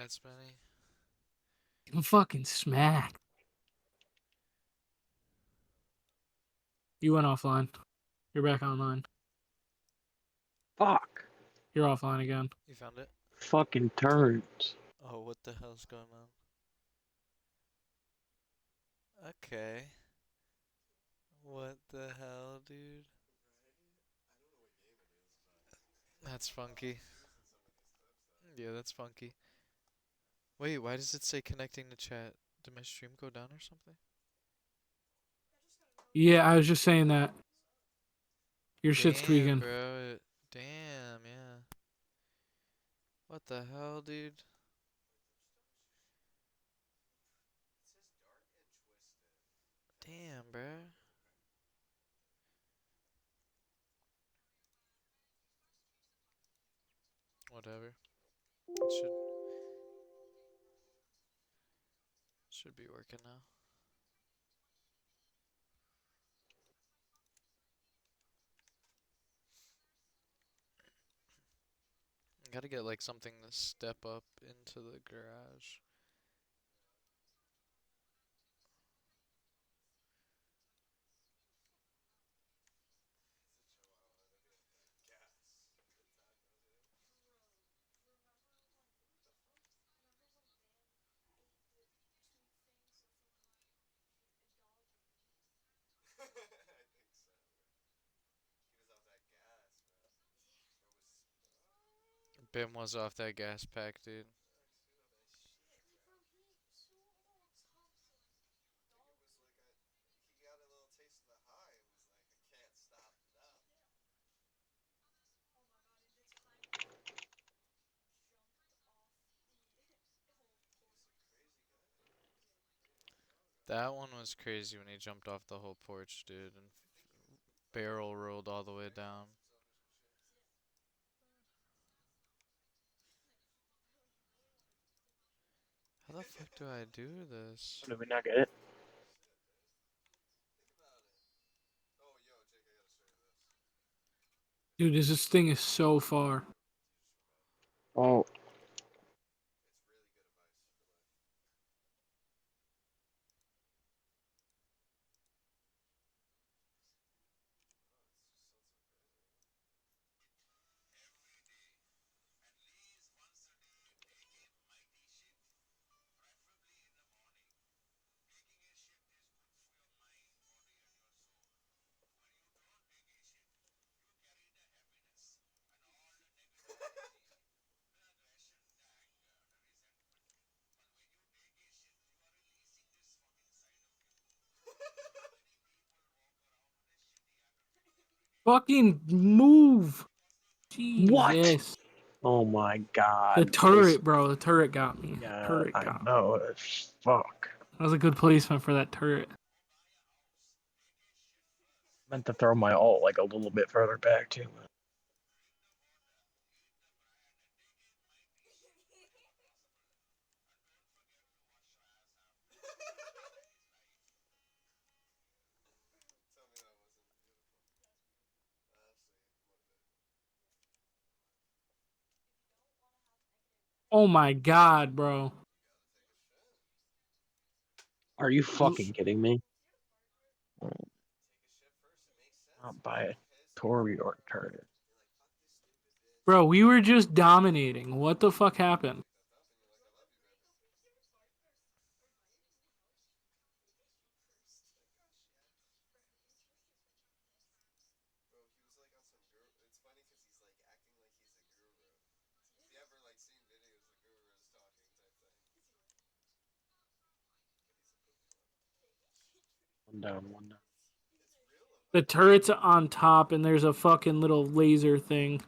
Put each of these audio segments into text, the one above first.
Alright, Spenny. I'm fucking smacked. You went offline. You're back online. Fuck. You're offline again. You found it? Fucking turds. Oh, what the hell's going on? Okay. What the hell, dude? That's funky. Yeah, that's funky. Wait, why does it say connecting to chat? Did my stream go down or something? Yeah, I was just saying that. Your shit's Damn, tweaking. bro. Damn, yeah. What the hell, dude? Damn, bro. Whatever. It should be working now. Gotta get like something to step up into the garage. Bim was off that gas pack, dude. That one was crazy when he jumped off the whole porch, dude, and barrel rolled all the way down. How the fuck do I do this? Did we not get it? Dude, this thing is so far. Oh. Fucking move. What? Jesus. Oh my The god. turret, bro. The turret got me. Yeah, Turret I got me. know. Fuck. That was a good placement for that turret. Meant to throw my ult like a little bit further back too. Oh my god, bro. Are you fucking kidding me? Not by a Tory or turret. Bro, we were just dominating. What the fuck happened? One down, one down. The turret's on top and there's a fucking little laser thing.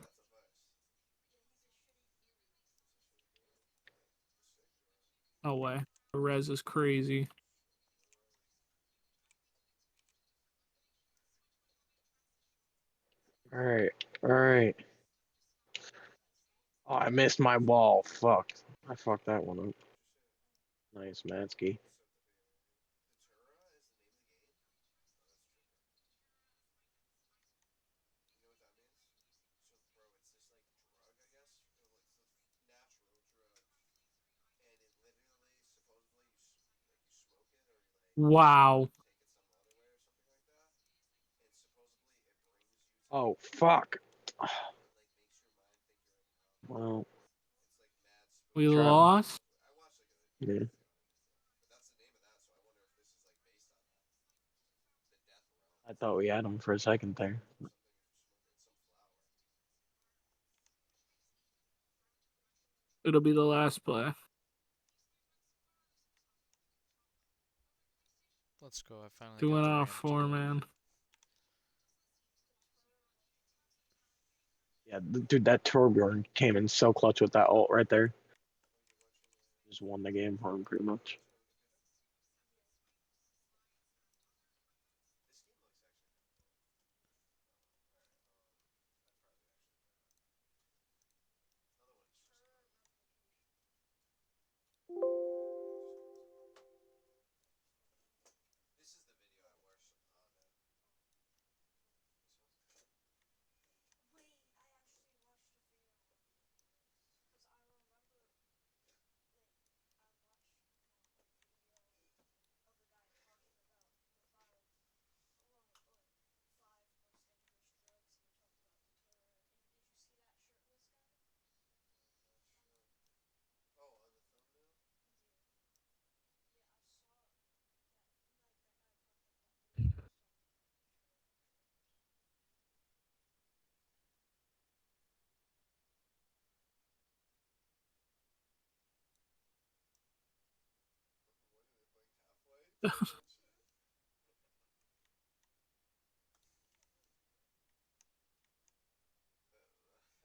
No way. The res is crazy. Alright, alright. Oh, I missed my wall. Fuck. I fucked that one up. Nice, Matsky. Wow. Oh fuck. Well, We try. lost. Yeah. I thought we had him for a second there. It'll be the last play. Let's go. I finally got Doing the off ramp to four, go. man. Yeah, dude, that Torbjorn came in so clutch with that ult right there. Just won the game for him pretty much.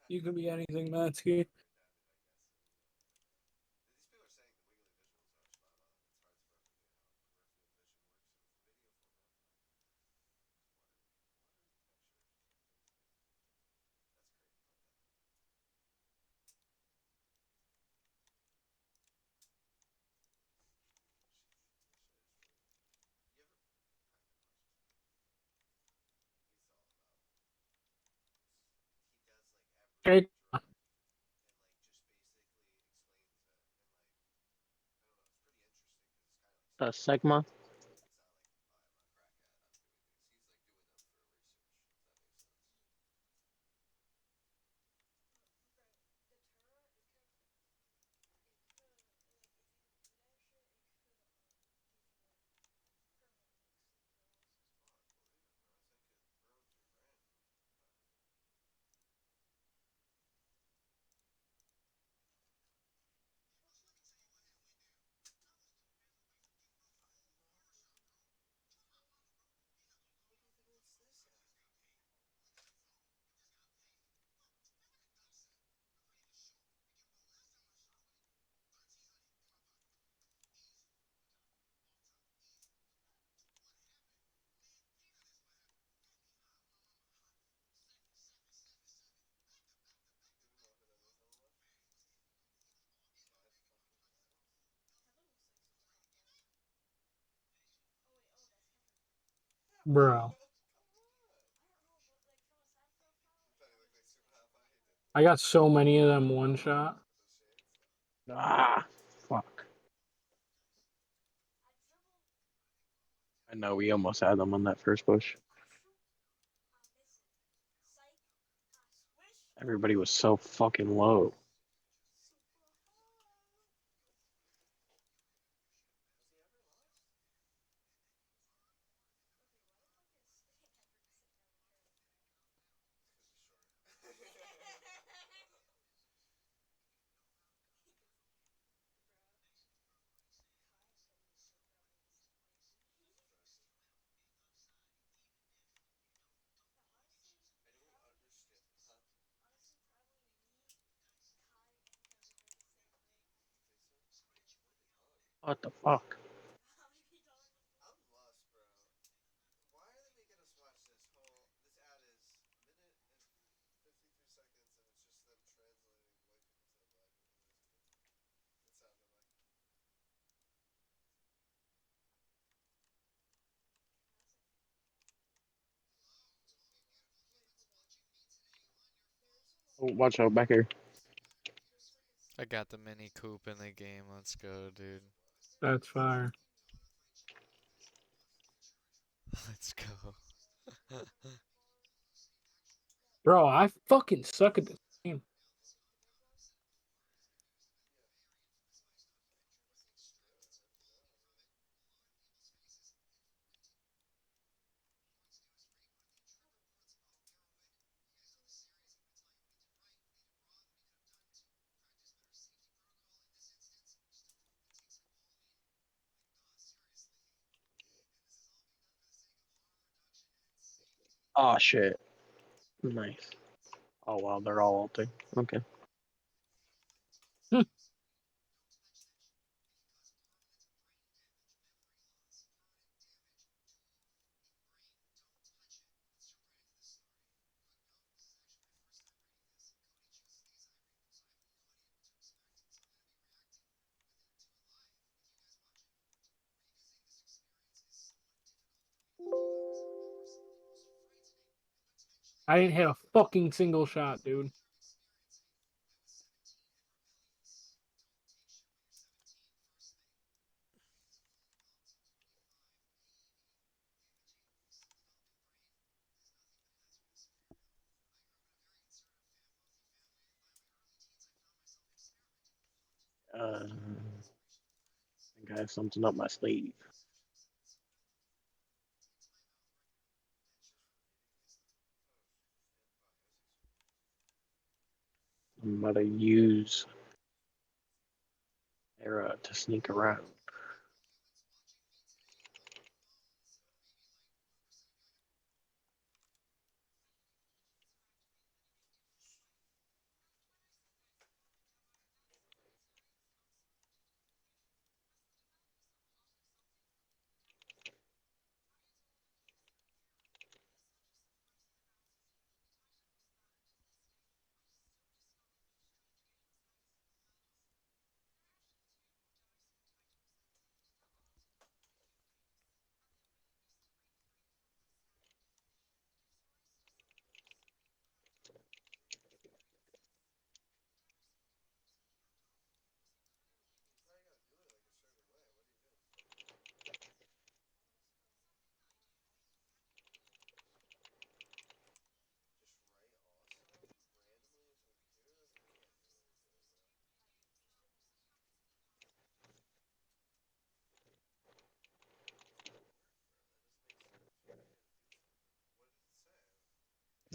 You could be anything, Matsky. Okay. Sigma. Bro. I got so many of them one shot. Ah, fuck. I know we almost had them on that first push. Everybody was so fucking low. What the fuck? Oh, watch out back here. I got the mini coupe in the game. Let's go, dude. That's fire. Let's go. Bro, I fucking suck at this game. Oh shit. Nice. Oh wow, they're all ulting. Okay. I didn't hit a fucking single shot, dude. I think I have something up my sleeve. I'm about to use Era to sneak around.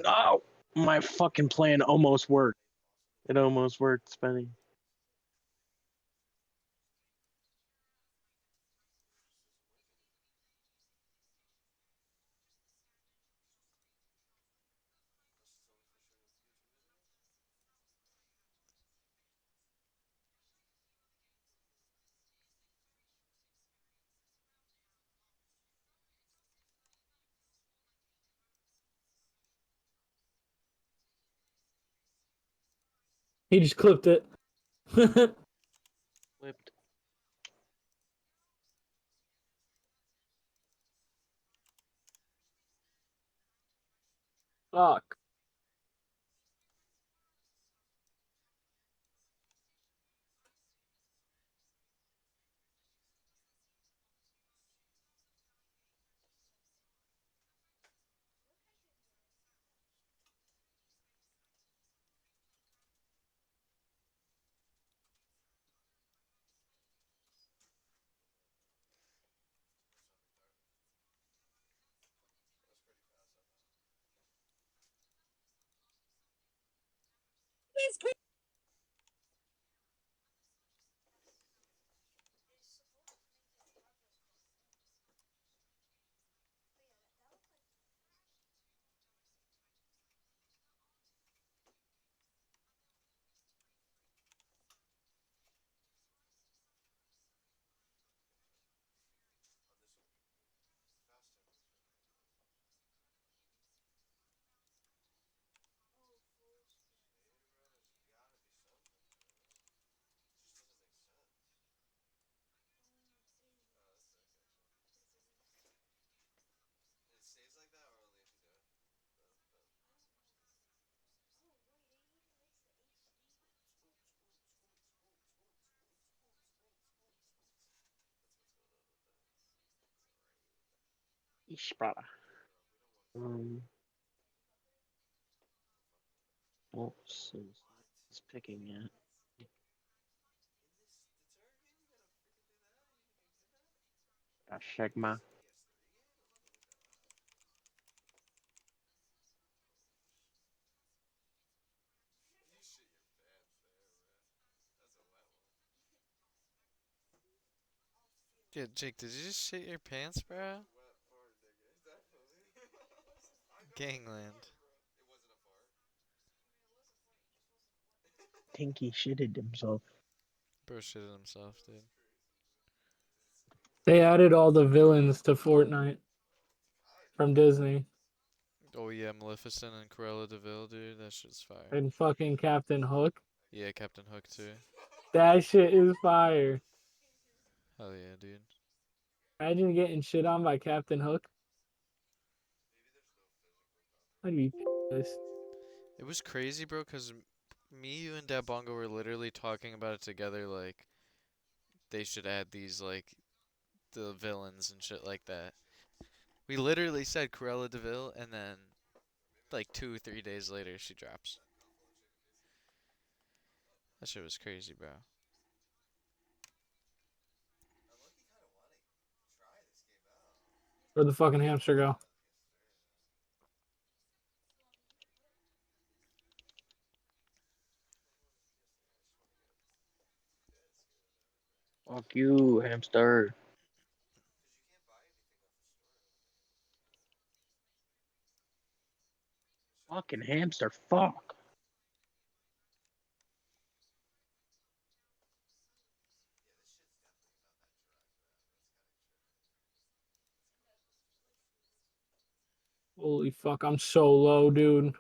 No! My fucking plan almost worked. It almost worked, Spenny. He just clipped it. Flipped. Fuck. Isprada. Um, oh, so it's picking yet. Shagma. Yeah, Jake, did you just shit your pants, bro? Gangland. Tinky shitted himself. Bro shitted himself, dude. They added all the villains to Fortnite from Disney Oh yeah, Maleficent and Cruella de Vil, dude. That shit's fire. and fucking Captain Hook. Yeah, Captain Hook too. That shit is fire. Hell yeah, dude. Imagine getting shit on by Captain Hook. I'd be pissed. It was crazy, bro, cause me, you, and Dabongo were literally talking about it together. Like they should add these like the villains and shit like that. We literally said Cruella de Vil, and then like 2, 3 days later she drops. That shit was crazy, bro. Where'd the fucking hamster go? Fuck you, hamster. Fucking hamster. Fuck. Holy fuck, I'm so low, dude.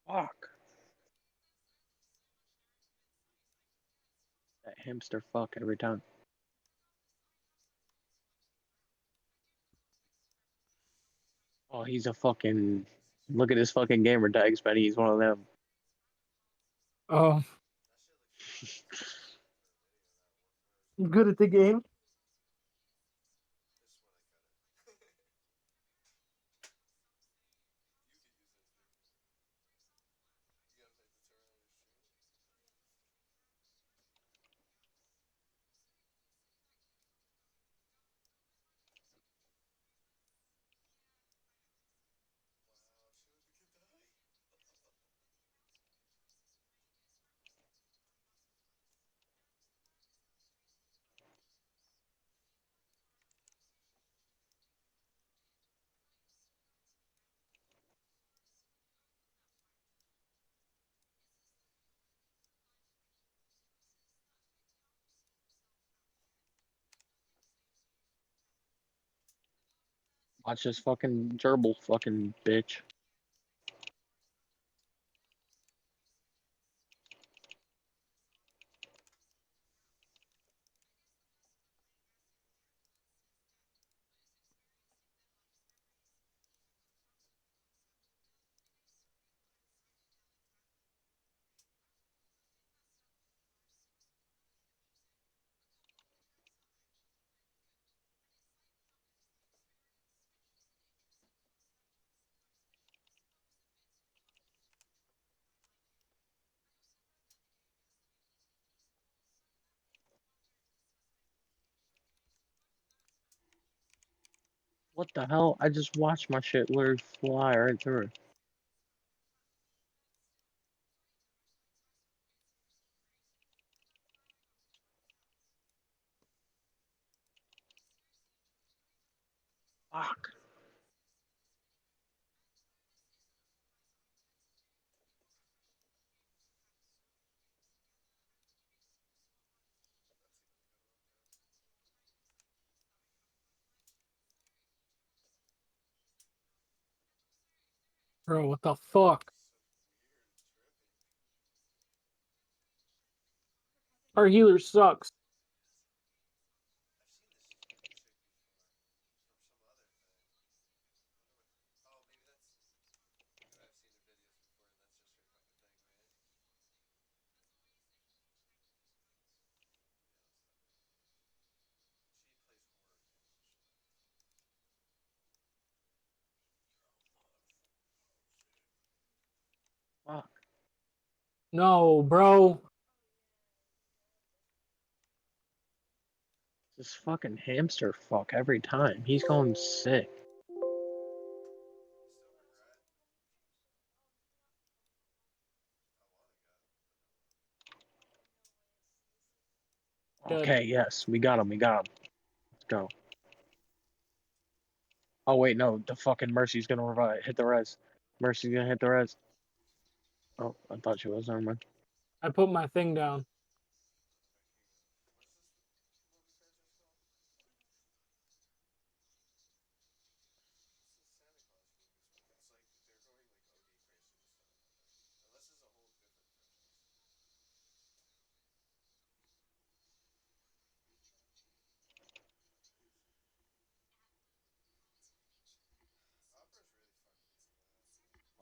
Fuck. That hamster fuck every time. Oh, he's a fucking. Look at his fucking gamer tags, Benny. He's one of them. Oh, you good at the game? Watch this fucking gerbil fucking bitch. What the hell? I just watched my shit literally fly right through. Fuck. Bro, what the fuck? Our healer sucks. Fuck. No, bro. This fucking hamster fuck every time. He's going sick. Dead. Okay, yes, we got him. We got him. Let's go. Oh wait, no, the fucking Mercy's gonna revive. Hit the res. Mercy's gonna hit the res. Oh, I thought she was. Never mind. I put my thing down.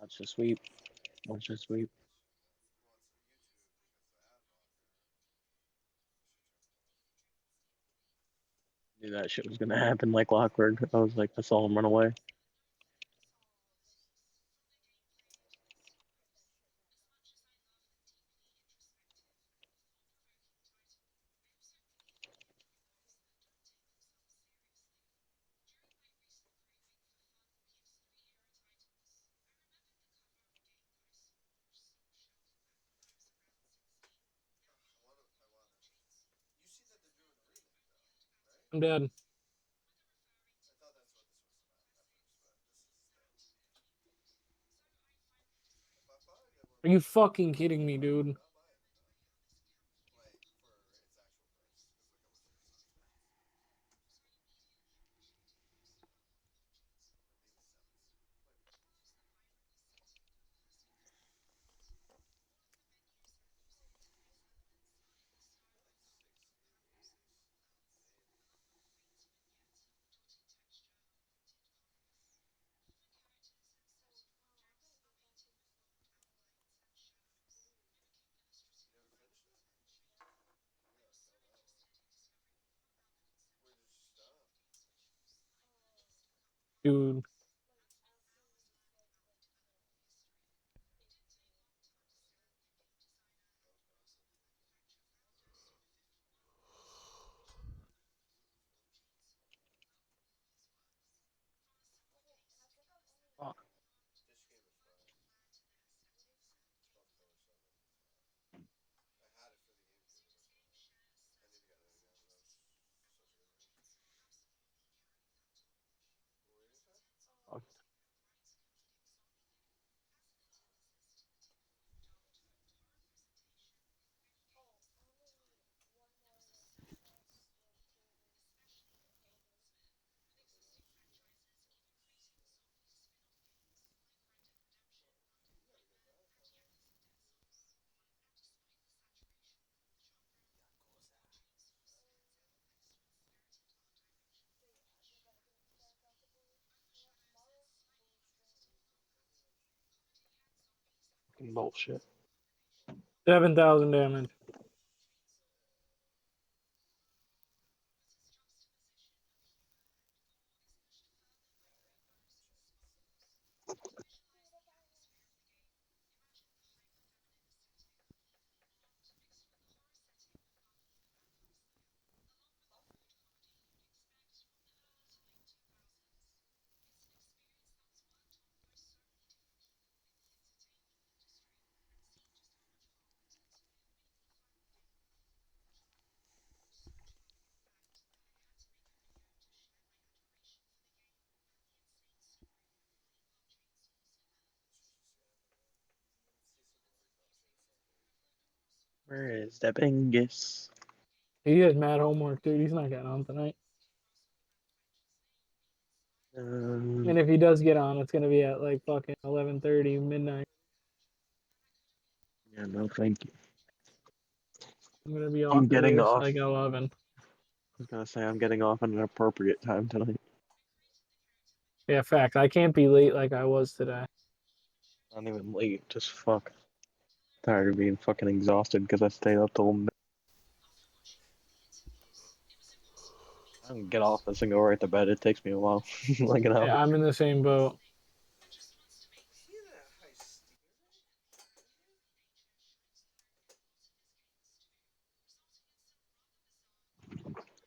Watch the sweep. Watch the sweep. Knew that shit was gonna happen like clockwork. I was like, I saw him run away. I'm dead. Are you fucking kidding me, dude? Dude. Fuck. Fucking bullshit. 7,000 damage. Where is the Bingus? He has mad homework, dude. He's not getting on tonight. And if he does get on, it's gonna be at like fucking 11:30 midnight. Yeah, no, thank you. I'm gonna be I'm off at getting least off. like 11. I was gonna say I'm getting off at an appropriate time tonight. Yeah, fact. I can't be late like I was today. Not even late, just fuck. Tired of being fucking exhausted because I stayed up till midnight. I can get off this and go right to bed. It takes me a while, like an hour. Yeah, I'm in the same boat.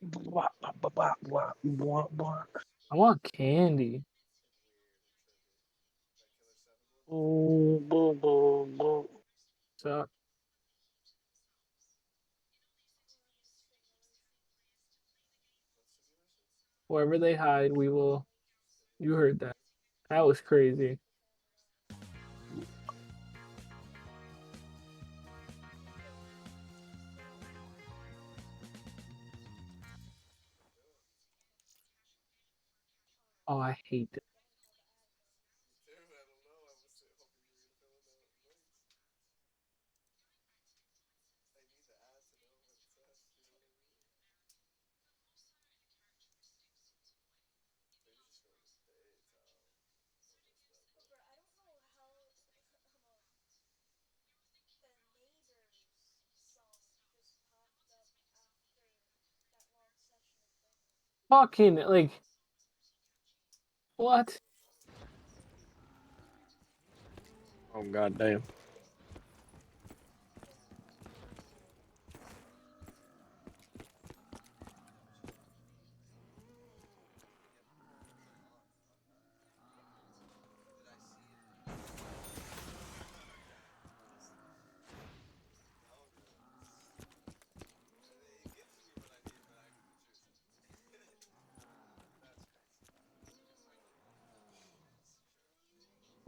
Blah, blah, blah, blah, blah, blah. I want candy. Oh, blah, blah, blah. So wherever they hide, we will. You heard that. That was crazy. Oh, I hate it. Fucking like what? Oh, god damn.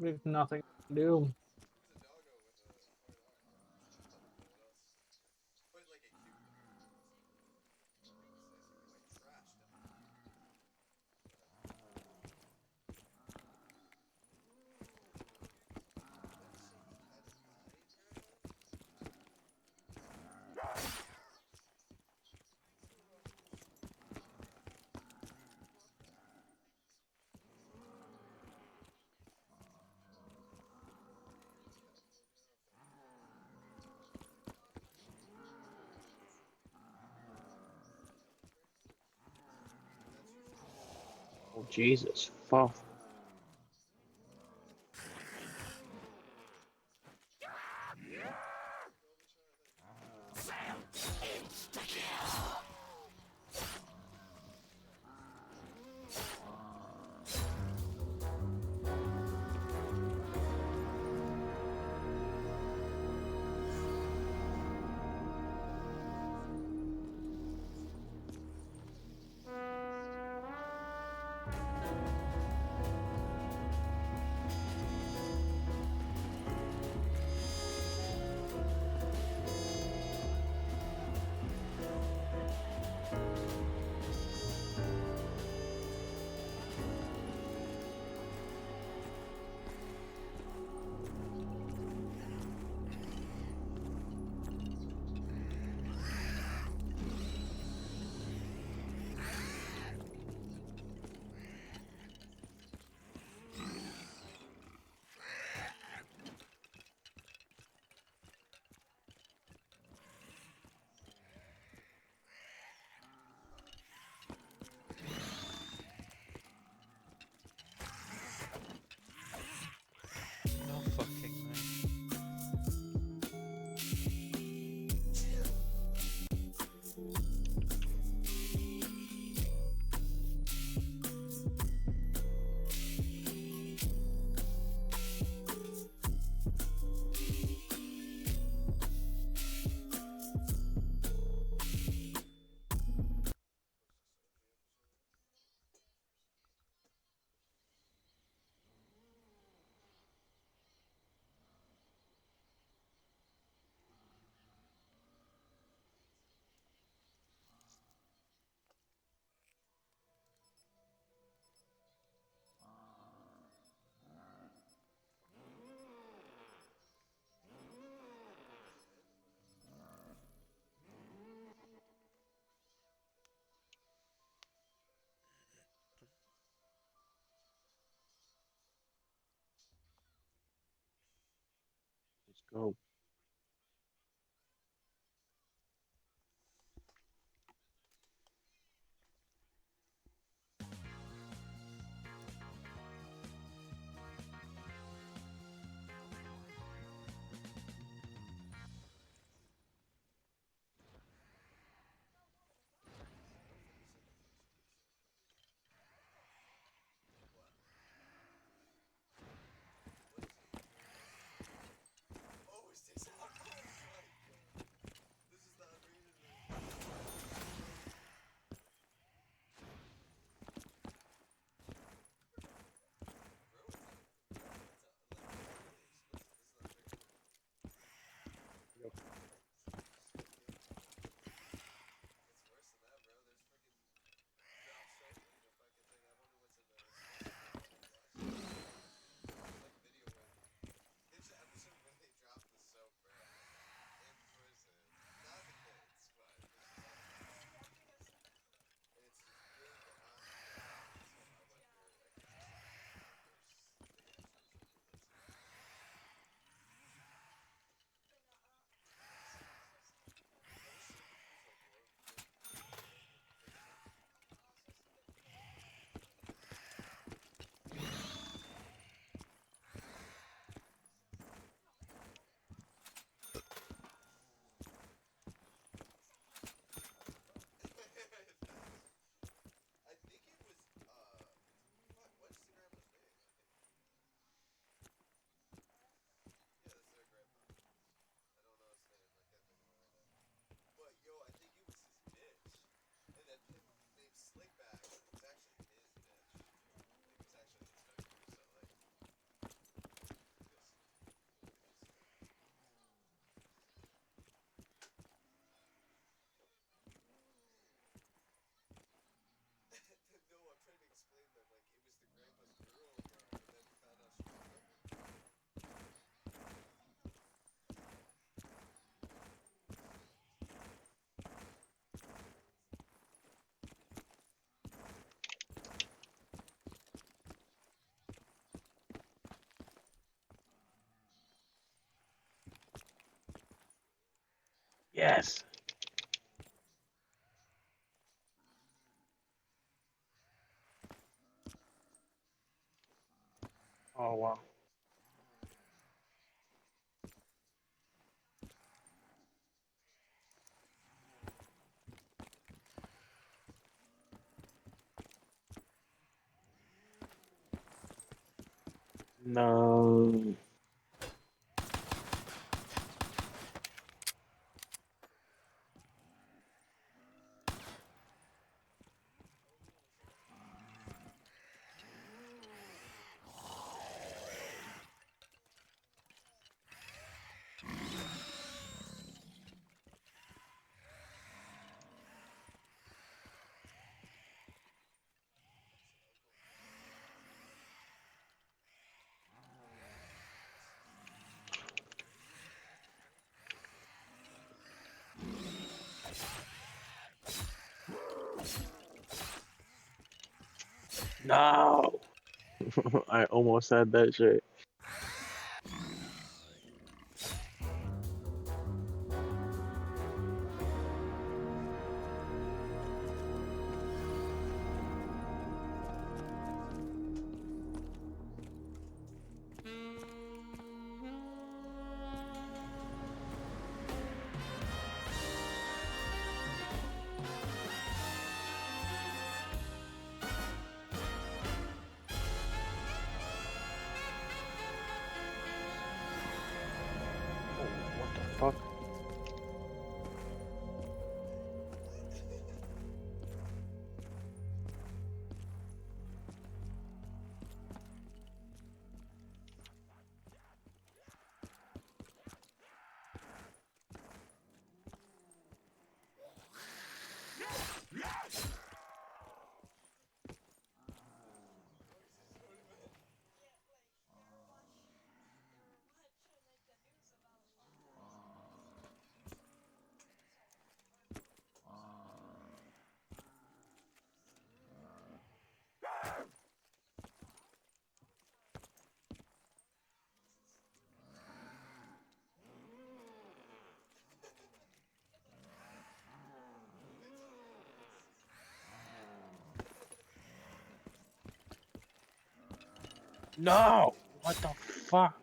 There's nothing to do. Oh, Jesus. Fuck. Go. Yes. Oh wow. No. No. I almost said that shit. No! What the fuck?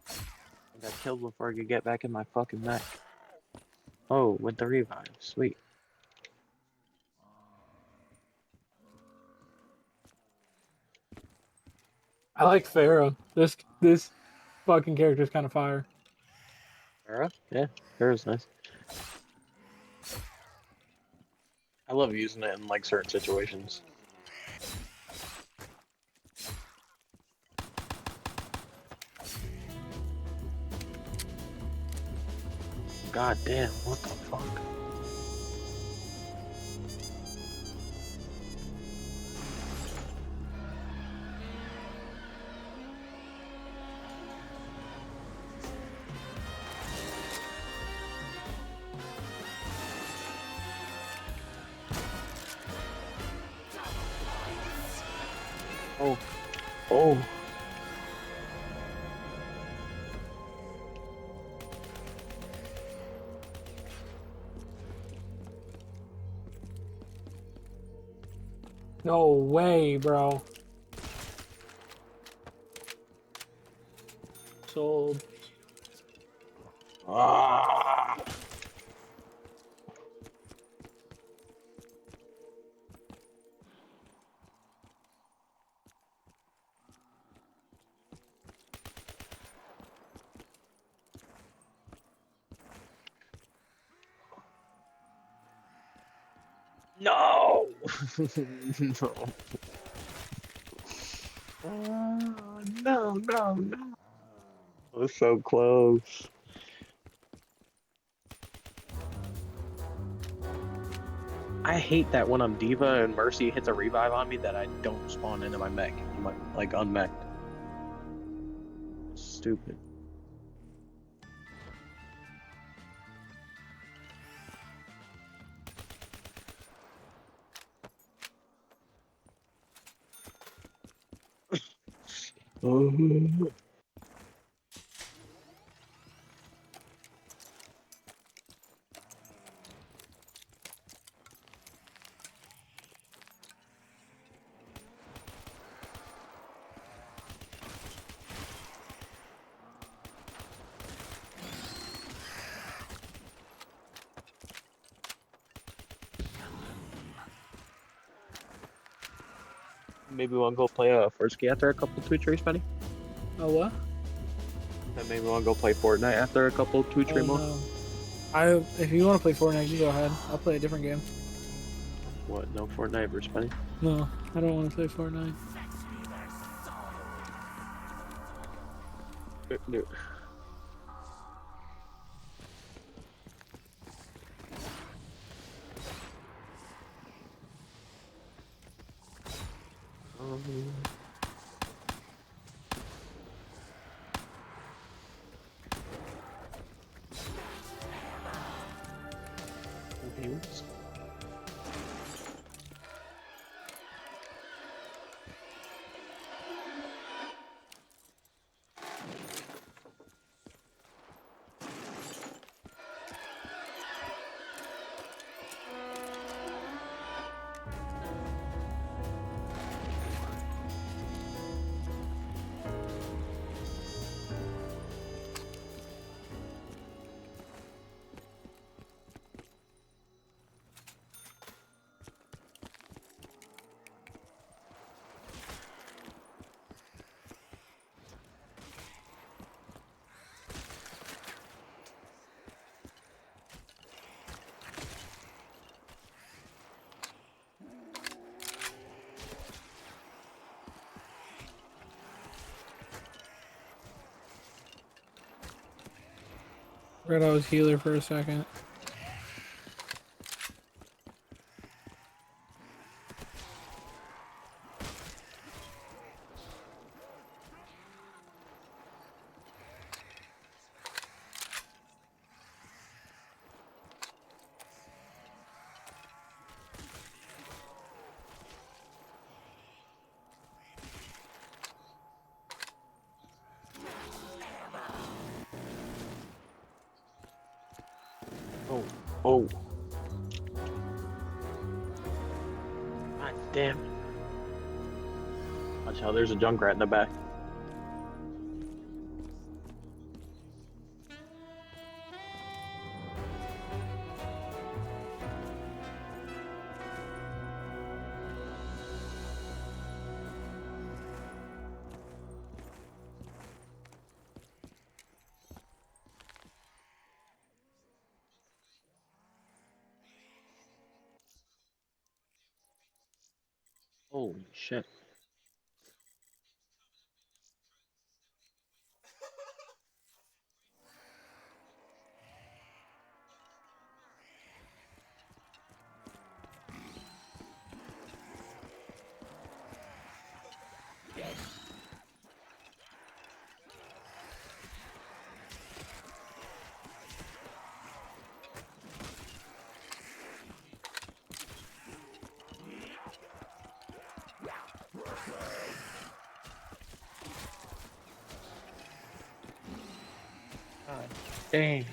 I got killed before I could get back in my fucking mech. Oh, with the revive. Sweet. I like Pharaoh. This fucking character is kind of fire. Sarah? Yeah, Sarah's nice. I love using it in like certain situations. God damn, what the fuck? Oh, oh. No way, bro. Sold. Ah. No! No. No, no, no. That was so close. I hate that when I'm Diva and Mercy hits a revive on me that I don't spawn into my mech. I'm like unmech. Stupid. Oh. Maybe we'll go play first ski after a couple Twitch race, buddy. Oh what? And maybe we'll go play Fortnite after a couple Twitch Oh race more. no. If you want to play Fortnite, you go ahead. I'll play a different game. What? No Fortnite versus buddy? No, I don't want to play Fortnite. No. Confused. Red, I was healer for a second. Oh. Oh. God damn it. Watch out, there's a Junkrat in the back. Holy shit. God dang.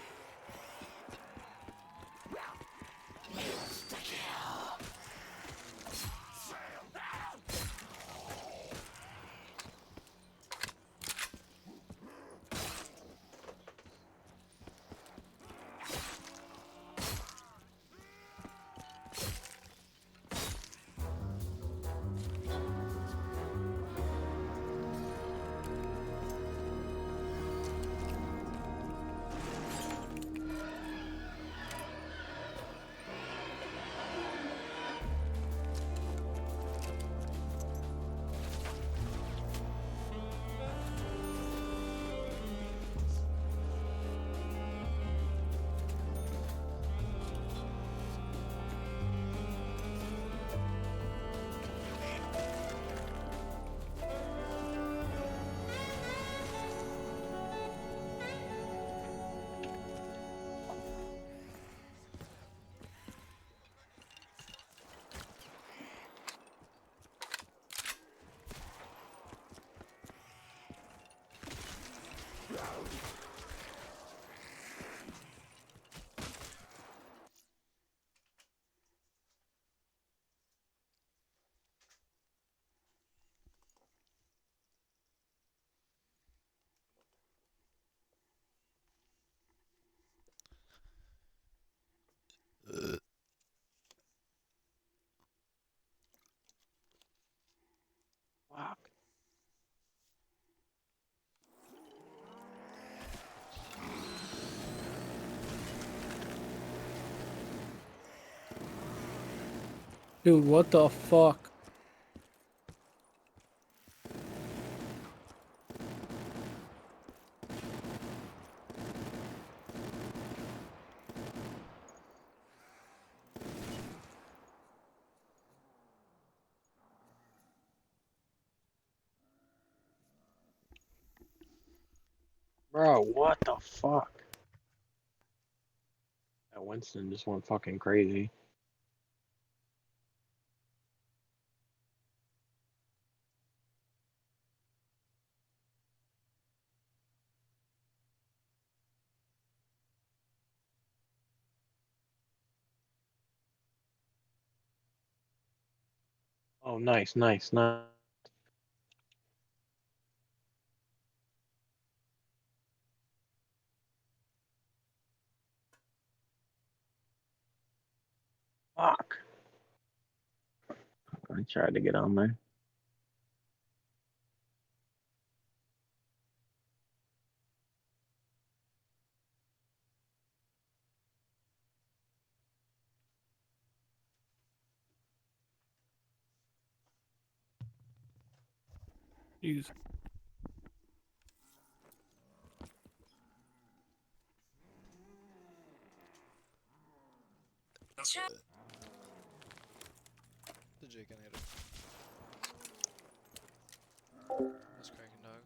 Fuck. Dude, what the fuck? Bro, what the fuck? That Winston just went fucking crazy. Oh, nice, nice, nice. Fuck. I tried to get on there. Jeez. The Jaconator. What's cracking, dog?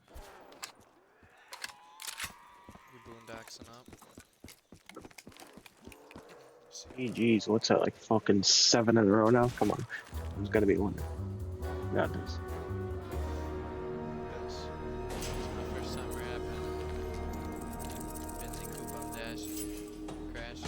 You boondoxing up? Let's see. GG's, what's that, like fucking 7 in a row now? Come on. There's gotta be one. Got this. Yes. It's my first time rapping. Benzie Coupon Dash. Crash.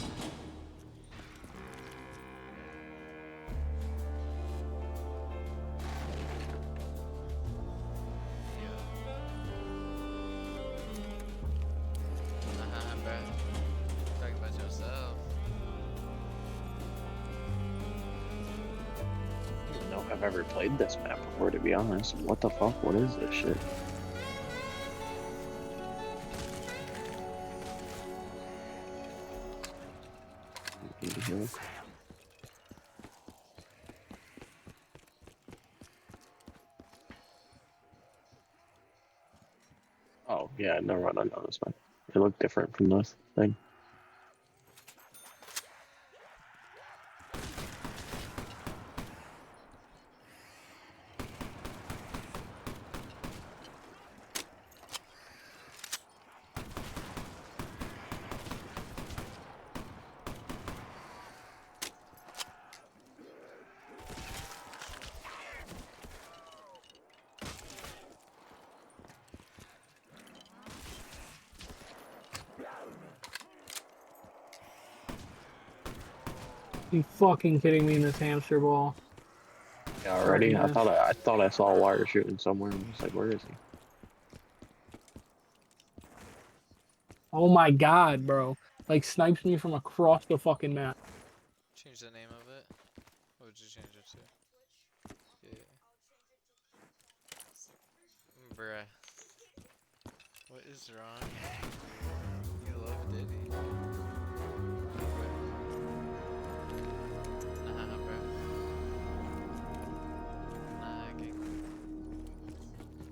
I've ever played this map before, to be honest. What the fuck? What is this shit? Here. Oh, yeah, no run, I know this one. It looked different from this thing. You fucking kidding me in this hamster ball? Yeah, already? Yes. I thought I saw a wire shooting somewhere. I'm just like, where is he? Oh my god, bro. Like snipes me from across the fucking map. Change the name of it. What would you change it to? Yeah. Bruh. What is wrong? You love Diddy. Bruh. Nah, bruh. Nah, gang.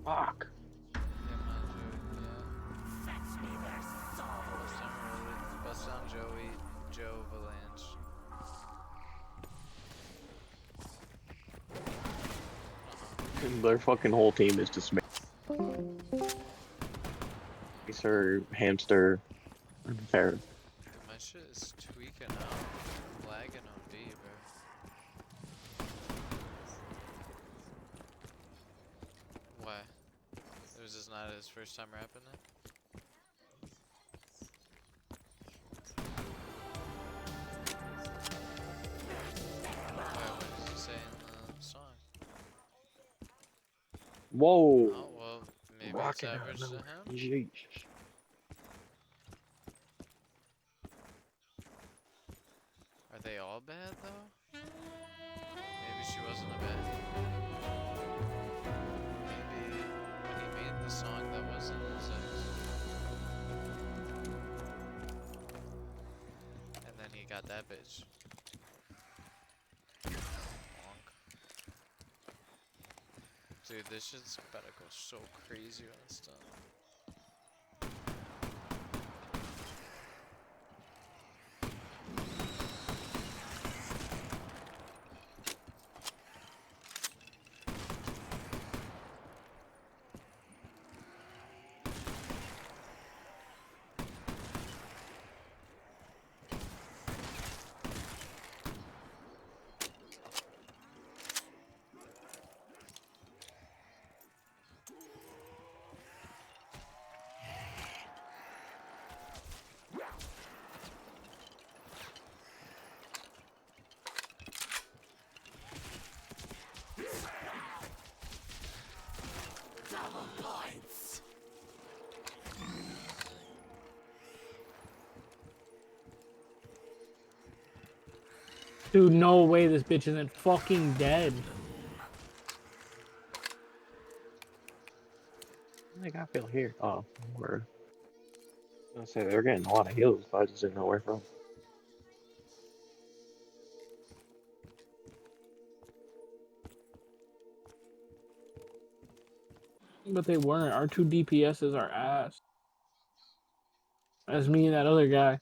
Fuck. Yeah, man, Joey. Yeah. Bust down Joey. Joe Valanche. Their fucking whole team is just Racer, Hamster, and Ferret. Dude, my shit is tweaking out. Lagging on B, bro. Why? It was just not his first time rapping it? Why, what did he say in the song? Whoa! Oh, well, maybe it's Rocking out average of to nowhere. him? Jesus. Are they all bad, though? Maybe she wasn't a bad. Maybe when he made the song, that wasn't his ex. And then he got that bitch. Bonk. Dude, this shit's about to go so crazy when it's done. Dude, no way this bitch isn't fucking dead. I got Phil here. Oh, where? I was gonna say they're getting a lot of heals, but I just didn't know where from. But they weren't. Our two DPSs are ass. As me and that other guy.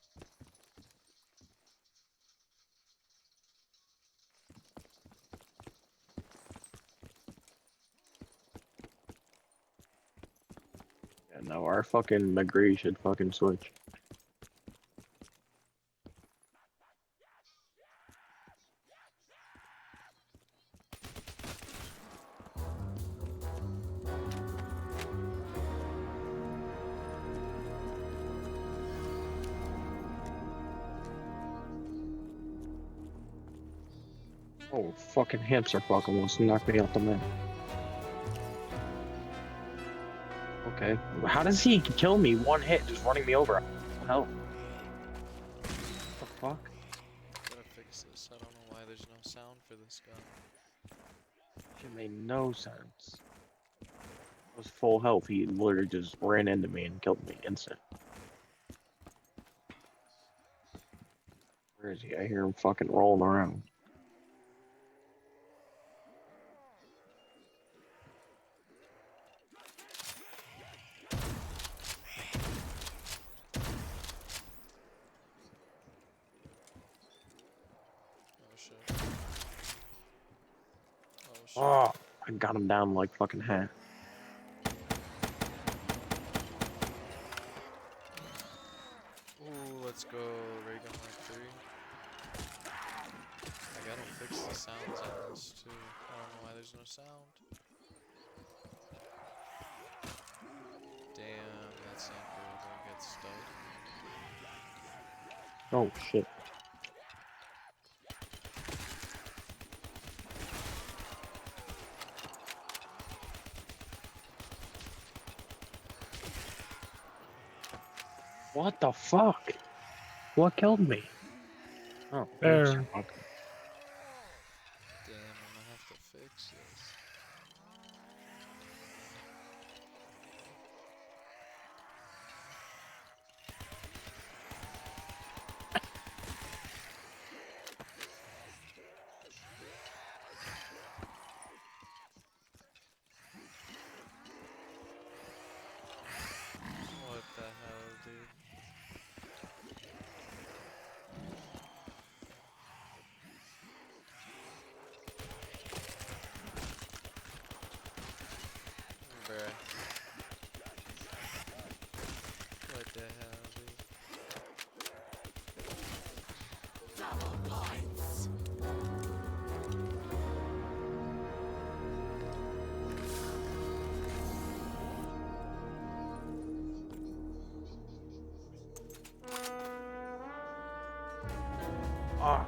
Yeah, no, our fucking McGree should fucking switch. Oh, fucking hamster fucking wants to knock me off the map. Okay. How does he kill me one hit just running me over? Hell. What the fuck? Gotta fix this. I don't know why there's no sound for this gun. It made no sense. I was full health. He literally just ran into me and killed me instant. Where is he? I hear him fucking rolling around. Oh shit. Oh shit. Oh, I got him down like fucking half. Ooh, let's go. Raygun Mark 3. I gotta fix the sounds on this too. I don't know why there's no sound. Damn, that sand builder gets stud. Oh shit. What the fuck? What killed me? Oh, There. fuck. Damn, I'm gonna have to fix this. What the hell, dude? Bruh. What the hell, dude? Ah.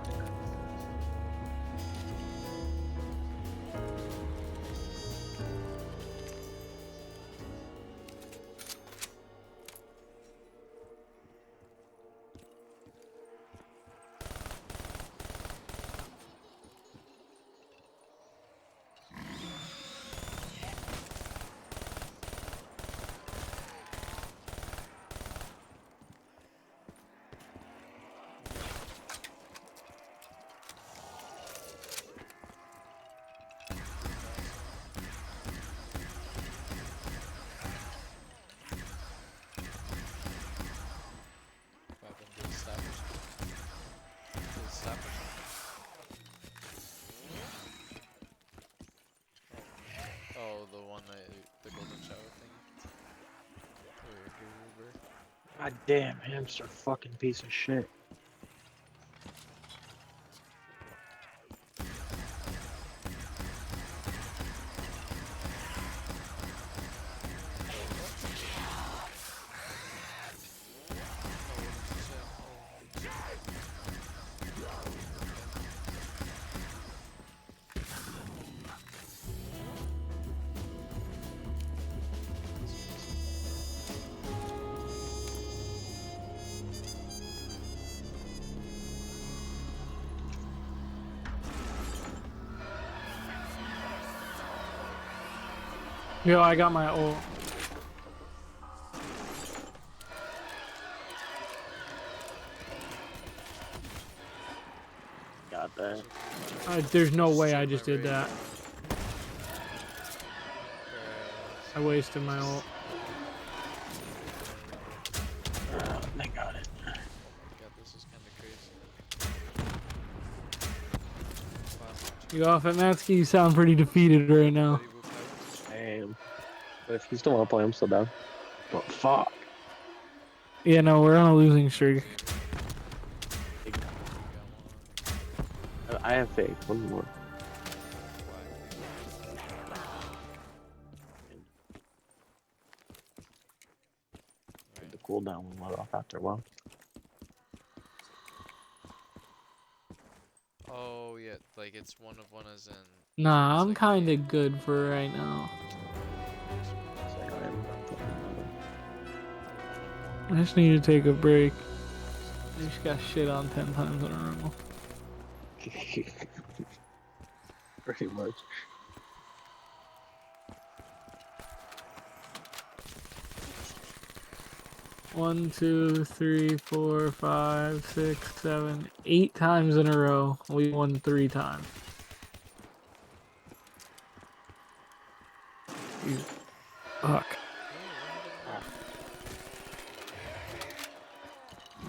Weapon to establish. To establish. Oh, the one that the golden shower thing. Weird, goober. God damn, hamster fucking piece of shit. Oh, what did you say? Oh, Yo, I got my ult. Got that. There's no just way I took my just did ray that. gun. I wasted my ult. They got it. Oh my god, this is kind of crazy. Wow. You off it, Matsky? You sound pretty defeated right now. Damn. But if you still want to play, I'm still down. But fuck. Yeah, no, we're on a losing streak. I have faith. One more. The cooldown will let off after a while. Oh yeah, like it's one of one as in. Nah, It's I'm like kinda a- good for right now. It's like I am done playing I just need to take a break. I just got shit on 10 times in a row. another. Pretty much. 1, 2, 3, 4, 5, 6, 7, 8 times in a row. We won 3 times. Jesus. Fuck. Oh, what happened to Ah, me?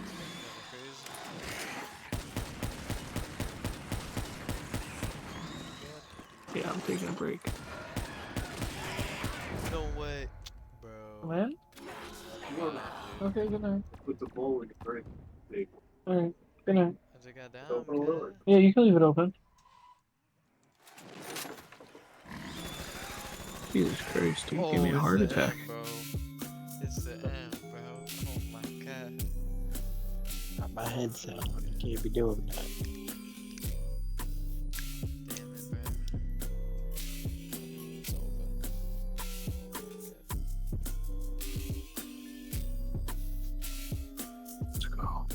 This game's kind of crazy. God. Yeah, I'm taking a break. No way. Bro. Man? Damn, dude. Okay, good night. Alright, good night. How's it got down, kid? Yeah, you can leave it open. Jesus Christ, dude, give me Oh, a it's heart the attack. end, bro. It's the end, bro. Oh my god. got my headset Oh on. You god. can't be doing that. Damn it, bro. It's over. Let's go.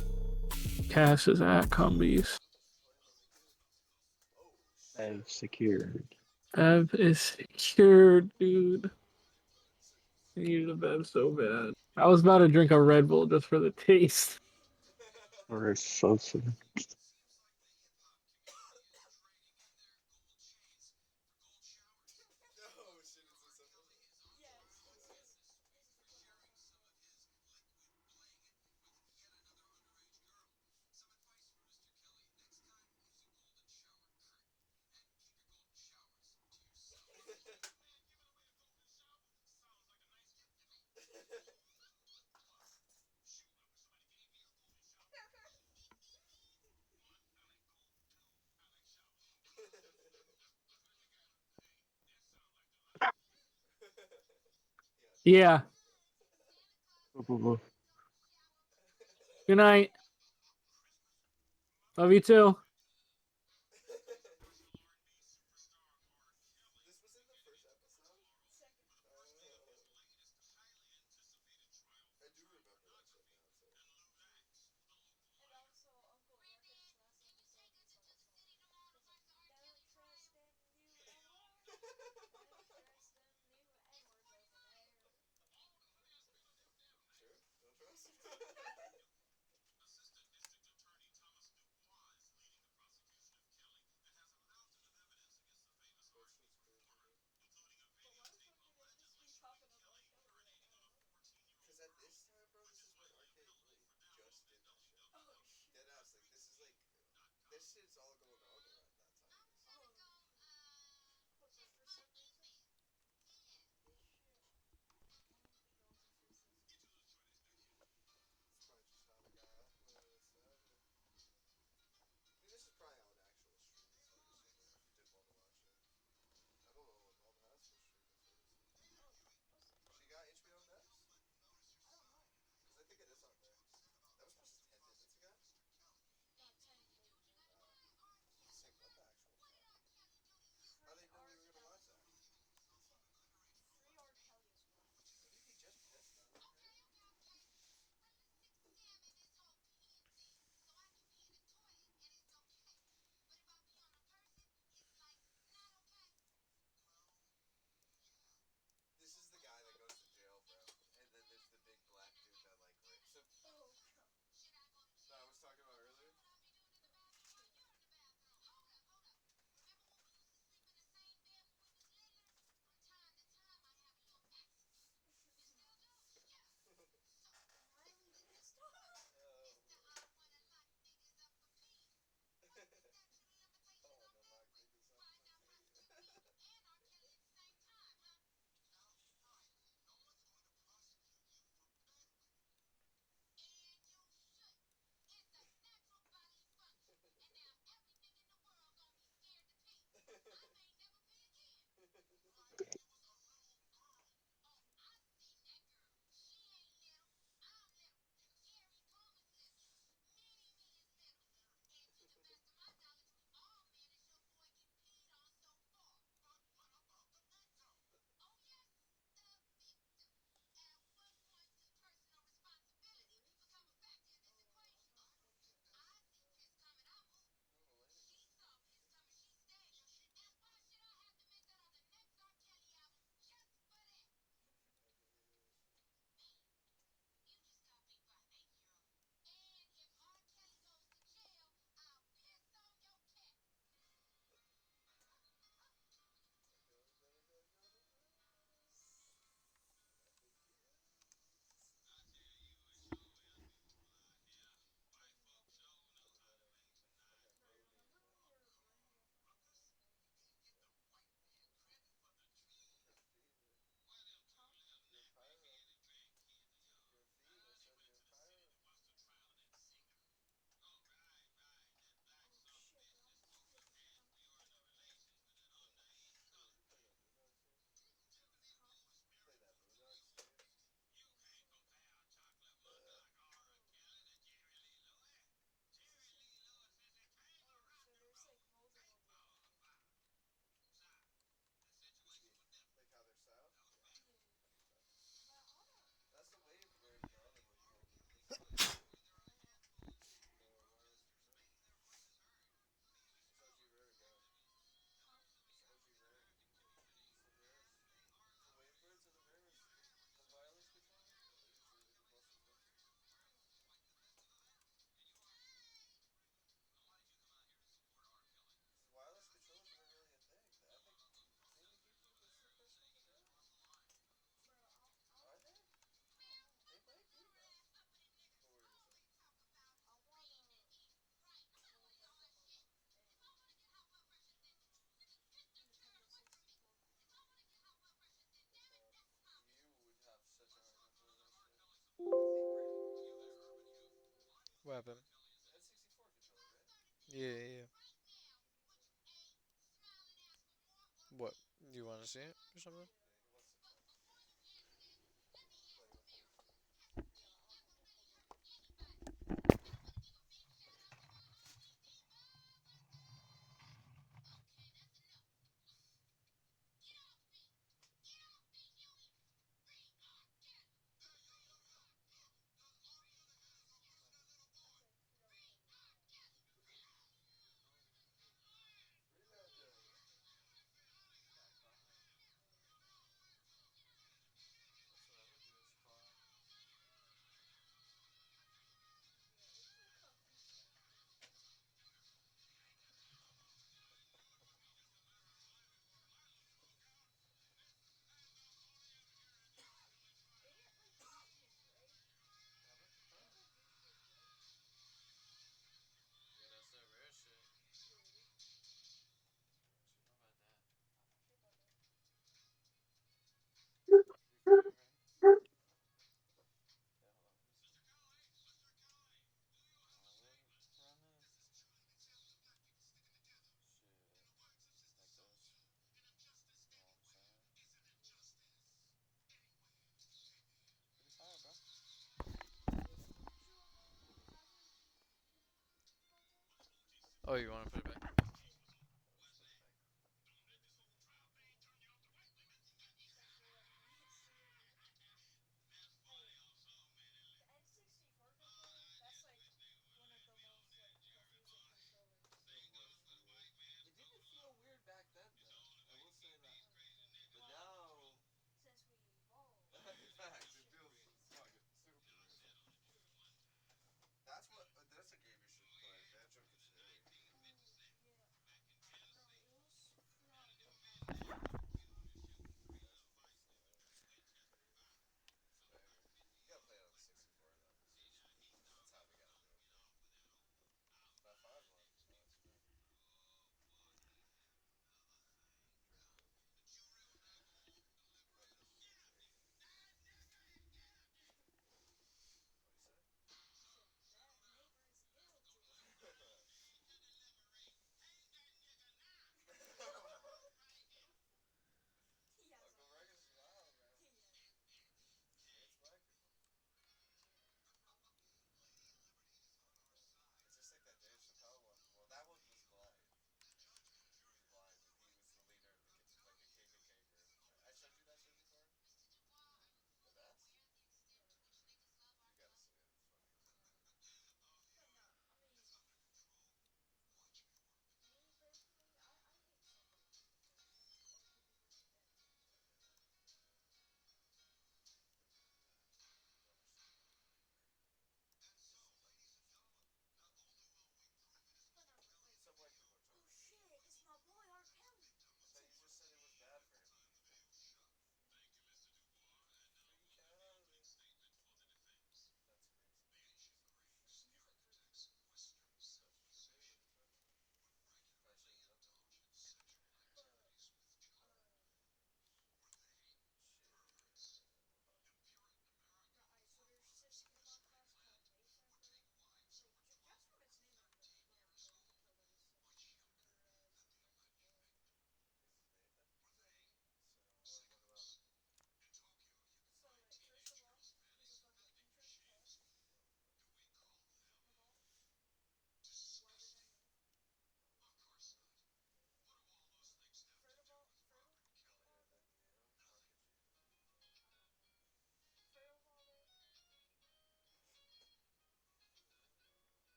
Cass is at Cumbies. I've secured. Bev is secure, dude. I needed a Bev so bad. I was about to drink a Red Bull just for the taste. Or it's so Yeah. Good night. Love you too. What happened? Yeah, yeah. What? You want to see it or something? Yeah, that's that rare shit. What you know about that? Free fire, right? Yeah, hold on, let me see. Run this. Shit. Like this. You know what I'm saying? Pretty fire, bro. Oh, you want to put it back? Let's put it back. It was weird. It didn't feel weird back then, though. I will say that. But now, facts, it feels fucking super weird. That's what. That's a game you should play. Banjo Kazooie.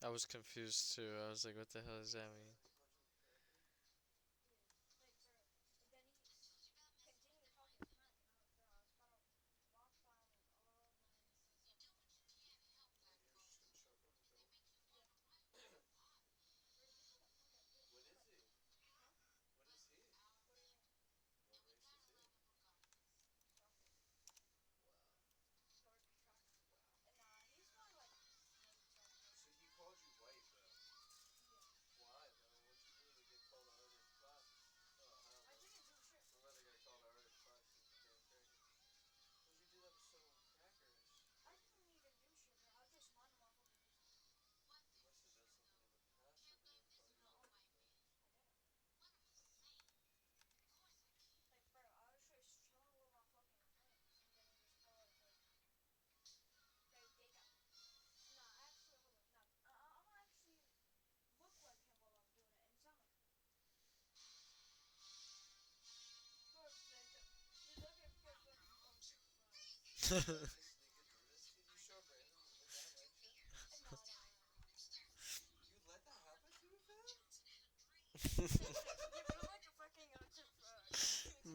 I was confused too. I was like, what the hell does that mean?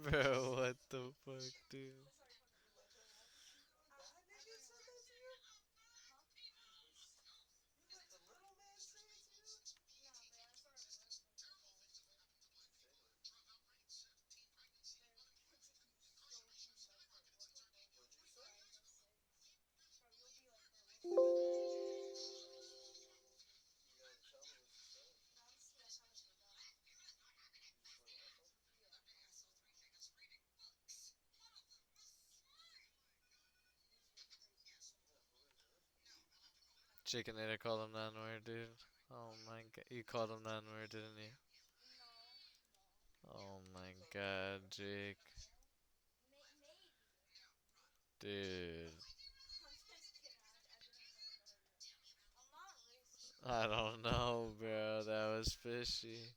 Bro, what the fuck, dude? Chickenator called him that word, dude. Oh my god. You called him that word, didn't you? Oh my god, Jake. Dude. I don't know, bro. That was fishy.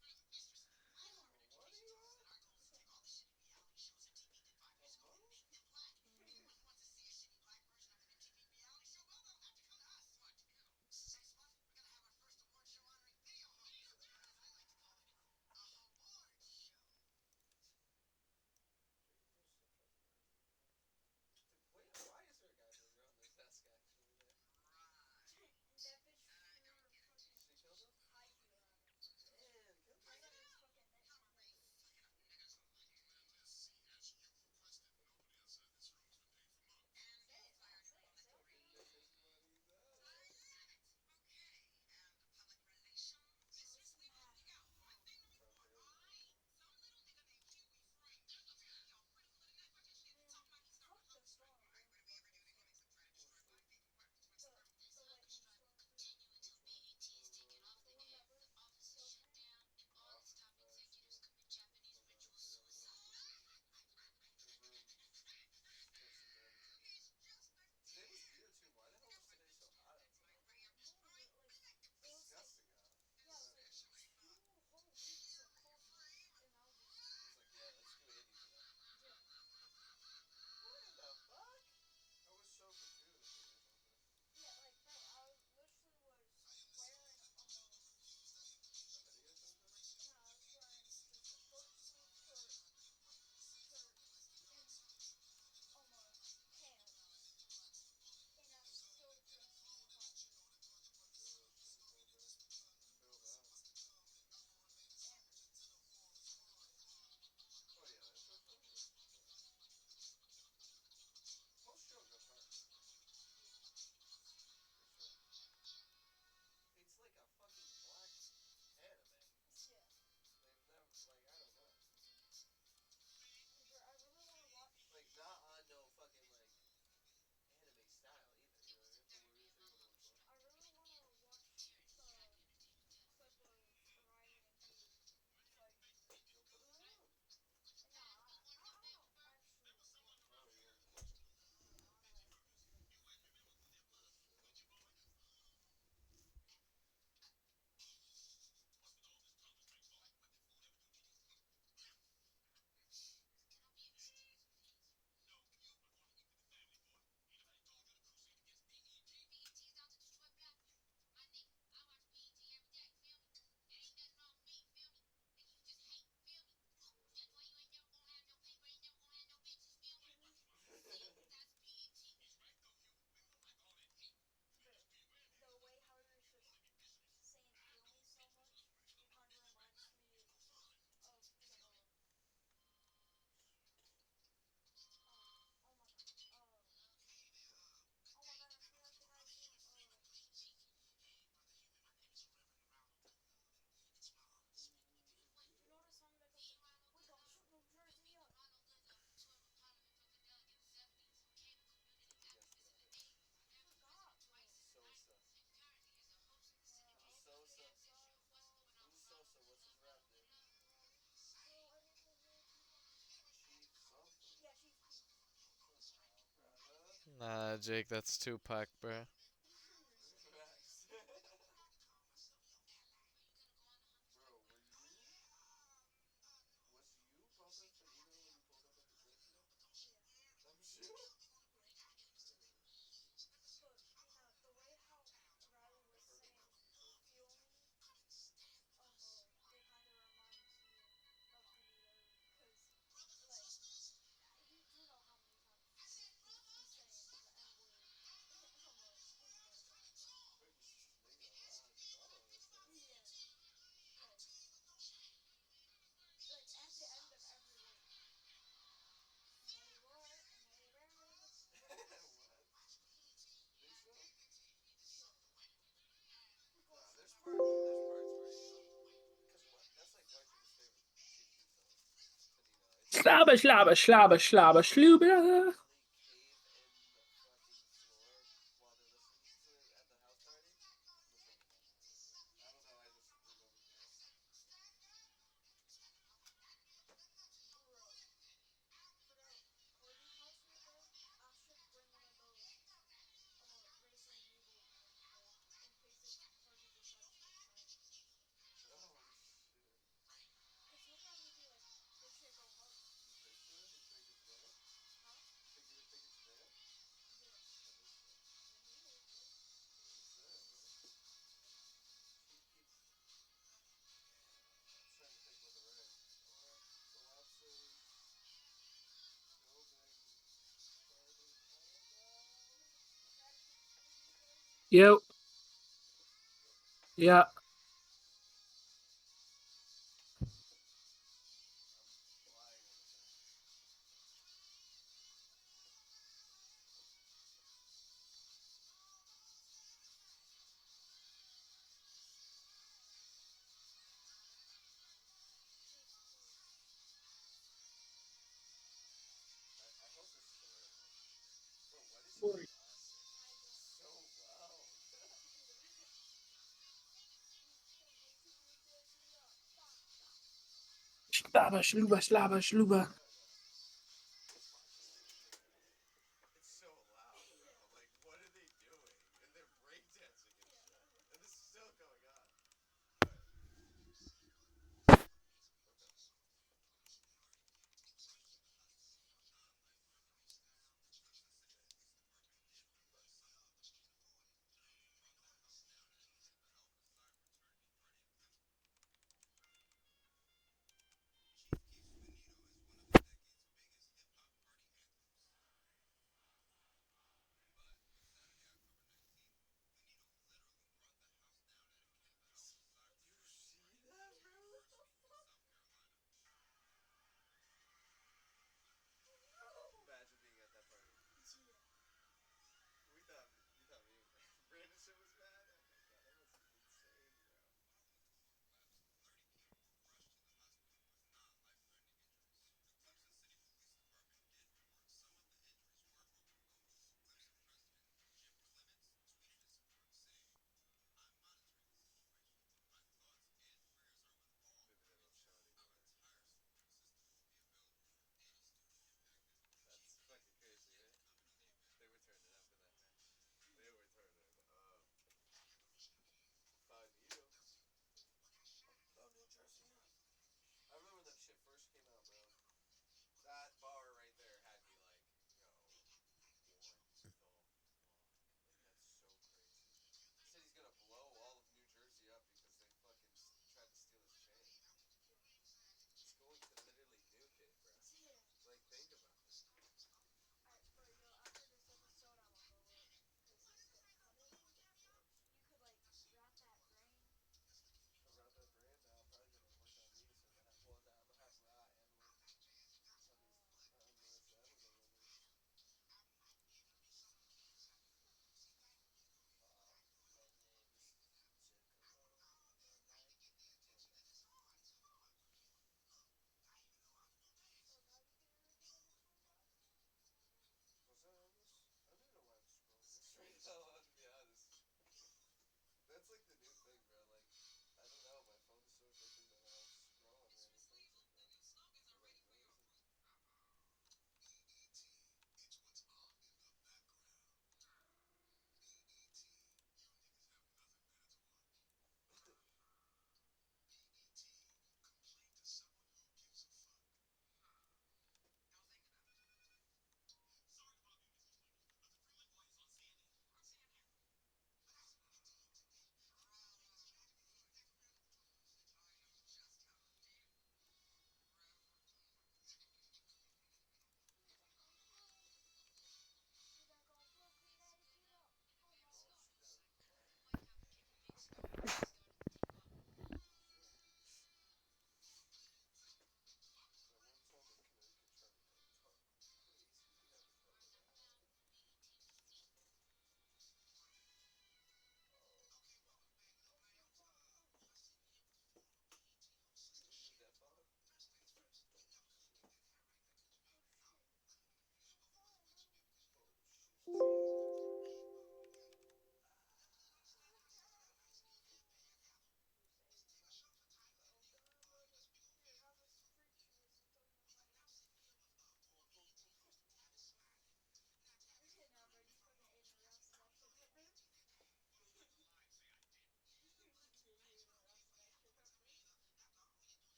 Nah, Jake, that's Tupac, bro. Slabber, slabber, slabber, slabber, slubber. Yep. Yeah. Schlaba, schluba, schlaba, schluba.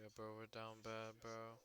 Yeah, bro, we're down bad, bro.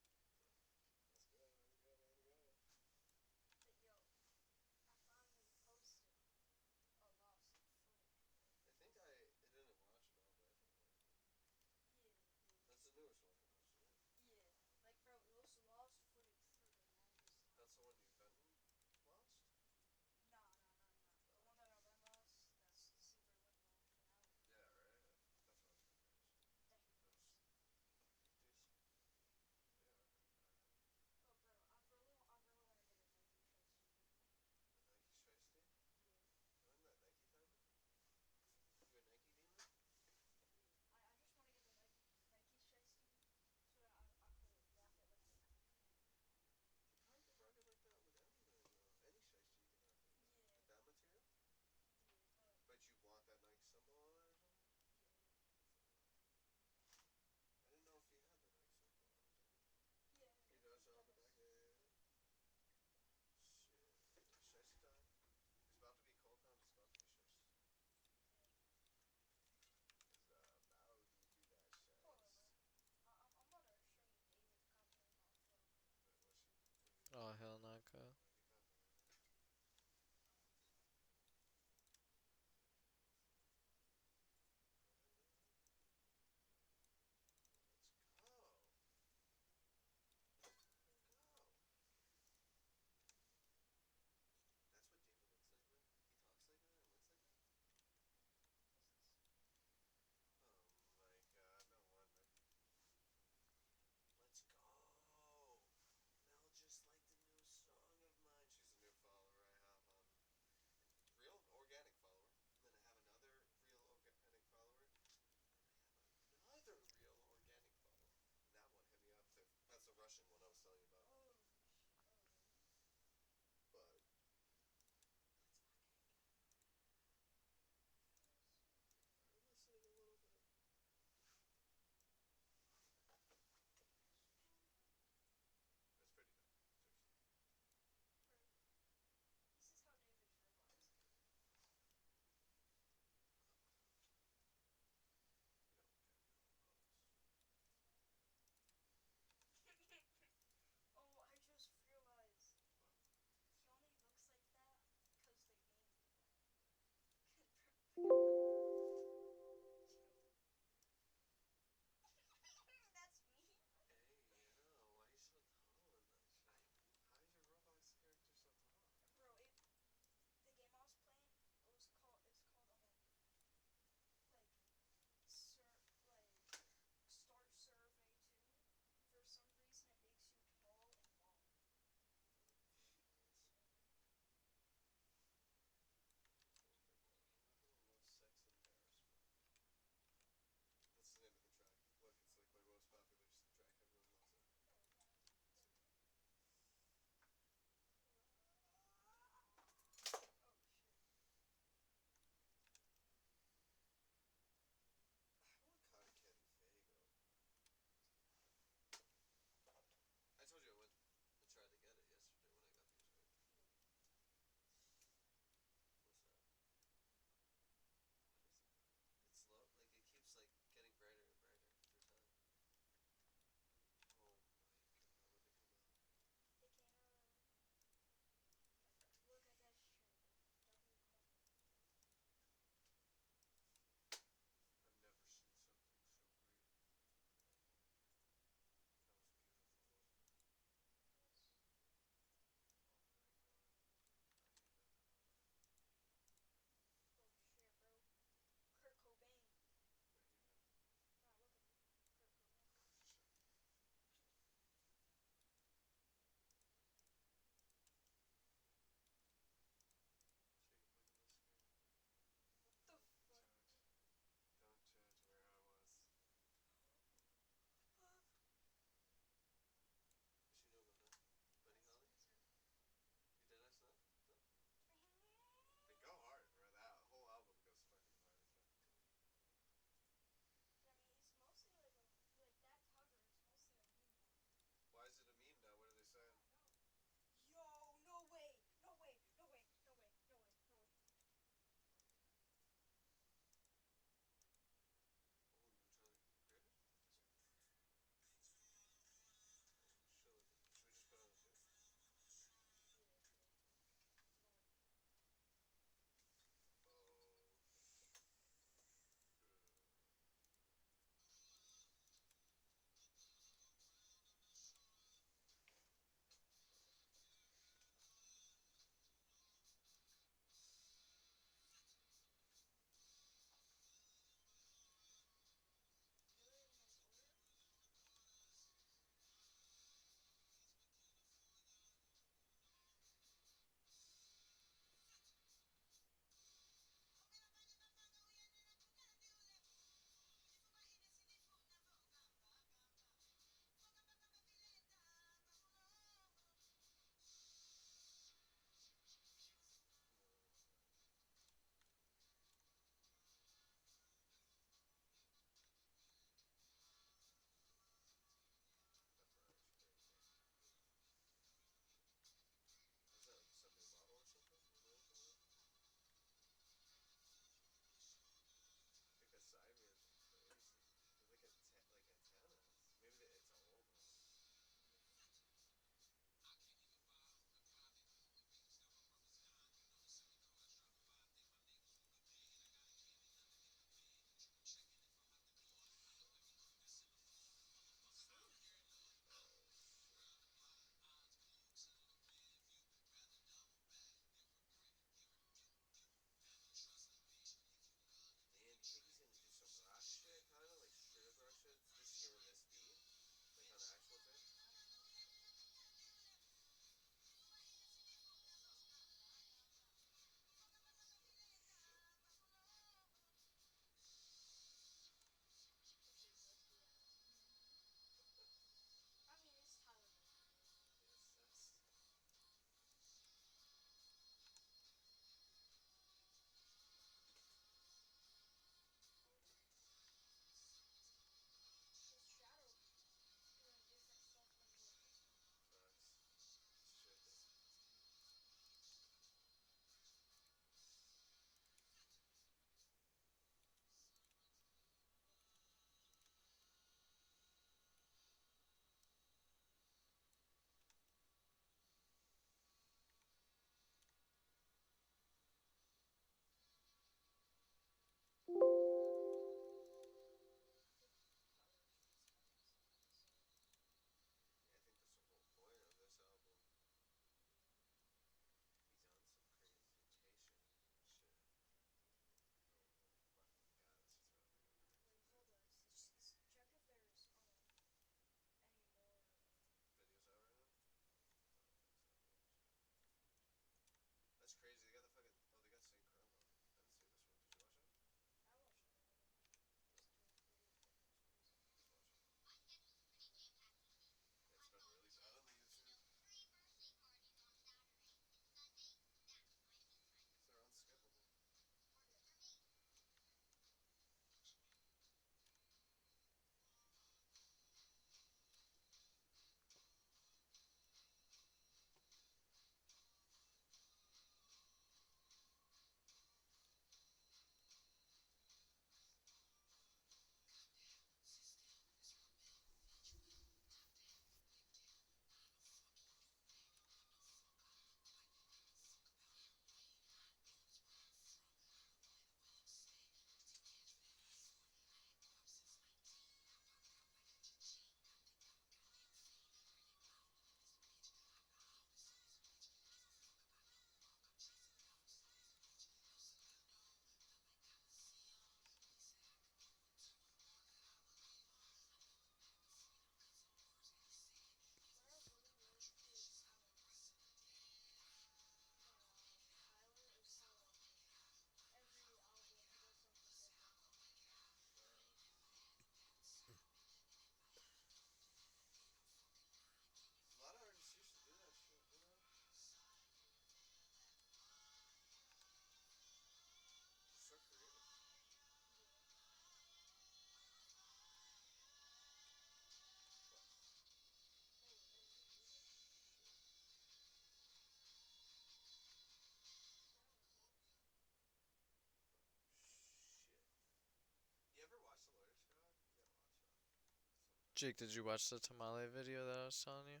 Jake, did you watch the tamale video that I was telling you?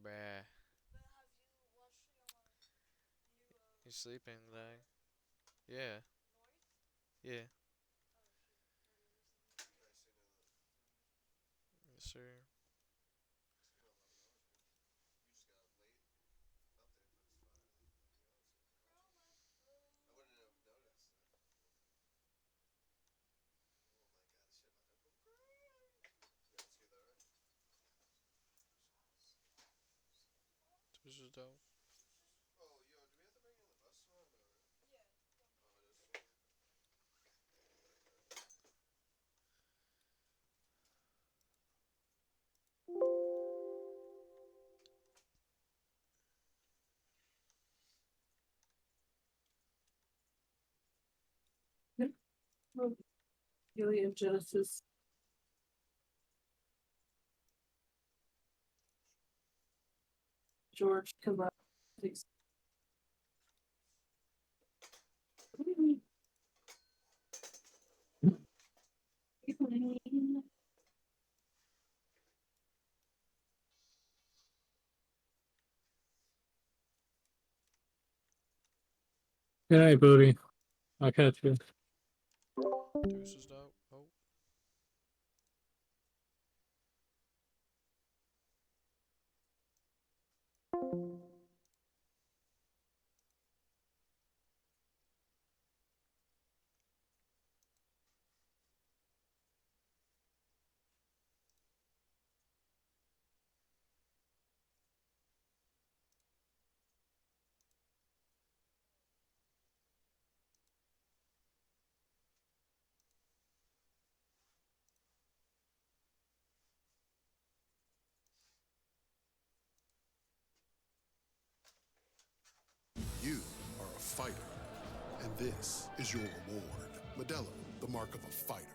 Bah. You sleeping, dang. Yeah. Yeah. Yes, sir. This is dope. Helium Genesis. George, come up. Please. Good night, Booty. I'll catch you. This is dope. Oh. You are a fighter, and this is your reward. Modelo, the mark of a fighter.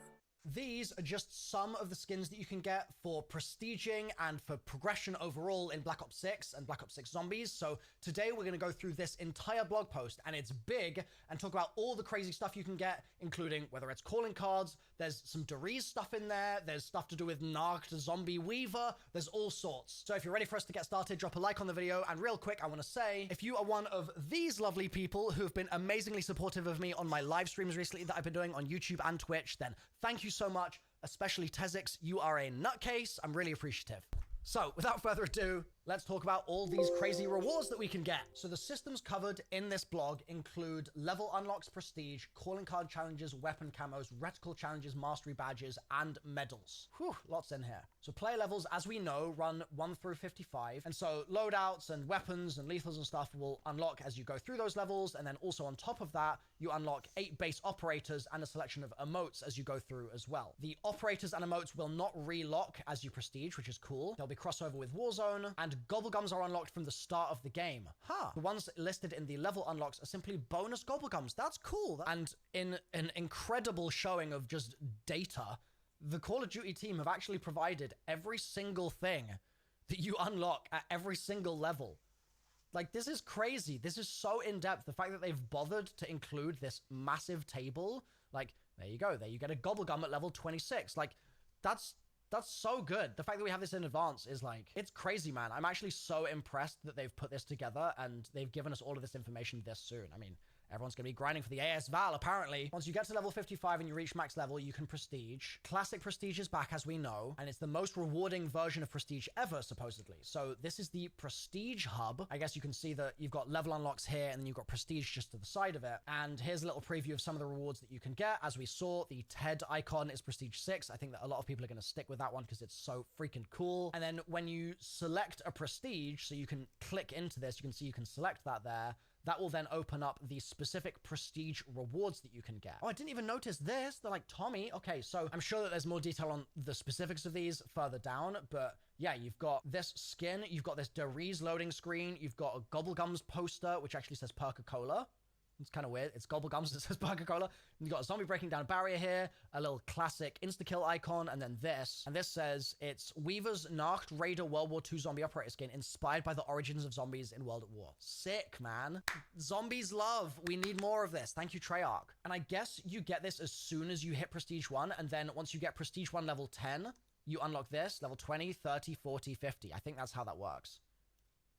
These are just some of the skins that you can get for prestiging and for progression overall in Black Ops 6 and Black Ops 6 Zombies. So today we're going to go through this entire blog post, and it's big, and talk about all the crazy stuff you can get, including whether it's calling cards, there's some Deriz stuff in there, there's stuff to do with Narked Zombie Weaver, there's all sorts. So if you're ready for us to get started, drop a like on the video, and real quick, I want to say, if you are one of these lovely people who have been amazingly supportive of me on my live streams recently that I've been doing on YouTube and Twitch, then thank you so much, especially Tezix. You are a nutcase. I'm really appreciative. So without further ado, let's talk about all these crazy rewards that we can get. So the systems covered in this blog include level unlocks, prestige, calling card challenges, weapon camos, reticle challenges, mastery badges, and medals. Whew, lots in here. So player levels, as we know, run 1 through 55. And so loadouts and weapons and lethals and stuff will unlock as you go through those levels. And then also on top of that, you unlock 8 base operators and a selection of emotes as you go through as well. The operators and emotes will not relock as you prestige, which is cool. They'll be crossover with Warzone, and gobblegums are unlocked from the start of the game. The ones listed in the level unlocks are simply bonus gobblegums. That's cool. And in an incredible showing of just data, the Call of Duty team have actually provided every single thing that you unlock at every single level. Like, this is crazy. This is so in-depth. The fact that they've bothered to include this massive table, like, there you go. There you get a gobblegum at level 26. Like, that's so good. The fact that we have this in advance is like, it's crazy, man. I'm actually so impressed that they've put this together and they've given us all of this information this soon. I mean, everyone's going to be grinding for the AS Val, apparently. Once you get to level 55 and you reach max level, you can prestige. Classic prestige is back, as we know, and it's the most rewarding version of prestige ever, supposedly. So this is the prestige hub. I guess you can see that you've got level unlocks here, and then you've got prestige just to the side of it. And here's a little preview of some of the rewards that you can get. As we saw, the TED icon is prestige 6. I think that a lot of people are going to stick with that one because it's so freaking cool. And then when you select a prestige, so you can click into this, you can see you can select that there. That will then open up the specific prestige rewards that you can get. Oh, I didn't even notice this. They're like, Tommy. Okay, so I'm sure that there's more detail on the specifics of these further down, but yeah, you've got this skin, you've got this Deriz loading screen, you've got a Gobblegums poster, which actually says Perca-Cola. It's kind of weird. It's Gobblegums. It says Burger Cola. And you got a zombie breaking down a barrier here, a little classic insta-kill icon, and then this. And this says it's Weaver's Nacht Raider World War II zombie operator skin inspired by the origins of zombies in World at War. Sick, man. Zombies love. We need more of this. Thank you, Treyarch. And I guess you get this as soon as you hit Prestige 1, and then once you get Prestige 1 level 10, you unlock this, level 20, 30, 40, 50. I think that's how that works.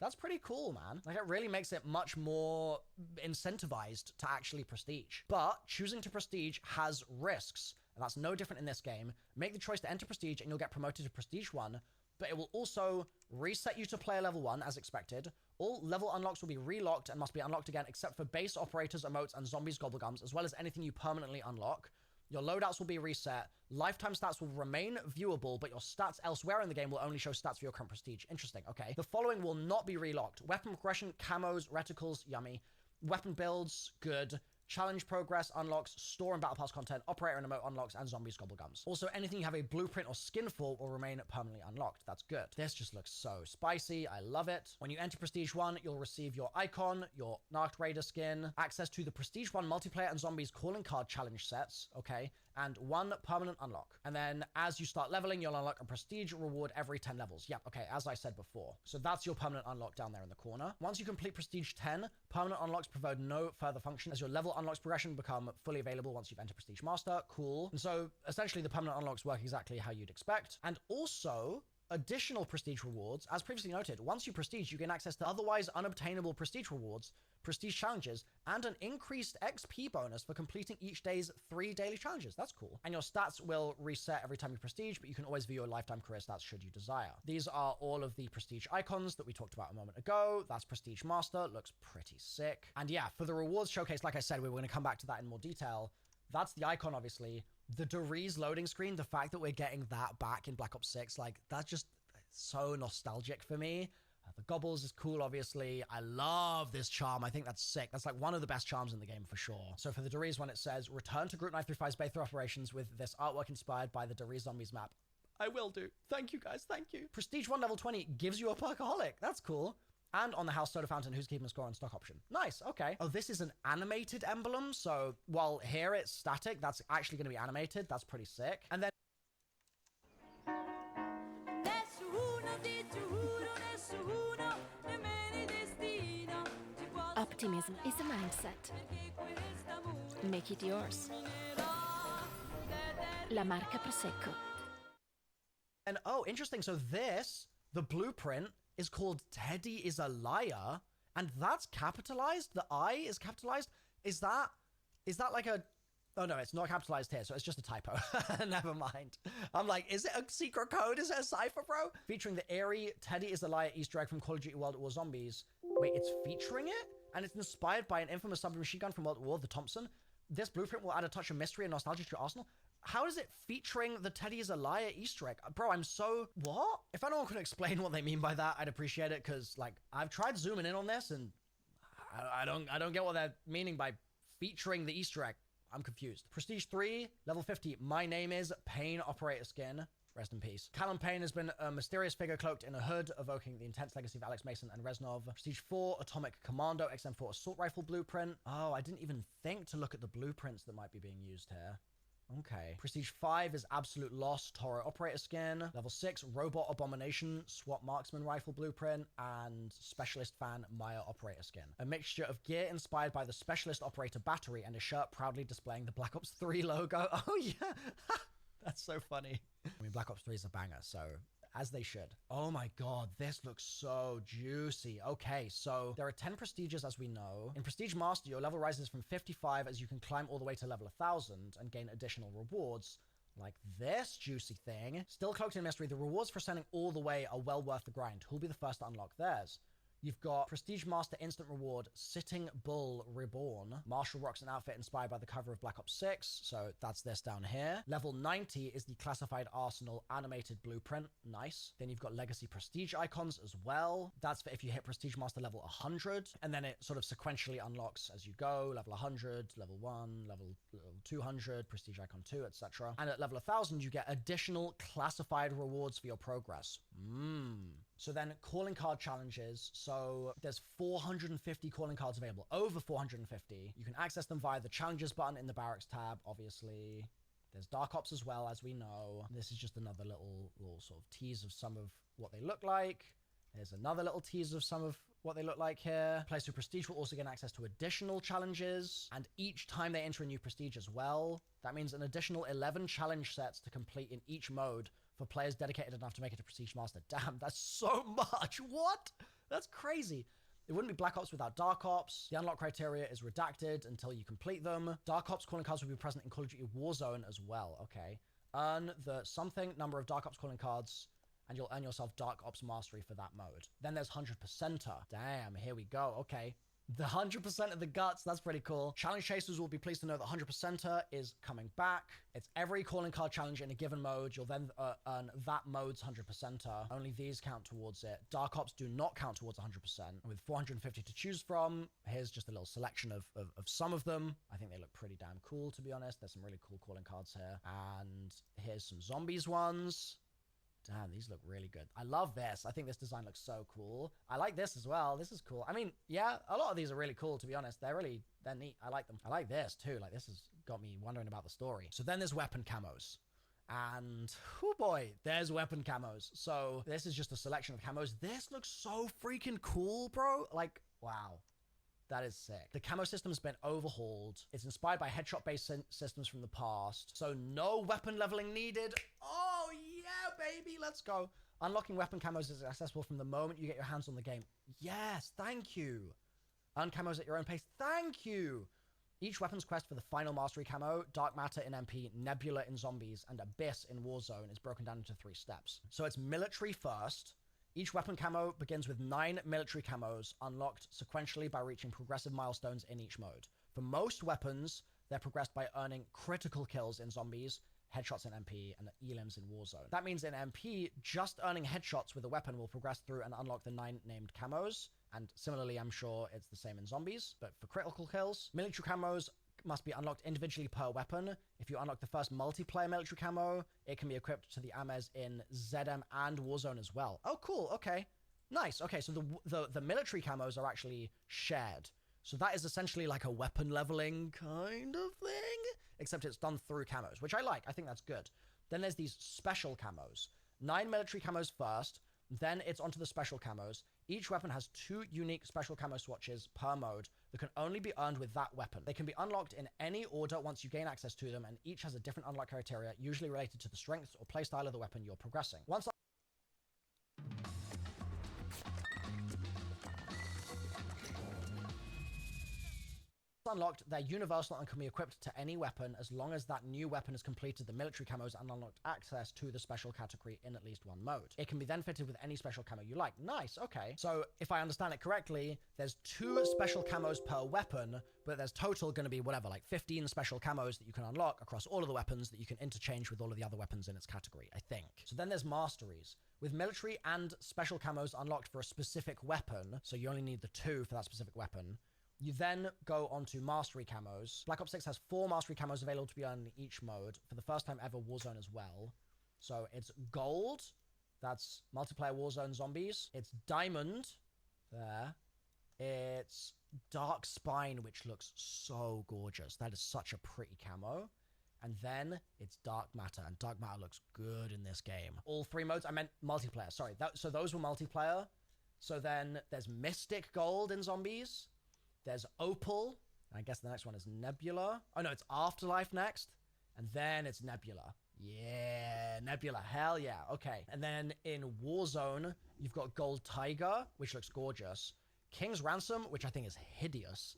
That's pretty cool, man. Like, it really makes it much more incentivized to actually prestige. But choosing to prestige has risks, and that's no different in this game. Make the choice to enter prestige, and you'll get promoted to prestige 1, but it will also reset you to player level 1, as expected. All level unlocks will be relocked and must be unlocked again, except for base operators, emotes, and zombies, gobblegums, as well as anything you permanently unlock. Your loadouts will be reset. Lifetime stats will remain viewable, but your stats elsewhere in the game will only show stats for your current prestige. Interesting, okay. The following will not be relocked. Weapon progression, camos, reticles, yummy. Weapon builds, good. Challenge progress unlocks, store and battle pass content, operator and emote unlocks, and zombies, gobblegums. Also, anything you have a blueprint or skin for will remain permanently unlocked. That's good. This just looks so spicy. I love it. When you enter Prestige 1, you'll receive your icon, your Nacht Raider skin, access to the Prestige 1 multiplayer and zombies calling card challenge sets, okay, and 1 permanent unlock. And then as you start leveling, you'll unlock a prestige reward every 10 levels. Yep, okay, as I said before. So that's your permanent unlock down there in the corner. Once you complete Prestige 10, permanent unlocks provide no further function as your level unlocks progression become fully available once you've entered Prestige Master. Cool. And so essentially the permanent unlocks work exactly how you'd expect. And also, additional prestige rewards, as previously noted, once you prestige, you gain access to otherwise unobtainable prestige rewards, prestige challenges, and an increased XP bonus for completing each day's 3 daily challenges. That's cool. And your stats will reset every time you prestige, but you can always view your lifetime career stats should you desire. These are all of the prestige icons that we talked about a moment ago. That's Prestige Master. Looks pretty sick. And yeah, for the rewards showcase, like I said, we were going to come back to that in more detail. That's the icon, obviously. The Doriz loading screen, the fact that we're getting that back in Black Ops 6, like, that's just so nostalgic for me. The gobbles is cool, obviously. I love this charm. I think that's sick. That's like one of the best charms in the game for sure. So for the Doriz one, it says, return to Group 935's base operations with this artwork inspired by the Doriz Zombies map. I will do. Thank you, guys. Thank you. Prestige 1 level 20 gives you a Perkaholic. That's cool. And on the house soda fountain, who's keeping a score on stock option. Nice, okay. Oh, this is an animated emblem. So while here it's static, that's actually going to be animated. That's pretty sick. And then optimism is a mindset. Make it yours. La marca Prosecco. And oh, interesting. So this, the blueprint, is called Teddy is a Liar, and that's capitalized. The I is capitalized. Is that like a... Oh no, it's not capitalized here, so it's just a typo. Never mind. I'm like, is it a secret code? Is it a cipher, bro? Featuring the airy Teddy is a Liar Easter egg from Call of Duty World at War Zombies. Wait, it's featuring it? And it's inspired by an infamous submachine gun from World at War, the Thompson. This blueprint will add a touch of mystery and nostalgia to your arsenal. How is it featuring the Teddy is a Liar Easter egg? Bro, I'm so... What? If anyone could explain what they mean by that, I'd appreciate it, because, like, I've tried zooming in on this, and I don't get what they're meaning by featuring the Easter egg. I'm confused. Prestige 3, level 50. My name is Payne Operator Skin. Rest in peace. Callum Payne has been a mysterious figure cloaked in a hood, evoking the intense legacy of Alex Mason and Reznov. Prestige 4, Atomic Commando XM4 Assault Rifle Blueprint. Oh, I didn't even think to look at the blueprints that might be being used here. Okay. Prestige 5 is Absolute Loss, Toro Operator Skin. Level 6, Robot Abomination, SWAT Marksman Rifle Blueprint. And Specialist Fan Maya Operator Skin. A mixture of gear inspired by the Specialist Operator Battery and a shirt proudly displaying the Black Ops 3 logo. Oh yeah! That's so funny. I mean, Black Ops 3 is a banger, so... As they should. Oh my god, this looks so juicy. Okay, so there are 10 prestiges as we know. In Prestige Master, your level rises from 55 as you can climb all the way to level 1000 and gain additional rewards. Like this juicy thing. Still cloaked in mystery, the rewards for ascending all the way are well worth the grind. Who'll be the first to unlock theirs? You've got Prestige Master Instant Reward, Sitting Bull Reborn. Marshall rocks an outfit inspired by the cover of Black Ops 6, so that's this down here. Level 90 is the Classified Arsenal Animated Blueprint. Nice. Then you've got Legacy Prestige icons as well. That's for if you hit Prestige Master level 100, and then it sort of sequentially unlocks as you go. Level 100, level 1, level 200, Prestige Icon 2, etc. And at level 1000, you get additional classified rewards for your progress. So then calling card challenges. So there's 450 calling cards available, over 450. You can access them via the challenges button in the barracks tab, obviously. There's Dark Ops as well, as we know. This is just another little sort of tease of some of what they look like. There's another little tease of some of what they look like here. Players who prestige will also gain access to additional challenges, and each time they enter a new prestige as well. That means an additional 11 challenge sets to complete in each mode for players dedicated enough to make it to Prestige Master. Damn, that's so much. What? That's crazy. It wouldn't be Black Ops without Dark Ops. The unlock criteria is redacted until you complete them. Dark Ops calling cards will be present in Call of Duty Warzone as well. Okay. Earn the something number of Dark Ops calling cards, and you'll earn yourself Dark Ops Mastery for that mode. Then there's 100%er. Damn, here we go. Okay. The 100% of the guts, that's pretty cool. Challenge chasers will be pleased to know that 100%er is coming back. It's every calling card challenge in a given mode. You'll then earn that mode's 100%er. Only these count towards it. Dark Ops do not count towards 100%. With 450 to choose from, here's just a little selection of some of them. I think they look pretty damn cool, to be honest. There's some really cool calling cards here. And here's some zombies ones. Damn, these look really good. I love this. I think this design looks so cool. I like this as well. This is cool. I mean, yeah, a lot of these are really cool, to be honest. They're neat. I like them. I like this too. Like, this has got me wondering about the story. So then there's weapon camos. And, oh boy, there's weapon camos. So this is just a selection of camos. This looks so freaking cool, bro. Like, wow. That is sick. The camo system has been overhauled. It's inspired by headshot-based systems from the past. So no weapon leveling needed. Oh, yeah, baby. Let's go. Unlocking weapon camos is accessible from the moment you get your hands on the game. Yes, thank you. Earn camos at your own pace. Thank you. Each weapons quest for the final mastery camo, Dark Matter in MP, Nebula in Zombies, and Abyss in Warzone is broken down into 3 steps. So it's military first. Each weapon camo begins with 9 military camos unlocked sequentially by reaching progressive milestones in each mode. For most weapons, they're progressed by earning critical kills in Zombies, headshots in MP, and elims in Warzone. That means in MP, just earning headshots with a weapon will progress through and unlock the 9 named camos. And similarly, I'm sure it's the same in Zombies, but for critical kills, military camos must be unlocked individually per weapon. If you unlock the first multiplayer military camo, it can be equipped to the AMES in ZM and Warzone as well. Oh, cool. Okay. Nice. Okay, so the military camos are actually shared. So that is essentially like a weapon leveling kind of thing, except it's done through camos, which I like. I think that's good. Then there's these special camos. 9 military camos first, then it's onto the special camos. Each weapon has 2 unique special camo swatches per mode that can only be earned with that weapon. They can be unlocked in any order once you gain access to them, and each has a different unlock criteria, usually related to the strength or playstyle of the weapon you're progressing. Once unlocked, they're universal and can be equipped to any weapon as long as that new weapon has completed the military camos and unlocked access to the special category in at least one mode. It can be then fitted with any special camo you like. Nice, okay. So if I understand it correctly, there's 2 special camos per weapon, but there's total going to be whatever, like 15 special camos that you can unlock across all of the weapons that you can interchange with all of the other weapons in its category, I think. So then there's masteries. With military and special camos unlocked for a specific weapon, so you only need the 2 for that specific weapon, you then go on to mastery camos. Black Ops 6 has 4 mastery camos available to be earned in each mode, for the first time ever Warzone as well. So it's gold, that's multiplayer Warzone zombies. It's diamond, there. It's dark spine, which looks so gorgeous. That is such a pretty camo. And then it's dark matter, and dark matter looks good in this game. All 3 modes, I meant multiplayer, sorry. So those were multiplayer. So then there's mystic gold in zombies. There's Opal. I guess the next one is Nebula. Oh, no, it's Afterlife next. And then it's Nebula. Yeah, Nebula. Hell yeah. Okay. And then in Warzone, you've got Gold Tiger, which looks gorgeous. King's Ransom, which I think is hideous.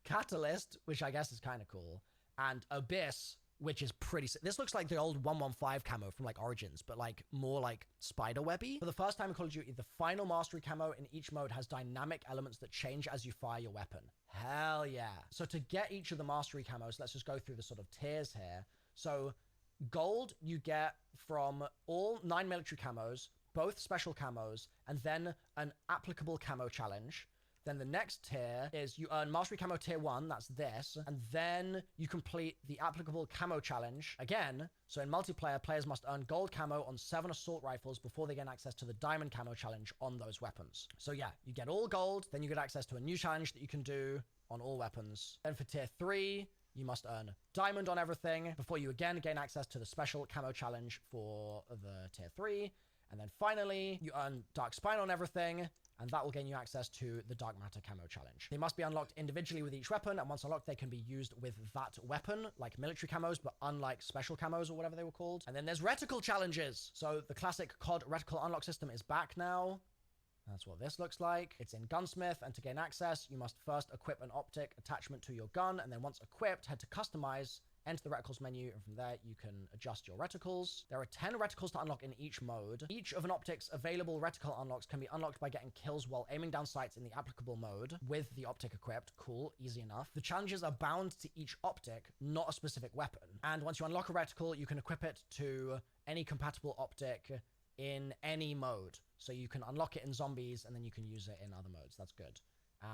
Catalyst, which I guess is kind of cool. And Abyss, which is pretty sick. This looks like the old 115 camo from like Origins, but like more like spiderwebby. For the first time in Call of Duty, the final mastery camo in each mode has dynamic elements that change as you fire your weapon. Hell yeah. So to get each of the mastery camos, let's just go through the sort of tiers here. So gold you get from all 9 military camos, both special camos, and then an applicable camo challenge. Then the next tier is you earn Mastery Camo Tier 1, that's this, and then you complete the applicable camo challenge again. So in multiplayer, players must earn gold camo on 7 assault rifles before they gain access to the diamond camo challenge on those weapons. So yeah, you get all gold, then you get access to a new challenge that you can do on all weapons. Then for Tier 3, you must earn diamond on everything before you again gain access to the special camo challenge for the Tier 3. And then finally, you earn Dark Spine on everything, and that will gain you access to the Dark Matter Camo Challenge. They must be unlocked individually with each weapon, and once unlocked, they can be used with that weapon, like military camos, but unlike special camos or whatever they were called. And then there's reticle challenges. So the classic COD reticle unlock system is back now. That's what this looks like. It's in Gunsmith, and to gain access, you must first equip an optic attachment to your gun, and then once equipped, head to Customize, enter the reticles menu, and from there you can adjust your reticles. There are 10 reticles to unlock in each mode. Each of an optic's available reticle unlocks can be unlocked by getting kills while aiming down sights in the applicable mode with the optic equipped. Cool, easy enough. The challenges are bound to each optic, not a specific weapon. And once you unlock a reticle, you can equip it to any compatible optic in any mode. So you can unlock it in zombies and then you can use it in other modes. That's good.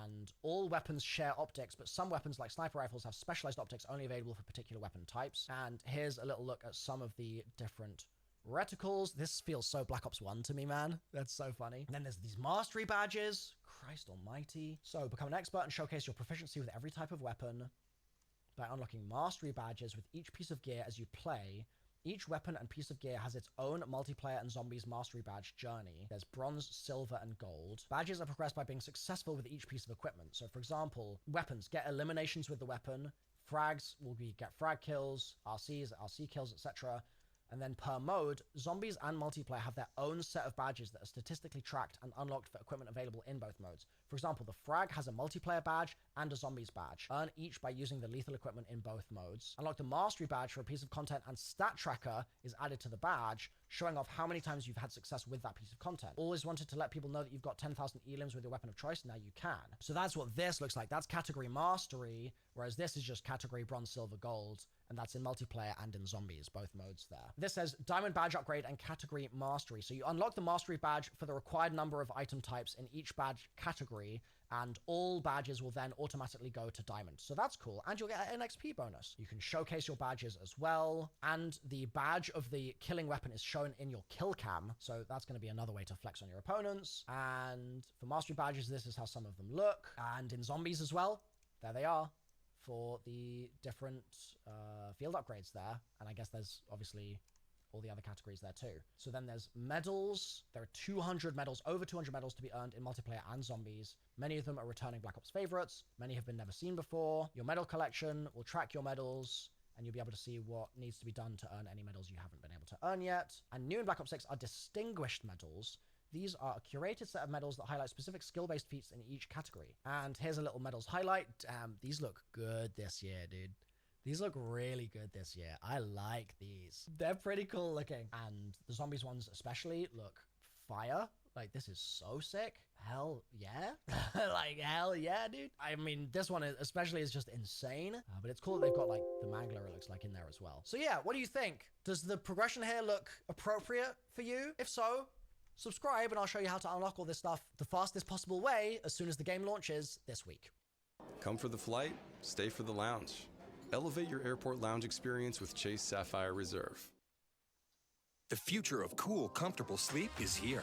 And all weapons share optics, but some weapons like sniper rifles have specialized optics only available for particular weapon types. And here's a little look at some of the different reticles. This feels so Black Ops 1 to me, man. That's so funny. And then there's these mastery badges. Christ almighty. So become an expert and showcase your proficiency with every type of weapon by unlocking mastery badges with each piece of gear as you play. Each weapon and piece of gear has its own multiplayer and zombies mastery badge journey. There's bronze, silver, and gold. Badges are progressed by being successful with each piece of equipment. So for example, weapons, get eliminations with the weapon. Frags will be get frag kills, RCs, RC kills, etc. And then per mode, zombies and multiplayer have their own set of badges that are statistically tracked and unlocked for equipment available in both modes. For example, the frag has a multiplayer badge and a zombies badge. Earn each by using the lethal equipment in both modes. Unlock the mastery badge for a piece of content, and stat tracker is added to the badge, showing off how many times you've had success with that piece of content. Always wanted to let people know that you've got 10,000 elims with your weapon of choice, now you can. So that's what this looks like. That's category mastery, whereas this is just category bronze, silver, gold, and that's in multiplayer and in zombies, both modes there. This says diamond badge upgrade and category mastery. So you unlock the mastery badge for the required number of item types in each badge category, and all badges will then automatically go to diamond. So that's cool. And you'll get an XP bonus. You can showcase your badges as well. And the badge of the killing weapon is shown in your kill cam. So that's going to be another way to flex on your opponents. And for mastery badges, this is how some of them look. And in zombies as well, there they are for the different field upgrades there. And I guess there's obviously all the other categories there too. So then there's medals. There are 200 medals, over 200 medals to be earned in multiplayer and zombies. Many of them are returning Black Ops favorites. Many have been never seen before. Your medal collection will track your medals, and you'll be able to see what needs to be done to earn any medals you haven't been able to earn yet. And new in Black Ops 6 are distinguished medals. These are a curated set of medals that highlight specific skill-based feats in each category. And here's a little medals highlight. These look good this year, dude. These look really good this year. I like these. They're pretty cool looking. And the zombies ones especially look fire. Like, this is so sick. Hell yeah. Like, hell yeah, dude. I mean, this one especially is just insane. But it's cool that they've got, like, the mangler, it looks like, in there as well. So yeah, what do you think? Does the progression here look appropriate for you? If so, subscribe and I'll show you how to unlock all this stuff the fastest possible way as soon as the game launches this week. Come for the flight, stay for the lounge. Elevate your airport lounge experience with Chase Sapphire Reserve. The future of cool, comfortable sleep is here.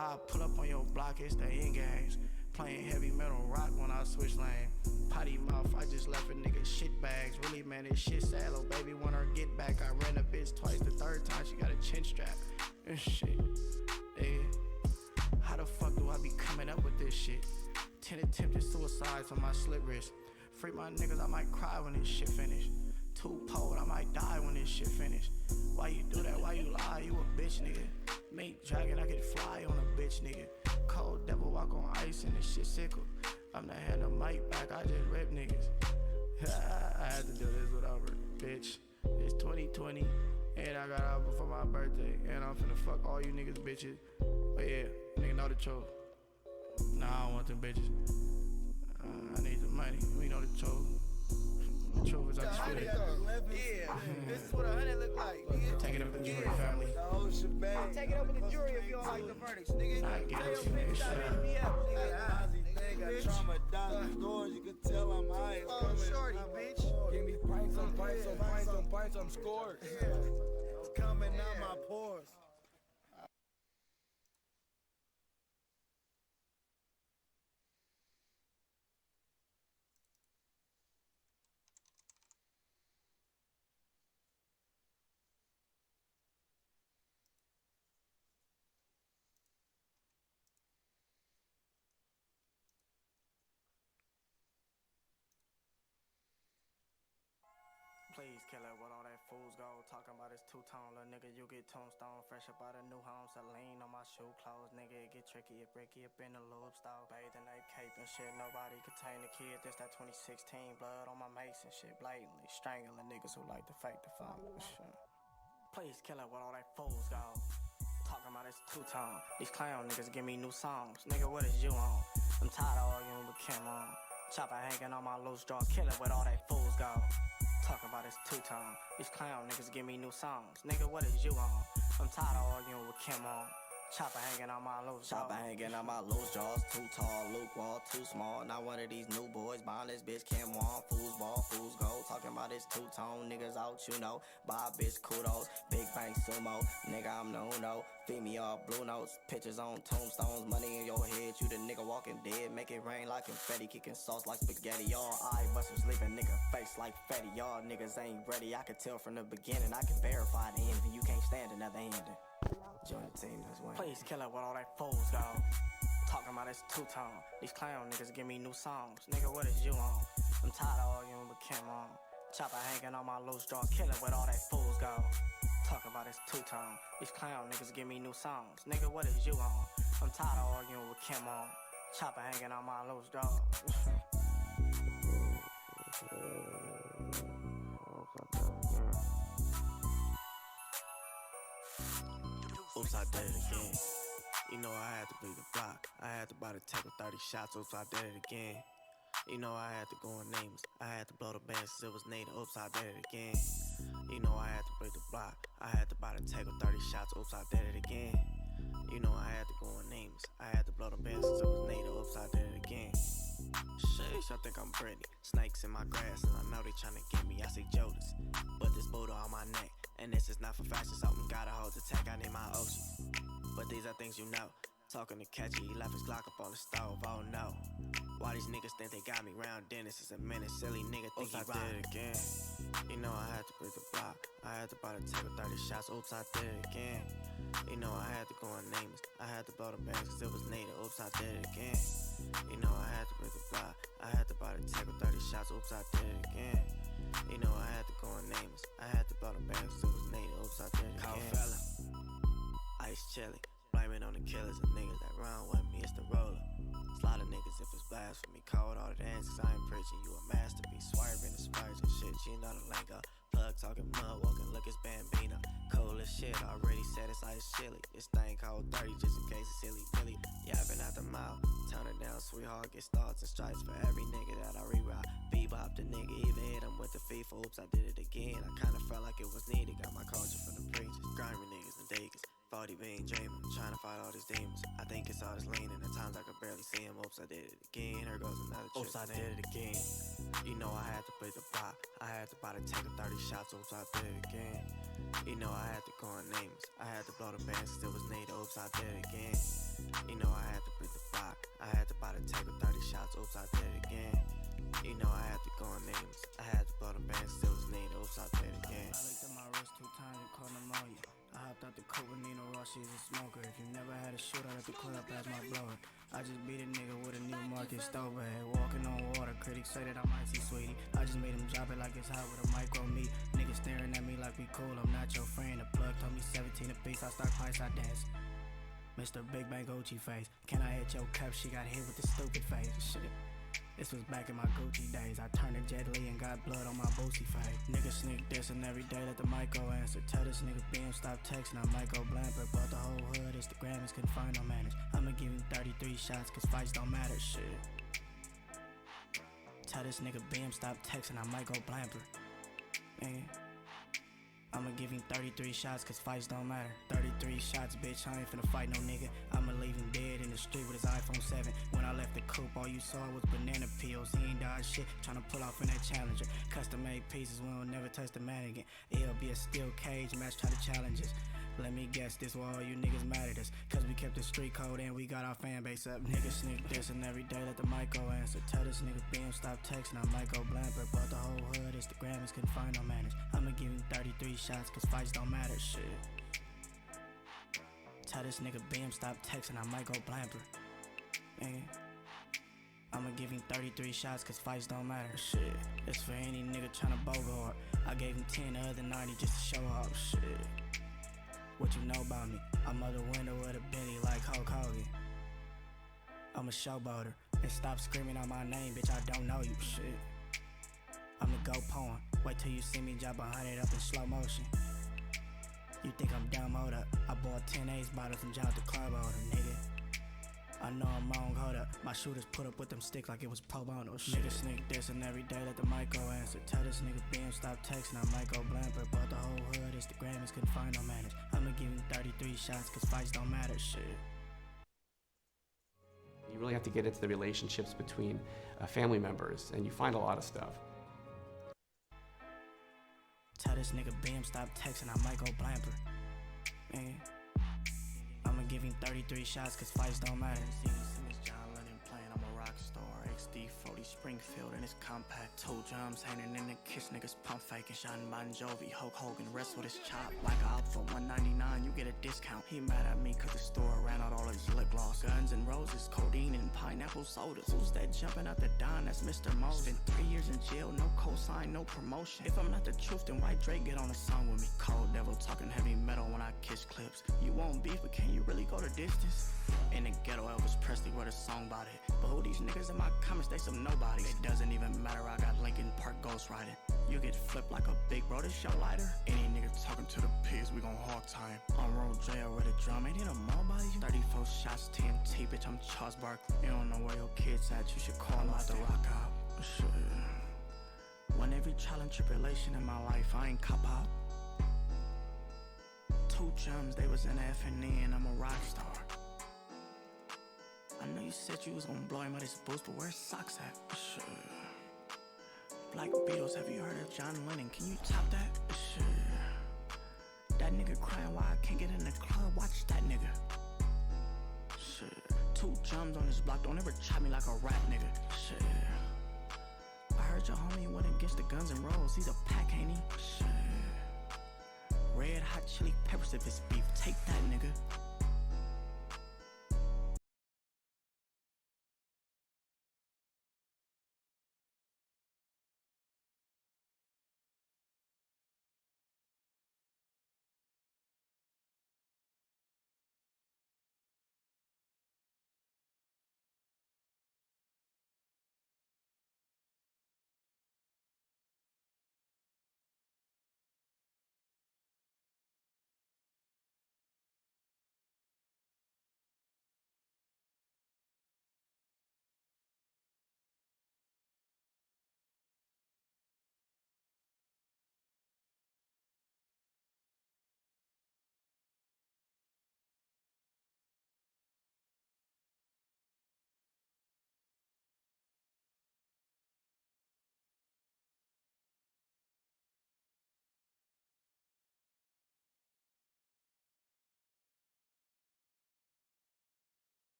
I pull up on your block, it's the end games. Playing heavy metal rock when I switch lane. Potty mouth, I just left a nigga shit bags. Really, man, this shit sad, little baby. Want her get back. I ran a bitch twice, the third time she got a chin strap. And shit, yeah. How the fuck do I be coming up with this shit? 10 attempted suicides on my slip wrist. Free my niggas, I might cry when this shit finish. Too cold, I might die when this shit finish. Why you do that? Why you lie? You a bitch, nigga. Mate dragon, I could fly on a bitch, nigga. Cold devil walk on ice and this shit sickle. I'm not had no mic back, I just rip niggas. I had to do this without her, bitch. It's 2020, and I got out before my birthday, and I'm finna fuck all you niggas, bitches. But yeah, nigga know the truth. Nah, I don't want them bitches. I need the money, we know the truth. The truth is undisputed. Yeah, this is what 100 look like, nigga. Take it up with the jury, family. The whole shebang. Take it up with the jury if you don't like the verdicts, nigga. I guarantee nigga, shut up. Me up, nigga. Got trauma down the doors, you can tell I'm high. Oh, shorty, bitch. Give me pints on pints on pints on pints, I'm scored. It's coming out my pores. Please kill it with all that fools go. Talking about his two-tone, little nigga, you get tombstone. Fresh up out a new home, Celine on my shoe clothes. Nigga, it get tricky, it bricky up in the lube style. Bathing that cape and shit, nobody contain the kid. This that 2016 blood on my mace and shit. Blatantly strangling niggas who like to fake the fun. Please kill it with all that fools go. Talking about his two-tone. These clown niggas give me new songs. Nigga, what is you on? I'm tired of arguing with Kim on. Chopper hanging on my loose jaw. Kill it with all that fools go. Talking about his two-tone. These clown niggas give me new songs. Nigga, what is you on? I'm tired of arguing with Kim on. Chopper hanging on my loose jaws. Chopper hanging on my loose jaws. Too tall, lukewarm, too small. Not one of these new boys buying this bitch Kim on. Fools ball, fools go. Talking about his two-tone. Niggas out, you know. Buy bitch kudos. Big bang sumo. Nigga, I'm the uno. Feed me all blue notes. Pictures on tombstones. Money in your head. You the nigga walking dead. Make it rain like confetti. Kicking sauce like spaghetti. Y'all eye busters leaving nigga face like fatty. Y'all niggas ain't ready. I could tell from the beginning. I can verify the ending. You can't stand another ending. Join the team, that's why. Please kill it with all that fools go. Talking about his two-tone. These clown niggas give me new songs. Nigga, what is you on? I'm tired of arguing with Kim on. Chopper hanging on my loose jaw. Kill it with all that fools go. Talking about his two-tone. These clown niggas give me new songs. Nigga, what is you on? I'm tired of arguing with Kim on. Chopper hanging on my loose jaw. Oops, I did it again. You know I had to bleed the block. I had to buy the tech with 30 shots. Oops, I did it again. You know I had to go on names. I had to blow the band since it was native. Oops, I did it again. You know I had to bleed the block. I had to buy the tech with 30 shots. Oops, I did it again. You know I had to go on names. I had to blow the band since it was native. Oops, I did it again. Sheesh, I think I'm Britney. Snakes in my grass, and I know they tryna get me. I say Jodas, but this Buddha on my neck. And this is not for fashion, something gotta hold the tech. I need my ocean. But these are things you know. Talking to catchy, he left his Glock up on the stove. Oh no. Why these niggas think they got me round Dennis is a minute. Silly nigga think he did it again. You know I had to break the block. I had to buy the tech with 30 shots. Oops, I did it again. You know I had to go on names. I had to blow the bands cause it was native. Oops, I did it again. You know I had to break the block. I had to buy the tech with 30 shots. Oops, I did it again. You know I had to go on names. I had to blow the bands cause it was native. Oops, I did it again. Cold fella. Ice chili. Blaming on the killers and niggas that run with me. It's the roller. Slaughter niggas if it's blasphemy. Cold all the dances. I ain't preaching. You a masterpiece. Swerving and splurging shit. You know the lingo. Plug talking mud walking. Look, it's Bambino. Cold as shit. Already said it's ice chili. This thing called 30 just in case it's silly Billy. Yapping out the mouth. Turn it down, sweetheart. Get stars and stripes for every nigga that I reroute. Bebop the nigga. Even hit him with the FIFA. Oops, I did it again. I kinda felt like it was needed. Got my culture from the preachers. Grimy niggas and diggers. 40 being dreaming, trying to fight all these demons. I think it's all this leaning. At times I could barely see him. Oops, I did it again. Here goes another trip. Oops, I did it again. You know I had to play the block. I had to buy the take of 30 shots. Oops, I did it again. You know I had to go on names. I had to blow the band since it was native. Oops, I did it again. names. I had to blow the band, still was needed. Oops, I did it again. I looked at my wrist 2 times and caught pneumonia. I hopped out the coupe with Nino Rossi as a smoker. If you never had a shootout at the club, pass my blower. I just beat a nigga with a new Marcus Stover head. Walking on water, critics say that I'm icy, sweetie. I just made him drop it like it's hot with a micro meat. Niggas staring at me like we cool, I'm not your friend. The plug told me 17 a piece, I start pies, I dance. Mr. Big Bang Gucci face. Can I hit your cup? She got hit with the stupid face. Shit. This was back in my Gucci days. I turned to Jet Li and got blood on my Boosie face. Niggas sneak dissing every day, let the mic go answer. Tell this nigga BM stop texting, I might go blamper. Bought the whole hood, Instagram is confined, no manners. I'ma give him 33 shots, cause fights don't matter, shit. Tell this nigga BM stop texting, I might go blamper. Man. I'ma give him 33 shots, cause fights don't matter. 33 shots, bitch, I ain't finna fight no nigga. I'ma leave him dead in the street with his iPhone 7. When I left the coupe, all you saw was banana peels. He ain't dodge shit, tryna pull off in that Challenger. Custom made pieces, we don't never touch the man again. It'll be a steel cage match, try to challenge us. Let me guess, this why all you niggas mad at us. Cause we kept the street code and we got our fan base up. Niggas sneak dissing every day, let the mic go answer. Tell this nigga BM stop texting, I might go blamper. Bought the whole hood, Instagram is confined, no manners. I'ma give him 33 shots, cause fights don't matter, shit. Tell this nigga BM stop texting, I might go blamper. Man. I'ma give him 33 shots, cause fights don't matter, shit. It's for any nigga tryna bogart. I gave him 10 the other 90 just to show off, shit. What you know about me? I'm out the window with a Bentley like Hulk Hogan. I'm a showboater, and stop screaming out my name, bitch, I don't know you, shit. I'm the go porn, wait till you see me drop 100 up in slow motion. You think I'm dumb, hold up. I bought 10 A's bottles and jumped the club order, nigga. I know I'm wrong, hold up. My shooters put up with them sticks like it was pro bono shit. Niggas sneak dissing every day, let the mic go answer. Tell this nigga BM stop texting, I might go blamper. Bought the whole hood, Instagram is confined, no manners. I'ma give him 33 shots, cause fights don't matter, shit. You really have to get into the relationships between family members, and you find a lot of stuff. Tell this nigga BM stop texting, I might go blamper. Man. I'ma give him 33 shots, cause fights don't matter. John Lennon playing, I'm a rock star. XD40 Springfield and it's compact. 2 drums hanging in the kiss, niggas pump faking. Sean Bon Jovi, Hulk Hogan, rest with his chop. Like a op for $1.99, you get a discount. He mad at me cause the store ran out all his lip gloss. Guns and roses, codeine and pineapple sodas. Who's that jumping out the Don? That's Mr. Mose. Spent 3 years in jail, no cosign, no promotion. If I'm not the truth, then why Drake get on a song with me? Cold devil talking heavy metal when I kiss clips. You won't beef, but can you really go the distance? In the ghetto, Elvis Presley wrote a song about it. But who these niggas in my comments, they some nobodies. It doesn't even matter, I got Linkin Park ghost riding. You get flipped like a big bro, this your lighter. Any nigga talking to the pigs, we gon' hog time. On road jail with a drum, ain't hit a mall body. 34 shots, TNT, bitch, I'm Charles Barkley. You don't know where your kids at, you should call them out the rock out. Shit. When every trial and tribulation in my life, I ain't cop out. 2 drums, they was in F&E and I'm a rock star. I know you said you was gonna blow him out his boots, but where's socks at? Shit. Black Beatles, have you heard of John Lennon? Can you top that? Shit. That nigga crying why I can't get in the club, watch that nigga. Shit. 2 drums on his block, don't ever chop me like a rap nigga. Shit. I heard your homie went against the Guns N' Roses, he's a pack, ain't he? Shit. Red Hot Chili Peppers if it's beef, take that nigga.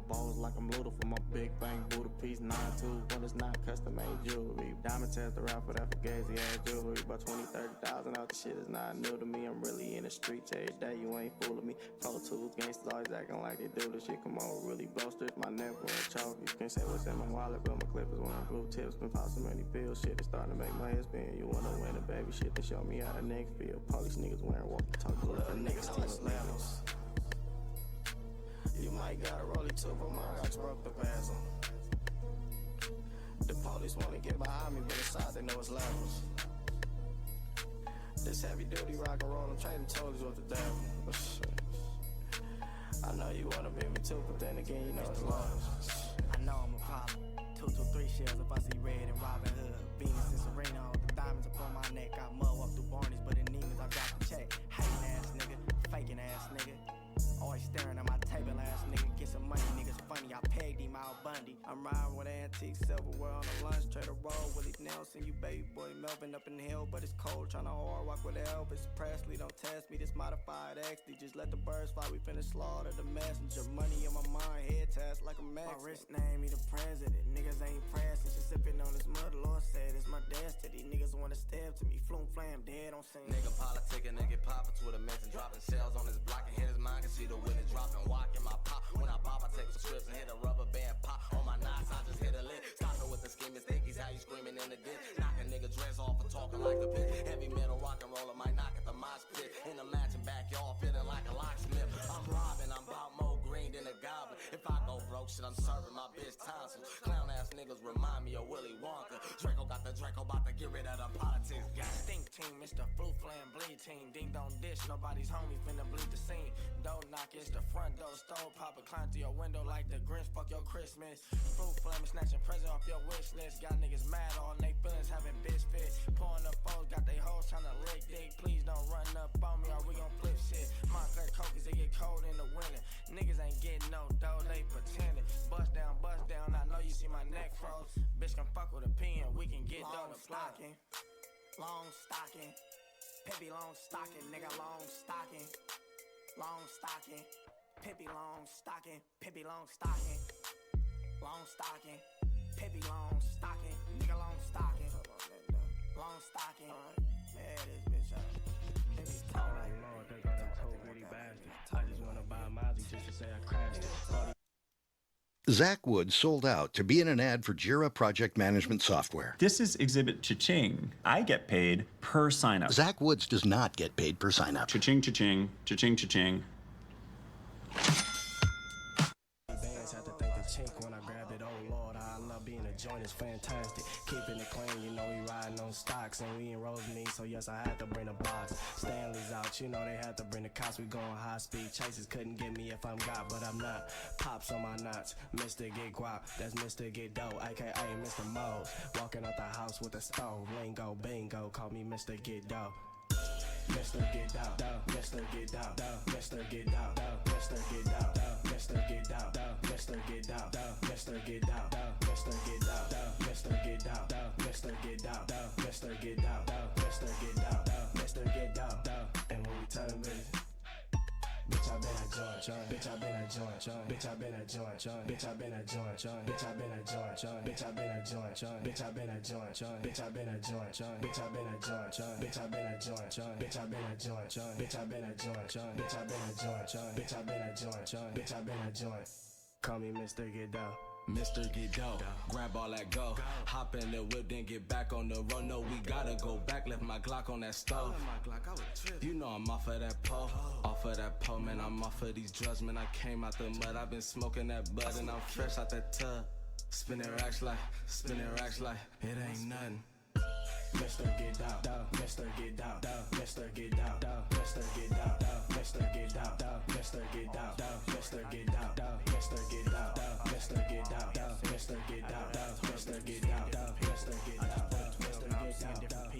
balls like I'm loaded for my big bang Buddha piece 9-2 when it's not custom made jewelry. Diamond test around for that fugazi ass jewelry. About 20-30,000 out the shit is not new to me. I'm really in the streets every day, you ain't fooling me. Pro tools, gangsters always acting like they do this shit. Come on, really blow strips, my neck when chalk. You can't say what's in my wallet, but my clippers wearing blue tips. Been pop so many pills, shit is starting to make my head spin. You wanna win a baby shit, they show me how the next feel. Police niggas wearing walkie-talkie, but the niggas still levels. You might got a rollie too, but my rocks broke the bezel. The police wanna get behind me, but inside they know it's levels. This heavy duty rock and roll, I'm trading toes with the devil. I know you wanna be me too, but then again, you know it's love. I know I'm a problem. 223 shells if I see red and Robin Hood. Venus and Serena, all the diamonds up on my neck. I mud up through Barney's, but in Neiman's I drop the check. Hating ass nigga, faking ass nigga. Always staring at my table ass nigga. Get some money, niggas funny. I pegged him out Bundy. I'm riding with antique silverware on the lunch. Trader roll, Willie Nelson. You baby boy Melvin up in the hill, but it's cold. Tryna hard walk with Elvis Presley. Don't test me, this modified XD. Just let the birds fly. We finna slaughter the messenger. Money in my mind, head task like a Mexican. My wrist name me the president. Niggas ain't pressing. She sipping on this mud. Lord said it's my destiny. Niggas wanna step to me. Flume flam, dead on scene. Nigga politicking, nigga poppin' to the mention. Dropping shells on his block and hit his mind. Can see the winner dropping. Walk in my pop. When I pop, I take some strips and hit a rubber band pop. On my knots, I just hit a lid. Stopping with the scheming stickies. How you screaming in the ditch? Knock a nigga dress off for talking like a bitch. Heavy metal rock and roller might knock at the mosh pit. In the matching backyard, feeling like a locksmith. I'm robbing, I'm about more green than a goblin. If I go broke, shit, I'm serving my bitch tonsils. Clown ass niggas remind me of Willy Wonka. Draco got the Draco, about to get rid of the politics. Gang. Stink team, Mr. Flu Flam Bleed team. Ding dong dish, nobody's homie finna bleed the scene. Door knock, it's the front door. Stove pop and climb through your window like the Grinch. Fuck your Christmas. Flu Flam snatching present off your wish list. Got niggas mad all they feelings having bitch fit. Pouring up foes, got they hoes trying to lick dick. Please don't run up on me or we gon' flip shit. Montclair Cokies, it get cold in the winter. Niggas ain't getting no dough, they pretending. Bust down, I know you see my neck froze. Bitch can fuck with a pen, we can get down the stocking. Long stocking. Pippi long stocking, nigga long stocking. Long stocking. Pippi long stocking. Pippi long stocking. Long stocking. Pippi long stocking. Nigga long stocking. Long stocking. Man, this bitch up. This tall like Lord, they got a toe gritty bastard. I just wanna buy a Mozzie just to say I crashed it. Zach Wood sold out to be in an ad for Jira Project Management Software. This is Exhibit Cha-ching. I get paid per sign-up. Zach Woods does not get paid per sign-up. Cha-ching, cha-ching, cha-ching, cha-ching. Bands had to thank the chink when I grabbed it. Oh Lord, I love being a joint, it's fantastic. Keeping it clean, you know we riding on stocks and we in Rosemead, so yes I had to bring a box. Stanley's out, you know they had to bring the cops. We going high speed chases, couldn't get me if I'm got, but I'm not. Pops on my knots, Mr. Get Guap, that's Mr. Get Dough, aka Mr. Mose. Walking out the house with a stove, lingo, bingo, call me Mr. Get Dough. Mr. Get Out, Mr. Get Out, Mr. Get Out, Mr. Get Out, Mr. Get Out, Mr. Get Out, Mr. Get Out, Mr. Get Out, Mr. Get Out, Mr. Get Out, Mr. Get Out, Mr. Get Out, Mr. Get Out, and when we tell them bitch I been a joint, bitch I been a joint, bitch I been a joint, bitch I been a joint, bitch I been a joint, bitch I been a joint, bitch I been a joint, bitch I been a joint, bitch I been a joint, bitch I been a joint, bitch I been a joint, bitch I been a joint, bitch I been a joint, bitch I been a joint, bitch I been a joint. Call me Mr. Get Dough. Mr. Get Dough, grab all that go. Hop in the whip, then get back on the road. No, we gotta go back. Left my Glock on that stove. You know I'm off of that pole. Off of that pole, man. I'm off of these drugs, man. I came out the mud. I've been smoking that bud, and I'm fresh out that tub. Spinning racks like it ain't nothing. Mr. Get Out, Mr. Get Out, Mr. Get Out, Mr. Get Out, Mr. Get Out, Mr. Get Out, Mr. Get Out, Mr. Get Out, Mr. Get Out, Mr. Get Out, Mr. Get Out, Mr. Get Out, Mr. Get Out,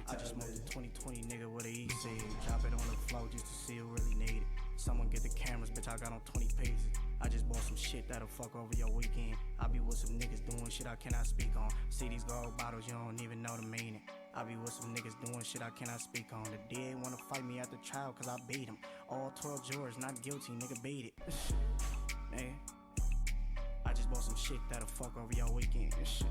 I just moved to 2020, nigga, with a EC. Drop it on the floor just to see who really need it. Someone get the cameras, bitch, I got on 20 pages. I just bought some shit that'll fuck over your weekend. I be with some niggas doing shit I cannot speak on. See these gold bottles, you don't even know the meaning. I be with some niggas doing shit I cannot speak on. The DA wanna fight me at the trial cause I beat him. All 12 jurors not guilty, nigga beat it. Man, shit that'll fuck over your weekend and shit.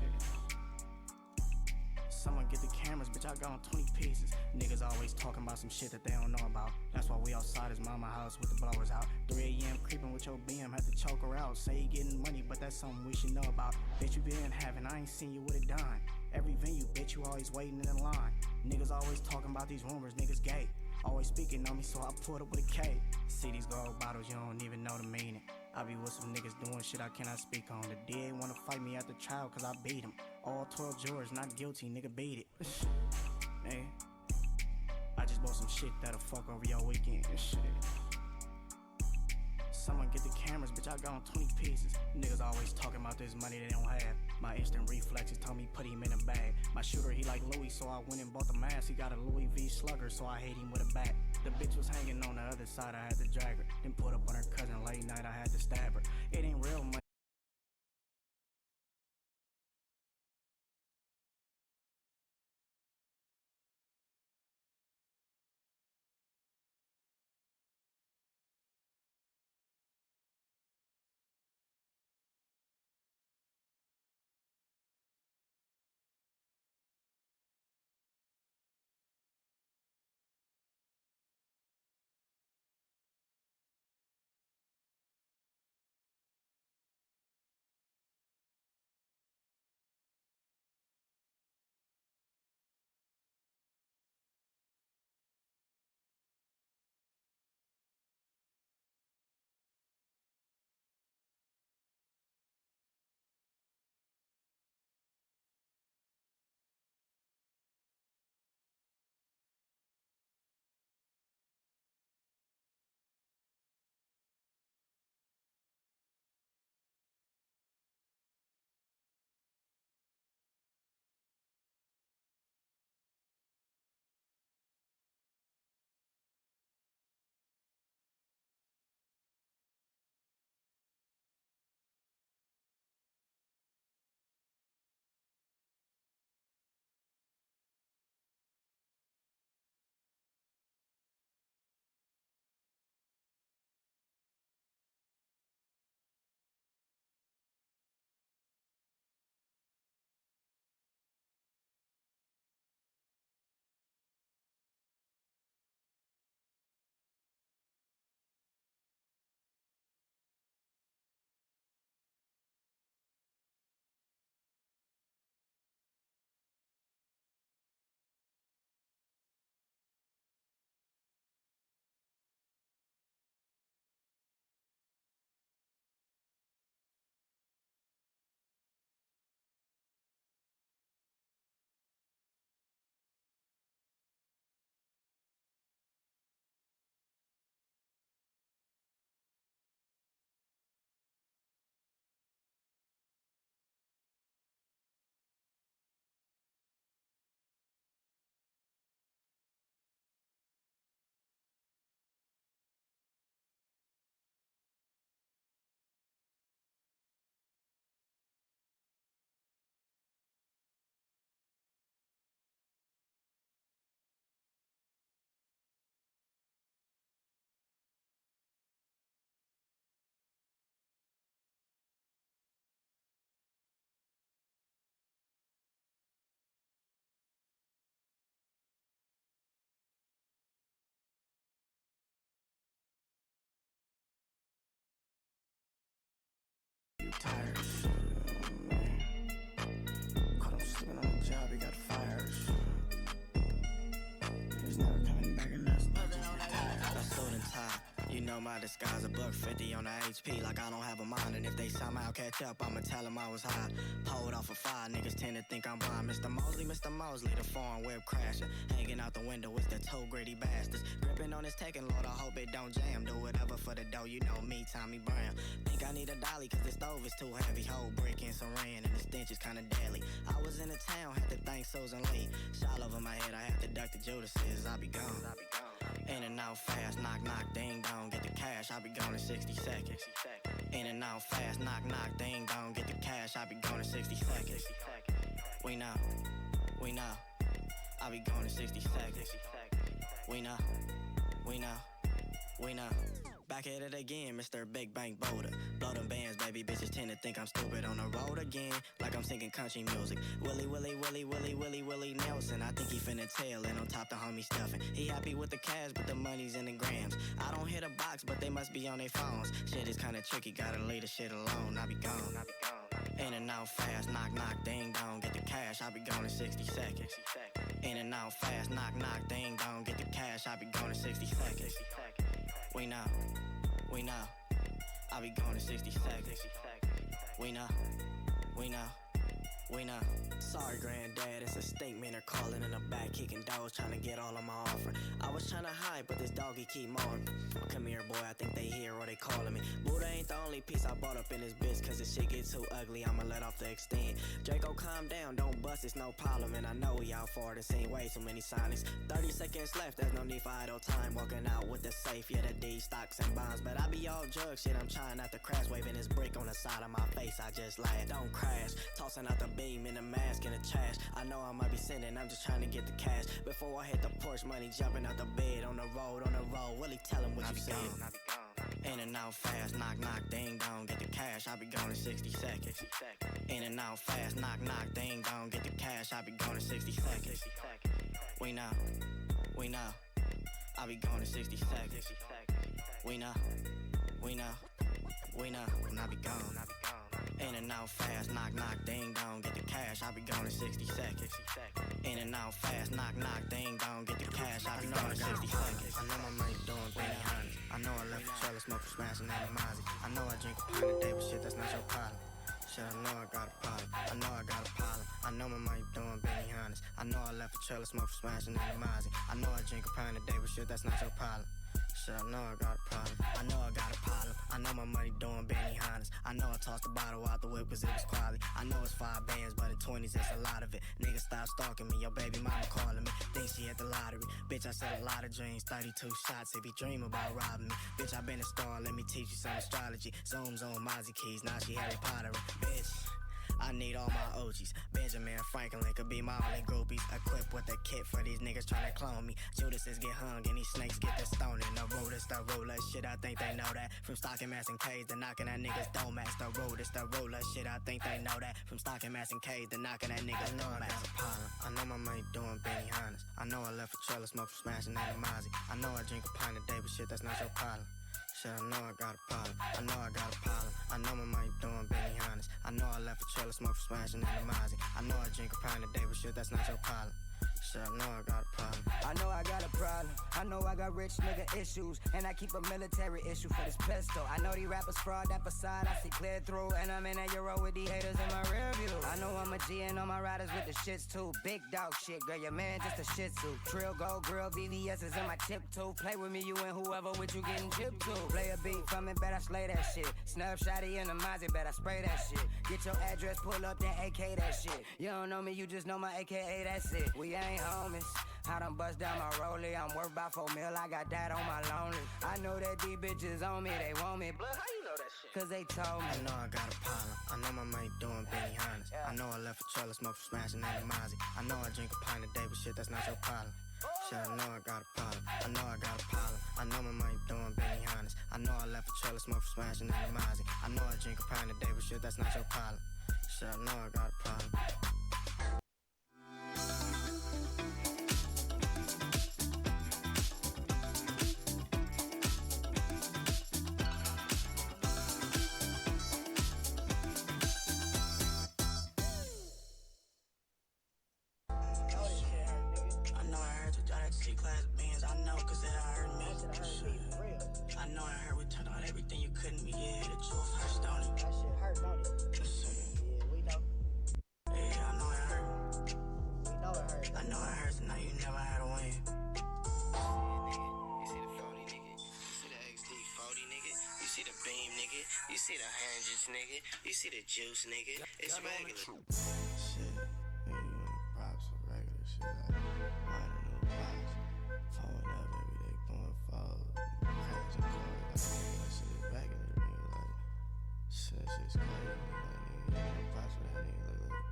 Someone get the cameras, bitch, I got on 20 pieces. Niggas always talking about some shit that they don't know about. That's why we outside his mama house with the blowers out. 3 a.m. creeping with your BM, had to choke her out. Say you getting money, but that's something we should know about. Bitch, you been having, I ain't seen you with a dime. Every venue, bitch, you always waiting in the line. Niggas always talking about these rumors, niggas gay. Always speaking on me, so I pulled up with a K. See these gold bottles, you don't even know the meaning. I be with some niggas doing shit I cannot speak on. The DA wanna fight me at the trial cause I beat him. All 12 jurors not guilty, nigga beat it. Man, I just bought some shit that'll fuck over your weekend and shit. Someone get the cameras, bitch, I got on 20 pieces. Niggas always talking about this money they don't have. My instant reflexes told me put him in a bag. My shooter, he like Louis, so I went and bought the mask. He got a Louis V slugger, so I hate him with a bat. The bitch was hanging on the other side, I had to drag her. Then put up on her cousin late night, I had to stab her. It ain't real money. Tired shit, man. Caught him sleeping on the job, he got fired. He's never coming back in this. That's suit and tie. You know my disguise, $150 on the HP, like I don't have a mind. And if they somehow catch up, I'ma tell them I was high. Pulled off a fire, niggas tend to think I'm blind. Mr. Mosley, the foreign web crasher. Hanging out the window, it's the toe gritty bastards. Gripping on his taking Lord, I hope it don't jam. Do whatever for the dough, you know me, Tommy Brown. Think I need a dolly, cause the stove is too heavy. Whole brick and saran, and the stench is kinda deadly. I was in the town, had to thank Susan Lee. Shot over my head, I had to duck the Judases, I be gone. In and out fast, knock, knock, ding dong, get the cash, I'll be gone in 60 seconds. In and out fast, knock, knock, ding dong, get the cash, I'll be gone in 60 seconds. We know, I'll be gone in 60 seconds. We know, we know. Back at it again, Mr. Big Bank Boulder. Blow them bands, baby bitches tend to think I'm stupid on the road again, like I'm singing country music. Willie, Willie, Willie, Willie, Willie, Willie Nelson. I think he finna tail and on top the homie stuffing. He happy with the cash, but the money's in the grams. I don't hit a box, but they must be on their phones. Shit is kinda tricky, gotta leave the shit alone. I be gone, I be gone. In and out fast, knock, knock, ding dong, get the cash. I be gone in 60 seconds. In and out fast, knock, knock, ding dong, get the cash. I be gone in 60 seconds. We know, we know. I be gone in 60 seconds. We know, we know, we know. Sorry, granddad, it's a statement or calling in the back, kicking doors, trying to get all of my offering. I was trying to hide, but this doggy keep mowing. Come here, boy, I think they hear or they calling me. Buddha ain't the only piece I bought up in this bitch, cause this shit get too ugly, I'ma let off the extend. Draco, calm down, don't bust, it's no problem, and I know we out for this ain't way too many signings. 30 seconds left, there's no need for idle time. Walking out with the safe, yeah, the D, stocks and bonds. But I be all drug shit, I'm trying not to crash, waving this brick on the side of my face, I just laugh. Don't crash, tossing out the beam in the mask in the trash. I know I might be sinning, I'm just trying to get the cash. Before I hit the porch, money jumping out the bed. On the road, Willie, tell him what you said. In and out fast, knock, knock, ding dong, get the cash. I be gone in 60 seconds. In and out fast, knock, knock, ding dong, get the cash. I be gone in 60 seconds. We know, we know. I be gone in 60 seconds. We know, we know, we know. And I be gone, I be gone. In and out fast, knock, knock, ding dong, get the cash. I be gone in 60 seconds. In and out fast, knock, knock, ding dong, get the cash. I be gone in 60 seconds. I know my money doing Benny Honest. I know I left the trailer smoke for smashing that Mozzie. I know I drink a pint a day, but shit, that's not your problem. Shit, I know I got a problem. I know I got a problem. I know my money doing Benny Honest. I know I left the trailer smoke for smashing that Mozzie. I know I drink a pint a day, but shit, that's not your problem. Shit, I know I got a problem. I know I got a problem. I know my money doing Benny Hannes. I know I tossed the bottle out the whip cause it was quality. I know it's 5 bands, but in 20s it's a lot of it. Niggas stop stalking me, your baby mama calling me. Think she hit the lottery. Bitch, I said a lot of dreams, 32 shots if you dream about robbing me. Bitch, I been a star, let me teach you some astrology. Zooms on Mozzie keys, now she Harry Potter. Bitch, I need all my OGs. Benjamin Franklin could be my only groupies. Equipped with a kit for these niggas tryna clone me. Judases get hung and these snakes get the stone. And the road is the ruler. Shit, I think they know that. From stocking mass and K's to knocking at niggas don't match. The road is the ruler. Shit, I think they know that. From stocking mass and K's to knocking at niggas don't match. I know my money doing Benny Hannes. I know I left a trailer smoke for smashing that Mozzie. I know I drink a pint a day, but shit, that's not your problem. Shit, I know I got a problem. I know I got a problem. I know my money doing Benny Hannes. I know I left a trailer smoke for smashing that Mozzie. I know I drink a pint a day, but shit, that's not your problem. Shit, I know I got a problem. I know I got a problem. I know I got rich nigga issues. And I keep a military issue for this pistol. I know these rappers fraud, that facade I see clear through. And I'm in that Euro with the haters in my rear view. I know I'm a G and all my riders with the shits too. Big dog shit, girl, your man just a shih tzu. Trill, gold, grill, VVS is in my tip too. Play with me, you and whoever with you getting chipped too. Play a beat from it, bet I slay that shit. Snub shotty in the Mozzie, bet I spray that shit. Get your address, pull up, then AK that shit. You don't know me, you just know my AKA, that's it. We ain't homies. I done bust down my rollie. I'm worth about 4 mil. I got that on my lonely. I know that these bitches on me, they want me. Blood, how you know that shit? Cause they told me. I know I got a problem. I know my money doing Benny Hannes. I know I left a trailer smoke for smashing that Mozzie. I know I drink a pint a day, but shit, that's not your problem. Shit, I know I got a problem. I know I got a problem. I know my money doing Benny Hannes. I know I left a trailer smoke for smashing that Mozzie. I know I drink a pint a day, but shit, that's not your problem. Shit, I know I got a problem. You see the hundreds, nigga. You see the juice, nigga. It's regular. Shit, nigga, props for regular shit. Like, minor new props. Phone up every day, going forward. Cash and cars. Like, nigga, that shit is regular, nigga. Like, shit, that shit's crazy, nigga. Like, nigga, you know, props for that, nigga. Like,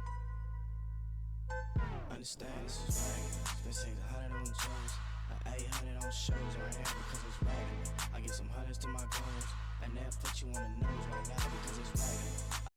understand this is regular. It's been 600 on the juice. Now 800 on shows right now because it's regular. I get some hundreds to my goals, and they'll put you on the nose right now because it's regular.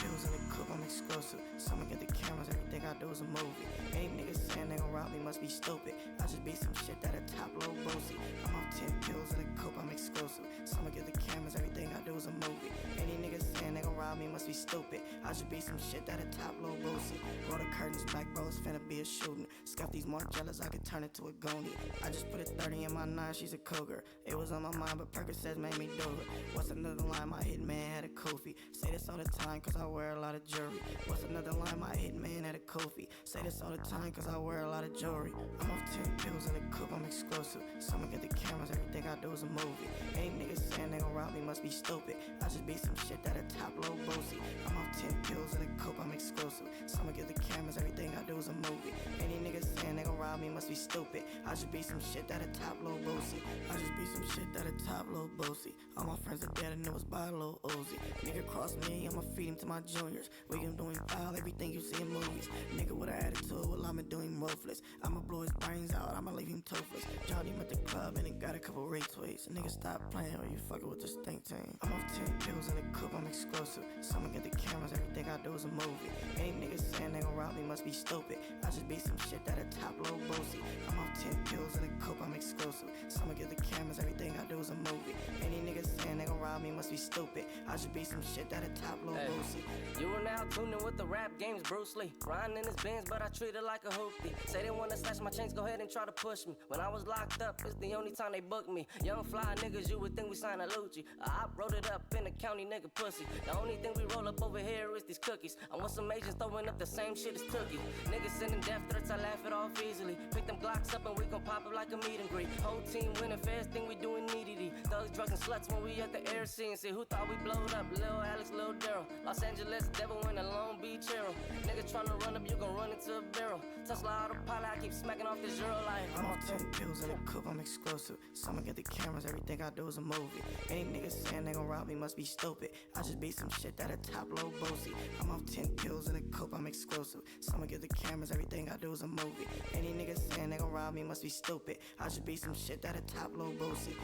Pills in the coupe, I'm exclusive. Someone get the cameras, everything I do is a movie. Any niggas saying they gon' rob me must be stupid. I just be some shit that a top low bossy. I'm off 10 pills in the coupe, I'm exclusive. Someone get the cameras, everything I do is a movie. Any niggas saying they gon' rob me must be stupid. I just be some shit that a top low bossy. Roll the curtains back, bro, it's finna be a shooting. Scuff these Margellas, I could turn it to a goonie. I just put a 30 in my 9, she's a cougar. It was on my mind, but Percocets made me do it. What's another line? My hitman had a Kofi. Say this all the time, cause I wear a lot of jewelry. What's another line? My hitman had a Kofi. Say this all the time, cause I wear a lot of jewelry. I'm off 10 pills in the coupe, I'm exclusive. Someone get the cameras, everything I do is a movie. Any niggas saying they gon' rob me must be stupid. I just be some shit that a top low bossy. I'm off 10 pills in the coupe, I'm exclusive. Someone get the cameras, everything I do is a movie. Any niggas saying they gon' rob me must be stupid. I just be some shit that a top low bossy. I just be some shit that a top low bossy. All my friends are dead and it was by a little Uzi. Nigga cross me, I'ma feed him to my juniors. We can doing foul, everything you see in movies. Nigga with an attitude, well I'ma do him ruthless. I'ma blow his brains out, I'ma leave him toothless. Johnny him at the club and it got a couple retweets. Nigga stop playing or you fucking with the stink team. I'm off 10 pills in the coupe, I'm exclusive. Someone get the cameras, everything I do is a movie. Any niggas saying they gon' rob me must be stupid. I just be some shit that a top low bossy. I'm off 10 pills in the coupe, I'm exclusive. Someone get the cameras, everything I do is a movie. Any niggas saying they gon' rob me must be stupid. I just be some shit that a top low bossy. You are now tuned in with the rap games, Bruce Lee. Riding in his Benz, but I treat it like a hoopty. Say they wanna snatch my chains, go ahead and try to push me. When I was locked up, it's the only time they booked me. Young fly niggas, you would think we signed a Lucci. I wrote it up in the county, nigga pussy. The only thing we roll up over here is these cookies. I want some agents throwing up the same shit as Tookie. Niggas sending death threats, I laugh it off easily. Pick them Glocks up and we gon' pop it like a meet and greet. Whole team winning fast, think we doing needy. Thugs, drugs, and sluts when we at the air scene. See who thought we blowed up? Lil Alex, Lil Daryl. Los Angeles devil in a Long Beach hero. Niggas tryna run up, you gon' run into a barrel. Tesla autopilot, I keep smacking off this zero like I'm on 10 pills in a coupe, I'm exclusive. Someone get the cameras, everything I do is a movie. Any niggas saying they gon' rob me must be stupid. I just beat some shit that a top low bossy. I'm off 10 pills in a coupe, I'm exclusive. Someone get the cameras, everything I do is a movie. Any niggas saying they gon' rob me must be stupid. I just beat some shit that a top low bossy.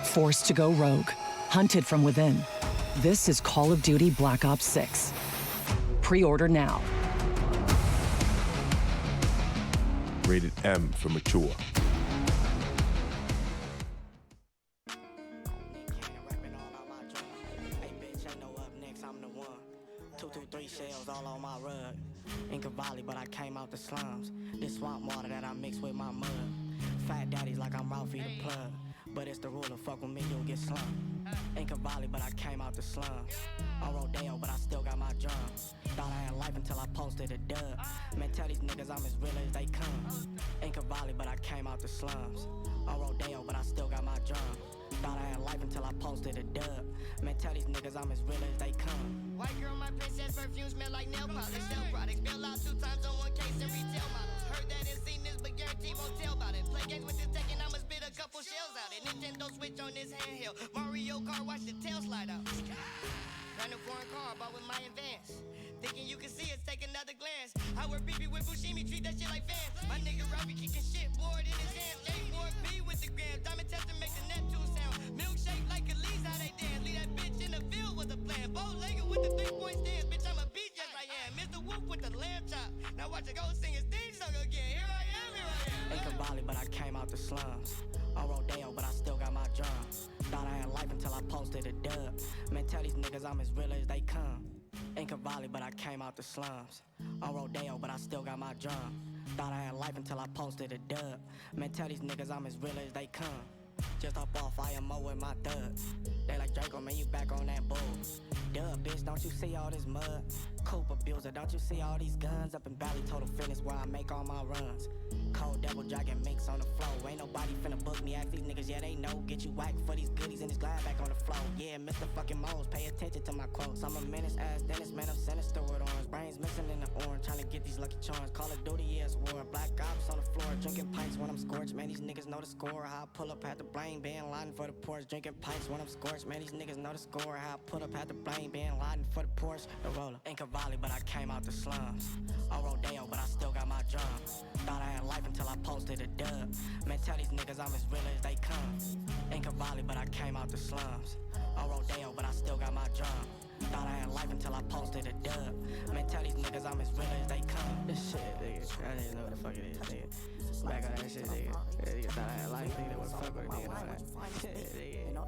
Forced to go rogue, hunted from within. This is Call of Duty Black Ops 6. Pre-order now. Rated M for mature. All on my rug. In Cavalli, but I came out the slums. This swamp water that I mix with my mud. Fat daddies like I'm Ralphie the plug. But it's the rule of fuck with me, you'll get slumped. In Cavalli, but I came out the slums. On Rodeo, but I still got my drums. Thought I had life until I posted a dub. Man, tell these niggas I'm as real as they come. In Cavalli, but I came out the slums. On Rodeo, but I still got my drums. Thought I had life until I posted a dub. Man, tell these niggas I'm as real as they come. White girl, my princess perfume smell like nail polish. Sell products, bail out 2 times on 1 case and retail models. Heard that and seen this, but guarantee won't tell about it. Play games with this tech and I'ma spit a couple shells out it. Nintendo Switch on this handheld. Mario Kart, watch the tail slide out. Brand new foreign car, bought with my advance. Thinking you can see it, take another glance. I wear BB with Bushimi, treat that shit like fans. My nigga Ralphie kicking shit, board in his hands. J4P with the gram, diamond tester make the net 2 sound. Milkshake like Elise, how they dance. Leave that bitch in the field with a plan. Bow-legged with the 3-point stance, bitch I'm a beat just like I am. Mr. Wolf with the lamb chop. Now watch it go sing his theme song again. Here I am, here I am. In Cavalli, but I came out the slums. On Rodeo, but I still got my drums. Thought I had life until I posted a dub. Man, tell these niggas I'm as real as they come. In Cavalli, but I came out the slums. On Rodeo, but I still got my drum. Thought I had life until I posted a dub. Man, tell these niggas I'm as real as they come. Just up off IMO with my thugs. They like Draco, man, you back on that bull. Duh, bitch, don't you see all this mud? Coop abuser, don't you see all these guns? Up in Valley Total Fitness where I make all my runs. Cold double dragon minks on the floor. Ain't nobody finna book me, ask these niggas, yeah, they know. Get you whacked for these goodies and this glide back on the floor. Yeah, Mr. fucking Moles, pay attention to my quotes. I'm a menace ass Dennis, man, I'm sinister with orange. Brains missing in the orange, trying to get these lucky charms. Call of Duty, yes, war. Black ops on the floor, drinking pints when I'm scorched. Man, these niggas know the score. How I pull up, had to blame, being lying for the Porsche. Drinking pints when I'm scorched. Man, these niggas know the score. How I pull up, had to blame, being lying for the Porsche. The roller in Cavalli, but I came out the slums. On Rodeo, but I still got my drums. Thought I had life until I posted a dub. Man, tell these niggas I'm as real as they come. In Cavalli, but I came out the slums. On Rodeo, but I still got my drum. Thought I had life until I posted a dub. Man, tell these niggas I'm as real as they come. This shit, nigga, I didn't know what the fuck it is, nigga. Back on that shit, nigga. Nigga thought I had life, nigga. What the fuck with a nigga?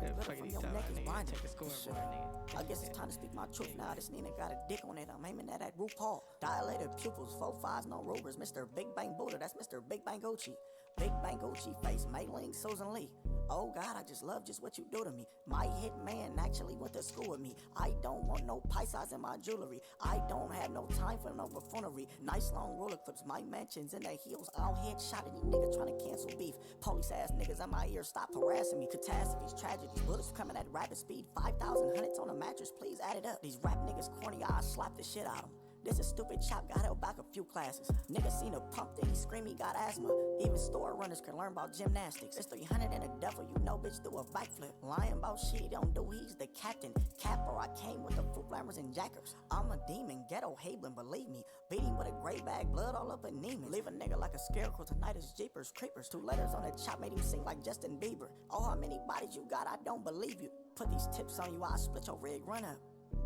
Nigga, fucking these talking, nigga. Take the scoreboard, nigga. I guess it's time to speak my truth now. This Nina got a dick on it. I'm aiming at that RuPaul. Dilated pupils, 4 5s, no rovers. Mr. Big Bang Buddha, that's Mr. Big Bang Gucci. Big Bang Gucci face, Mei Ling, Susan Lee. Oh God, I just love just what you do to me. My hit man actually went to school with me. I don't want no Pisces in my jewelry. I don't have no time for no buffoonery. Nice long roller clips, my mansions in their heels. All headshot at these niggas trying to cancel beef. Police ass niggas in my ear, stop harassing me. Catastrophes, tragedies, bullets coming at rapid speed. 5,000 hundreds on a mattress, please add it up. These rap niggas corny, I slap the shit out of them. This is stupid chop, got held back a few classes. Nigga seen a pump, then he scream he got asthma. Even store runners can learn about gymnastics. It's 300 and a duffel, you know bitch do a backflip. Lying about shit he don't do, he's the captain. Capper, I came with the fruit flammers and jackers. I'm a demon, ghetto Hablen, believe me. Beating with a gray bag, blood all up in Neiman. Leave a nigga like a scarecrow, tonight is Jeepers Creepers. 2 letters on the chop made him sing like Justin Bieber. Oh, how many bodies you got, I don't believe you. Put these tips on you, I'll split your rig, run up.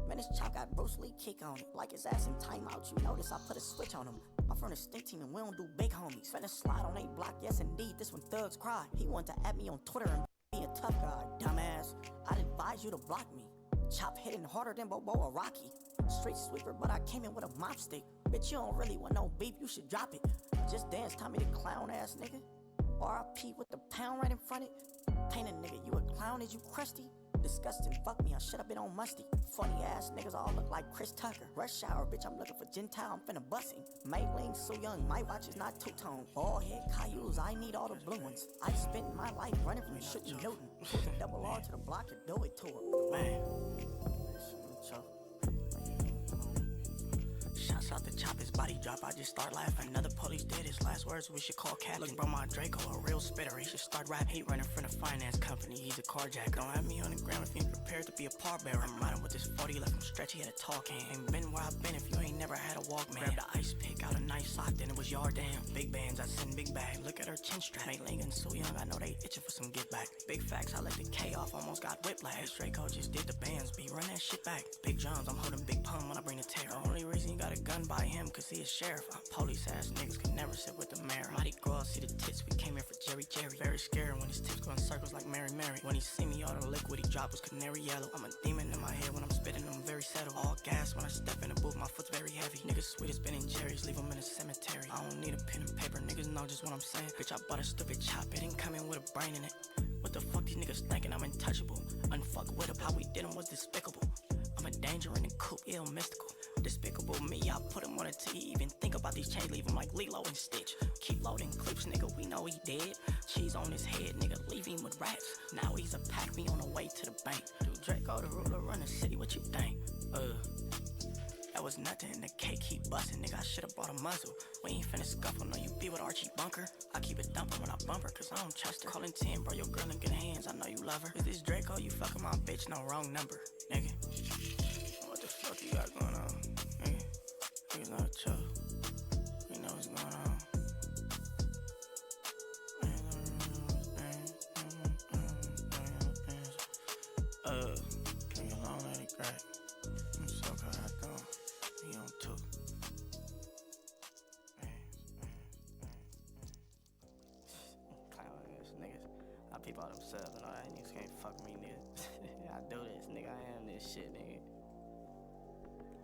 Man, this chop got Bruce Lee kick on it. Like his ass in timeout, you notice I put a switch on him. I'm from the stink team and we don't do big homies. Finna slide on a block, yes indeed, this one thugs cry. He wanted to add me on Twitter and be a tough guy, dumbass. I'd advise you to block me. Chop hitting harder than Bobo or Rocky. Street sweeper, but I came in with a mop stick. Bitch, you don't really want no beef, you should drop it. Just dance, Tommy the clown ass nigga. RIP with the pound right in front of it. Paint a nigga, you a clown, is you crusty? Disgusting, fuck me, I should have been on musty. Funny ass niggas all look like Chris Tucker. Rush hour, bitch, I'm looking for Gentile, I'm finna bust him. Maybelline so young, my watch is not two-tone. All head Cailloux, I need all the blue ones. I spent my life running from shit in Newton. Double R to the block to do it to her. Man. Shouts out to Chop, his body drop, I just start laughing. Another police did his last words, we should call captain. Look, bro, my Draco, a real spitter, he should start rap. He running from the finance company, he's a carjacker. Don't have me on the ground if you ain't prepared to be a pallbearer. I'm riding with this 40, left him stretchy, had a talk hand. Ain't been where I've been if you ain't never had a Walkman. Grab the ice pick out a nice sock, then it was yard damn. Big bands, I send big bag, look at her chin strap. Ain't Ling and so young, I know they itching for some get back. Big facts, I let the K off, almost got whiplash. Draco just did the bands, be run that shit back. Big drums, I'm holding big pun when I bring the tear. The only reason you got a gun by him, cause he a sheriff. Police ass niggas could never sit with the mayor. Mighty Gras, see the tits, we came here for Jerry. Very scared when his tips go in circles like Mary. When he see me, all the liquid he drop was canary yellow. I'm a demon in my head when I'm spitting, I'm very settled. All gas when I step in the booth, my foot's very heavy. Niggas sweet as Ben and Jerry's, leave them in a cemetery. I don't need a pen and paper, niggas know just what I'm saying. Bitch, I bought a stupid chop, it didn't come in with a brain in it. What the fuck these niggas thinking I'm untouchable? Unfuck with him, how we did him was despicable. I'm a danger in the coop, ill mystical. Despicable me, I put him on a T. Even think about these chains, leave him like Lilo and Stitch. Keep loading clips, nigga, we know he dead. Cheese on his head, nigga, leave him with rats. Now he's a pack, me on the way to the bank. Dude, Draco the ruler, run the city, what you think? That was nothing, the cake keep busting, nigga, I should've bought a muzzle. We ain't finna scuffle, no, you be with Archie Bunker. I keep it dumping when I bump her, cause I don't trust her. Calling 10, bro, your girl in good hands, I know you love her. Is this Draco, you fucking my bitch, no, wrong number, nigga. What the fuck you got going on, nigga? Niggas not chill. We know what's going on. Nigga long let it crack. I'm so glad I don't. We on two. Clown ass niggas. I peep out themselves and all that. Niggas can't fuck me, nigga. I do this, nigga. I am this shit, nigga.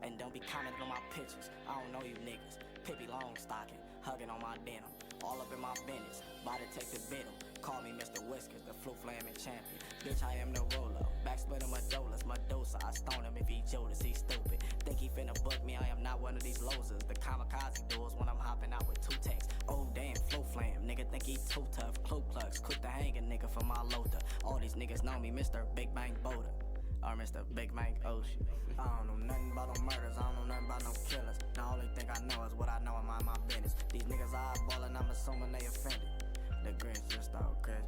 And don't be commenting on my pictures. I don't know you niggas. Pippi Longstocking, hugging on my denim. All up in my business. By Detective Biddle. Call me Mr. Whiskers, the flu flaming champion. Bitch, I am the roller. Backsplitter Madolas, Medusa. I stone him if he Judas, he stupid. Think he finna book me, I am not one of these losers. The kamikaze doors when I'm hopping out with two texts. Oh damn, flu flam. Nigga think he too tough. Clue plugs, quick to hang a nigga for my Lotha. All these niggas know me, Mr. Big Bang Boda. Or Mr. Big Bang Ocean. I don't know nothing about no murders, I don't know nothing about no killers. The only thing I know is what I know and mind my business. These niggas eyeballing, I'm assuming they offended. The Grinch just all crazy.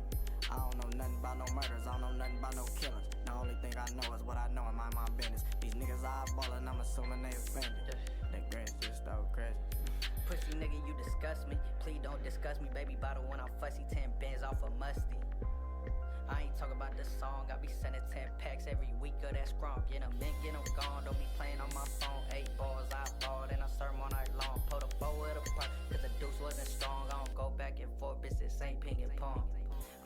I don't know nothing about no murders, I don't know nothing about no killers. The only thing I know is what I know and mind my business. These niggas eyeballing, I'm assuming they offended. The Grinch just all crazy. Pussy nigga, you disgust me. Please don't discuss me, baby bottle when I'm fussy. 10 bins off a musty. I ain't talking about this song, I be sending 10 packs every week of that strong. Get them in, get them gone, don't be playing on my phone. 8 balls, I ball, then I serve all night long. Put a bow at a park, cause the deuce wasn't strong. I don't go back and forth, bitch, this ain't ping and pong.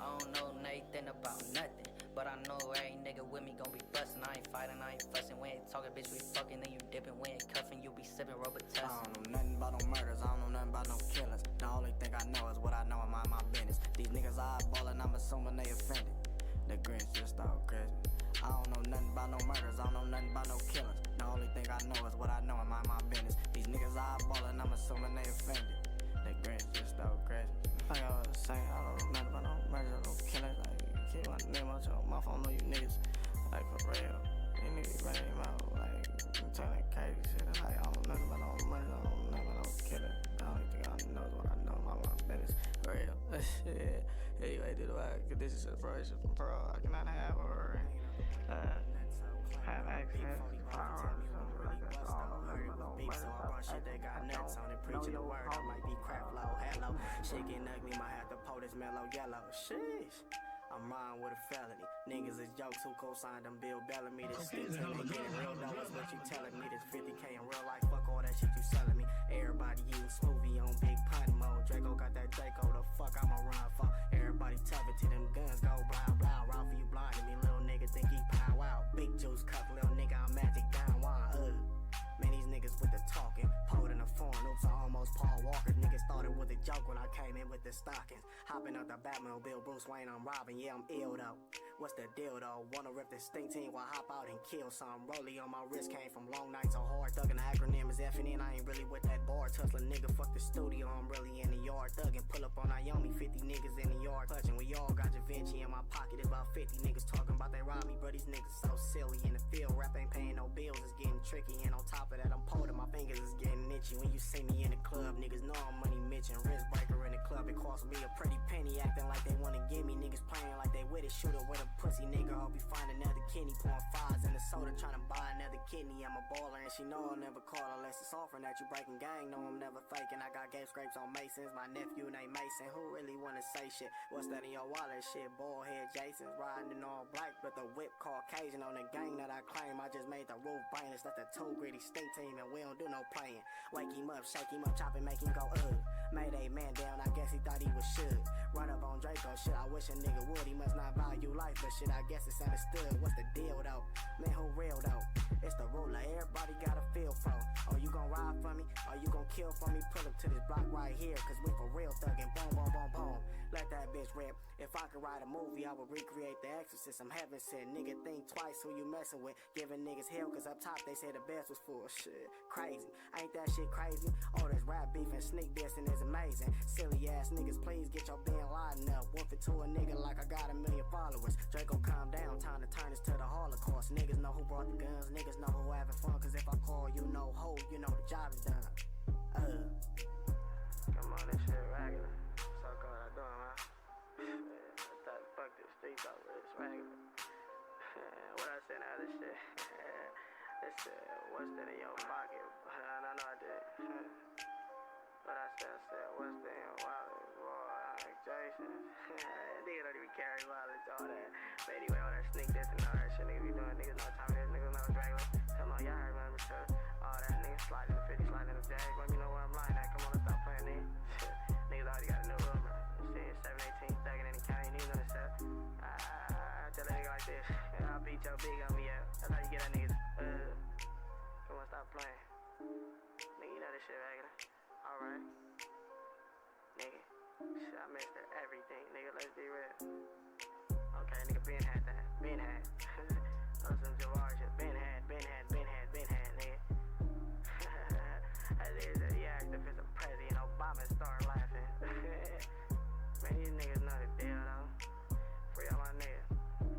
I don't know nothing about nothing, but I know every nigga with me gon' be bustin'. I ain't fighting, I ain't fussing, we ain't talking, bitch, we fucking. Then you dipping, we ain't cuffing, you be sipping Robitussin. I don't know nothing about no murders, I don't know nothing about no killers. The only thing I know is what I know and mind my business. These niggas eyeballing, I'm assuming they offended. The Grinch just all crazy. I don't know nothing about no murders, I don't know nothing about no killers. The only thing I know is what I know and mind my business. These niggas eyeballing, I'm assuming they offended. The Grinch just all crazy. Like I was saying, I don't know nothing about no murders, no killers. Like, you keep my name out your mouth, I don't know you niggas. Like, for real. You niggas running your mouth, like, I'm telling that crazy shit. Like, I don't know nothing about no murders, I don't know nothing about no killers. The only thing I know is what I know, mind my business. For real. Yeah. Anyway, dude, this is a version from Pearl. I cannot have or have access to firearms. Shit, they got nuts on it, preaching the word. I might be crap low, hello. Shit getting ugly, might have to pour this mellow yellow. Sheesh. I'm riding with a felony. Niggas is jokes who co-signed them Bill Bellamy. This shit till they getting real though, is what you telling me. This 50K in real life, fuck all that shit you selling me. Everybody eating smoothie on big pun mode. Draco got that Draco, the fuck I'ma run for. Everybody tough it till them guns go blow, blow. Ralph, you blinding me, little nigga think he pow wow. Big juice cup, little nigga, I'm magic down wine, Man, these niggas with the talking, pulled in the foreign. Oops, I almost Paul Walker. Niggas thought it was a joke when I came in with the stockings. Hopping out the Batmobile, Bruce Wayne, I'm robbing. Yeah, I'm ill though. What's the deal though? Wanna rip the stink team while I hop out and kill some. Rollie on my wrist came from long nights of hard thugging. The acronym is F&N. I ain't really with that bar tussling. Nigga, fuck the studio. I'm really in the yard thugging. Pull up on Naomi, 50 niggas in the yard clutching. We all got Da Vinci in my pocket. It's about 50 niggas talking about they rob me, bro. These niggas so silly in the field. Rap ain't paying no bills. It's getting tricky. And on top of that, I'm pulled my fingers is getting itchy. When you see me in the club, niggas know I'm money mitching. Wrist breaker in the club. It cost me a pretty penny. Acting like they wanna give me. Niggas playing like they with it. Shooter with a pussy nigga. Hope you find another kidney. Pouring fives in the soda. Trying to buy another kidney. I'm a baller and she know I'll never call unless it's offering that you breaking gang. No, I'm never faking. I got game scrapes on Masons. My nephew named Mason. Who really wanna say shit? What's that in your wallet? Shit, bald head Jason's riding in all black, but the whip Caucasian on the gang that I claim. I just made the roof brainless. That's the too gritty stink team, and we don't do no playing. Wake him up, shake him up, chop it, make him go Mayday man down. I guess he thought he was should. Run up on Draco, shit. I wish a nigga would. He must not value life, but shit, I guess it's understood. What's the deal though? Man, who real though? It's the ruler. Everybody got a feel for. Oh, you gon' ride for me? Or you gon' kill for me? Pull up to this block right here, cause we for real thuggin'. Boom, boom, boom, boom. Let that bitch rip. If I could write a movie, I would recreate The Exorcist. I'm heaven sent. Nigga, think twice who you messin' with. Giving niggas hell, cause up top they say the best was full. Shit, crazy. Ain't that shit crazy? All this rap beef and sneak dissing is amazing. Silly ass niggas, please get your bin Laden up. Wolf it to a nigga like I got 1 million followers. Draco, calm down. Time to turn this to the Holocaust. Niggas know who brought the guns. Niggas know who having fun. Cause if I call you no hoe, you know the job is done. Come on, this shit regular. So cold I doing, man. Fuck this streets over. It's regular. What I said now, this shit. This shit, what's that in your pocket? No, I did. What I said, what's that in your wallet? Boy, Jason. Niggas don't even carry wallets, all that. But anyway, all that sneak this and all that shit niggas be doing. Niggas know time this, niggas know it's regular. Come on, y'all remember too. All that niggas sliding in the 50, sliding in the Jag. Let me know where I'm lying at. Come on, let's stop playing nigga. Shit. Niggas already got a new room, man. Shit, 718, thugging in the county, niggas on the set. I tell a nigga like this. I'll beat your big on me, yeah. That's how you get that niggas. Come on, stop playing. Nigga, you know this shit regular. Alright. Nigga. Shit, I missed everything, nigga. Let's be real. Okay, nigga, Ben had that. Ben had. That was some Jawar shit. Ben had, nigga. That nigga said he asked if it's a president. Obama started laughing. Man, these niggas know the deal, though. Free all my niggas.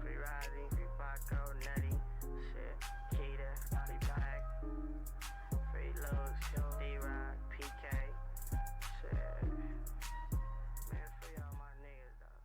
Free Rising, free Paco, Nutty. Shit. Keita, Scotty Black. Free Luke, D-Rock, PK. Shit. Man, free all my niggas, though.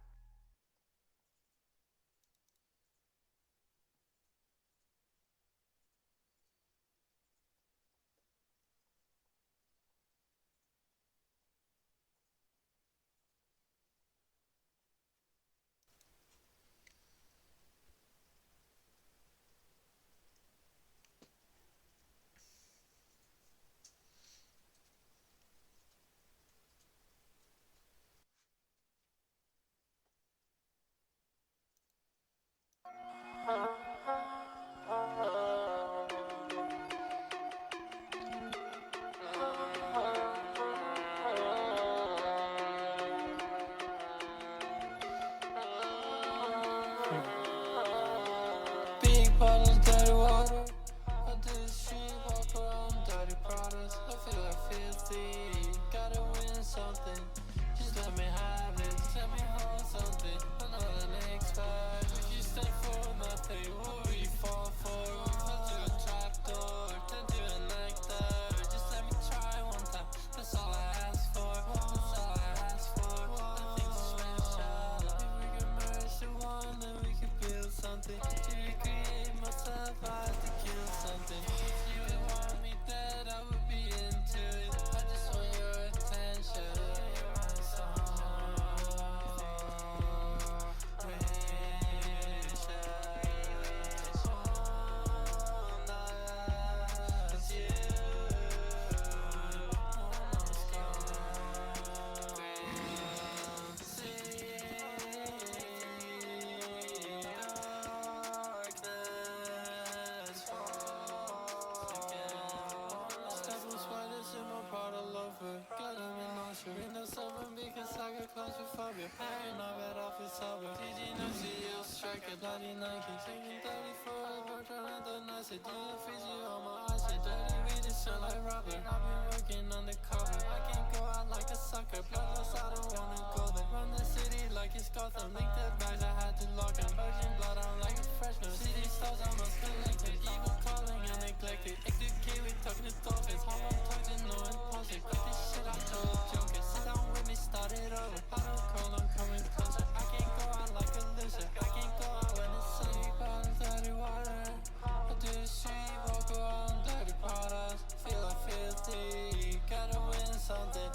pocket bloody Nike. Singing 34 work around the night. Say, do you Fiji on my eyes? Say, dirty weed is shine like rubber. I've been working undercover. I can't go out like a sucker. Bloodless, I don't wanna go there. Run the city like it's Gotham. Link the bags, I had to lock them. Virgin blood, I'm like a freshman. City stars, I must collect it. Evil calling and neglected. Educate, we talking to dolphins. How long talk to no impulsive. Got this shit, I told joking. Sit down with me, start it over. I don't call, I'm coming closer. I can't go out like a loser. I can't go out when it's sunny. Bottle dirty water. I do the street, walk around dirty products. Feel like filthy. Gotta win something.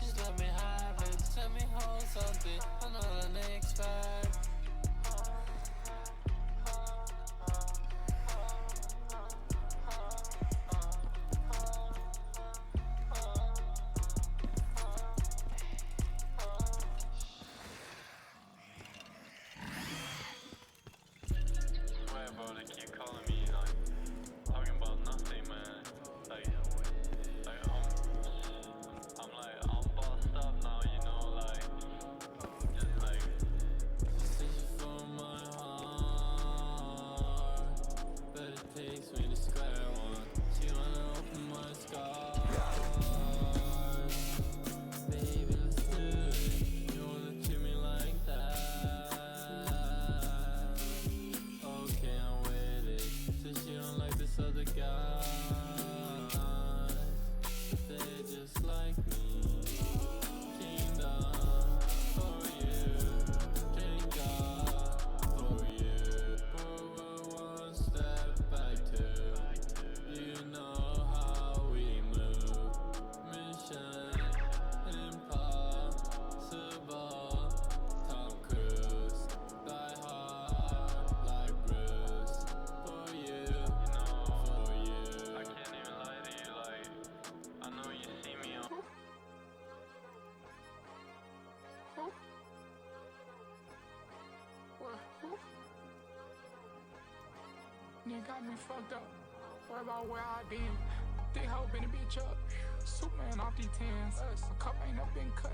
Just let me have it. Just let me hold something. I'm not an expert. Nigga got me fucked up. Worry about where I been. They hoe been a bitch up. Superman off these tens. A cup ain't never been cut.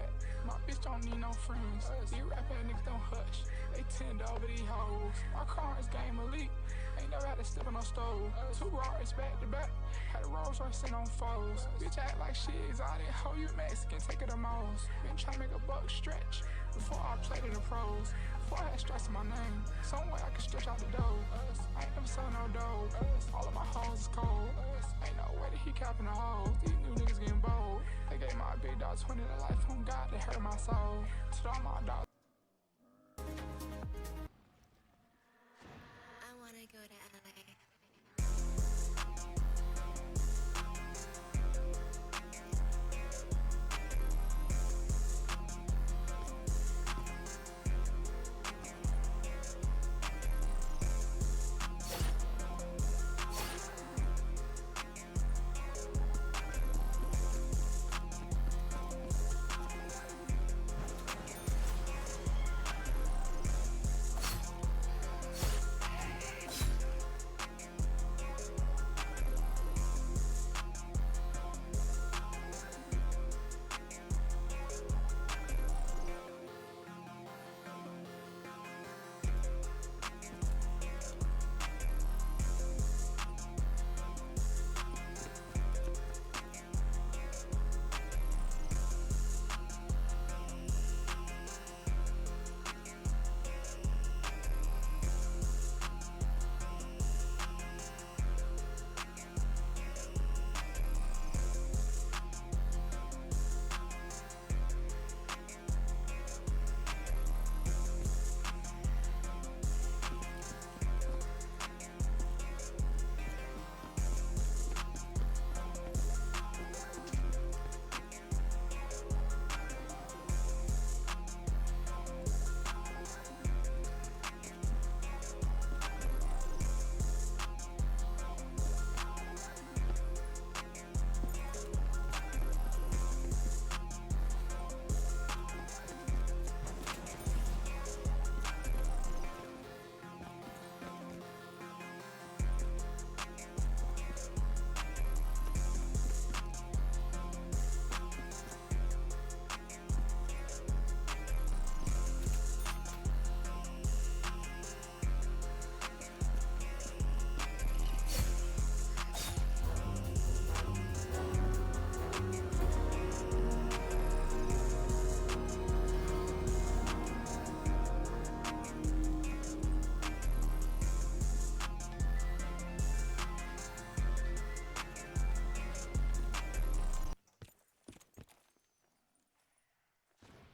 My bitch don't need no friends. These rap ass niggas don't hush. They tend over these hoes. My car is game elite. Ain't never had to step on no stove. 2 Rar's back to back. Had a Rolls Royce sitting on foes. Bitch act like shit exotic. Hoe you Mexican, take it the most. Been tryna make a buck stretch before I played in the pros. Before I had stress in my name, somewhere I can stretch out the dough. I ain't never selling no dough. All of my hoes is cold. Ain't no way that he capping the hoes. These new niggas getting bold. They gave my big dog 20 to life on God, they hurt my soul. To all my dogs. I wanna go to LA.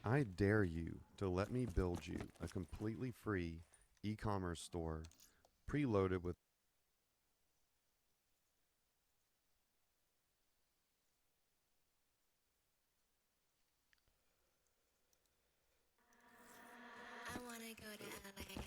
I dare you to let me build you a completely free e-commerce store preloaded with I wanna go to LA.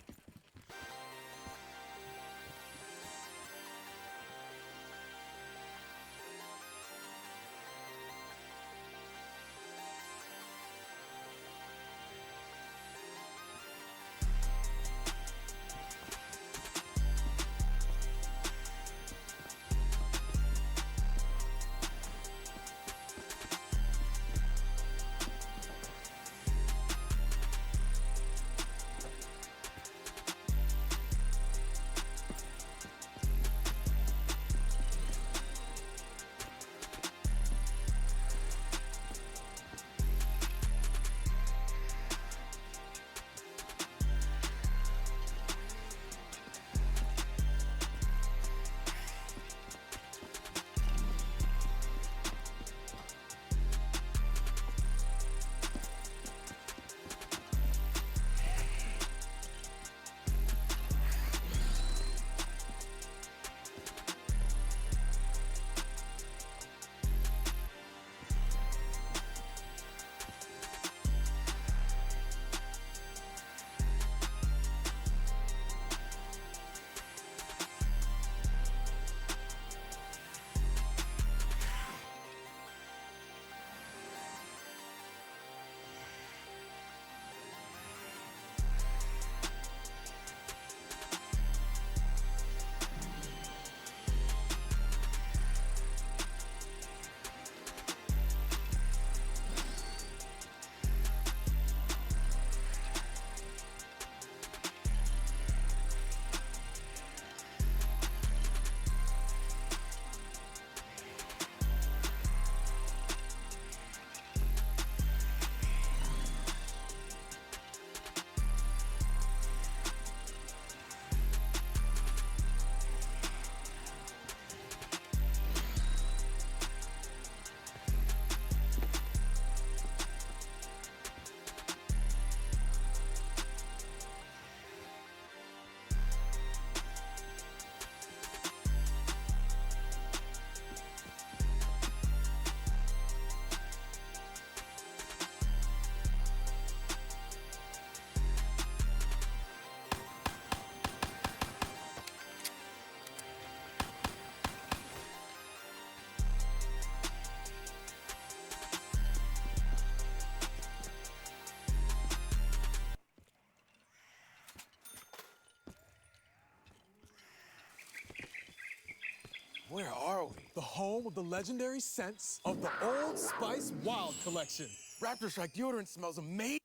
Where are we? The home of the legendary scents of the Old Spice Wild Collection. Raptor Strike deodorant smells amazing.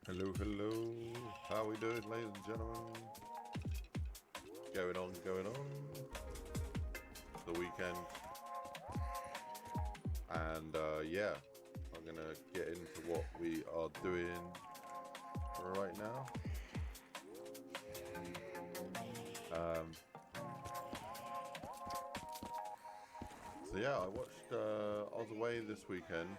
Hello, hello. How we doing, ladies and gentlemen? Going on. The weekend. And yeah, I'm gonna get into what we are doing right now. So yeah, I watched I was away this weekend.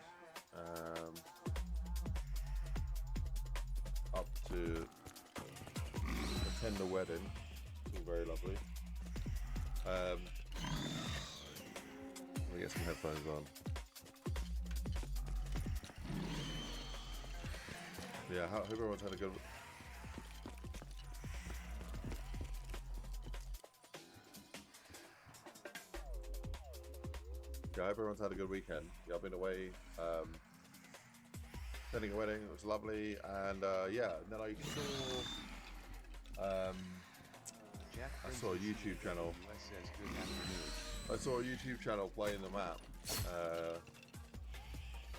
Up to attend the wedding. It's all very lovely. Let me get some headphones on. Yeah, I hope everyone's had a good. Yeah, I hope everyone's had a good weekend. Yeah, I've been away. Attending a wedding, it was lovely, and yeah, and then I saw a YouTube channel. I saw a YouTube channel playing the map,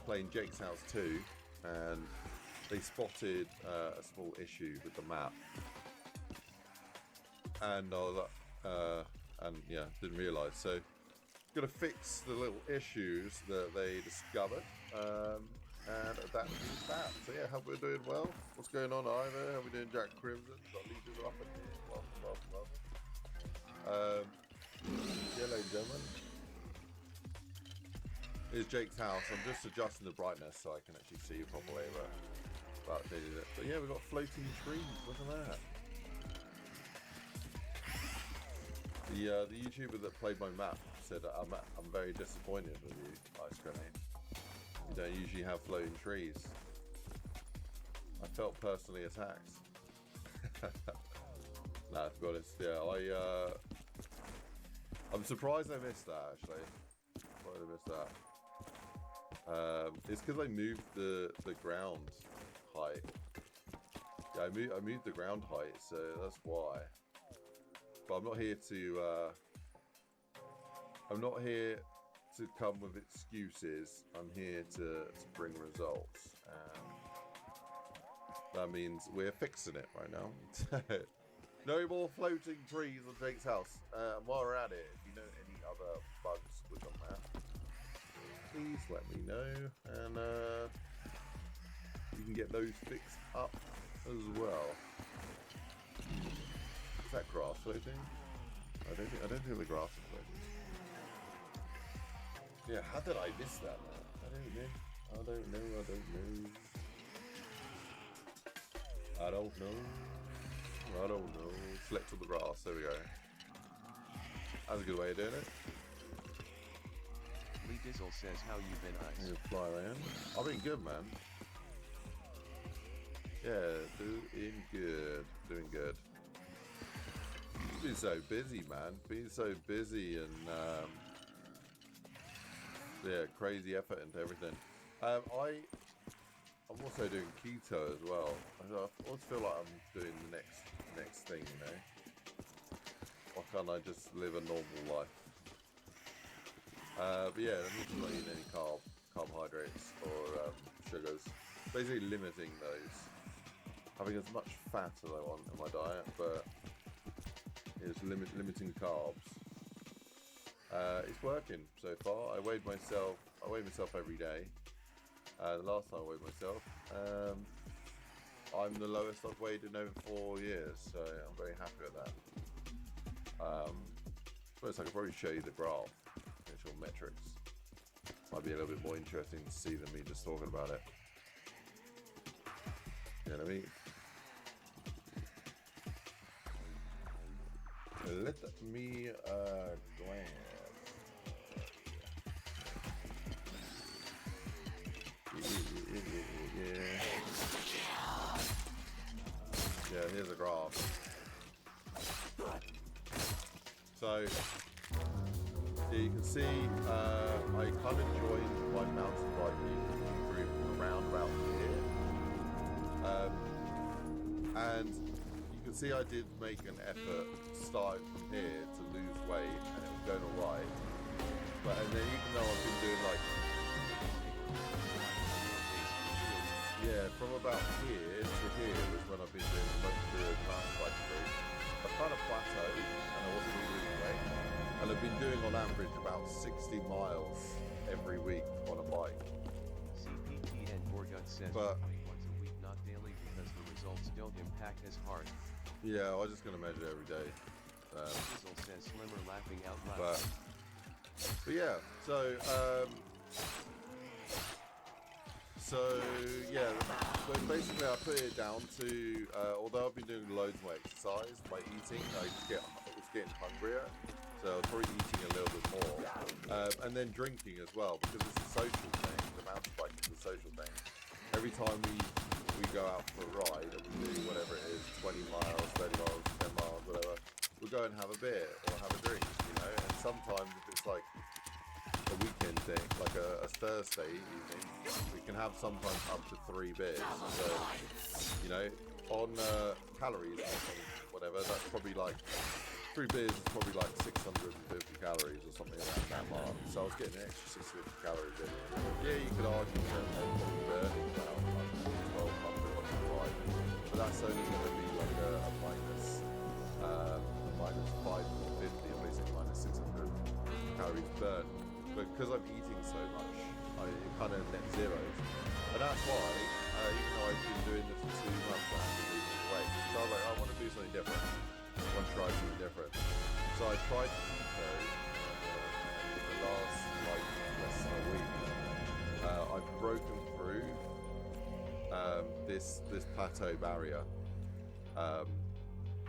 playing Jake's House 2, and they spotted a small issue with the map. and yeah, didn't realise. So, gonna fix the little issues that they discovered, and that is that. So yeah, hope we're doing well. What's going on, Ivor? How we doing, Jack Crimson? Got leaders up in here. Welcome. Yeah, ladies and gentlemen. Here's Jake's house. I'm just adjusting the brightness so I can actually see you properly. But yeah, we've got floating trees. Look at that. The YouTuber that played my map said, I'm very disappointed with you, Ice Grenade. You don't usually have floating trees. I felt personally attacked. Nah, to be honest, yeah, I'm surprised I missed that, actually. Surprised I missed that. It's because I moved the ground height. Yeah, I moved the ground height, so that's why. But I'm not here to come with excuses. I'm here to bring results. That means we're fixing it right now. No more floating trees on Jake's house. While we're at it, if you know any other bugs with the map, please let me know, and you can get those fixed up as well. Is that grass floating? I don't think the grass is floating. Yeah, how did I miss that, man? I don't know. Select all the grass, there we go. That's a good way of doing it. Lee Dizzle says, how you been, Ice? You fly around. I've been good, man. Yeah, doing good. Been so busy, man. Been so busy, and yeah, crazy effort into everything. I'm also doing keto as well. I always feel like I'm doing the next thing, you know. Why can't I just live a normal life? But yeah, I'm not eating any carbohydrates or sugars. Basically limiting those. Having as much fat as I want in my diet, but it's limiting carbs. It's working so far. I weigh myself every day. The last time I weighed myself, I'm the lowest I've weighed in over 4 years, so I'm very happy with that. First, I could probably show you the graph, the actual metrics. Might be a little bit more interesting to see than me just talking about it. You know what I mean? Let me glance. Yeah, here's a graph. So, yeah, you can see I kind of joined my mountain biking group around about here. And you can see I did make an effort starting from here to lose weight, and it was going alright. And then even though I've been doing like, yeah, from about here to here was when I've been doing most of the mountain biking route. I kind of plateaued, and I wasn't really losing weight. And I've been doing on average about 60 miles every week on a bike. CPTN Gorgut says once a week, not daily, because the results don't impact as hard. Yeah, I was just gonna measure every day. Dizzle says Slimmer laughing out loud. But yeah, so yeah, so basically I put it down to, although I've been doing loads more exercise, my eating, I was getting hungrier, so I was probably eating a little bit more, and then drinking as well, because it's a social thing. The mountain biking is a social thing. Every time we go out for a ride, and we do whatever it is, 20 miles, 30 miles, 10 miles, whatever, we'll go and have a beer or have a drink, you know. And sometimes if it's like a weekend thing, like a Thursday evening, we can have sometimes up to 3 beers. So, you know, on calories or whatever, that's probably like 3 beers is probably like 650 calories or something around that mark. So I was getting an extra 650 calories in. Yeah, you could argue that I'm probably burning about 1,200 on the ride, but that's only going to be like a minus calories burned, but because I'm eating so much, it kind of net zeros. And that's why, even though I've been doing this for 2 months, I haven't been losing weight. So I was like, I want to do something different. I want to try something different. So I tried keto, and the last, like, less than a week, I've broken through this plateau barrier,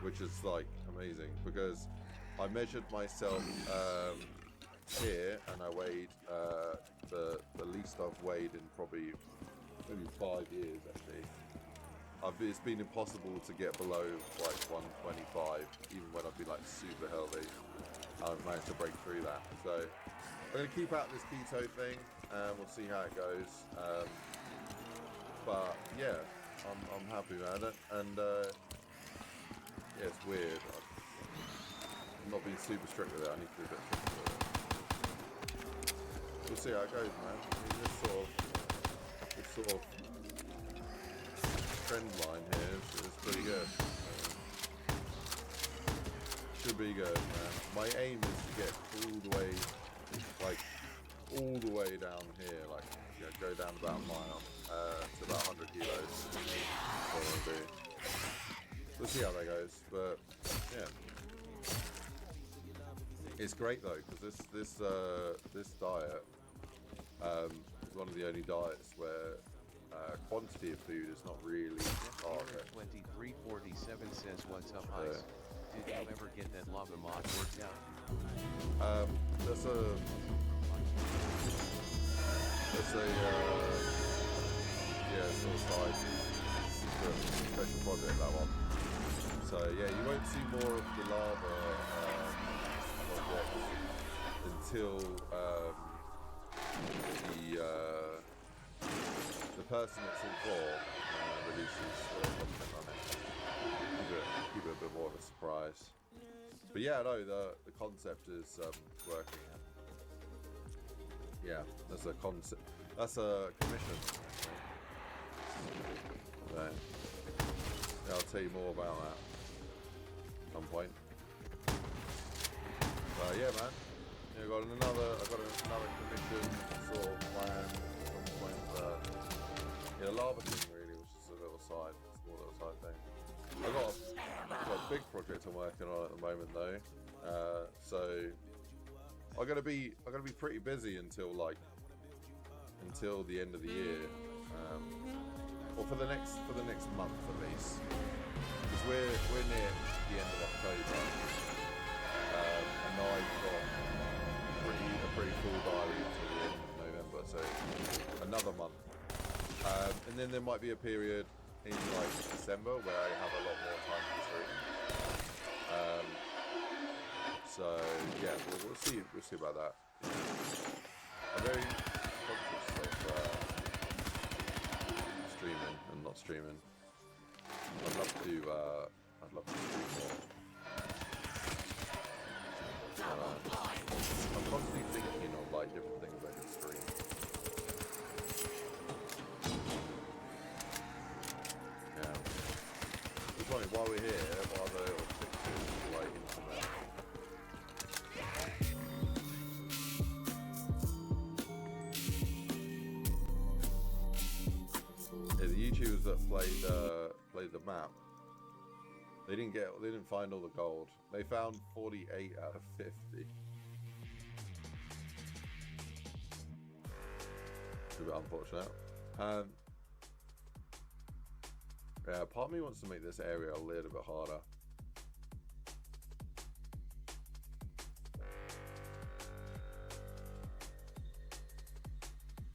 which is like amazing because I measured myself here and I weighed the least I've weighed in probably maybe 5 years actually. It's been impossible to get below like 125 even when I've been like super healthy. I've managed to break through that. So I'm gonna keep out this keto thing and we'll see how it goes. But yeah, I'm happy about it, and yeah, it's weird. I'm not being super strict with it. I need to be a bit strict with it. We'll see how it goes, man. I mean, this sort of trend line here is pretty good. Should be good, man. My aim is to get all the way, like, all the way down here, like, yeah, go down about a mile to about 100 kilos. That's what I'll do. We'll see how that goes, but yeah, it's great though because this diet is one of the only diets where quantity of food is not really part of it. 2347 says, "What's up, Ice? Did you ever get that lava mod worked out?" That's a sort of side special project, that one. So yeah, you won't see more of the lava project until the person that's involved releases content on it. Keep it a bit more of a surprise. But yeah, no, the concept is working. Yeah, that's a concept. That's a commission. Right. Yeah, I'll tell you more about that at some point. Yeah, man. Yeah, I got another commission sort of plan at some point. Yeah, lava thing really was just a little small little side thing. I've got a big project I'm working on at the moment though. So I'm gonna be pretty busy until the end of the year, or for the next month at least, because we're near the end of October, and I've got a pretty full diary until the end of November, so another month, and then there might be a period in like December where I have a lot more time to stream. So yeah, we'll see about that. I'm very conscious of streaming and not streaming. I'd love to stream more. I'm constantly thinking of like different things I could stream. Yeah. Just wondering while we're here, what other little fixes like implement. Yeah, the YouTubers that played the map, they didn't find all the gold. They found 48 out of 50. It's a bit unfortunate. Yeah, part of me wants to make this area a little bit harder.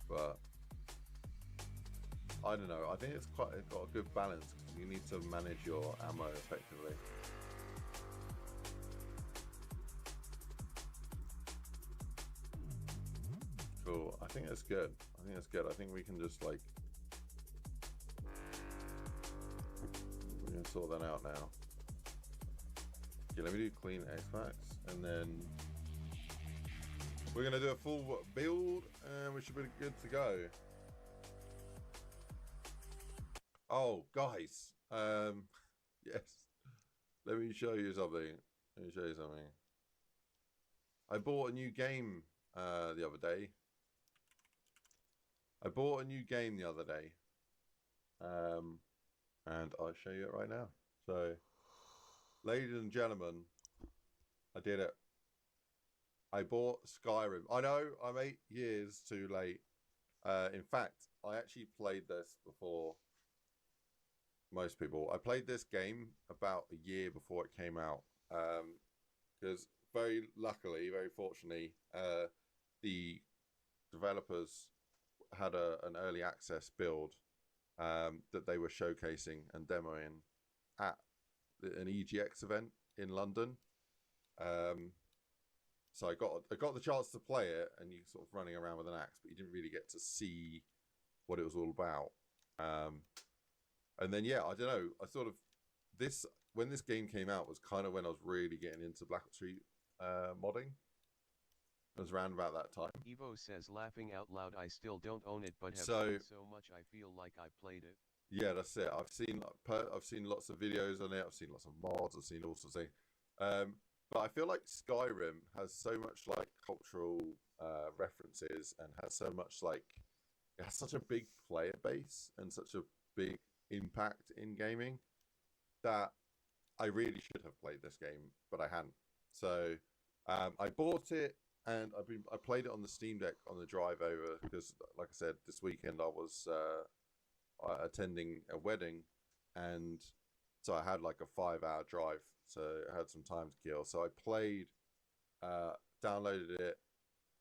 But I don't know. I think it's got a good balance because you need to manage your ammo effectively. Cool. I think it's good. I think we can just like we're gonna sort that out now. Okay, let me do clean X-Max and then we're gonna do a full build and we should be good to go. Oh, guys, yes. Let me show you something. I bought a new game the other day. And I'll show you it right now. So, ladies and gentlemen, I did it. I bought Skyrim. I know I'm 8 years too late. In fact, I actually played this before most people. I played this game about a year before it came out. Because very luckily, very fortunately, the developers had an early access build that they were showcasing and demoing at an EGX event in London. So I got the chance to play it, and you sort of running around with an axe, but you didn't really get to see what it was all about. And then yeah, I don't know. I sort of when this game came out was kind of when I was really getting into Black Ops 3 modding. It was around about that time. Evo says, laughing out loud, I still don't own it, but have So- played so much I feel like I played it. Yeah, that's it. I've seen lots of videos on it. I've seen lots of mods. I've seen all sorts of things. But I feel like Skyrim has so much like cultural references and has so much like it has such a big player base and such a big impact in gaming that I really should have played this game, but I hadn't. So I bought it and I played it on the Steam Deck on the drive over because, like I said, this weekend I was attending a wedding, and so I had like a 5-hour drive, so I had some time to kill. So I played, downloaded it,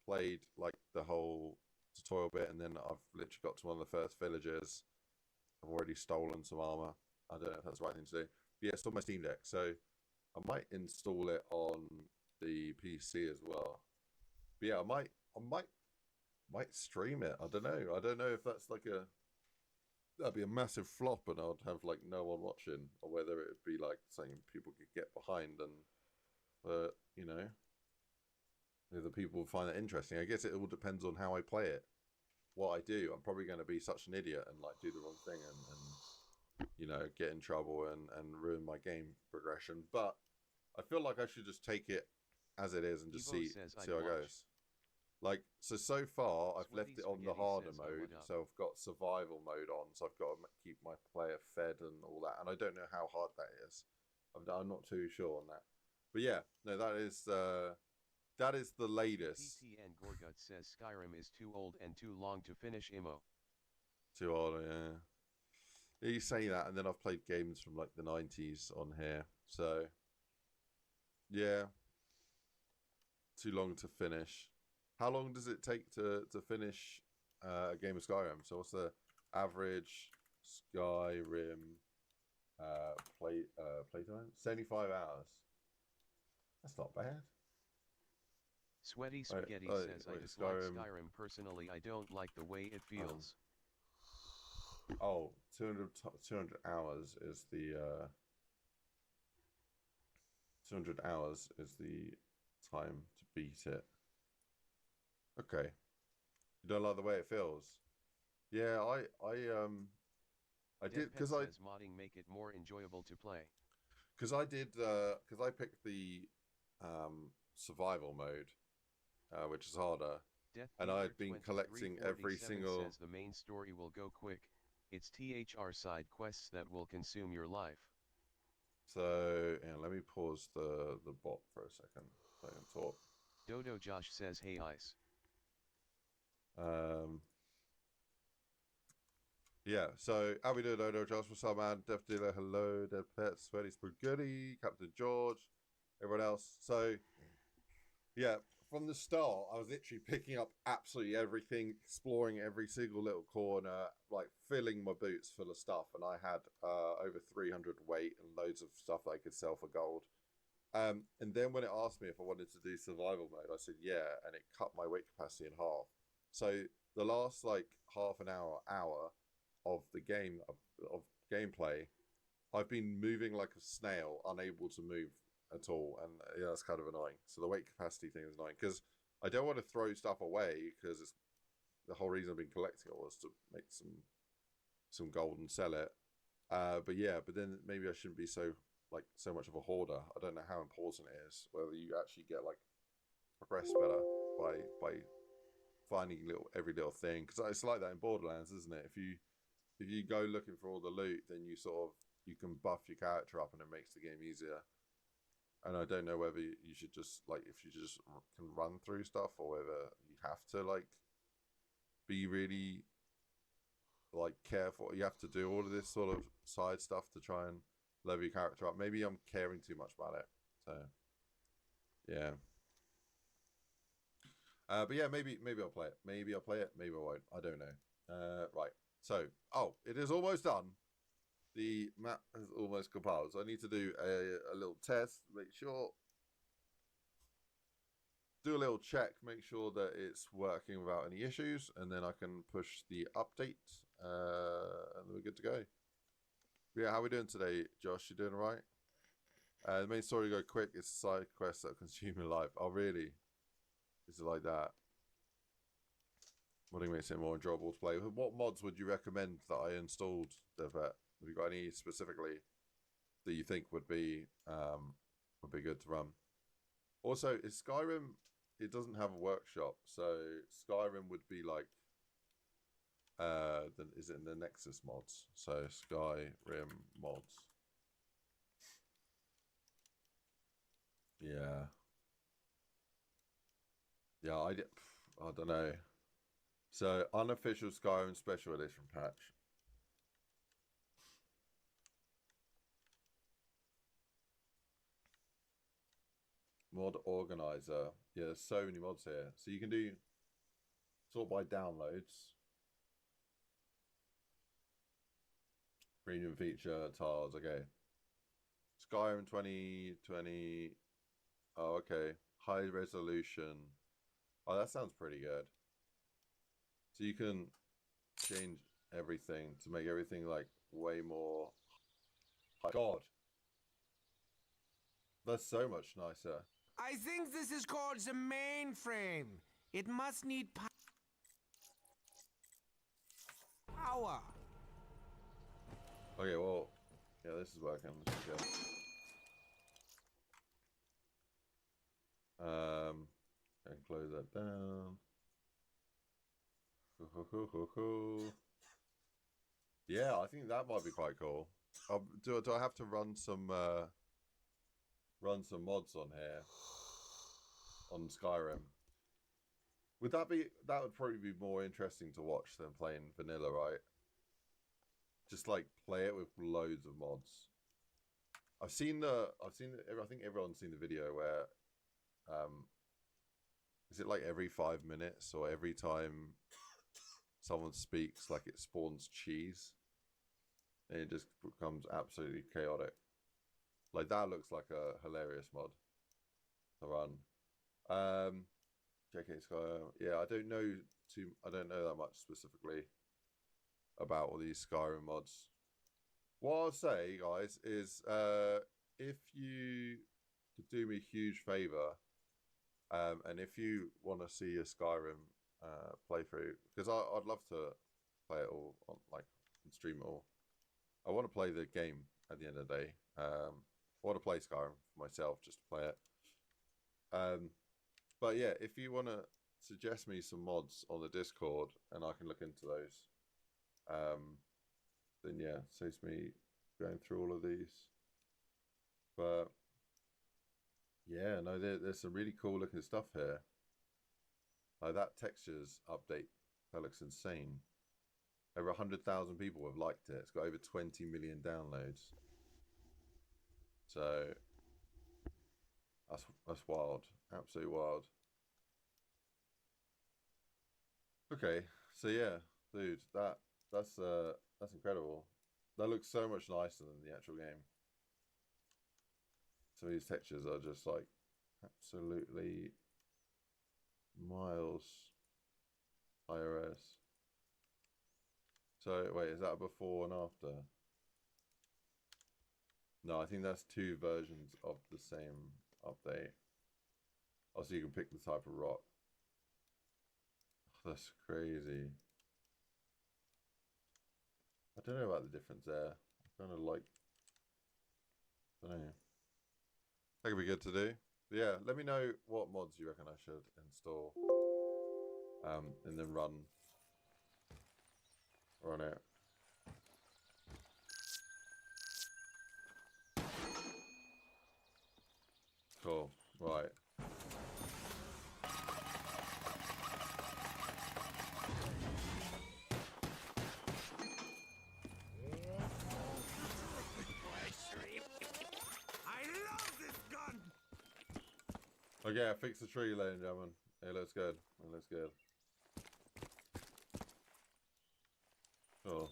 played like the whole tutorial bit, and then I've literally got to one of the first villages. I've already stolen some armor. I don't know if that's the right thing to do. But yeah, it's on my Steam Deck, so I might install it on the PC as well. But yeah, I might stream it. I don't know. I don't know if that's like that'd be a massive flop and I'd have like no one watching, or whether it would be like something people could get behind and you know, whether people would find it interesting. I guess it all depends on how I play it, what I do. I'm probably going to be such an idiot and like do the wrong thing and you know, get in trouble and ruin my game progression. But I feel like I should just take it as it is and just see how it goes. Like, so far, I've left it on the harder mode, so I've got survival mode on, so I've got to keep my player fed and all that, and I don't know how hard that is. I'm not too sure on that. But yeah, no, that is the latest. PTN Gorgut says Skyrim is too old and too long to finish IMO. Too old, yeah. You say that, and then I've played games from like the 90s on here, so yeah, too long to finish. How long does it take to finish a game of Skyrim? So what's the average Skyrim playtime? 75 hours. That's not bad. Sweaty Spaghetti says, I dislike Skyrim personally. I don't like the way it feels. 200 hours is the 200 hours is the time to beat it. Okay. You don't like the way it feels? Yeah, I did because I modding make it more enjoyable to play. Because I picked the survival mode, which is harder, and I had been collecting every single. Says the main story will go quick. It's THR side quests that will consume your life. So yeah, let me pause the bot for a second so I can talk. Dodo Josh says, hey Ice. Yeah, so how we doing, Dodo Josh? What's up, man? Death Dealer, hello, Dead Pet, Sweaty Spaghetti, Captain George, everyone else. So yeah, from the start, I was literally picking up absolutely everything, exploring every single little corner, like filling my boots full of stuff, and I had over 300 weight and loads of stuff that I could sell for gold. And then when it asked me if I wanted to do survival mode, I said yeah, and it cut my weight capacity in half. So the last like half an hour of the game of gameplay, I've been moving like a snail, unable to move at all, and yeah, that's kind of annoying. So the weight capacity thing is annoying because I don't want to throw stuff away, because it's the whole reason I've been collecting it was to make some gold and sell it. But yeah, but then maybe I shouldn't be so much of a hoarder. I don't know how important it is, whether you actually get like progress better by finding every little thing, because it's like that in Borderlands, isn't it? If you go looking for all the loot, then you can buff your character up and it makes the game easier. And I don't know whether you should just if you just can run through stuff, or whether you have to be really careful. You have to do all of this sort of side stuff to try and level your character up. Maybe I'm caring too much about it. So yeah. But yeah, maybe I'll play it. Maybe I'll play it. Maybe I won't. I don't know. Right. So, it is almost done. The map has almost compiled. So I need to do a little test. Do a little check. Make sure that it's working without any issues. And then I can push the update. And we're good to go. Yeah, how are we doing today, Josh? You doing all right? The main story go quick. It's a side quest that consume your life. Oh, really? Is it like that? Modding makes it more enjoyable to play. What mods would you recommend that I installed, Devet? Have you got any specifically that you think would be good to run? Also, is Skyrim? It doesn't have a workshop, so Skyrim would be like. Is it in the Nexus mods? So Skyrim mods. Yeah. Yeah, I don't know. So, unofficial Skyrim Special Edition patch. Mod organizer. Yeah, there's so many mods here. So you can do sort by downloads. Premium feature, tiles, okay. Skyrim 2020. Oh, okay. High resolution. Oh, that sounds pretty good. So you can change everything to make everything way more. God, that's so much nicer. I think this is called the mainframe. It must need power. Okay, well, yeah, this is working. This is good. And close that down. Yeah, I think that might be quite cool. Do I have to run some mods on here on Skyrim? That would probably be more interesting to watch than playing vanilla, right? Just play it with loads of mods. I think everyone's seen the video where is it every 5 minutes or every time someone speaks, it spawns cheese and it just becomes absolutely chaotic. That looks like a hilarious mod to run. JK Skyrim. Yeah, I don't know that much specifically about all these Skyrim mods. What I'll say, guys, is if you could do me a huge favor, and if you want to see a Skyrim playthrough, because I'd love to play it all on and stream it all. I want to play the game at the end of the day. I want to play Skyrim for myself, just to play it. But yeah, if you want to suggest me some mods on the Discord and I can look into those, then yeah, saves me going through all of these. But yeah, no, there's some really cool looking stuff here. That textures update, that looks insane. Over 100,000 people have liked it. It's got over 20 million downloads. So that's wild, absolutely wild. Okay, so yeah, dude, that's incredible. That looks so much nicer than the actual game. Some of these textures are just absolutely miles higher res. So wait, is that a before and after? No, I think that's two versions of the same update. Also, you can pick the type of rock. Oh, that's crazy. I don't know about the difference there. I kind of I don't know. That could be good to do. But yeah, let me know what mods you reckon I should install. And then run it. Cool. Right. Okay, I fixed the tree, ladies and gentlemen. It looks good. It looks good. Cool.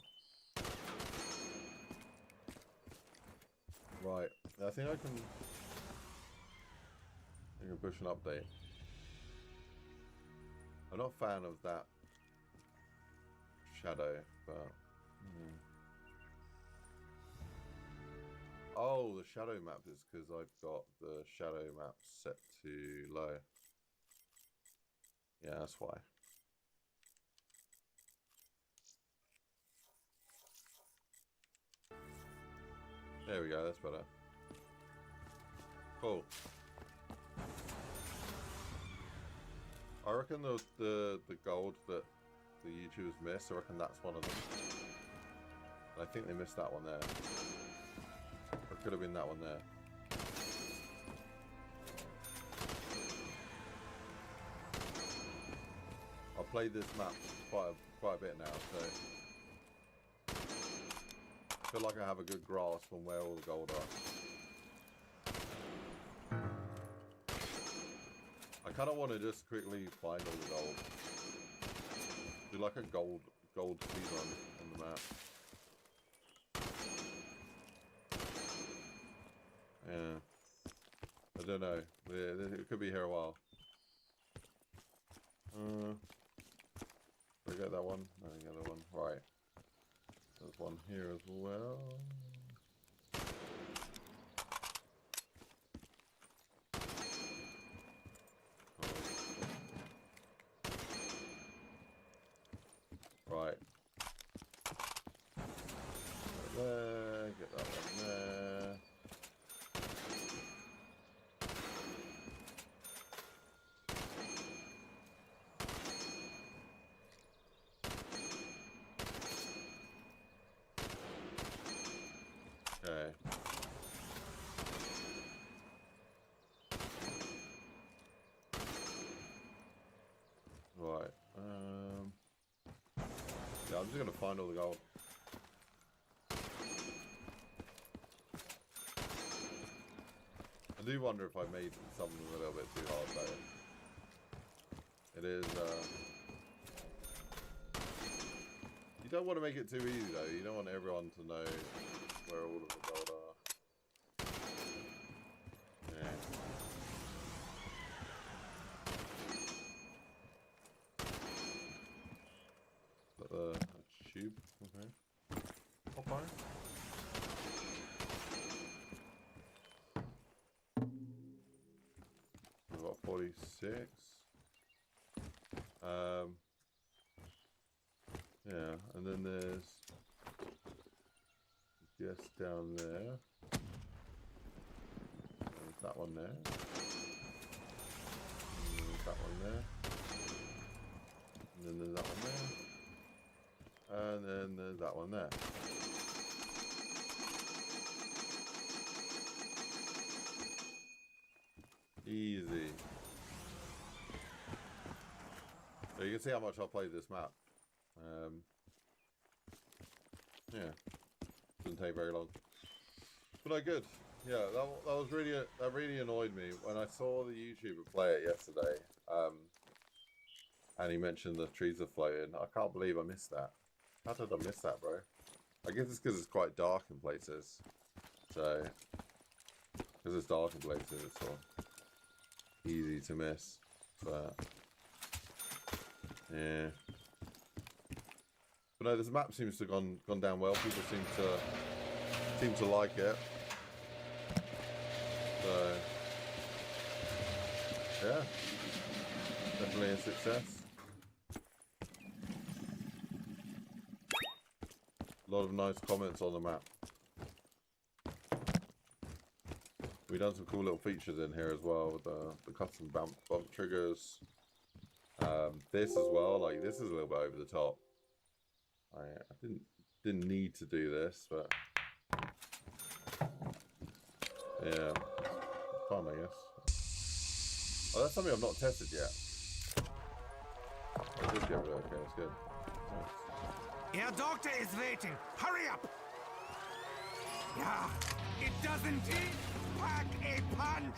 Right. I think I can push an update. I'm not a fan of that shadow, but oh, the shadow map is because I've got the shadow map set to low. Yeah, that's why. There we go, that's better. Cool. I reckon the gold that the YouTubers miss, I reckon that's one of them. And I think they missed that one there. Or it could have been that one there. I've played this map quite a bit now, so I feel like I have a good grasp on where all the gold are. I kind of want to just quickly find all the gold. Do like a gold speedrun on the map. Yeah. I don't know. It could be here a while. Did I get that one? No, the other one. Right. There's one here as well. Right. There, get that one there. Okay. Right. Yeah, I'm just gonna find all the gold. I do wonder if I made something a little bit too hard though. It is, you don't want to make it too easy though. You don't want everyone to know where all of the gold are. Yeah. A tube, okay. Okay. We've got 46. Yeah, and then there's yes down there. There's that one there. And there's that one there. And then there's that one there. And then there's that one there. Easy. So you can see how much I played this map. Yeah, didn't take very long. But no, good. Yeah, that really annoyed me when I saw the YouTuber play it yesterday. And he mentioned the trees are floating. I can't believe I missed that. How did I miss that, bro? I guess it's because it's quite dark in places. So, because it's dark in places, it's sort of easy to miss. But, yeah. But no, this map seems to have gone down well. People seem to like it. So, yeah. Definitely a success. A lot of nice comments on the map. We've done some cool little features in here as well with the custom bump triggers. This as well, like this is a little bit over the top. I didn't need to do this, but yeah, fun I guess. Oh, that's something I've not tested yet. I did get rid of it. Okay, that's good. Nice. Your doctor is waiting. Hurry up! Yeah, it doesn't pack a punch.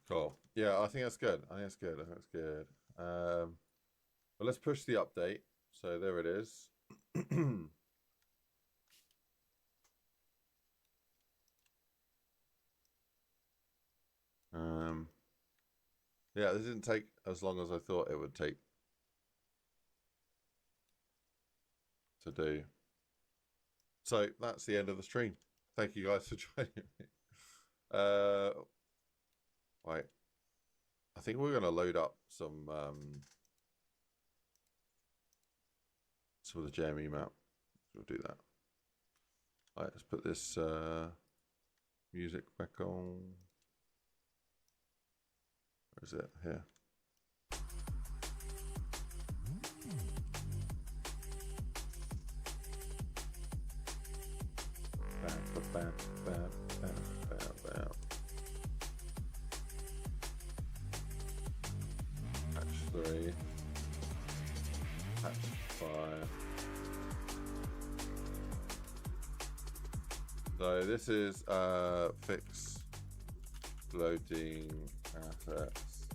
Cool. Yeah, I think that's good. I think that's good. I think that's good. But let's push the update. So there it is. Yeah, this didn't take as long as I thought it would take to do. So that's the end of the stream. Thank you guys for joining me. Right. I think we're going to load up some of the JME map. We'll do that. All right, let's put this music back on. Where is it? Here. Bam, bam, bam, bam, bam, bam. Patch 3. Patch 5. So this is fix loading assets.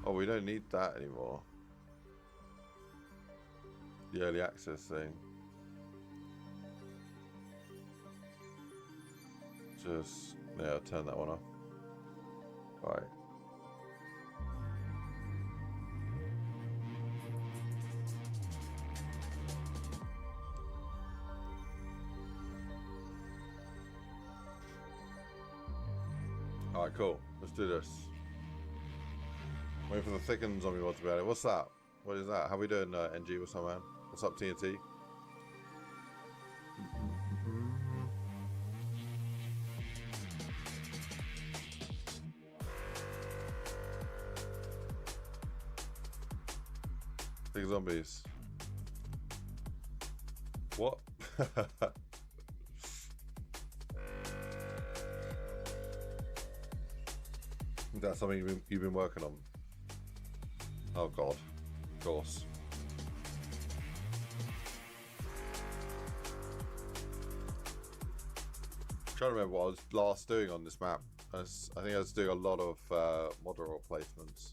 Oh, we don't need that anymore. The early access thing. Just, yeah, I'll turn that one off. Right. Alright, cool. Let's do this. Wait for the thickened zombie mod to be added. What's that? What is that? How we doing, NG? What's up, man? What's up, TNT? Big zombies. What? That's something you've been working on. Oh god, of course. I'm trying to remember what I was last doing on this map. I think I was doing a lot of model replacements.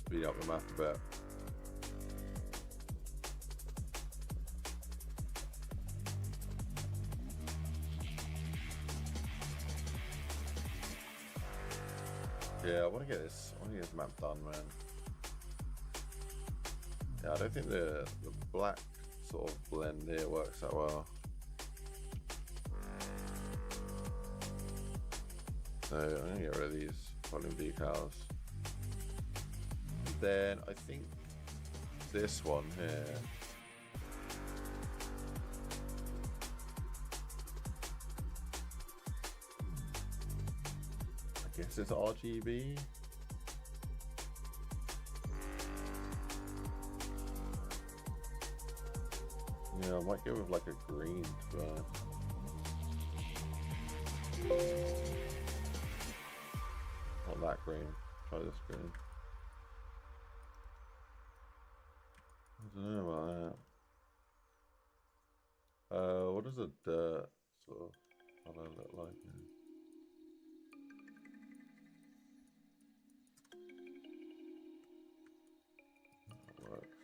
Speed up the map a bit. Yeah, I want to get this map done, man. Yeah, I don't think the black sort of blend here works that well. So I'm gonna get rid of these volume decals. And then I think this one here. I guess it's RGB. Yeah, I might go with like a green, but not that green. Try this green. I don't know about that. What does a dirt sort of color look like? That works.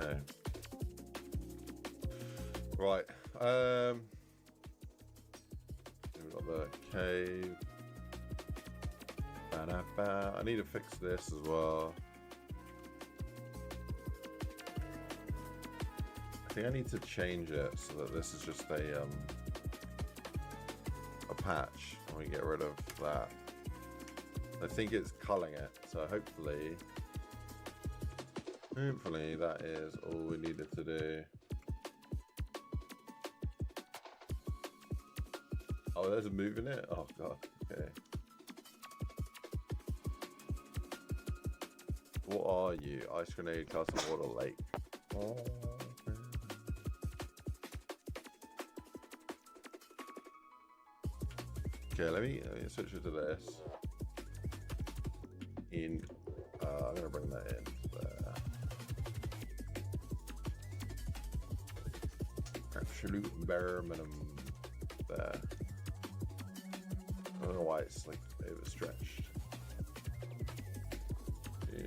Okay. Right. We've got the cave. Ba-da-ba. I need to fix this as well. I think I need to change it so that this is just a patch, and we get rid of that. I think it's culling it, so hopefully that is all we needed to do. Oh, there's a move in it? Oh god, okay. What are you? Ice grenade, castle, water, lake. Oh, okay, let me switch it to this. I'm gonna bring that in there. Absolute bare minimum there. I don't know why it's like overstretched. Yeah.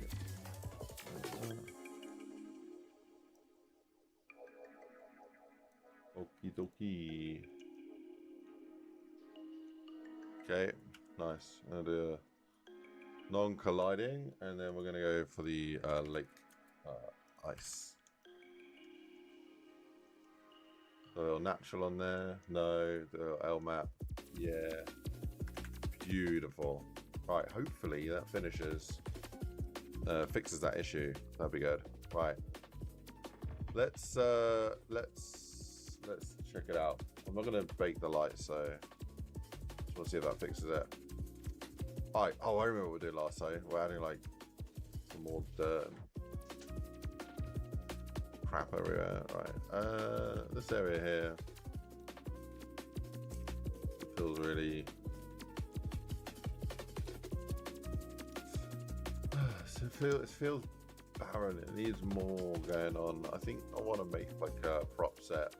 Okie dokie. Okay, nice. I'm gonna do a non-colliding, and then we're gonna go for the lake ice. A little natural on there. No, the L map. Yeah. Beautiful. Right, hopefully that finishes, fixes that issue. That'd be good. Right. Let's check it out. I'm not gonna bake the light, so just want to see if that fixes it. Alright, oh, I remember what we did last time. We're adding like some more dirt and crap everywhere. Right, this area here feels really it feels barren. It needs more going on. I think I want to make like a prop set.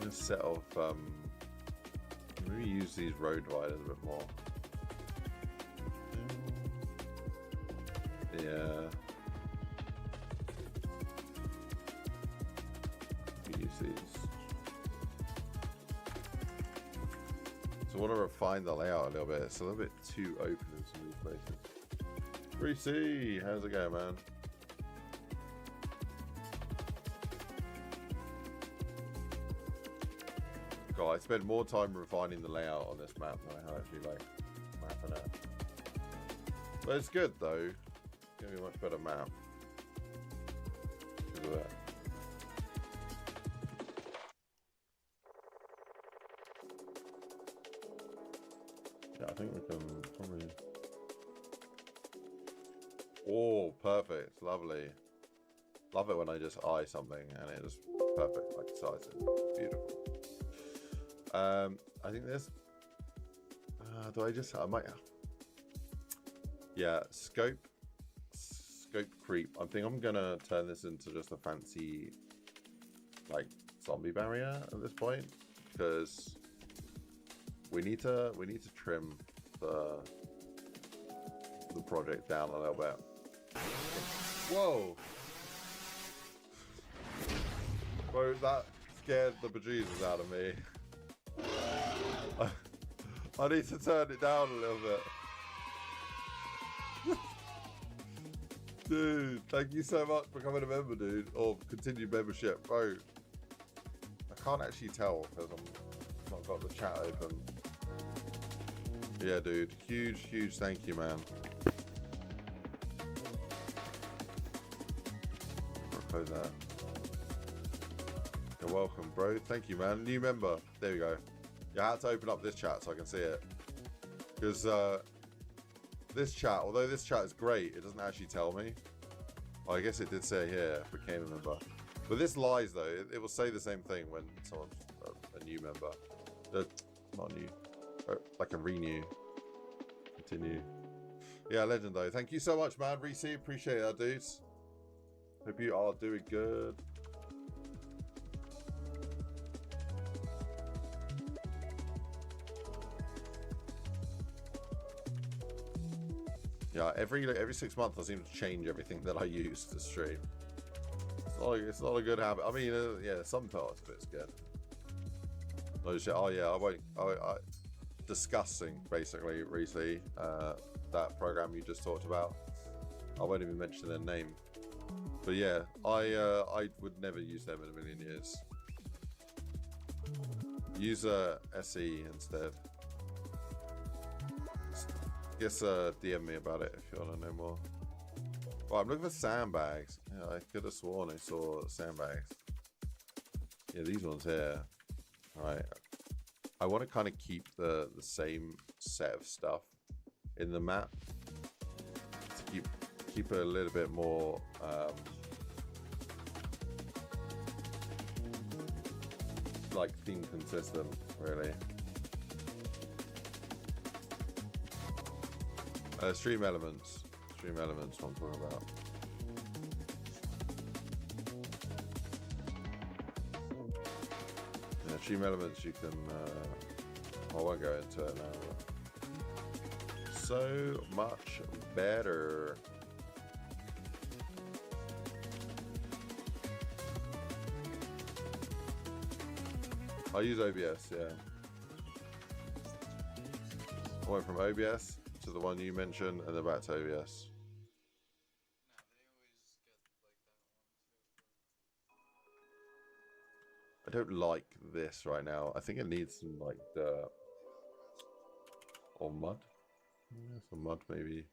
A set of maybe use these road riders a bit more. Yeah. Use these. So I want to refine the layout a little bit. It's a little bit too open in some of these places. 3C, how's it going, man? God, I spend more time refining the layout on this map than I have actually like mapping it. But it's good though. It's gonna be a much better map. Because of that. Yeah, I think we can probably. Oh, perfect, lovely. Love it when I just eye something and it is perfect, like size it. Beautiful. I think this. I might. Yeah, scope creep. I think I'm gonna turn this into just a fancy, like, zombie barrier at this point, because we need to trim the project down a little bit. Whoa! Bro, that scared the bejesus out of me. I need to turn it down a little bit. Dude, thank you so much for becoming a member, dude. Or continued membership, bro. I can't actually tell because I've not got the chat open. Yeah, dude. Huge thank you, man. I'll close that. You're welcome, bro. Thank you, man. New member. There we go. Yeah, I had to open up this chat so I can see it. Because this chat, although this chat is great, it doesn't actually tell me. Well, I guess it did say here, became a member. But this lies, though. It will say the same thing when someone's a new member. Not new. Like a renew. Continue. Yeah, legend, though. Thank you so much, man. Reese, appreciate that, dudes. Hope you are doing good. Yeah, every 6 months I seem to change everything that I use to stream. It's not a good habit. I mean, yeah, some parts of it's good. Oh yeah, I discussing basically recently that program you just talked about. I won't even mention their name, but yeah, I would never use them in a million years. Use SE instead. Guess DM me about it if you want to know more. Well, I'm looking for sandbags. Yeah, I could have sworn I saw sandbags. Yeah, these ones here. Alright. I want to kind of keep the same set of stuff in the map to keep it a little bit more like theme consistent, really. Stream elements. Stream elements, what I'm talking about. Yeah, stream elements, you can. I won't go into it now. But so much better. I use OBS, yeah. I went from OBS to the one you mentioned, and then back to OBS. I don't like this right now. I think it needs some like dirt or mud. Yeah, some mud maybe.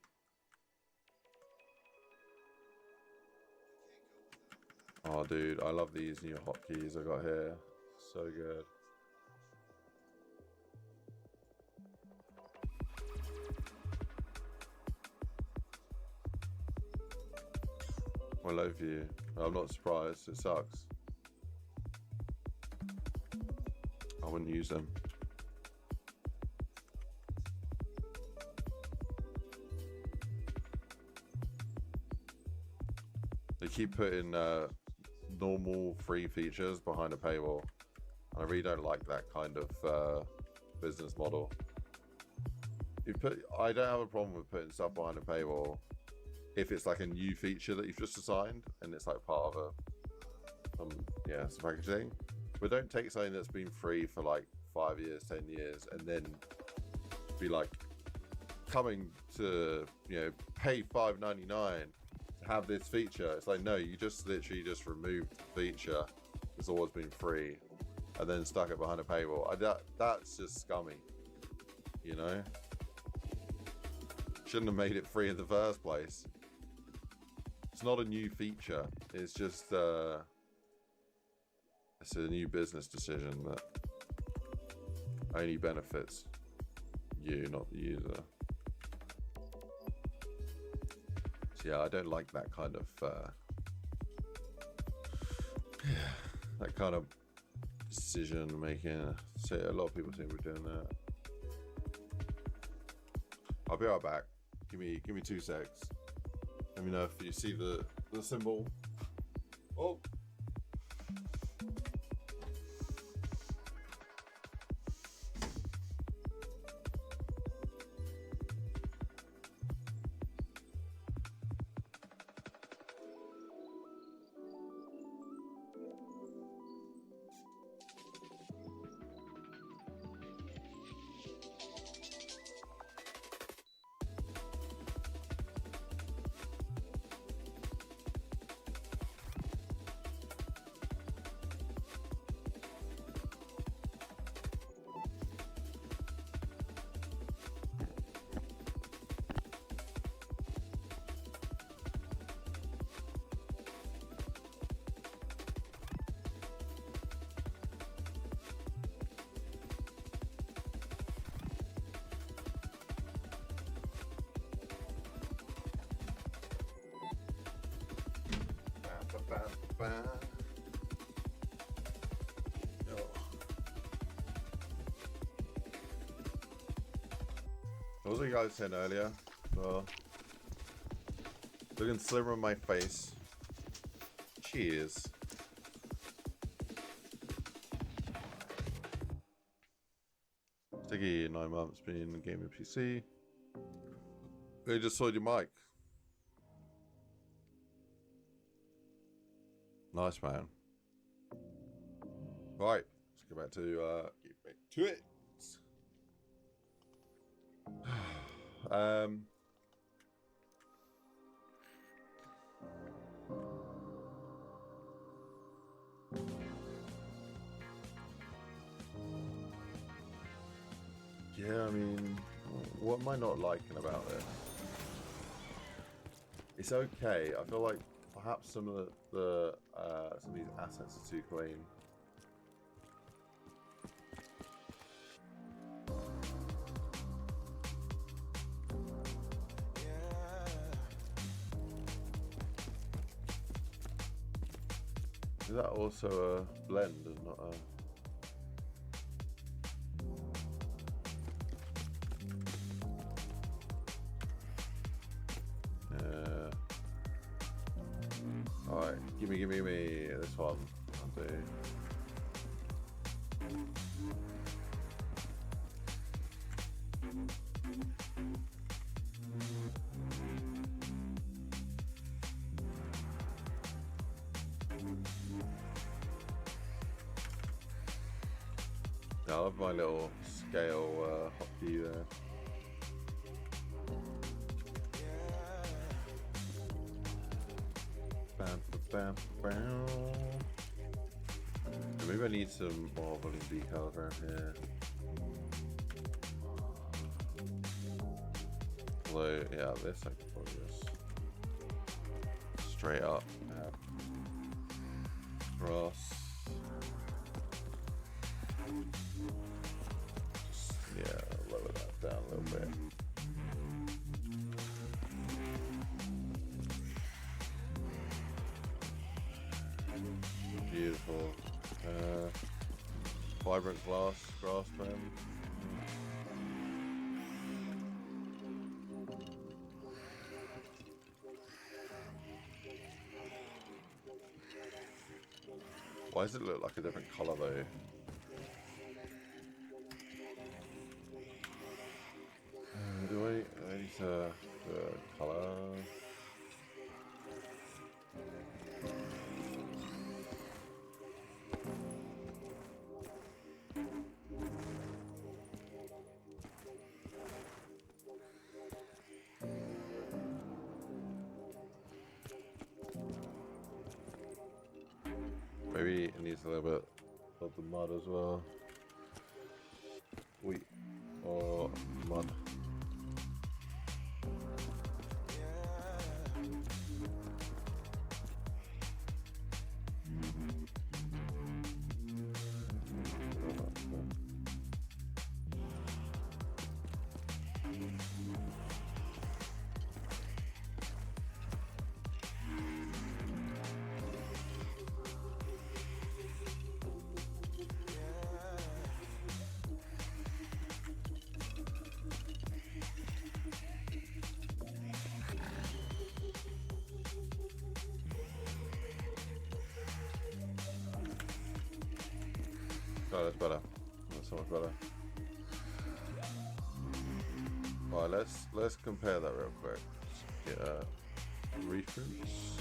Oh, dude, I love these new hotkeys I got here. So good. I love you. I'm not surprised. It sucks. I wouldn't use them. They keep putting normal free features behind a paywall. And I really don't like that kind of business model. I don't have a problem with putting stuff behind a paywall if it's like a new feature that you've just assigned and it's like part of some packaging. But don't take something that's been free for like 5 years, 10 years, and then be like coming to, pay $5.99 to have this feature. It's like, no, you just literally just removed the feature that's always been free and then stuck it behind a paywall. That's just scummy, Shouldn't have made it free in the first place. It's not a new feature. It's just it's a new business decision that only benefits you, not the user. So yeah, I don't like that kind of that kind of decision making. So a lot of people seem to be doing that. I'll be right back. Give me 2 secs. Let me know if you see the symbol. Oh. What was you guys saying earlier? Looking slimmer on my face. Cheers. Sticky, 9 months being in the gaming PC. They just saw your mic. Nice, man. Right, let's go back to it. Yeah, I mean, what am I not liking about this? It's okay. I feel like perhaps some of some of these assets are too clean. Is that also a blend and not a... Alright, give me this one. I'll do. I love my little scale hotkey there. Bam, bam. Maybe I need some more volume decals around here. Although, yeah, this I could probably just straight up cross. Just, yeah, lower that down a little bit. Beautiful. Vibrant grass trim. Why does it look like a different color though? Do I need to do a color? Maybe it needs a little bit of the mud as well. Wheat or mud. Oh, that's better. That's so much better. Alright, let's compare that real quick. Just get reference.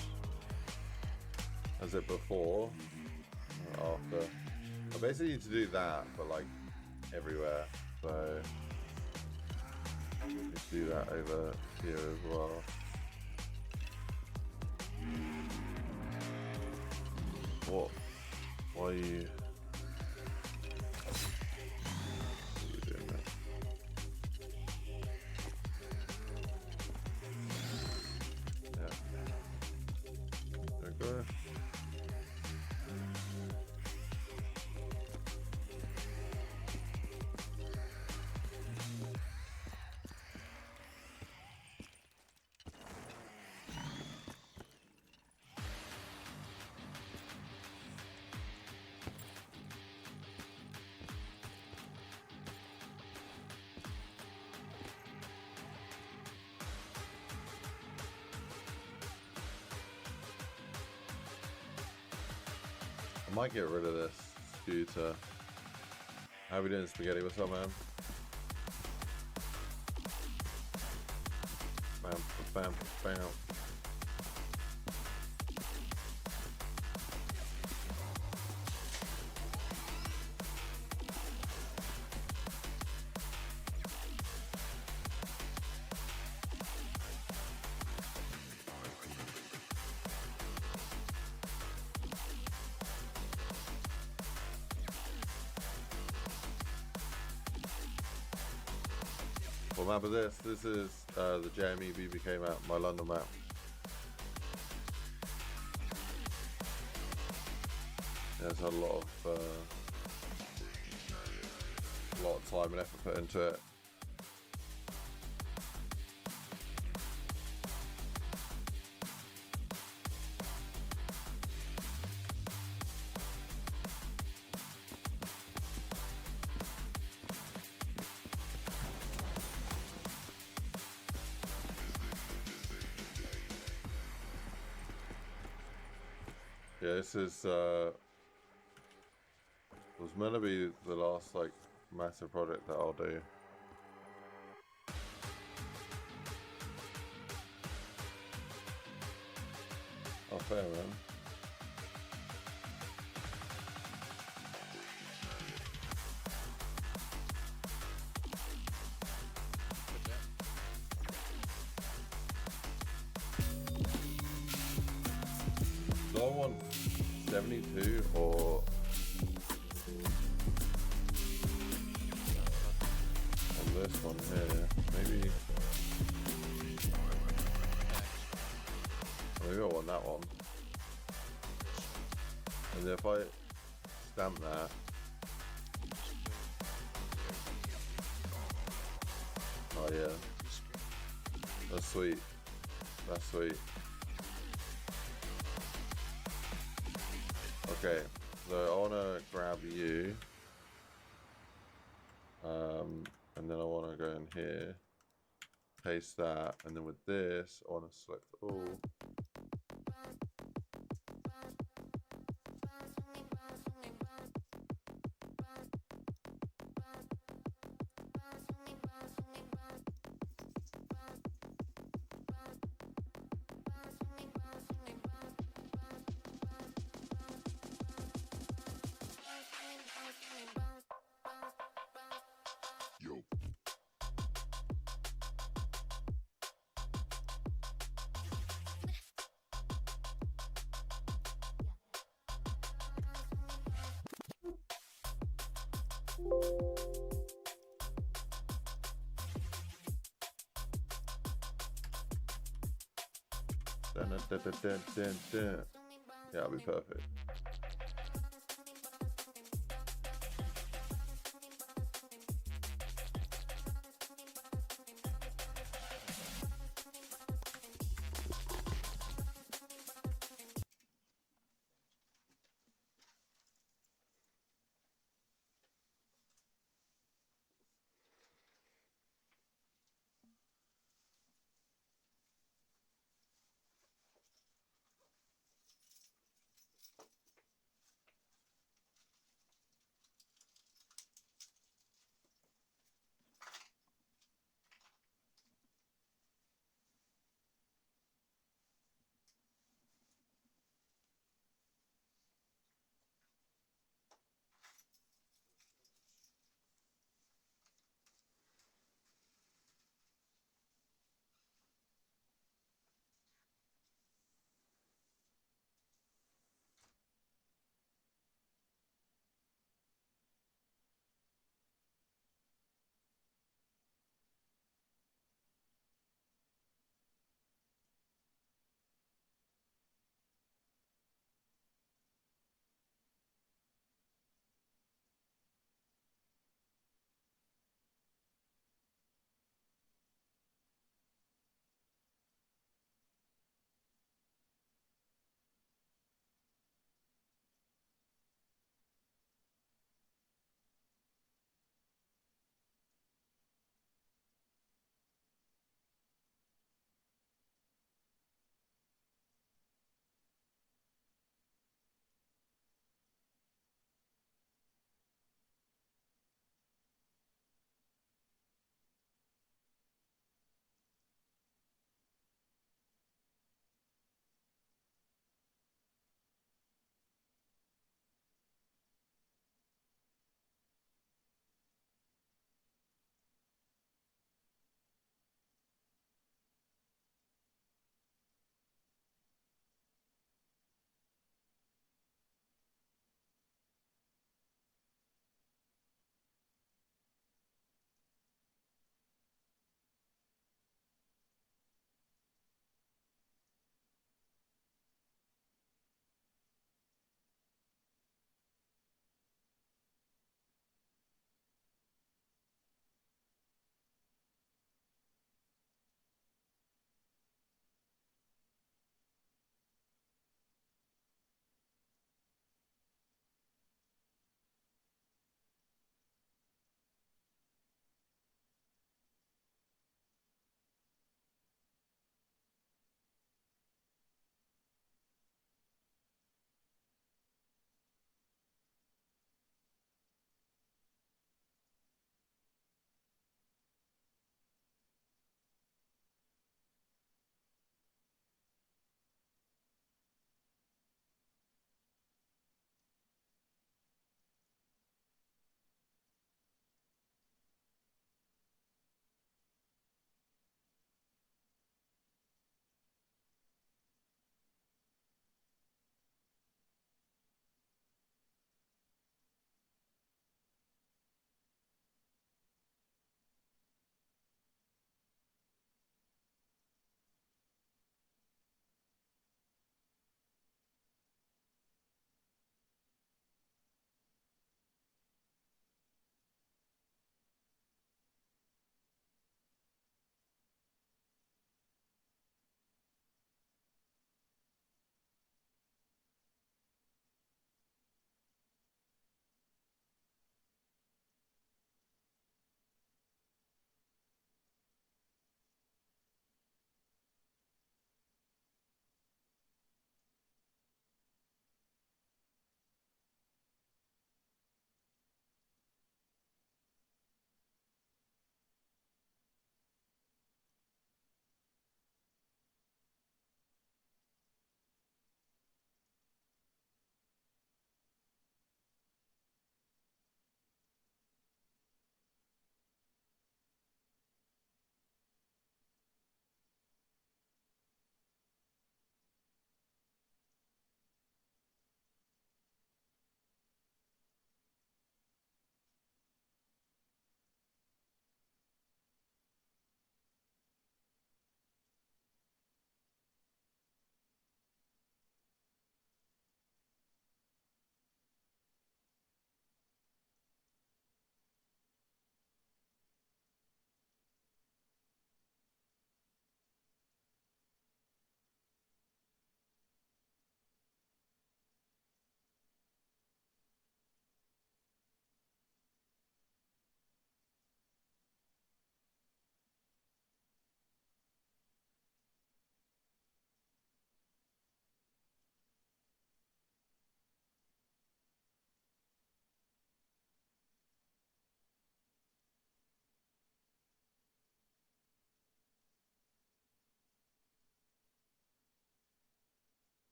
As it before or after. I basically need to do that, but like everywhere. So let's do that over here as well. What? Why are you? might get rid of this due to how we doing, Spaghetti. What's up, man? Bam, bam, bam. What map is this? This is the JME BBK map, my London map. There's a lot of time and effort put into it. Yeah, this is was meant to be the last like massive project that I'll do. Oh, fair, man. Do I want 72 or on this one here? Maybe I want that one. And if I stamp that, oh yeah, that's sweet. That's sweet. Okay, so I want to grab you, and then I want to go in here, paste that, and then with this, I want to select all. Dun, dun, dun, dun, dun, dun. Yeah, it'll be perfect.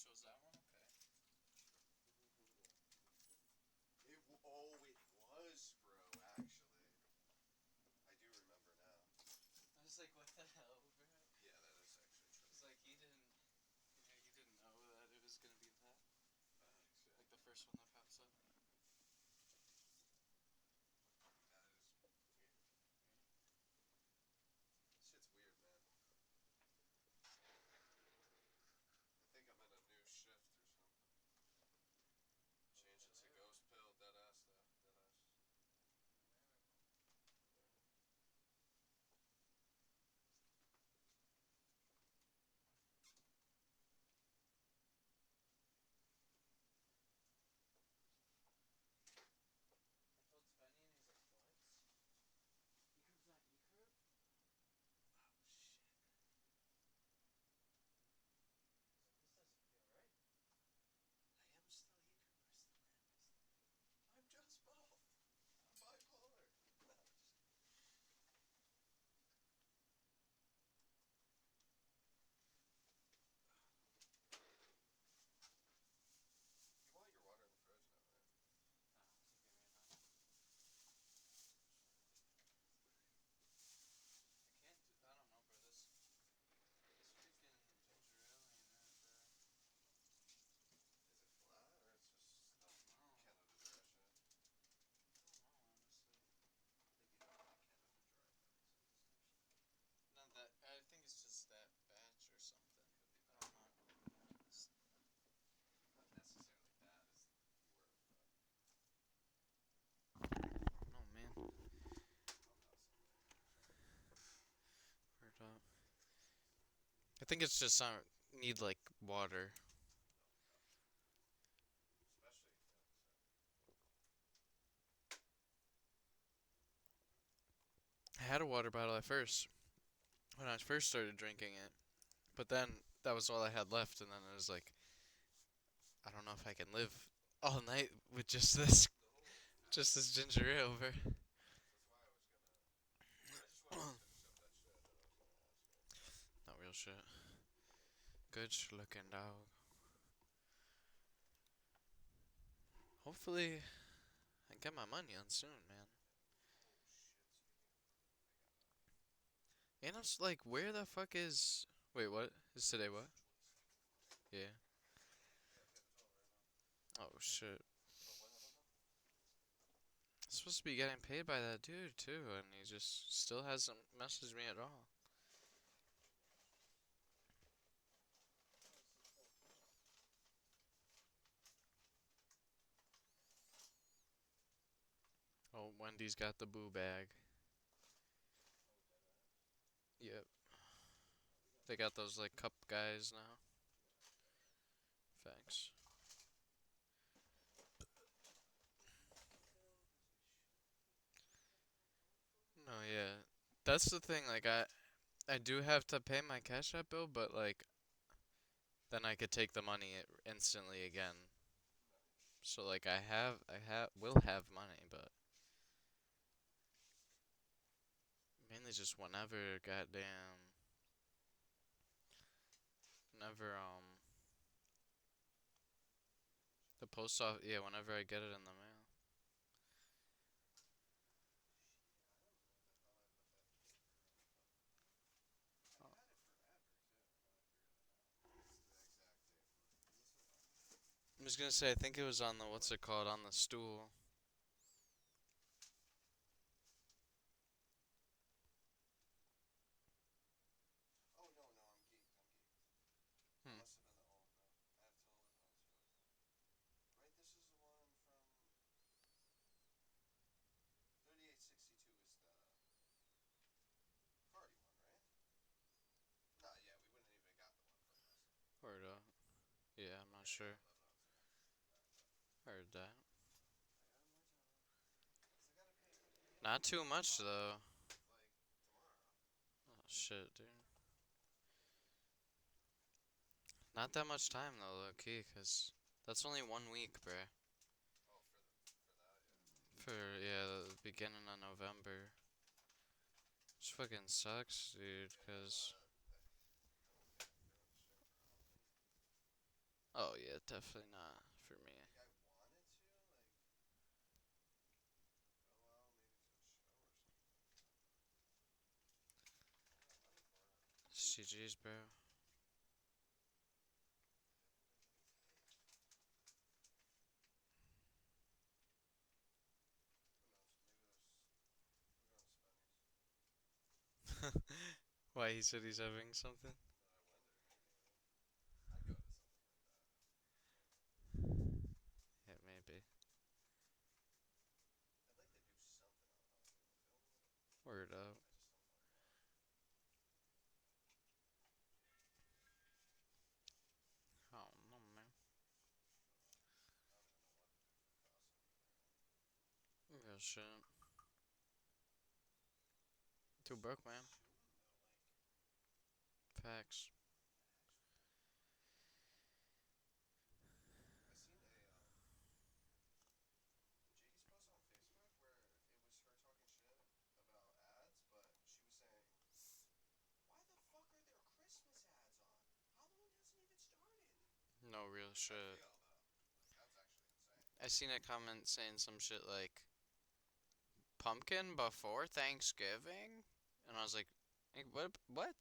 chose that one? Okay. It was, bro, actually. I do remember now. I was like, what the hell, bro? Yeah, that is actually true. It's like you didn't know that it was gonna be that. Like the first one that pops up. That is weird. Shit's weird, man. I think I'm in a new shift or something. Change it to ghost pill, dead ass though. Dead ass. I told Spenny and he's like, what? E-Curb's not E-Curb? Oh shit. He's like, this doesn't feel right. I am still E-curb. I still am. I'm just both. I'm bipolar. No, just... You want your water in the fridge now, right? No, you give me enough. I can't do, I don't know, bro. This freaking ginger ale ain't it, bro. Is it flat or it's just I don't know. Canada Dry shit? I don't know, honestly. I think you have Canada Dry, if that makes sense. Not that, I think it's just that batch or something. Could be I bad. don't know. Not necessarily bad is the word, but... Oh, man. I'll have some later, actually. Heard up. I think it's just need like water. Especially, I had a water bottle at first when I first started drinking it, but then that was all I had left, and then it was like, I don't know if I can live all night with just this ginger ale, bro. That's why I was gonna... I just wanted to finish up that shit that I was gonna ask you. Not real shit. Good looking dog. Hopefully, I get my money on soon, man. Oh shit, speaking of money, And I was like, where the fuck is... Wait, what? Is today what? Yeah. Yeah, pay the toll right now. Oh, shit. Oh, what happened though? I'm supposed to be getting paid by that dude, too, and he just still hasn't messaged me at all. Oh, Wendy's got the boo bag. Yep. They got those, like, cup guys now. Thanks. No, yeah. That's the thing, like, I do have to pay my Cash App bill, but, like, then I could take the money instantly again. So, like, will have money, but mainly just whenever, goddamn, whenever, the post office, yeah, whenever I get it in the mail. I had it forever, too, and then I figured it out. What's the exact date? What's it on? I was gonna say, I think it was on the, what's it called, on the stool. Oh, no, I'm geeked. Hmm. Must have been the old, though. I have to look on this really quick. Right, this is the one from... 3862 is the... party one, right? Nah, yeah, we wouldn't even got the one from last time. Word up. Yeah, I'm not sure. Heard that. I got more time. Cause I gotta pay fucking Andy Not too $50, much, though. like, tomorrow. Oh, shit, dude. Not that much time, though, low-key, because that's only 1 week, bruh. Oh, for that, yeah. For, yeah, the beginning of November. Which fucking sucks, dude, because... I don't think I'm doing shit for Halloween. Oh yeah, definitely not for me. Like I wanted to, like go out maybe to a show or something. I don't got money for it. GG's, bro. Who knows? Maybe there's. We're going to Spenny's. Why he said he's having something? No, I wonder. Maybe. I'd go to something like that. Yeah, maybe. I'd like to do something on Halloween. You feel me? Word up. I just don't know what. Oh no, man. I don't even know what to do for costume for that. Real shit. Too broke, man. Shooting though, like Facts. I seen a JD's post on Facebook where it was her talking shit about ads, but she was saying, "Why the fuck are there Christmas ads on? Halloween hasn't even started." No real Which I shit. feel though. Like that's actually insane. I seen a comment saying some shit like pumpkin before Thanksgiving, and I was like, what? What?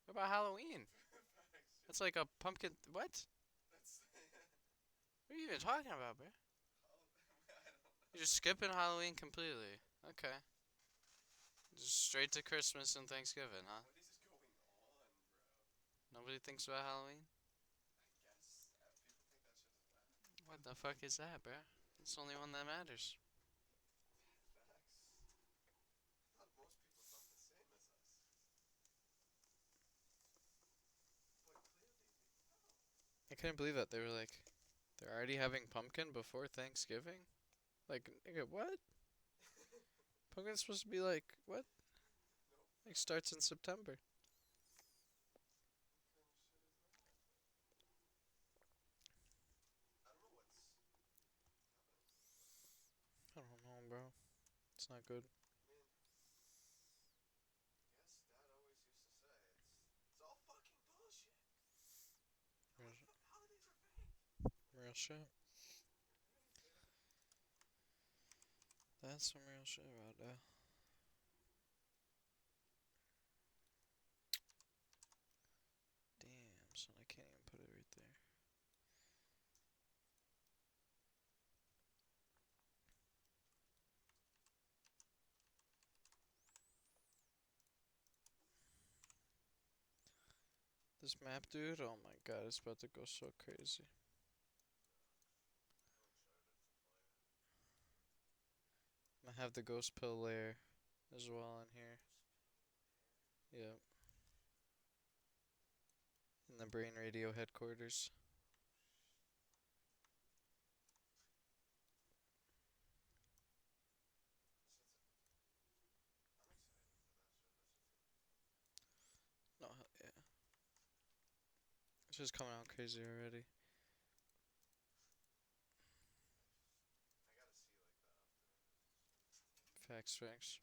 What about Halloween? Facts. That's like a pumpkin. What? That's What are you even talking about, bro? I don't know. You're just skipping Halloween completely. Okay. Just straight to Christmas and Thanksgiving, huh? What is going on, bro? Nobody thinks about Halloween? I guess people think that shit is whack. What the fuck is that, bro? It's the only one that matters. Facts. I thought most people thought the same as us. But clearly they don't. I couldn't believe that. They were like, they're already having pumpkin before Thanksgiving? Like, nigga, what? Pumpkin's supposed to be like, what? Like, starts in September. What kind of shit is that? I don't know what's happening. I don't know, bro. It's not good. I mean, I guess Dad always used to say it's all fucking bullshit. Real, Holidays are fake. real shit. That's some real shit right there. Damn, son, I can't even put it right there. This map, dude, oh my god, it's about to go so crazy. I'm gonna have the ghost pill layer as well in here. Yep. In the brain radio headquarters. No, yeah. It's just coming out crazy already. I gotta see like the updated. Facts, facts.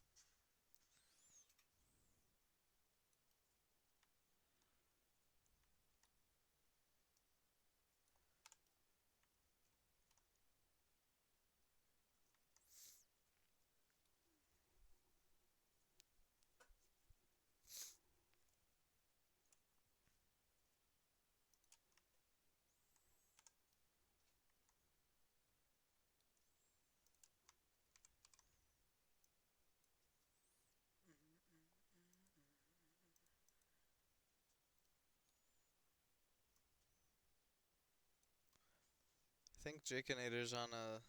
I think Jakenator's on a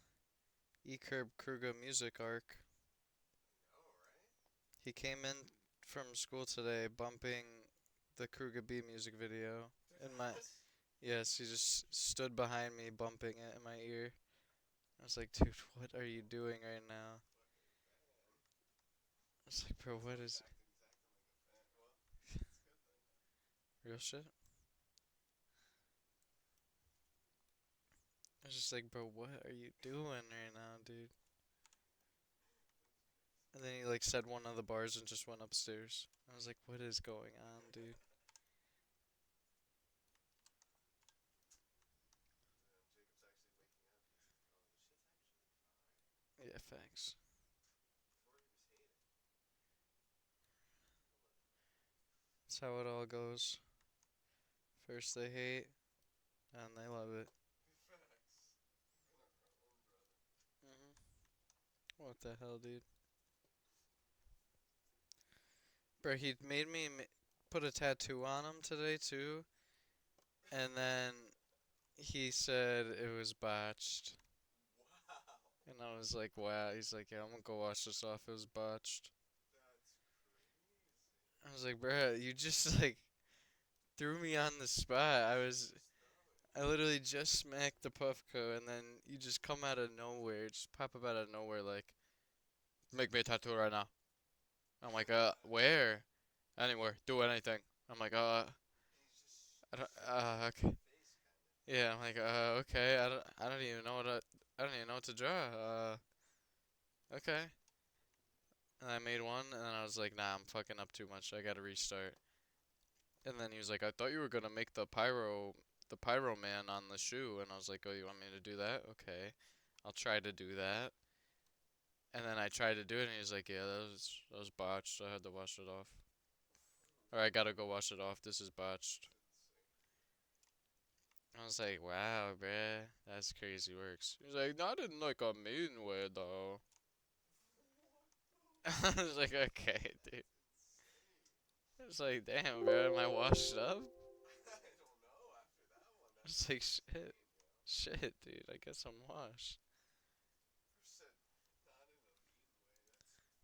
E-Curb Kruger music arc. I know, right? He came in from school today bumping the Kruger B music video in my yes, he just stood behind me bumping it in my ear. I was like, dude, what are you doing right now? I was like, bro, what is He's acting like a fan. Well, it's a good thing. real shit? I was just like, bro, what are you doing right now, dude? And then he like said one of the bars and just went upstairs. I was like, what is going on, dude? Thanks. That's how it all goes. First they hate, and they love it. What the hell, dude? Bro, he made me put a tattoo on him today, too. And then he said it was botched. And I was like, wow. He's like, yeah, I'm gonna go wash this off. It was botched. I was like, bruh, you just, like, threw me on the spot. I literally just smacked the Puffco, and then you just come out of nowhere, just pop up out of nowhere, like, make me a tattoo right now. I'm like, where? Anywhere. Do anything. I'm like, I don't, okay. Yeah, I'm like, okay. I don't even know I don't even know what to draw. Okay. And I made one, and then I was like, nah, I'm fucking up too much. I gotta restart. And then he was like, I thought you were gonna make the pyro man on the shoe. And I was like, oh, you want me to do that? Okay. I'll try to do that. And then I tried to do it, and he was like, yeah, that was botched. I had to wash it off. Or I gotta go wash it off. This is botched. I was like, wow, bruh. That's crazy works. He's like, not in like a mean way, though. I was like, okay, dude. I was like, damn, bro, am I washed up? I was like, shit. Shit, dude, I guess I'm washed.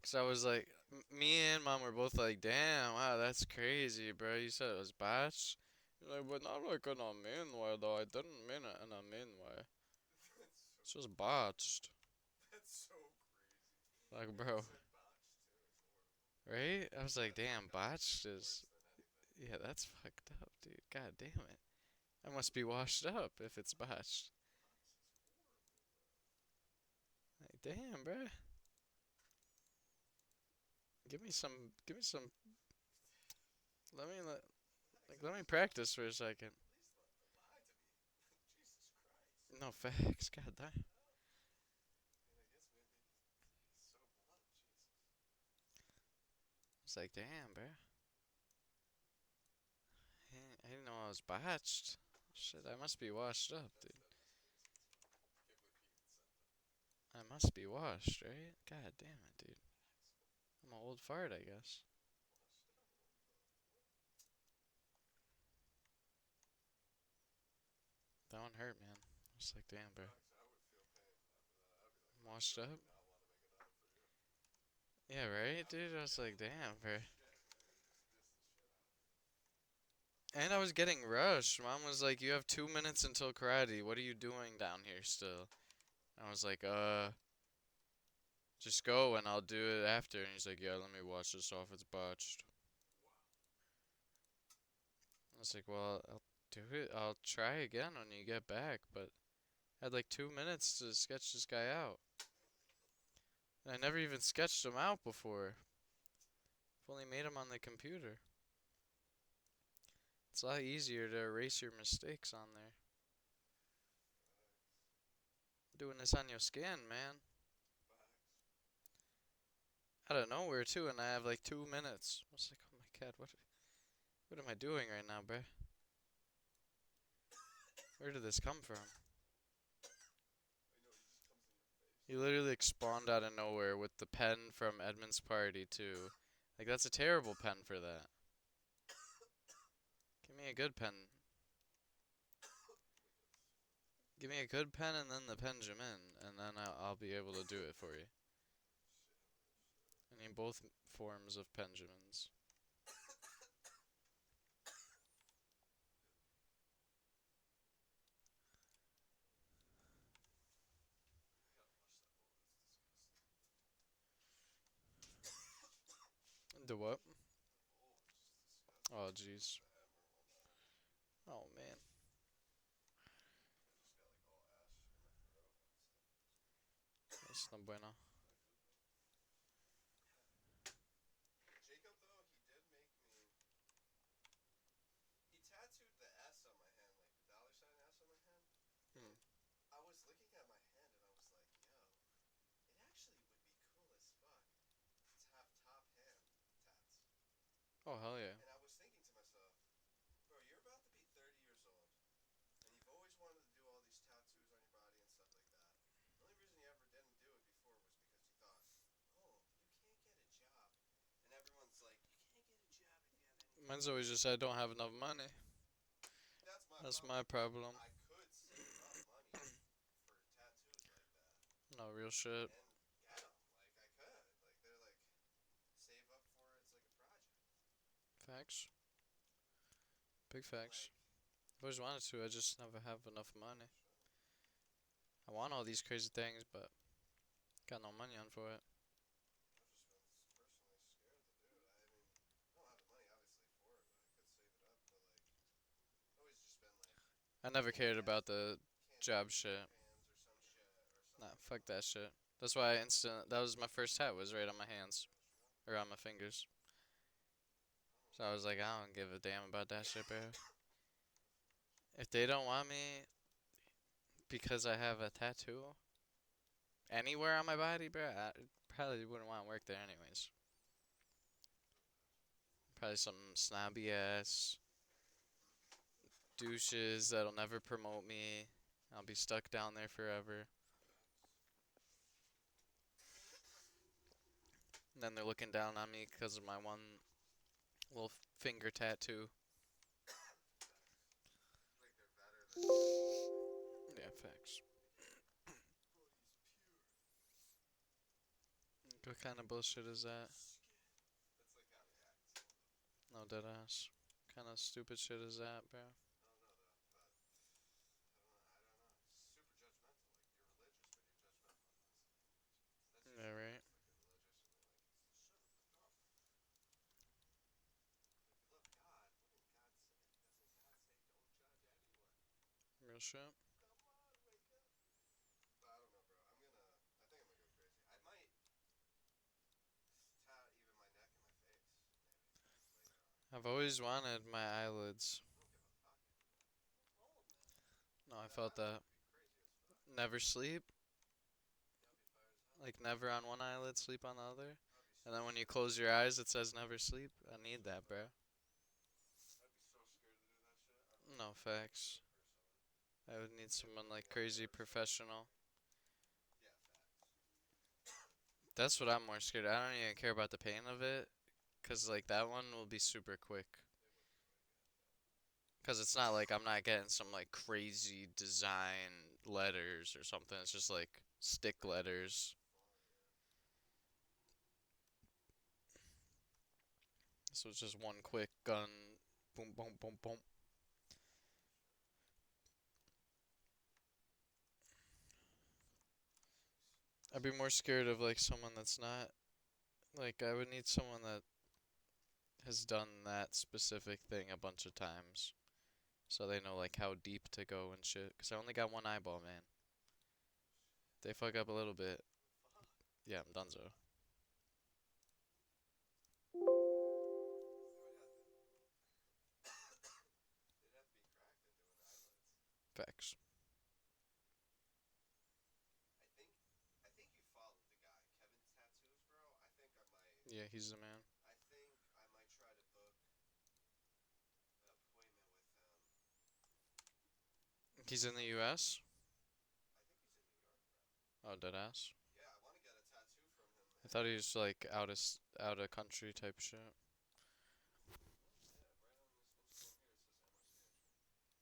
Cause I was like, me and mom were both like, damn, wow, that's crazy, bro. You said it was botched? You're like, but not like in a mean way, though. I didn't mean it in a mean way. It's just botched. That's so crazy. Like, bro. Right? I was like, damn, botched is... Yeah, that's fucked up, dude. God damn it. I must be washed up if it's botched. Like, damn, bruh. Give me some... Let me practice for a second. No, facts. God damn. It's like, damn, bruh. I didn't know I was botched. Shit, I must be washed up, dude. I must be washed, right? God damn it, dude. I'm an old fart, I guess. That one hurt, man. I was like, damn, bro. I'm washed up? Yeah, right, dude? I was like, damn, bro. And I was getting rushed. Mom was like, you have 2 minutes until karate. What are you doing down here still? I was like, just go and I'll do it after. And he's like, yeah, let me wash this off. It's botched. I was like, well, I'll do it. I'll try again when you get back. But I had like 2 minutes to sketch this guy out. And I never even sketched him out before. I've only made him on the computer. It's a lot easier to erase your mistakes on there. Doing this on your skin, man. Out of nowhere too, and I have like 2 minutes. I was like, oh my god, what am I doing right now, bruh? Where did this come from? He literally spawned out of nowhere with the pen from Edmund's party too. Like, that's a terrible pen for that. Give me a good pen. Give me a good pen and then the Benjamin, and then I'll be able to do it for you. I need both forms of Benjamins. The what? Oh, jeez. Oh, man. That's no bueno. Jacob, though, he did make me... He tattooed the S on my hand, like the dollar sign S on my hand. I was looking at my hand and I was like, yo, it actually Oh, hell yeah. And I was thinking to myself, bro, you're about to be 30 years old, and you've always wanted to do all these tattoos on your body and stuff like that. The only reason you ever didn't do it before was because you thought, oh, you can't get a job. And everyone's like, you can't get a job if you have any. Mine's always just I don't have enough money. That's my problem. I could save up money for tattoos like that. No real shit. And get them. Like, I could. Like, they're like, save up for it. It's like a project. Facts. Big facts. I've always wanted to, I just never have enough money. I want all these crazy things, but got no money on for it. I never cared about the job shit. Nah, fuck that shit. That's why that was my first hat, was right on my hands. Or on my fingers. So I was like, I don't give a damn about that shit, bro. If they don't want me because I have a tattoo anywhere on my body, bro, I probably wouldn't want to work there anyways. Probably some snobby ass douches that'll never promote me. I'll be stuck down there forever. And then they're looking down on me because of my one little finger tattoo. Yeah, facts. What kind of bullshit is that? No, deadass. What kind of stupid shit is that, bro? Yeah, right. Real shit. I've always wanted my eyelids. No, I felt that. Never sleep. Like never on one eyelid, sleep on the other. And then when you close your eyes, it says never sleep. I need that, bro. No facts. I would need someone like crazy professional. That's what I'm more scared of. I don't even care about the pain of it. Cause like that one will be super quick. Cause it's not like I'm not getting some like crazy design letters or something. It's just like stick letters. So it's just one quick gun. Boom, boom, boom, boom. I'd be more scared of like someone that's not. Like I would need someone that has done that specific thing a bunch of times. So they know like how deep to go and shit. Cause I only got one eyeball, man. They fuck up a little bit. Yeah, I'm donezo. Facts. I think you followed the guy, Kevin's Tattoos, bro. I think I might. Yeah, he's the man. I think I might try to book an appointment with him. He's in the U.S. I think he's in New York, bro. Oh, deadass. Yeah, I want to get a tattoo from him. I thought he was like out of country type shit.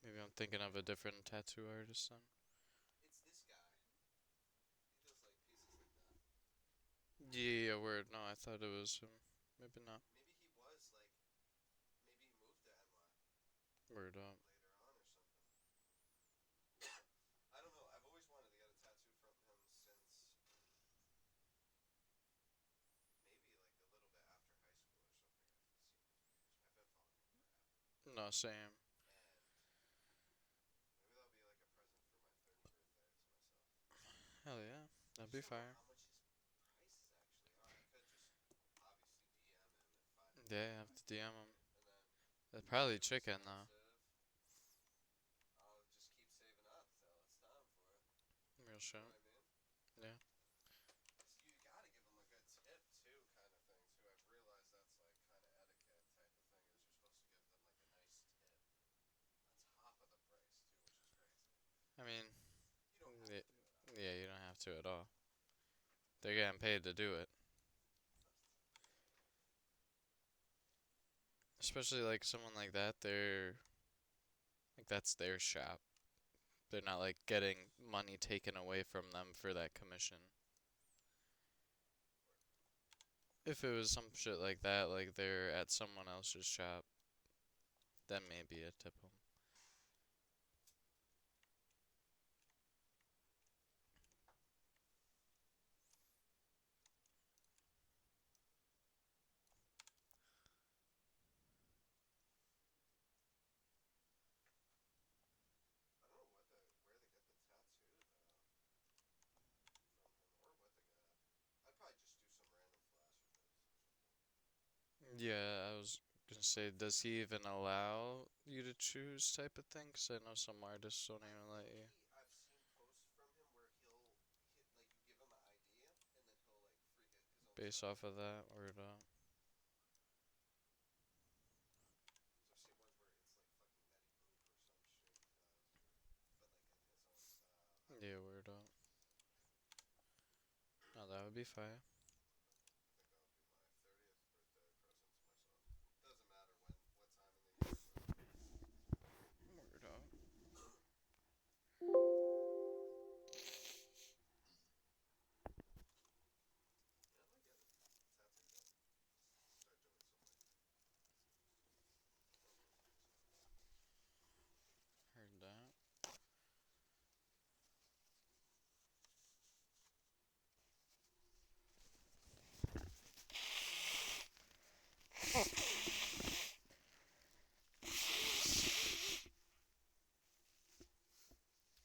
Maybe I'm thinking of a different tattoo artist then. It's this guy. He does like pieces like that. Yeah, word. No, I thought it was him. Maybe not. Maybe he was like, maybe he moved to NY. Word up. Later on or something. I don't know. I've always wanted to get a tattoo from him since maybe like a little bit after high school or something. I've seen his videos. I've been following him forever. No, same. Maybe that'll be like a present for my 30th birthday to myself. Hell yeah, that'd be fire. How much his prices actually are. I could just obviously DM him and find. Yeah, you have to DM him. They're probably chicken though. I'll just keep saving up till it's time for it. Real shit. You know what I mean? Yeah. You gotta give him a good tip too, kind of thing too. I've realized that's like kind of etiquette type of to at all. They're getting paid to do it. Especially like someone like that, they're like that's their shop. They're not like getting money taken away from them for that commission. If it was some shit like that, like they're at someone else's shop, then maybe a tip 'em. I don't know where they get the tattoo though from him or what they got. I'd probably just do some random flasher posts or something. Yeah, I was gonna say, does he even allow you to choose type of thing? 'Cause I know some artists don't even let you. I've seen posts from him where he'll hit like you give him an idea and then he'll like freak it his own Based style. off of that, word up. I've seen ones where it's like fucking Medi Boop or some shit he does, but like in his own style. Yeah, word up. No, that would be fire. I think that'll be my 30th birthday present to myself. Doesn't matter what time in the year, but Word up. yeah, I might get a tattoo gun. Start doing some like promos and stuff. Heard that.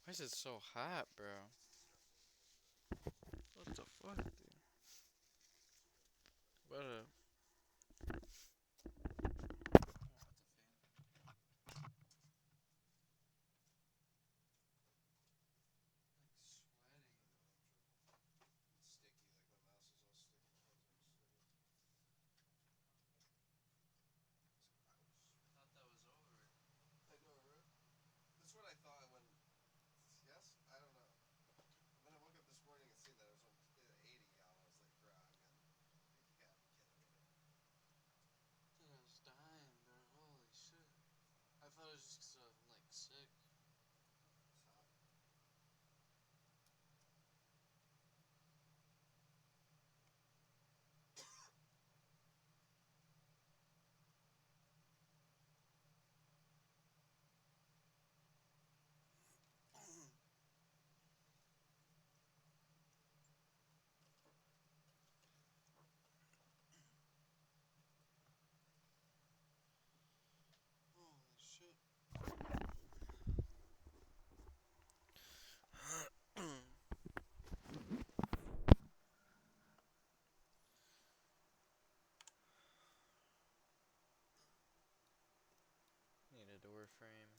Why is it so hot, bro? What the fuck, dude? What a... It's sticky, like my mouse is all sticky, my hands are all sticky. I thought that was over. I know, right? That's what I thought when. Yes, I don't know. And then I woke up this morning and seen that it was on 80, y'all. I was like, bro, you gotta be kidding me. Dude, I was dying, bro. Holy shit. I thought it was just 'cause I'm like sick. It's hot. Holy shit. Need a door frame.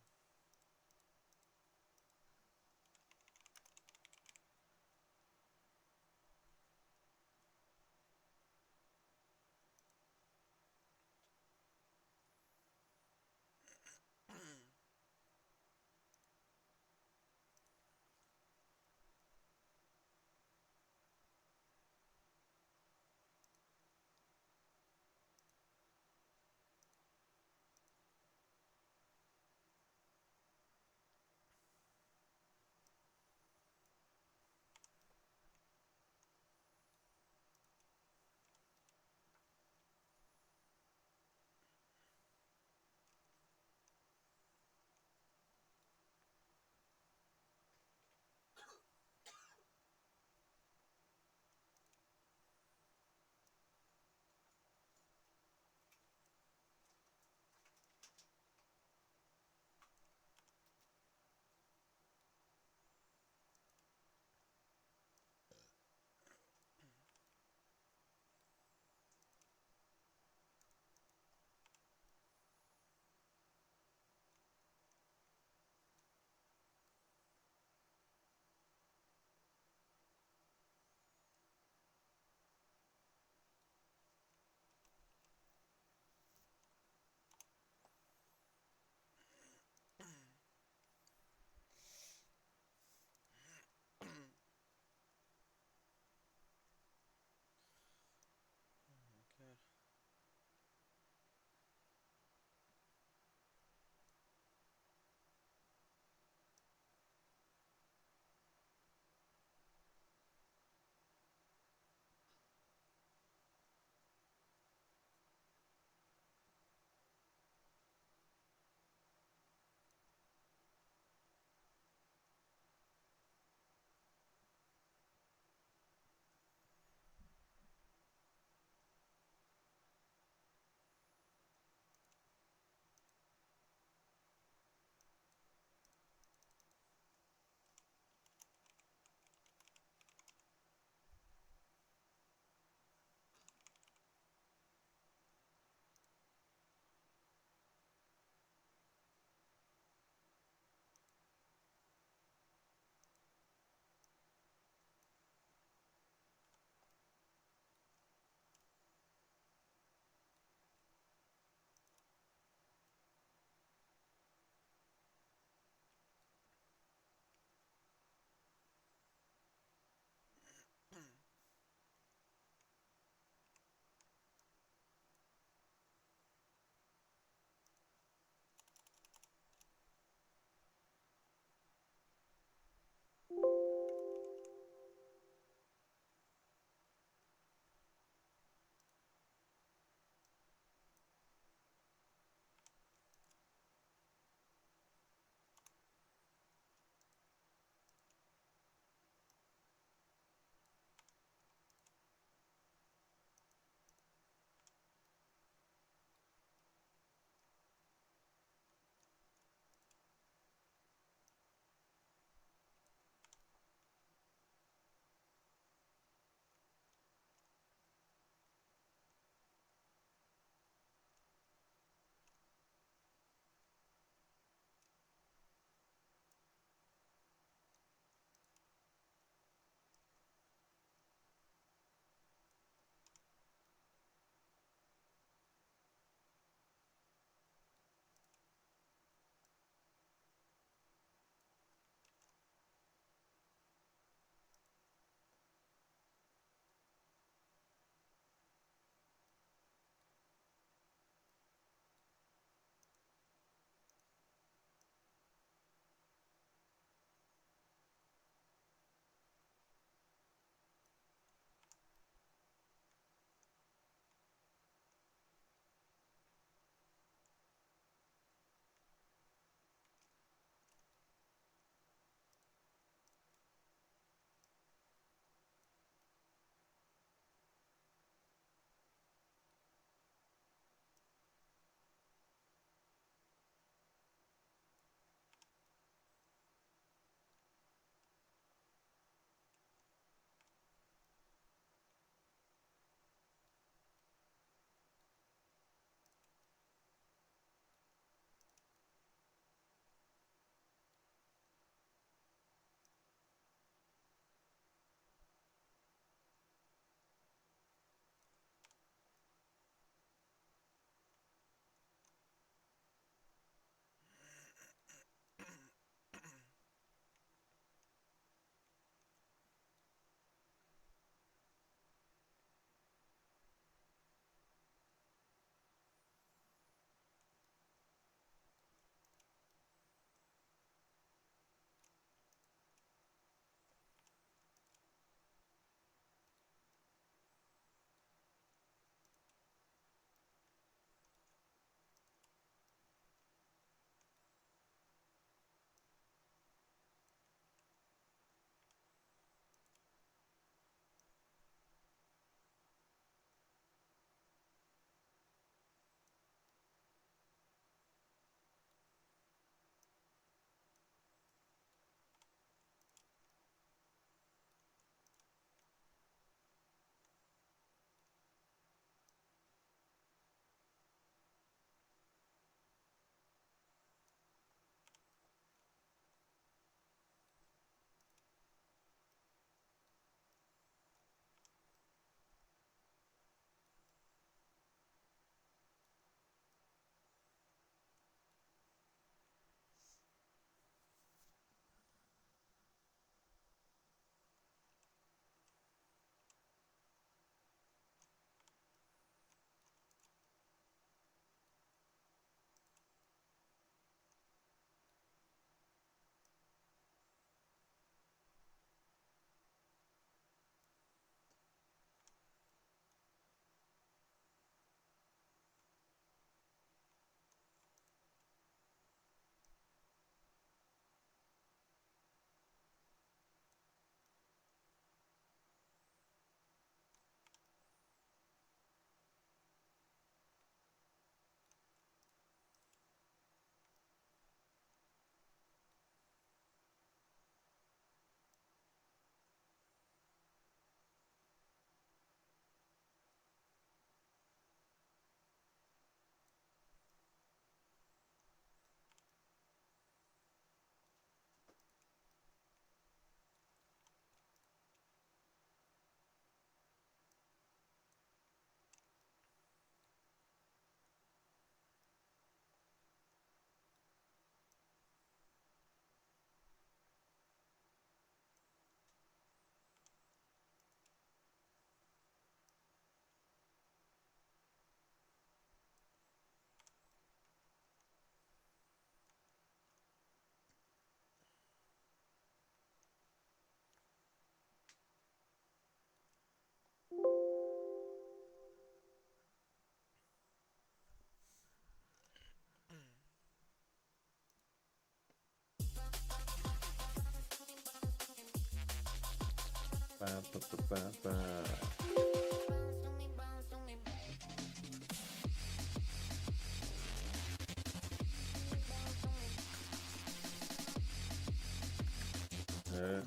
Yeah.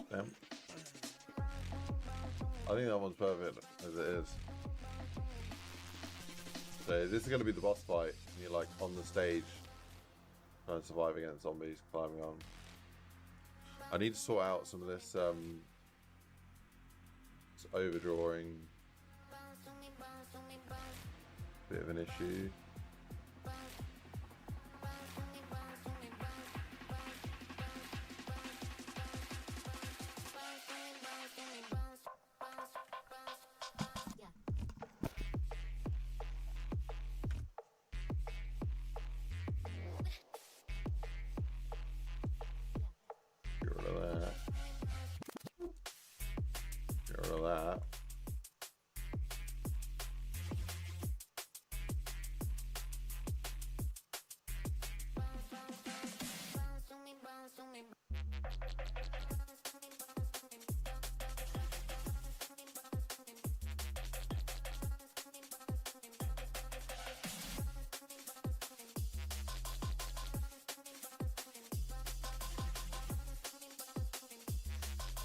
Damn. I think that one's perfect as it is. So this is going to be the boss fight. And you're like on the stage trying to survive against zombies climbing on. I need to sort out some of this overdrawing. Bit of an issue. Get rid of that. Get rid of that.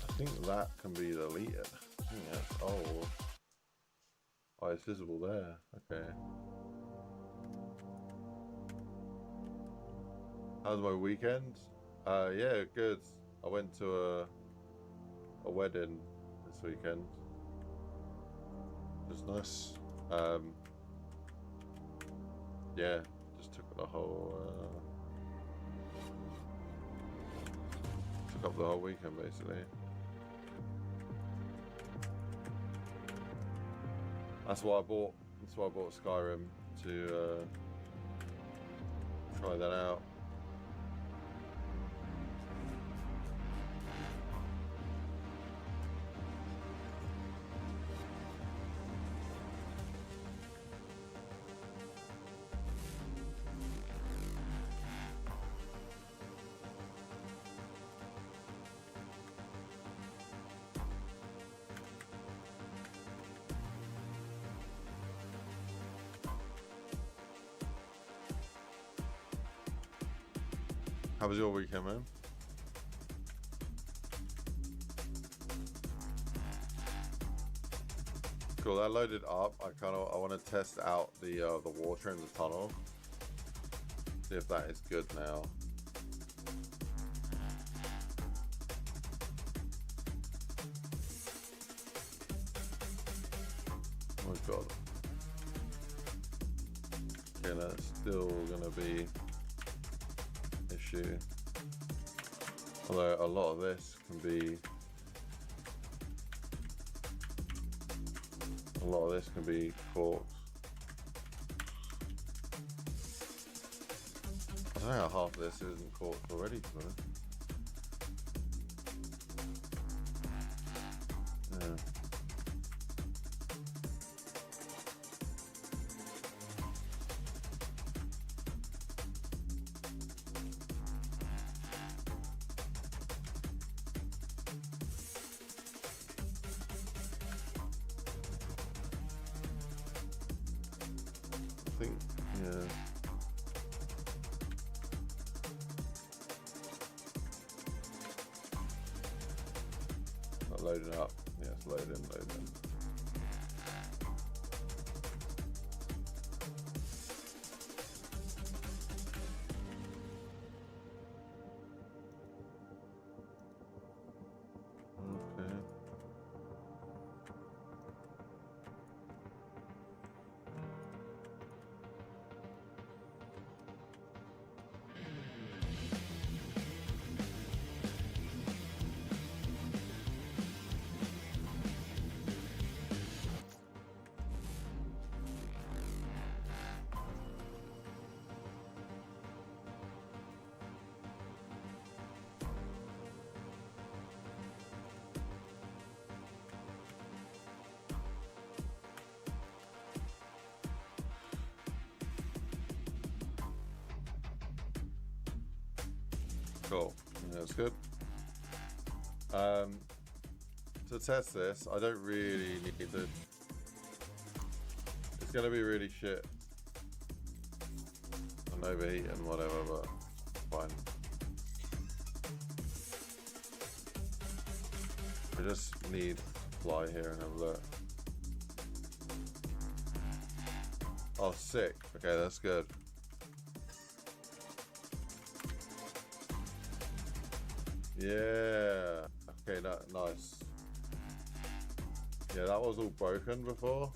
I think that can be deleted. I think that's old. Oh, it's visible there. Okay. How's my weekend? Yeah, good. I went to a wedding this weekend. Just nice. Yeah, just took the whole took up the whole weekend basically. That's why I bought Skyrim to try that out. How was your weekend, man? Cool, that loaded up. I want to test out the water in the tunnel. See if that is good now. Oh my god. Okay, that's still gonna be issue. Although a lot of this can be corks. I don't know how half of this isn't corks already, to be honest. Yeah. I think, yeah. Not loading up. Yeah, it's loading. Okay. Cool. That's good. To test this, I don't really need to. It's gonna be really shit and overheat and whatever, but fine. We just need fly here and have a look. Oh, sick. Okay, that's good. Yeah. Okay, nice. Yeah, that was all broken before.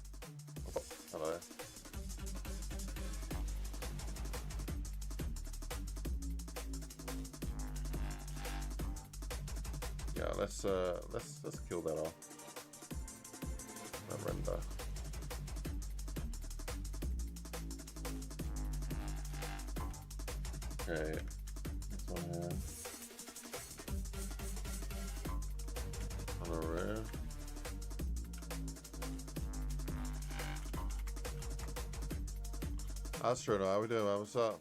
Oh, hello. Yeah, let's kill that off. That render. Okay, this one here. On the rear. Astro, how we doing, man? What's up?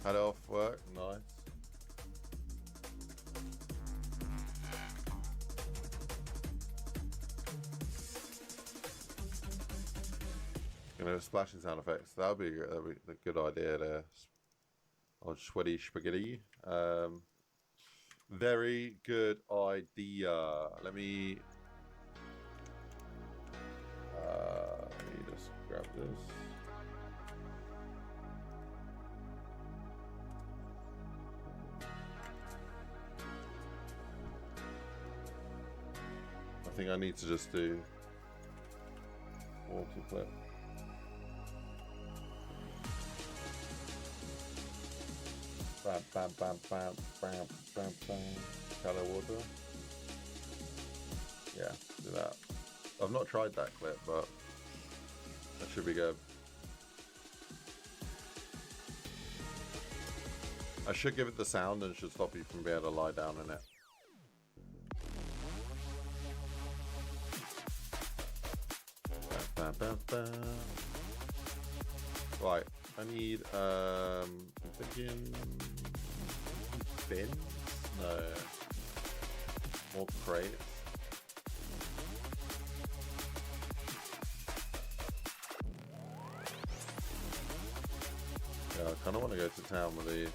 Had it off work, nice. You know, splashing sound effects. That'd be a good idea there. Old sweaty spaghetti. Very good idea. Let me just grab this. I think I need to just do autoclip. Bam, bam, bam, bam, bam, bam, bam. Shallow water. Yeah, do that. I've not tried that clip, but that should be good. I should give it the sound and it should stop you from being able to lie down in it. Bam, bam, bam, bam. Right, I need, I'm thinking bins? No. More crates. Yeah, I kind of want to go to town with these.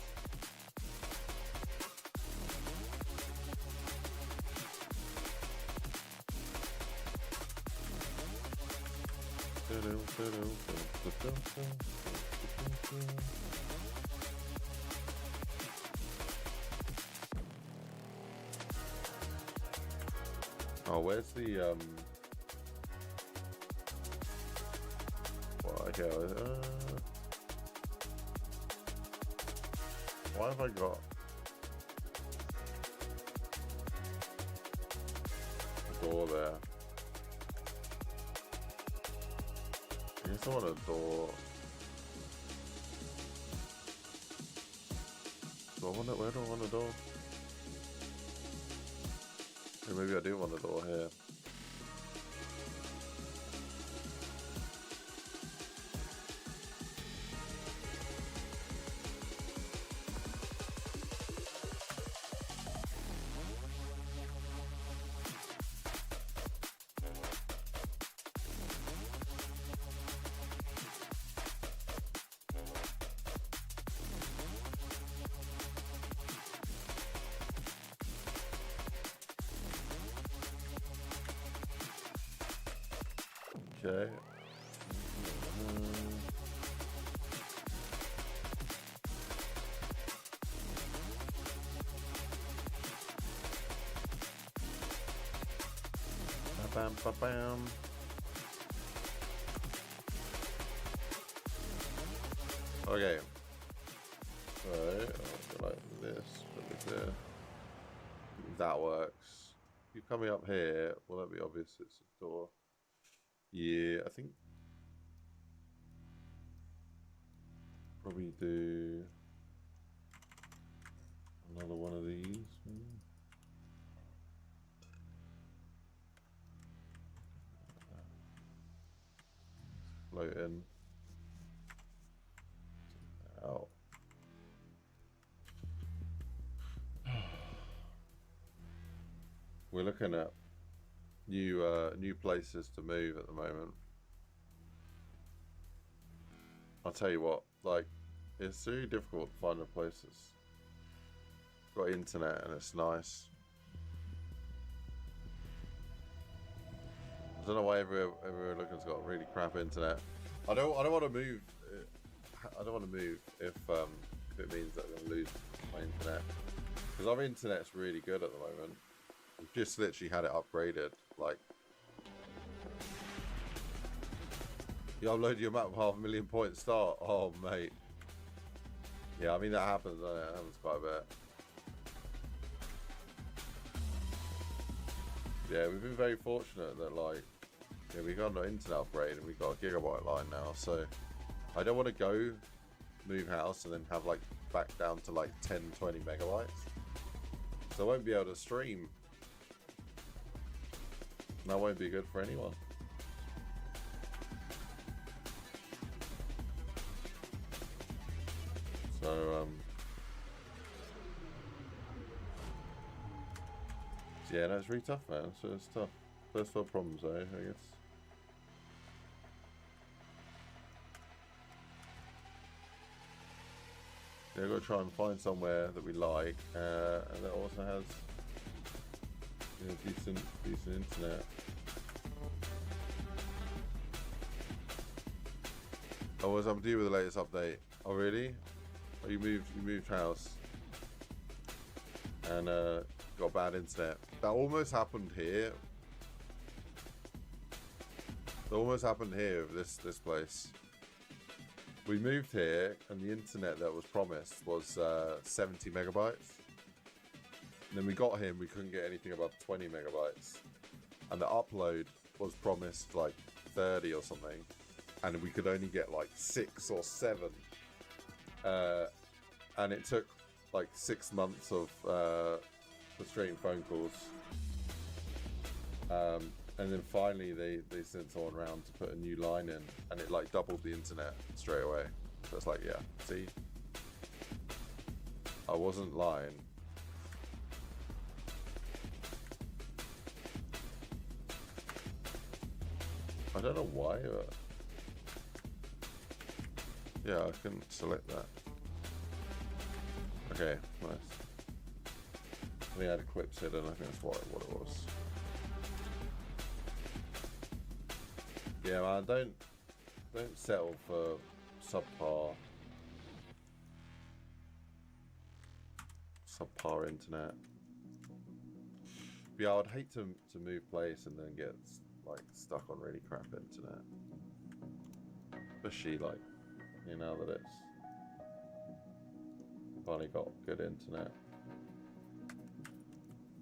Oh, where's the well, okay, why have I got a door there? I guess I want a door. Where do I want a door? Or maybe I do want a door here. Okay. Bam, bam, bam. Okay. So, I'll go like this, put this there. That works. You coming up here, well, that'd be obvious it's a door. Yeah, I think probably do another one of these. Float in. Out. we're looking at new places to move at the moment. I'll tell you what, like, it's really difficult to find the places. Got internet and it's nice. I don't know why everywhere looking's got really crap internet. I don't want to move. I don't want to move if it means that I'm gonna lose my internet, because our internet's really good at the moment. We've just literally had it upgraded. Like, you upload your map with 500,000 point start. Oh mate. Yeah, I mean that happens. It happens quite a bit. Yeah, we've been very fortunate that, like, yeah, we got an internet upgrade and we got a gigabyte line now. So I don't want to go move house and then have like back down to like 10-20 megabytes. So I won't be able to stream. And that won't be good for anyone. So yeah, no, it's really tough, man. So it's tough. First world problems, though, I guess. Yeah, I've got to try and find somewhere that we like, and that also has, you know, decent internet. Oh, what's up to you with the latest update? Oh, really? Oh, you moved house, and got bad internet. That almost happened here. That almost happened here with this place. We moved here, and the internet that was promised was 70 megabytes. And then we got here, and we couldn't get anything above 20 megabytes. And the upload was promised like 30 or something, and we could only get like 6 or 7. And it took like 6 months of frustrating phone calls. And then finally they sent someone around to put a new line in, and it like doubled the internet straight away. So it's like, yeah, see, I wasn't lying. I don't know why, but yeah, I can select that. Okay, nice. I think I had Eclipse hidden. I think that's what it was. Yeah, man, don't settle for subpar internet. But yeah, I'd hate to move place and then get like stuck on really crap internet. Especially like, you know, that it's finally got good internet.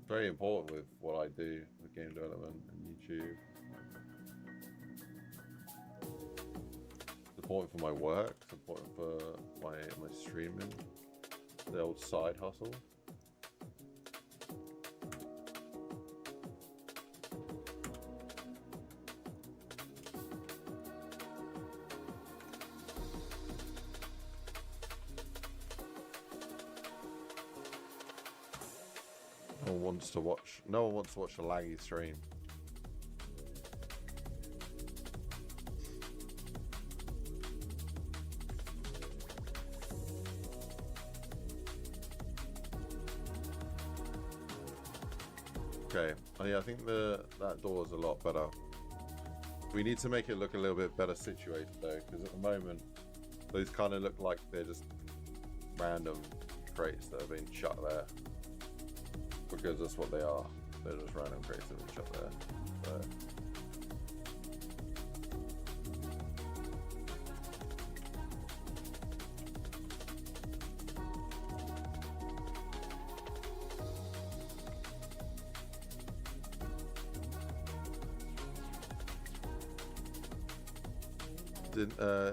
Very important with what I do with game development and YouTube. It's important for my work, it's important for my streaming, the old side hustle. No one wants to watch a laggy stream. Okay, oh yeah, I think that door is a lot better. We need to make it look a little bit better situated though, because at the moment those kind of look like they're just random crates that have been shut there. Because that's what they are. They're just random crates that have been shut there. So.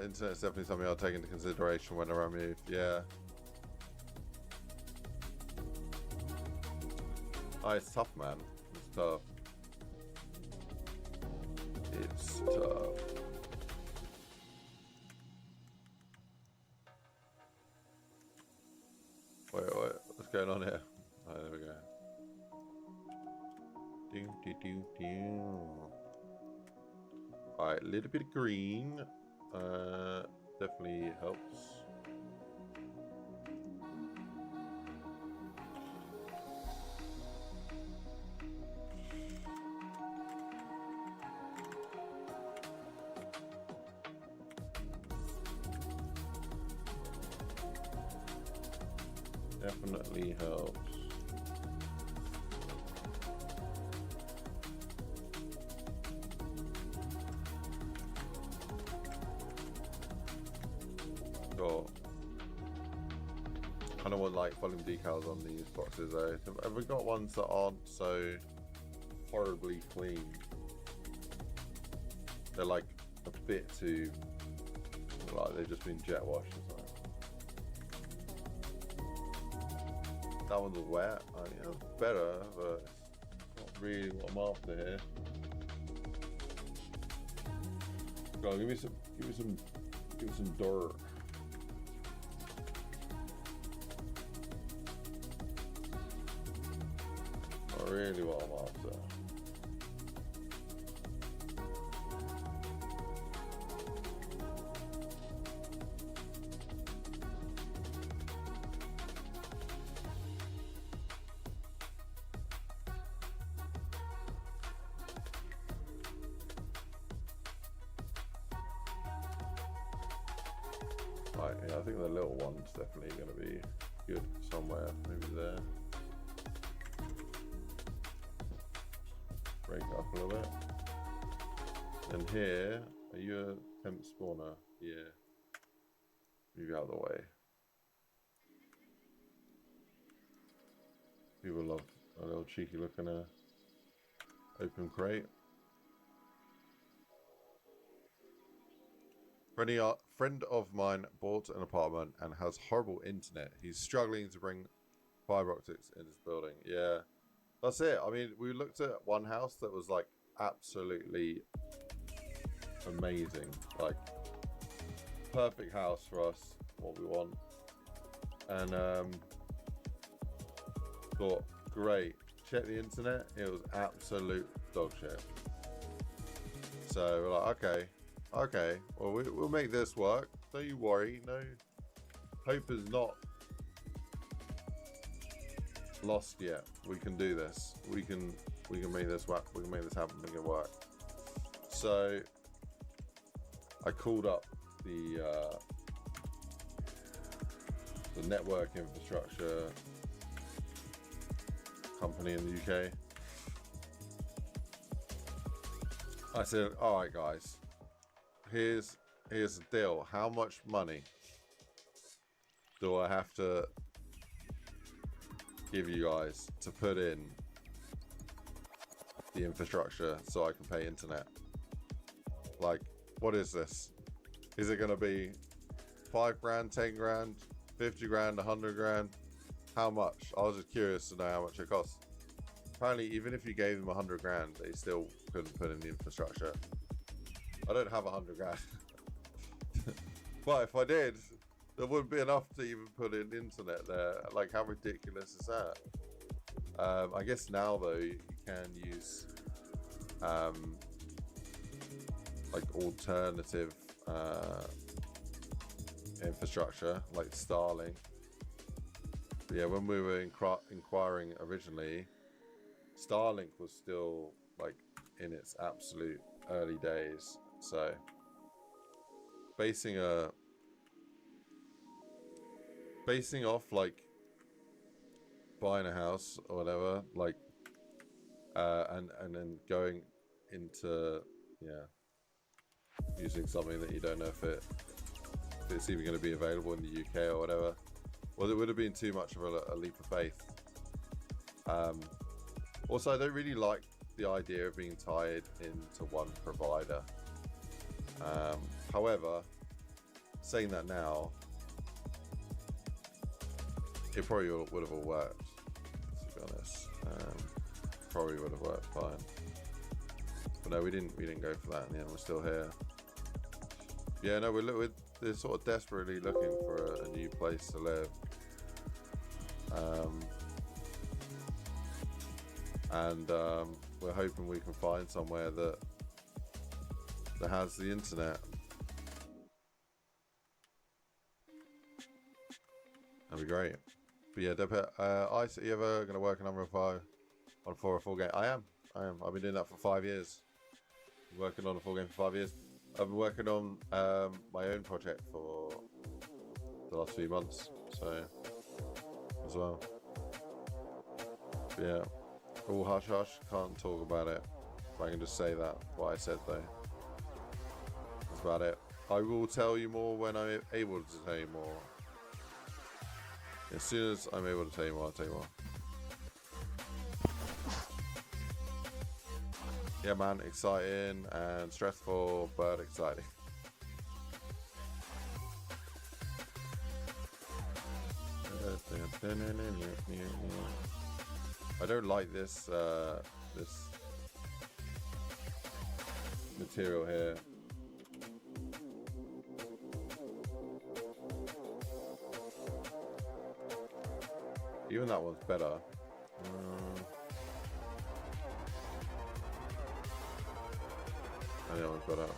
Internet's definitely something I'll take into consideration whenever I move. Yeah. Oh, it's tough, man. It's tough. It's tough. Wait, what's going on here? Oh, there we go. Alright, a little bit of green. Definitely helps. Definitely helps. Got kind of want like volume decals on these boxes though. Have we got ones that aren't so horribly clean? They're like a bit too, like they've just been jet washed or something. That one's wet. I mean, it's better, but it's not really what I'm after here. Go on, give me some dirt. Not really what I'm after. Right, yeah, I think the little one's definitely going to be good somewhere, maybe there. Break it up a little bit. And here, are you a temp spawner? Yeah. Move out of the way. People love a little cheeky looking open crate. Friend of mine bought an apartment and has horrible internet. He's struggling to bring fiber optics in his building. Yeah, that's it. I mean, we looked at one house that was like absolutely amazing, like perfect house for us, what we want, and thought great. Check the internet. It was absolute dog shit. So we're like, okay, well we'll make this work. Don't you worry. No, hope is not lost yet. We can do this. We can make this work. We can make this happen. Make it work. So I called up the network infrastructure company in the UK. I said, all right guys, here's the deal. How much money do I have to give you guys to put in the infrastructure so I can pay internet? Like, what is this? Is it gonna be 5 grand, 10 grand, 50 grand, 100 grand? How much? I was just curious to know how much it costs. Apparently, even if you gave them 100 grand, they still couldn't put in the infrastructure. I don't have 100 grand. But if I did, there wouldn't be enough to even put in internet there. Like, how ridiculous is that? I guess now, though, you can use like alternative infrastructure, like Starlink. But yeah, when we were inquiring originally, Starlink was still like in its absolute early days. So basing off like buying a house or whatever, like and then going into using something that you don't know if it's even going to be available in the UK or whatever. Well, it would have been too much of a leap of faith. Also, I don't really like the idea of being tied into one provider. However, saying that now, it probably would have all worked, to be honest. Probably would have worked fine. But no, we didn't go for that in the end. We're still here. Yeah, no, we're sort of desperately looking for a new place to live. we're hoping we can find somewhere that has the internet. That'd be great. But yeah, Ice, are you ever going to work on Unreal 5 on a full game? I am. I've been doing that for 5 years. Working on a full game for 5 years. I've been working on my own project for the last few months, so as well. But yeah, all hush hush. Can't talk about it. But I can just say that what I said though. That's about it. I will tell you more when I'm able to tell you more. As soon as I'm able to tell you more, I'll tell you more. Yeah, man, exciting and stressful, but exciting. I don't like this this material here. Even that one's better. And that one's better.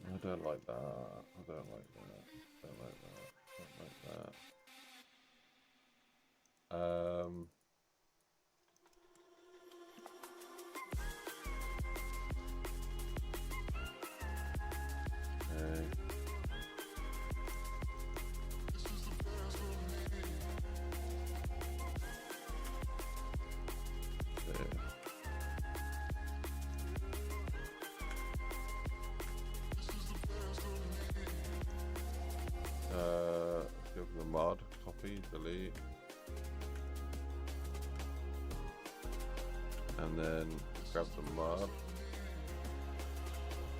I don't like that. I don't like that. Don't like that. Don't like that. Okay. Go for the mod, copy, delete, and then grab the mod,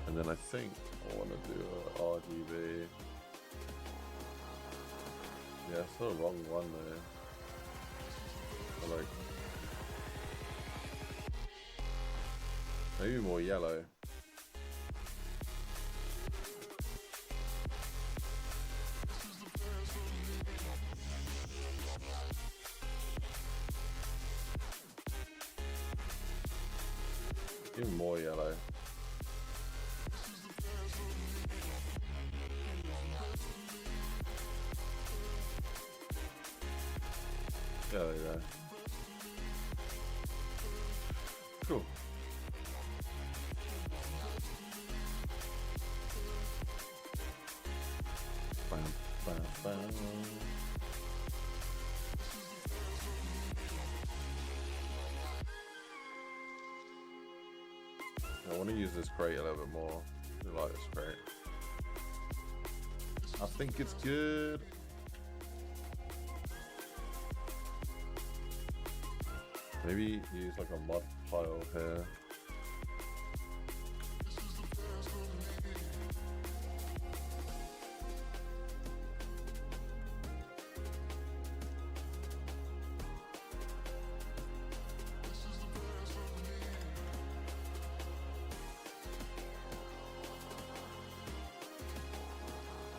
and then I think I want to do a RGB. Yeah, it's the wrong one there. I like maybe more yellow. Even more yellow. There we go. Cool. Bam, bam, bam. I want to use this crate a little bit more. I like this crate. I think it's good. Maybe use like a mud pile here.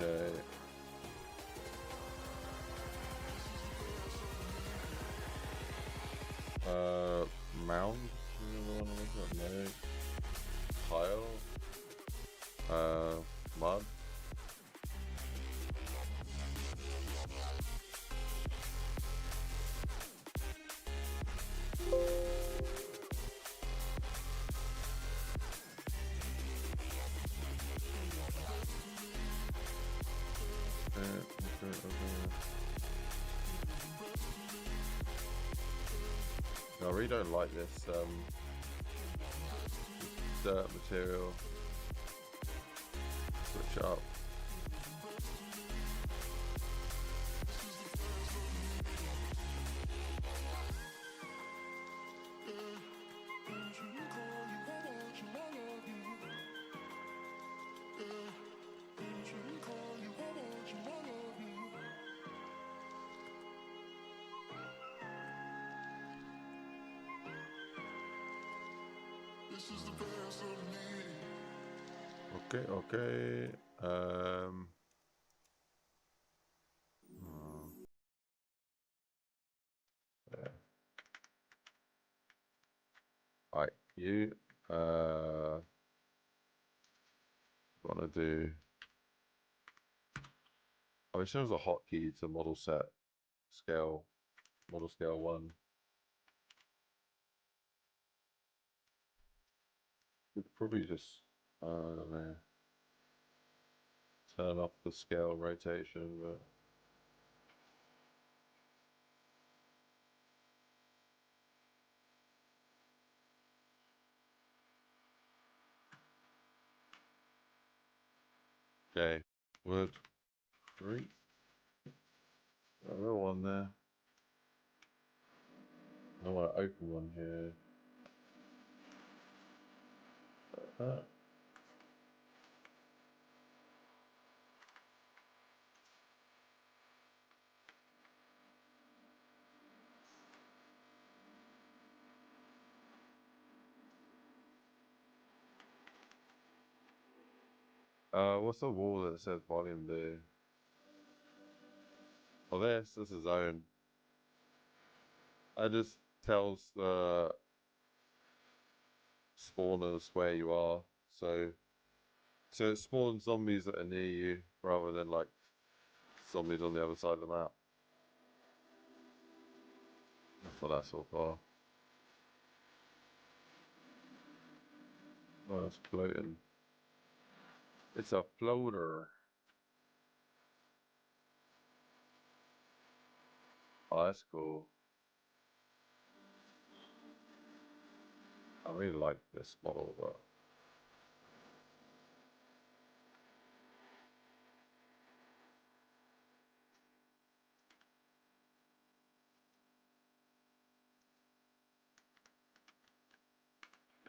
Okay. Mound. No. Pile. Mud. I really don't like this dirt material. Switch it up. Okay. Yeah. Alright, you wanna do I wish there was a hotkey to model scale 1. We'd probably just I don't know, turn up the scale rotation, but okay. Word 3. A real one there. I want to open one here. What's the wall that says volume there? Oh, this is zone. It just tells the spawners where you are. So it spawns zombies that are near you rather than like zombies on the other side of the map. That's what that's so far. Oh, it's floating. It's a floater. Oh, that's cool. I really like this model, but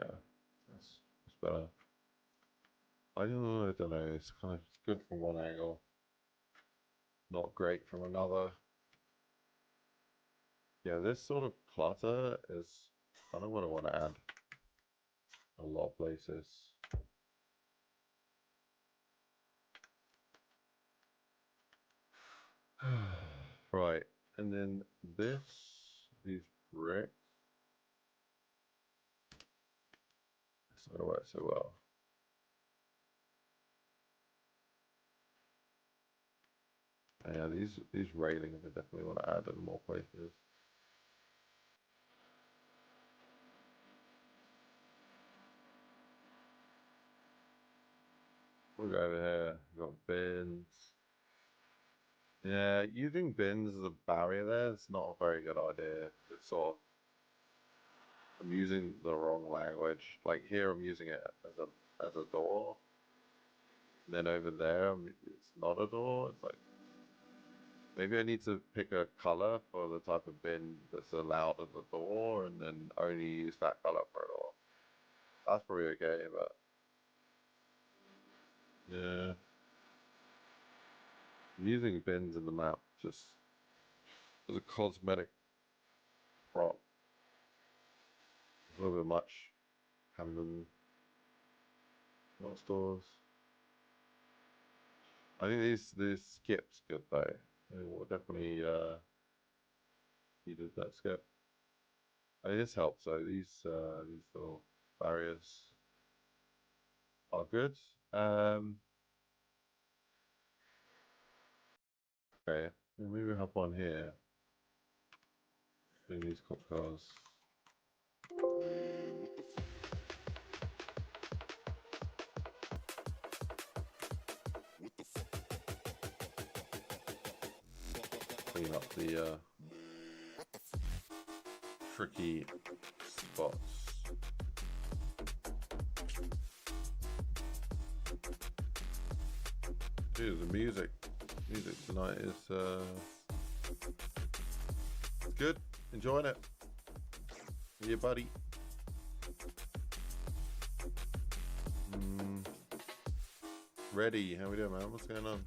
yeah, that's better. I don't know. It's kind of good from one angle, not great from another. Yeah, this sort of clutter is kind of what I want to add a lot of places. Right, and then these bricks. It's not gonna work so well. Yeah, these railings I definitely want to add in more places. We'll go over here. We've got bins. Yeah, using bins as a barrier there is not a very good idea. It's sort of, I'm using the wrong language. Like here, I'm using it as a door. And then over there, it's not a door. It's like maybe I need to pick a color for the type of bin that's allowed as a door, and then only use that color for a door. That's probably okay, but yeah, I'm using bins in the map just as a cosmetic prop. A little bit much having them not stores. I think this skip's good though. It will definitely needed that skip. I mean, this helps though. These little barriers are good. Okay, maybe we have one here. Doing these cop cars. clean up the tricky spots. Dude, the music tonight is good. Enjoying it. Yeah, buddy. Ready? How we doing, man? What's going on?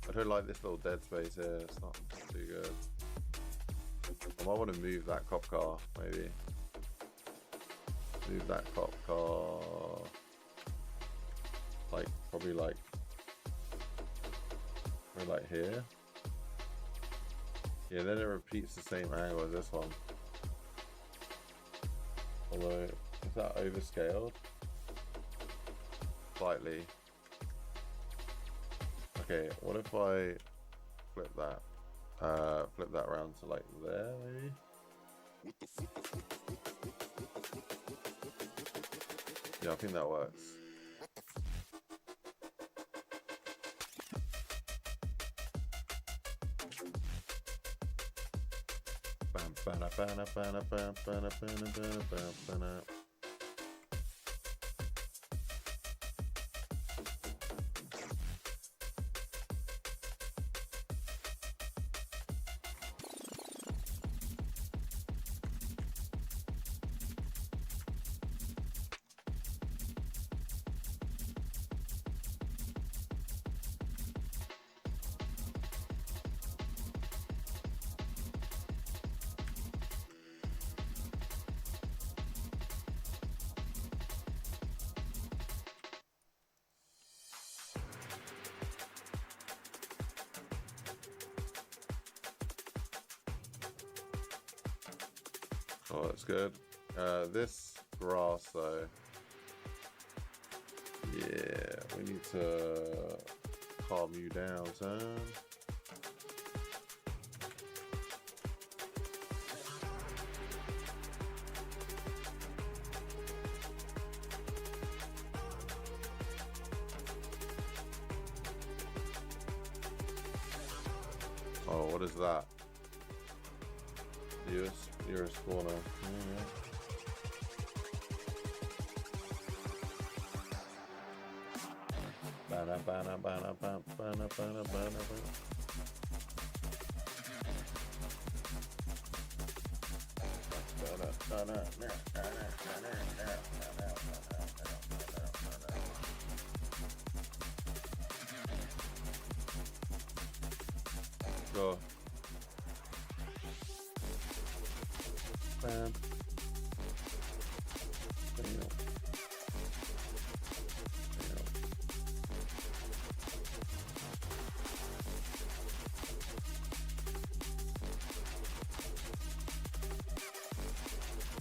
I don't like this little dead space here. It's not too good. I might want to move that cop car, maybe. Move that cop car. Like, probably like here. Yeah, then it repeats the same angle as this one. Although, is that overscaled? Slightly. Okay, what if I flip that around to like there, maybe? Yeah, I think that works. Oh, that's good. This grass, though. Yeah, we need to calm you down, son. Oh, what is that? You're a spawner. Go. Bam.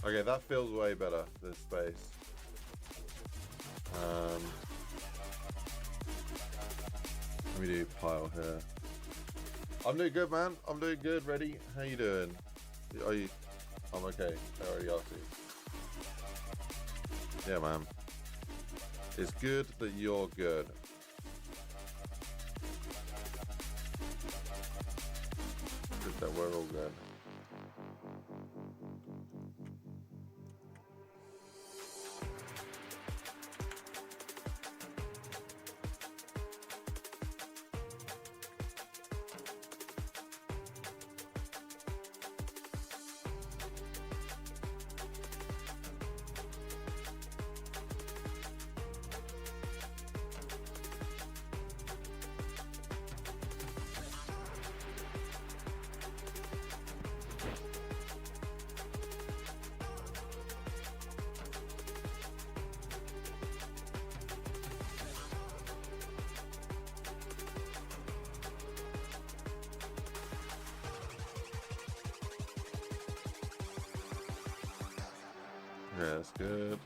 Okay, that feels way better, this space. Let me do pile here. I'm doing good, man. I'm doing good. Ready? How you doing? Are you? I'm okay. I already asked you. Yeah, man. It's good that you're good. Good that we're all good. Yeah, that's good.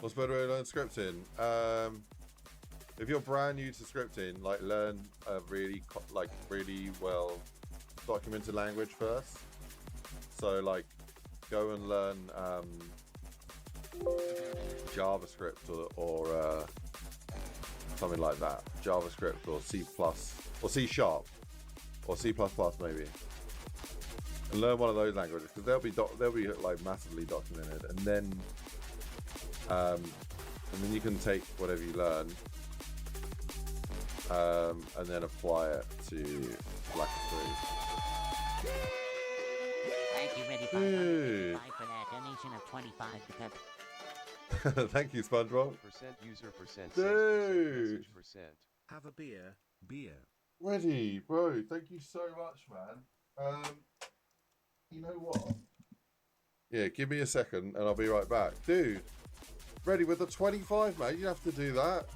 What's better way to learn scripting? If you're brand new to scripting, like learn a really well documented language first. So like go and learn JavaScript or something like that. JavaScript or C+ or C#. or C++ maybe, and learn one of those languages because they'll be like massively documented, and then you can take whatever you learn, and then apply it to Black Ops 3. Thank you, Reddy, for that donation of 25 because Thank you, SpongeBob. User percent Dude. percent. Have a beer. Ready, bro. Thank you so much, man. You know what? Yeah, give me a second and I'll be right back. Dude, Ready with the 25, mate. You have to do that.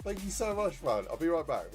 Thank you so much, man. I'll be right back.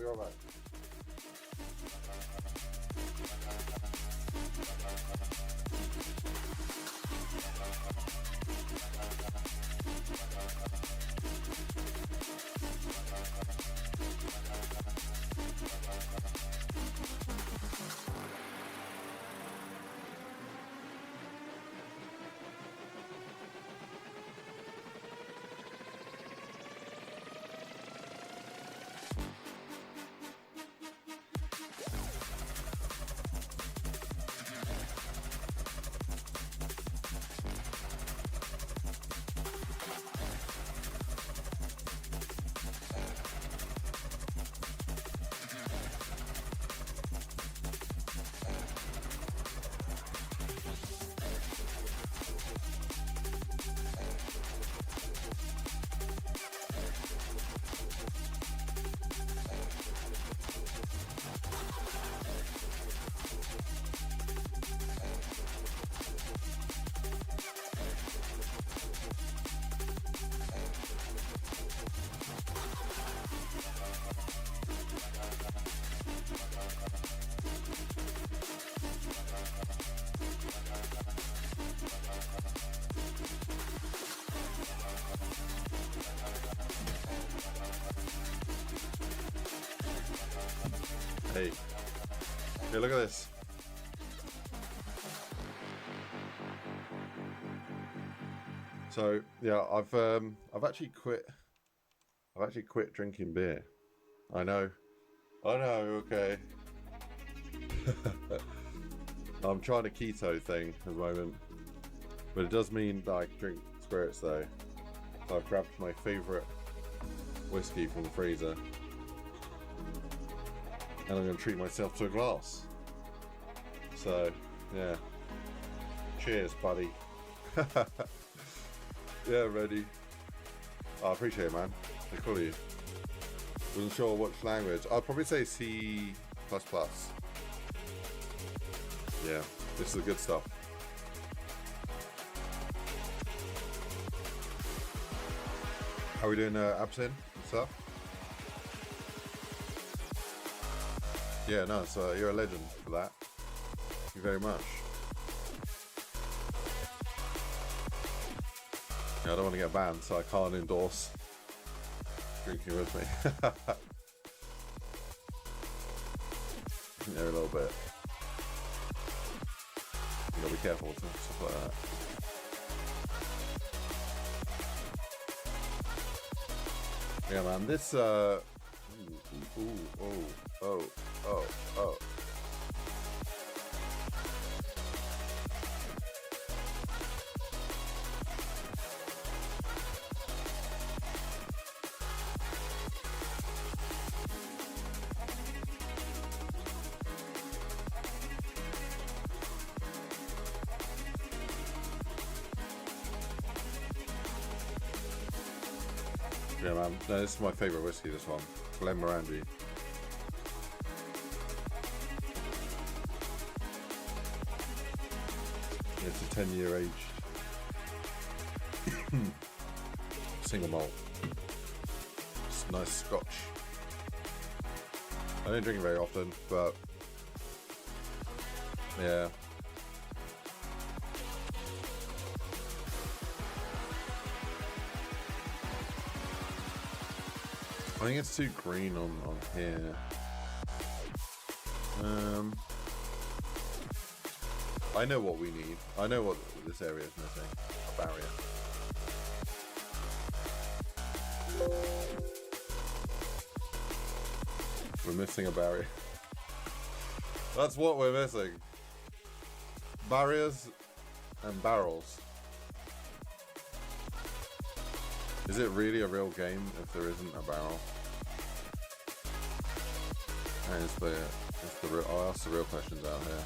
Hey, here, look at this. So yeah, I've actually quit. I've actually quit drinking beer. I know. Okay. I'm trying a keto thing at the moment, but it does mean that I drink spirits though. So I've grabbed my favourite whiskey from the freezer, and I'm going to treat myself to a glass. So, yeah. Cheers, buddy. Yeah, ready. Oh, I appreciate it, man. They call you. Wasn't sure which language. I'd probably say C++. Yeah, this is the good stuff. How are we doing, Absin and stuff? Yeah, no, so you're a legend for that. Thank you very much. Yeah, I don't want to get banned, so I can't endorse drinking with me. There a little bit. You gotta be careful with stuff like that. Yeah, man, this oh. Yeah, man. No, this is my favourite whiskey, this one. Glenmorangie. It's a 10-year aged single malt. It's nice Scotch. I don't drink it very often, but yeah. I think it's too green on here. I know what we need. I know what this area is missing. A barrier. We're missing a barrier. That's what we're missing. Barriers and barrels. Is it really a real game if there isn't a barrel? And it's the real, I'll ask the real questions out here.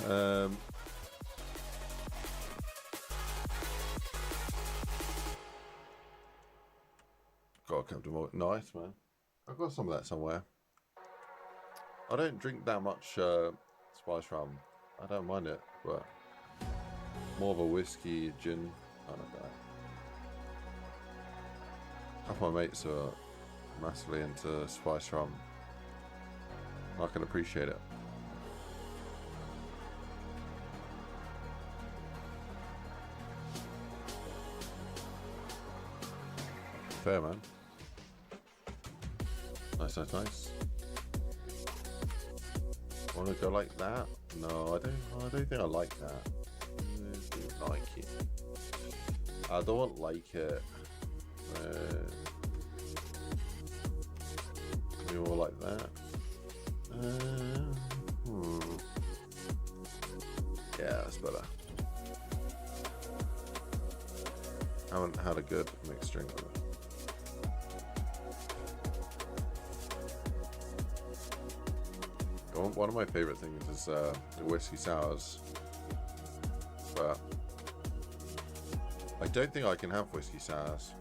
Okay. Got Captain Morgan. Nice, man. I've got some of that somewhere. I don't drink that much spice rum. I don't mind it, but more of a whiskey, gin kind of guy. Half my mates are massively into spice rum. I can appreciate it. Fair, man. Nice, nice, nice. Want to go like that? No, I don't think I like that. I don't like it. I don't like it. Maybe more like that. Yeah, that's better. I haven't had a good mixed drink with it. One of my favorite things is the whiskey sours, but I don't think I can have whiskey sours.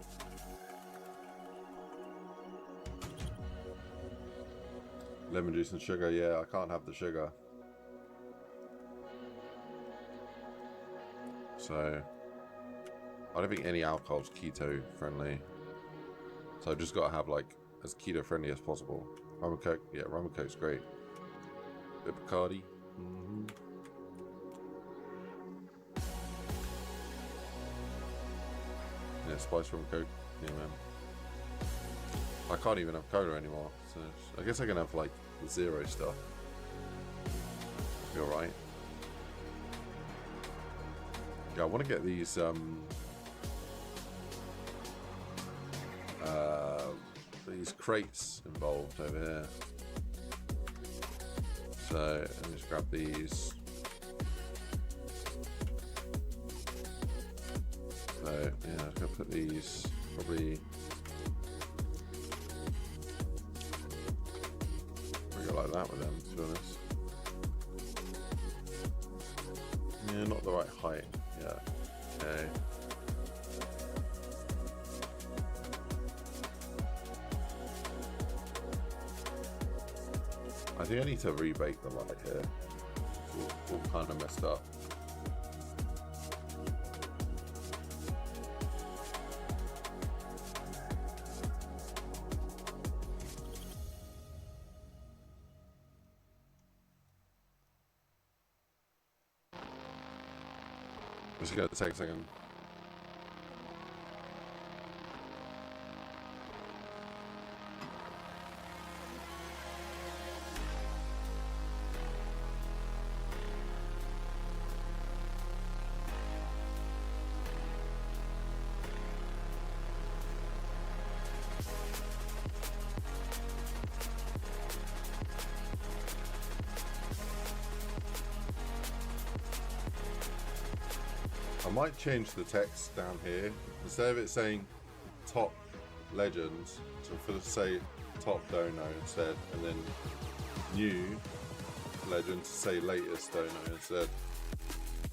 Lemon juice and sugar, yeah, I can't have the sugar. So I don't think any alcohol is keto friendly. So I've just got to have like as keto friendly as possible. Rum and Coke, yeah, rum and Coke's great. Bit of Bacardi. Yeah, spice rum Coke. Yeah, man. I can't even have cola anymore, so I guess I can have like the zero stuff. Be alright. Yeah, I want to get these crates involved over here. So let me just grab these. So yeah, I'm gonna put these probably. We go like that with them, to be honest. Yeah, not the right height. Yeah. Okay. I think I need to rebake the light here. It's all kind of messed up. Just gonna take a second. I might change the text down here. Instead of it saying top legends, so for say top dono instead, and then new legend to say latest dono instead.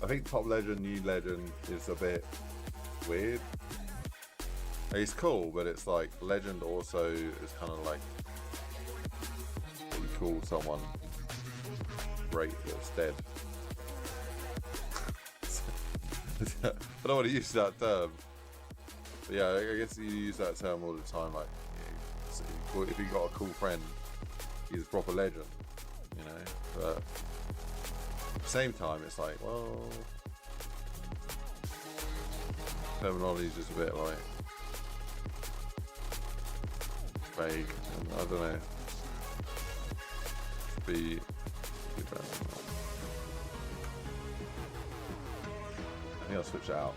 I think top legend, new legend is a bit weird. It's cool, but it's like legend also is kind of like you call someone great that's dead. I don't want to use that term. But yeah, I guess you use that term all the time. Like, if you got a cool friend, he's a proper legend, you know. But at the same time, it's like, well, terminology is just a bit like vague. And I don't know. Be better. I think I'll switch it out.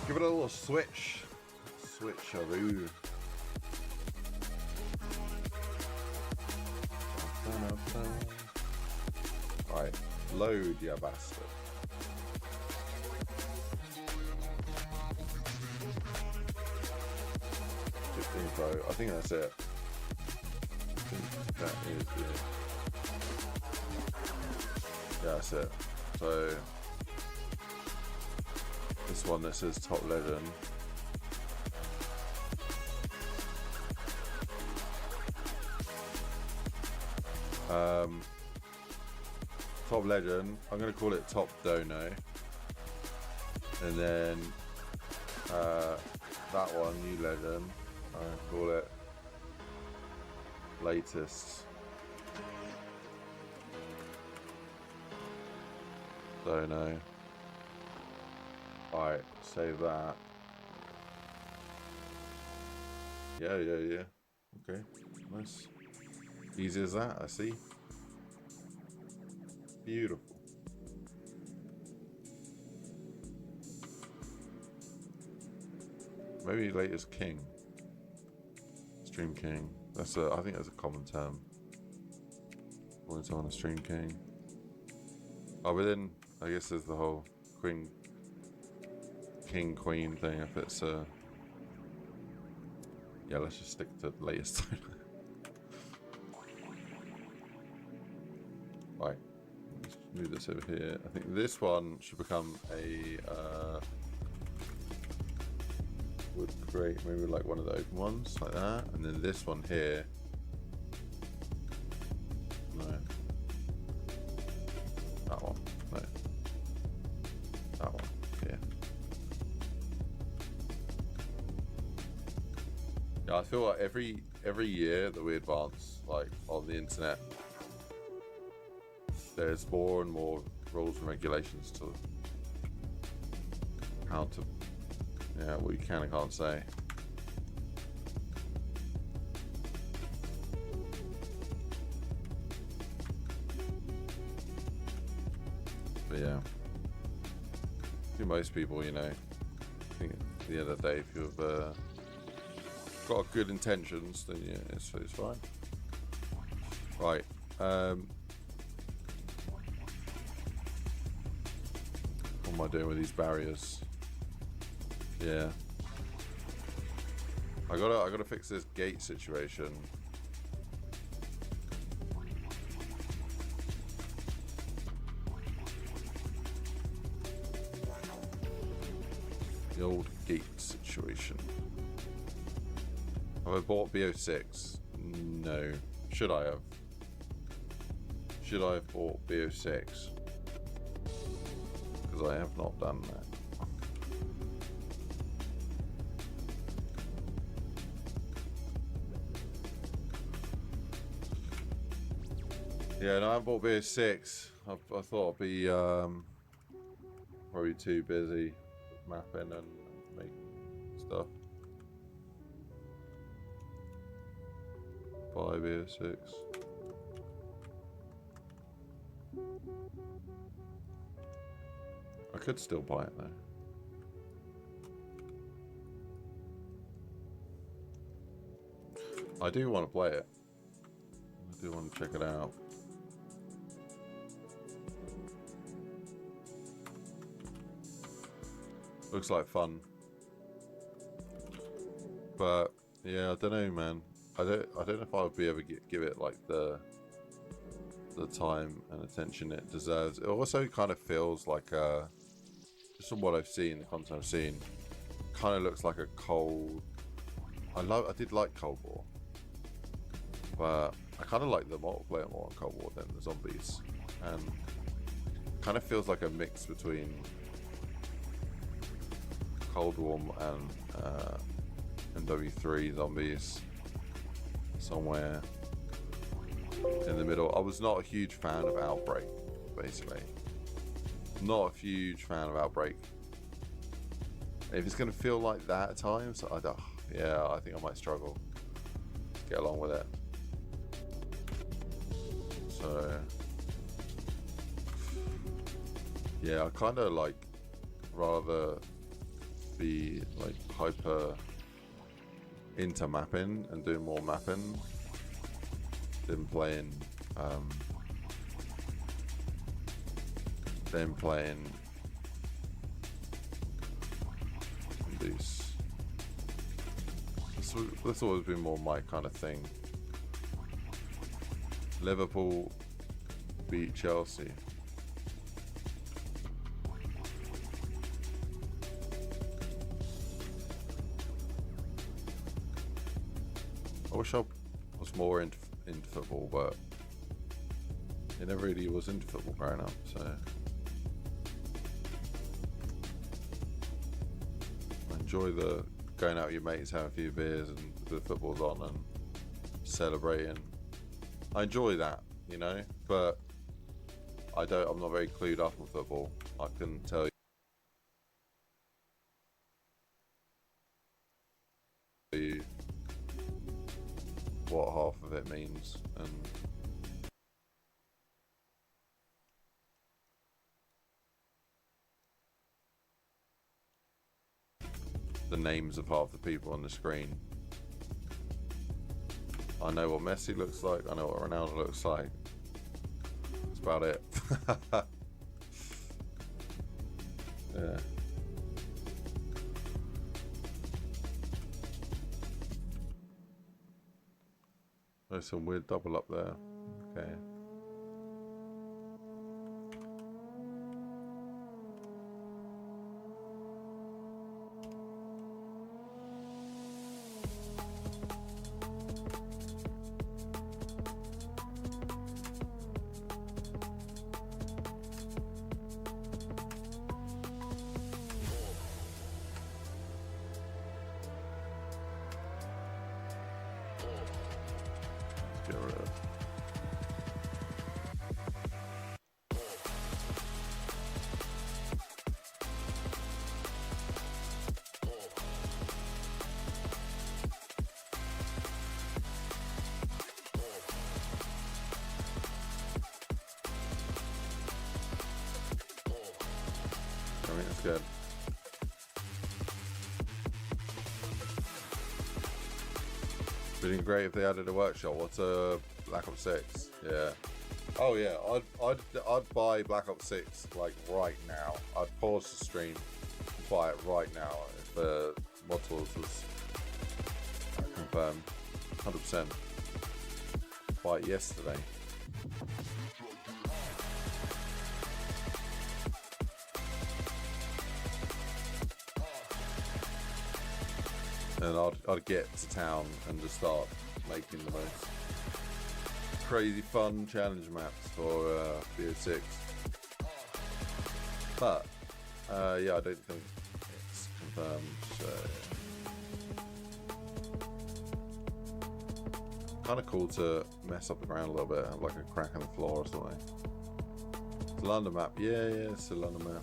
Give it a little switch. Switcheroo. Alright, load, ya bastard. Info. I think that's it. I think that is it. Yeah, that's it. So this one that says top legend. Top legend. I'm gonna call it top dono, and then that one new legend. I'm gonna call it latest dono. Alright, save that. Yeah. Okay, nice. Easy as that, I see. Beautiful. Maybe latest king. Stream king. That's a, I think that's a common term. Calling someone a stream king. Oh, but then I guess there's the whole king queen thing. If it's yeah, let's just stick to the latest. Right. Let's move this over here. I think this one should become a would create maybe like one of the open ones like that, and then this one here. No. That one. No. That one. Yeah. Yeah, I feel like every year that we advance, like on the internet, there's more and more rules and regulations to how to, yeah, what you can and can't say. But yeah, I think most people, you know, I think at the end of the day, if you've got good intentions, then yeah, it's fine. Right. What am I doing with these barriers? Yeah. I gotta fix this gate situation. The old gate situation. Have I bought BO6? No. Should I have? Should I have bought BO6? Because I have not done that. Yeah, no, I haven't bought BO6. I thought I'd be probably too busy mapping and making stuff. Buy BO6. I could still buy it though. I do want to play it. I do want to check it out. Looks like fun. But yeah, I don't know, man. I don't know if I would be able to give it like the time and attention it deserves. It also kind of feels like just from what I've seen, the content I've seen, kind of looks like a cold. I did like Cold War, but I kind of like the multiplayer more on Cold War than the zombies, and kind of feels like a mix between Cold War and MW3 zombies, somewhere in the middle. I was not a huge fan of Outbreak, basically. Not a huge fan of Outbreak. If it's going to feel like that at times, yeah, I think I might struggle to get along with it. So, yeah, I kind of like rather be like hyper into mapping and doing more mapping than playing than playing these. That's always been more my kind of thing. Liverpool beat Chelsea. I wish I was more into football, but it never really was into football growing up, so I enjoy the going out with your mates, having a few beers and the football's on and celebrating. I enjoy that, you know, but I'm not very clued up on football. I can tell you what half of it means, and the names of half the people on the screen. I know what Messi looks like, I know what Ronaldo looks like. That's about it. Yeah. There's some weird double up there. Okay. Get rid of it. I mean, it's good. Would been great if they added a workshop. What's a Black Ops 6? Yeah. Oh yeah, I'd buy Black Ops 6 like right now. I'd pause the stream, buy it right now if Mod Tools was confirmed. 100%. Buy it yesterday. And I'd get to town and just start making the most crazy fun challenge maps for BO3. But yeah, I don't think it's confirmed. So kind of cool to mess up the ground a little bit, have like a crack in the floor or something. It's a London map. Yeah, it's a London map.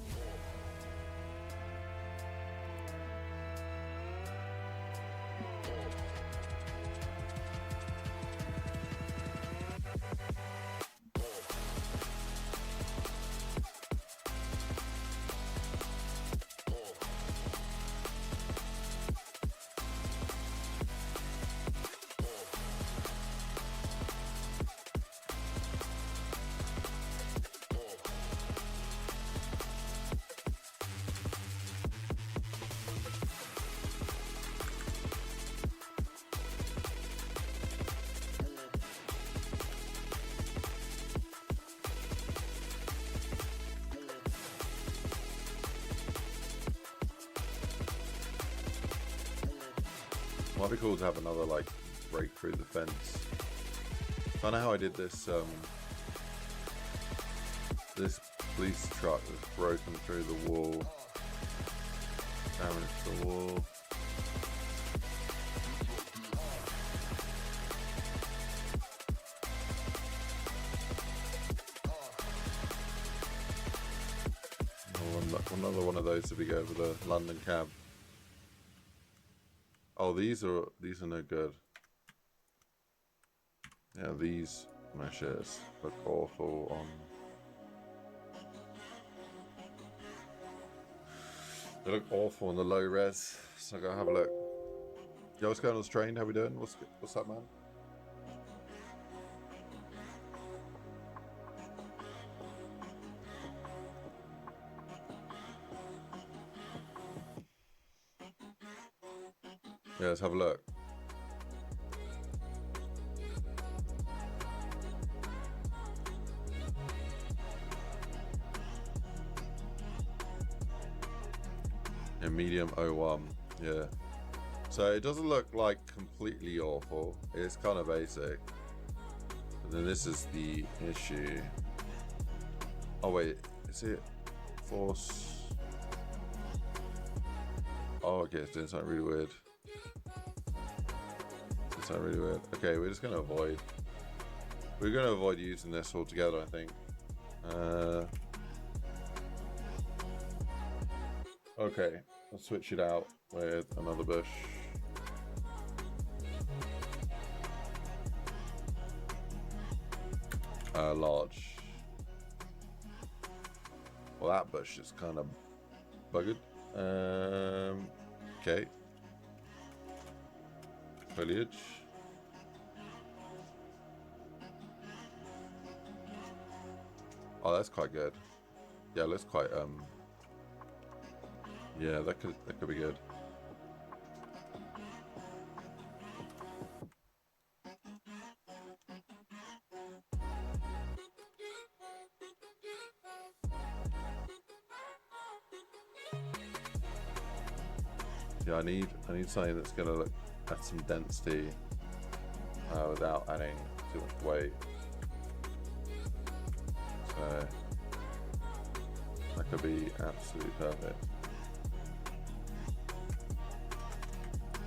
Might be cool to have another like break through the fence. I know how I did this this police truck that's broken through the wall. Damaged the wall. Another one of those to be go with the London cab. Oh, these are no good. Yeah, these meshes look awful on. They look awful on the low res. So I gotta have a look. Yo, what's going on this train? How we doing? What's up, man? Yeah, let's have a look. Yeah, medium 01. Yeah. So it doesn't look like completely awful. It's kind of basic. But then this is the issue. Oh wait, is it force? Oh, okay, it's doing something really weird. It's not really weird. Okay, we're just gonna avoid. We're gonna avoid using this altogether, I think. Okay, I'll switch it out with another bush. Large. Well, that bush is kind of buggered. Okay. Foliage. Oh, that's quite good. Yeah, looks quite yeah, that could be good. Yeah, I need something that's gonna look add some density without adding too much weight. So that could be absolutely perfect.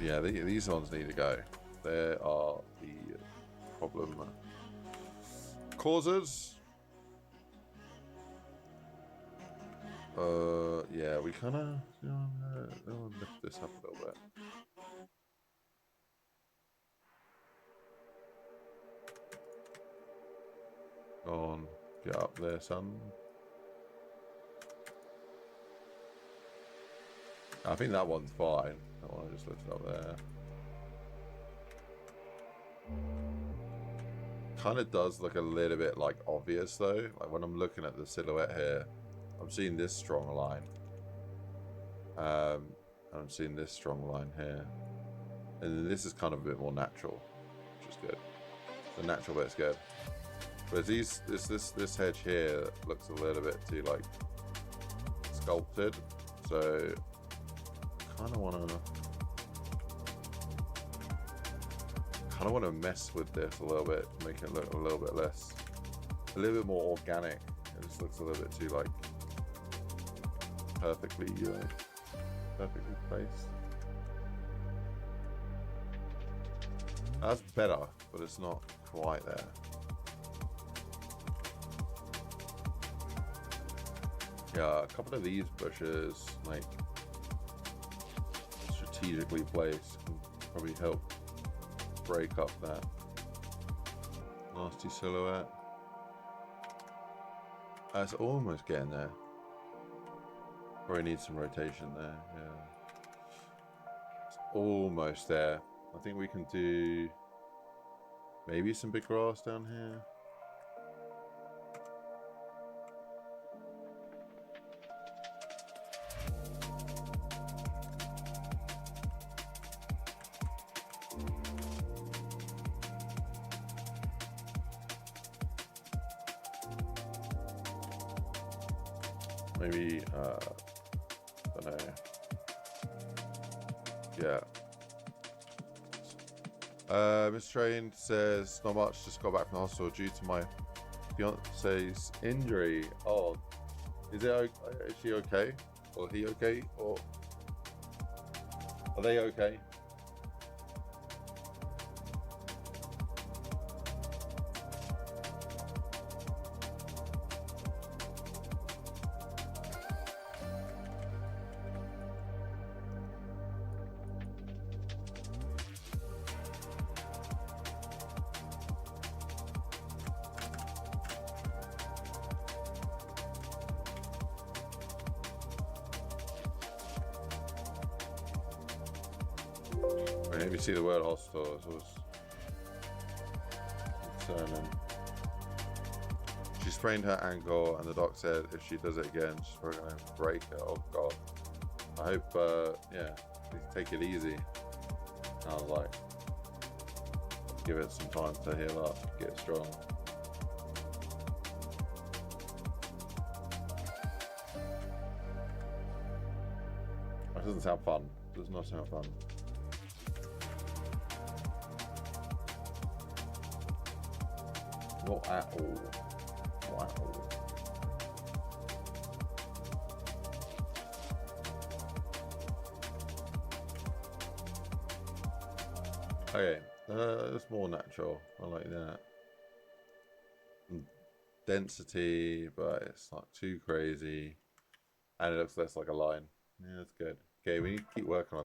Yeah, these ones need to go. They are the problem causers. Yeah, we kind of lift this up a little bit. Go on, get up there, son. I think that one's fine. That one I just lifted up there. Kind of does look a little bit like obvious though. Like when I'm looking at the silhouette here, I'm seeing this strong line. I'm seeing this strong line here, and then this is kind of a bit more natural, which is good. The natural bit's good, but this hedge here looks a little bit too like sculpted. So kind of want to mess with this a little bit, make it look a little bit less, a little bit more organic. It just looks a little bit too like perfectly placed. That's better, but it's not quite there. Yeah, a couple of these bushes, like strategically placed, can probably help break up that nasty silhouette. It's almost getting there. Probably needs some rotation there, yeah. It's almost there. I think we can do maybe some big grass down here. Maybe, I don't know. Yeah. Miss Train says, not much, just got back from the hospital due to my fiance's injury. Oh, is she okay? Or he okay? Or are they okay? Whenever you see the word hospital, it's always concerning. She sprained her ankle, and the doc said if she does it again, she's probably going to break it. Oh god. I hope, yeah, please take it easy. I was like, give it some time to heal up, get strong. That doesn't sound fun. Does not sound fun. Not at all. Not at all. Okay, it's more natural. I like that. Density, but it's not too crazy. And it looks less like a line. Yeah, that's good. Okay, we need to keep working on.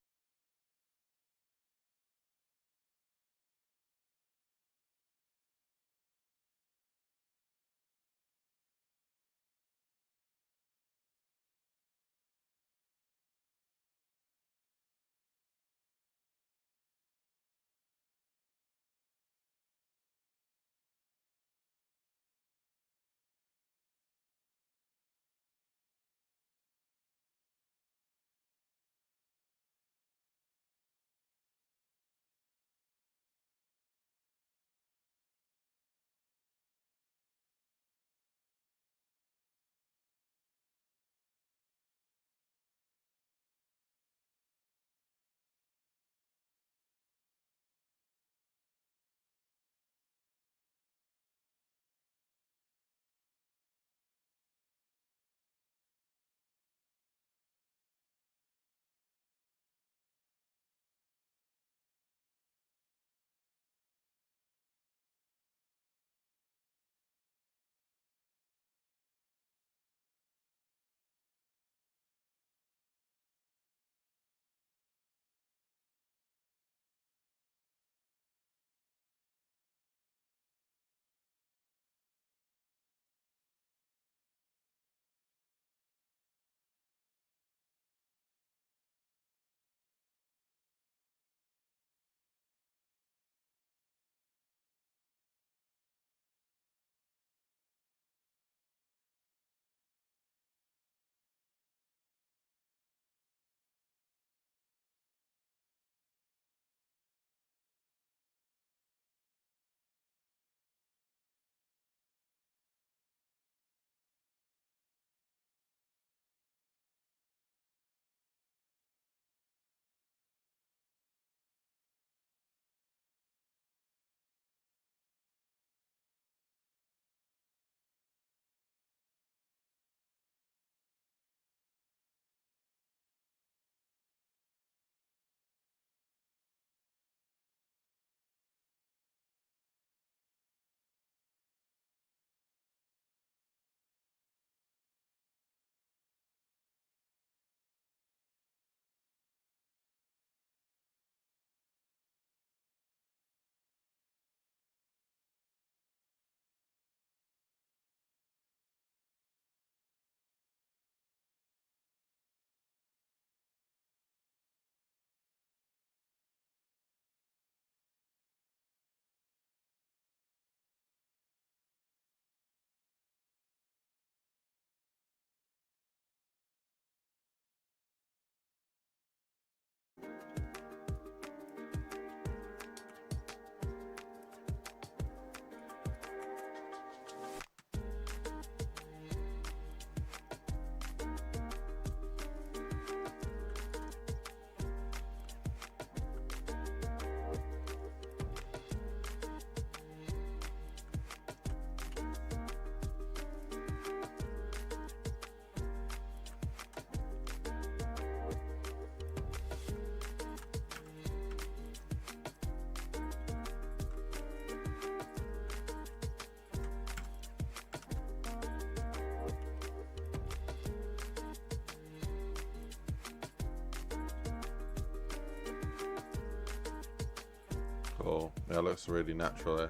Cool. Yeah, it looks really natural there.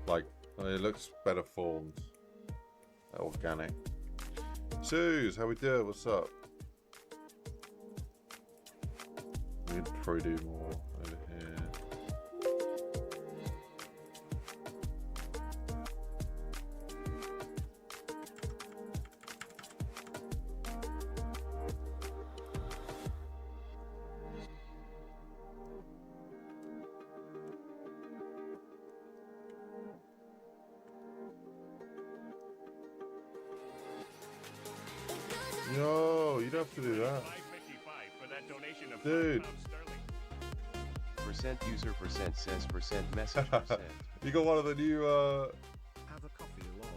Like, it looks better formed. Organic. Suze, how we doing? What's up? We could probably do more over here. have to do that. Dude. Percent user percent says percent message percent. You got one of the new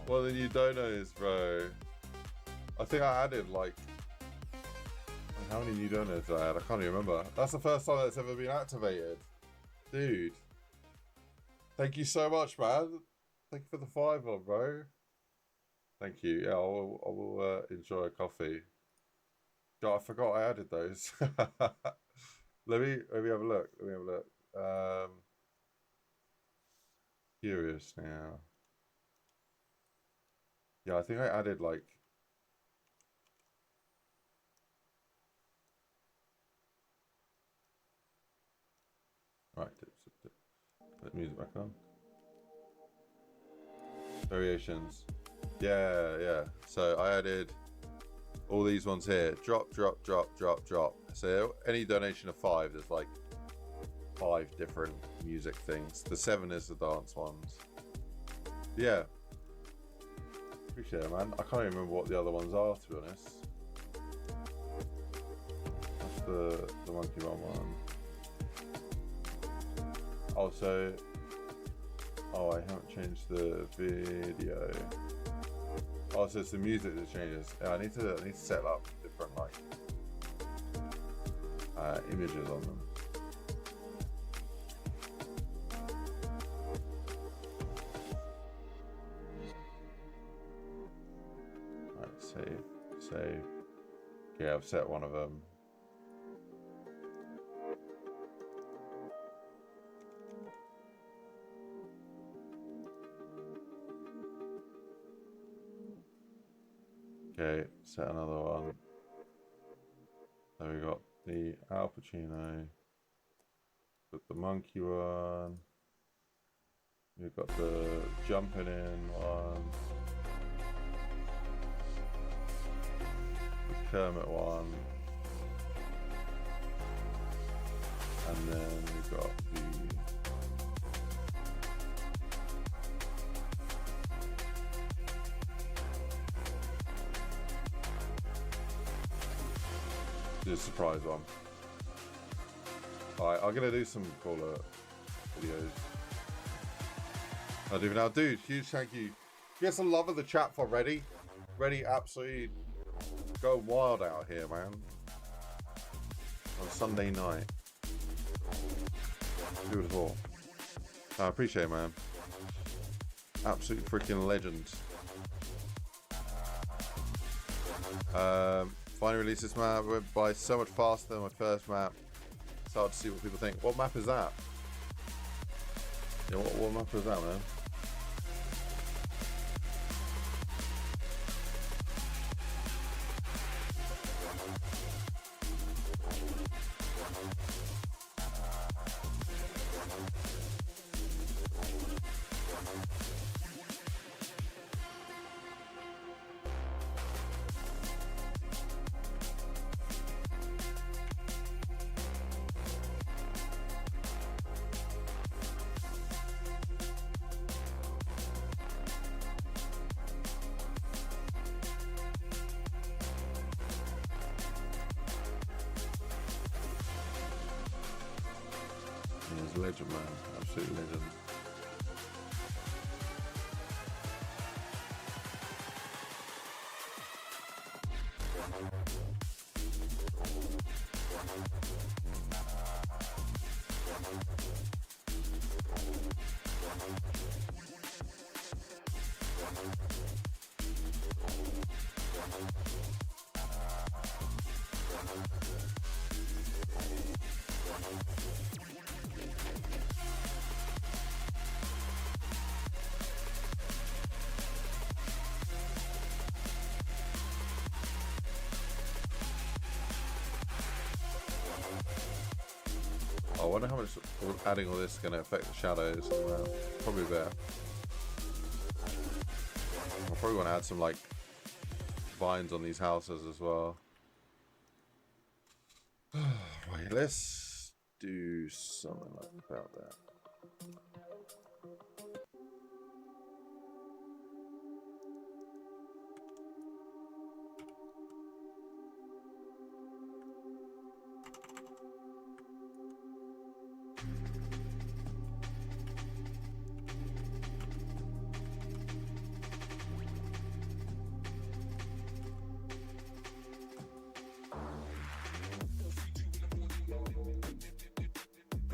one of the new donos, bro. I think I added like how many new donos I had? I can't even remember. That's the first time that's ever been activated. Dude. Thank you so much, man. Thank you for the $5, bro. Thank you. Yeah, I will enjoy a coffee. God, I forgot I added those. Let me have a look. Let me have a look. Curious now. Yeah, I think I added like. Right, put the music back on. Variations. Yeah. So I added all these ones here. Drop. So any donation of 5, there's like 5 different music things. The 7 is the dance ones. Yeah. Appreciate it, man. I can't even remember what the other ones are, to be honest. That's the Monkey Run one. Also, I haven't changed the video. Oh, so it's the music that changes. Yeah, I need to set up different like images on them. Right, save. Okay, I've set one of them. Okay, set another one. So we got the Al Pacino, got the monkey one, we've got the jumping in one, the Kermit one, and then we've got the surprise one. Alright, I'm gonna do some cooler videos. I'll do it now. Dude, huge thank you. Get some love of the chat for Ready. Ready absolutely go wild out here, man. On Sunday night. Beautiful. I appreciate it, man. Absolute freaking legend. Finally released this map. Went by so much faster than my first map. It's hard to see what people think. What map is that? Yeah, what map is that, man? He's a legend, man. Absolute legend. I wonder how much adding all this is going to affect the shadows. Probably a bit. I'll probably want to add some like vines on these houses as well. Wait, let's do something like about that.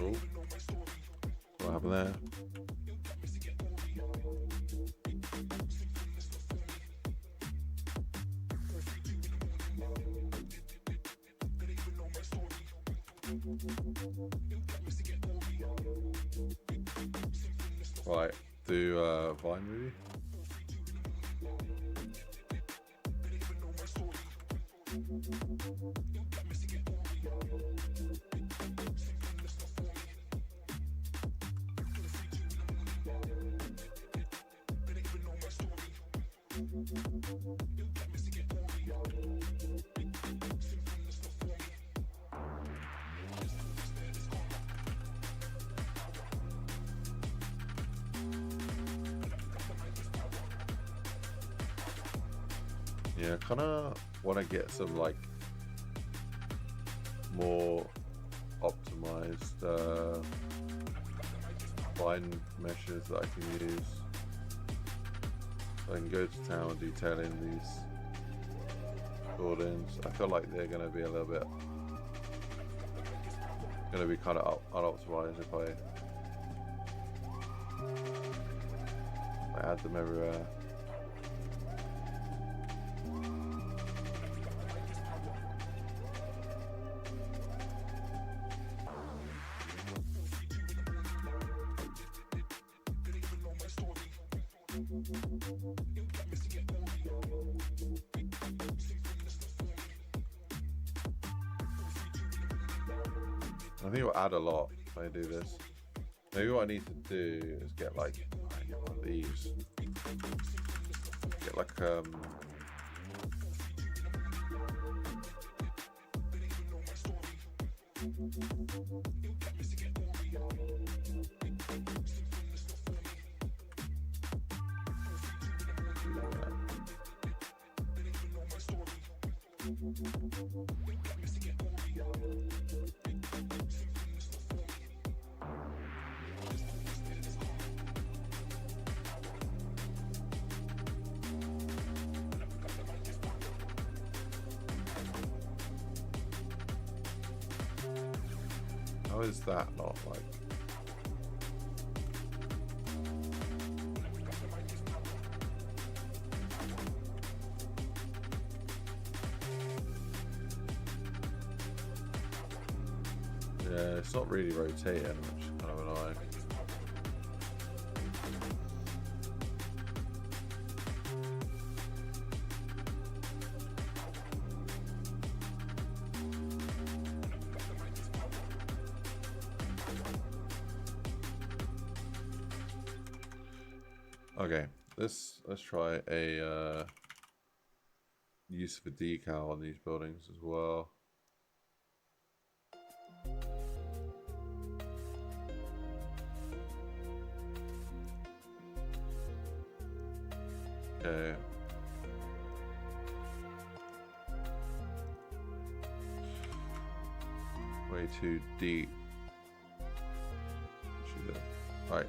Oh, what happened there? Right, do Vine movie. Yeah, kind of want to get some like more optimized Vine meshes that I can use. So I can go to town detailing these buildings. I feel like they're going to be a little bit, going to be kind of unoptimized if I add them everywhere. I think it'll add a lot if I do this. Maybe what I need to do is get like one of these. Get like how is that not like? Yeah, it's not really rotating, which is kind of annoying. Okay, let's try a use of a decal on these buildings as well. Okay. Way too deep. Right,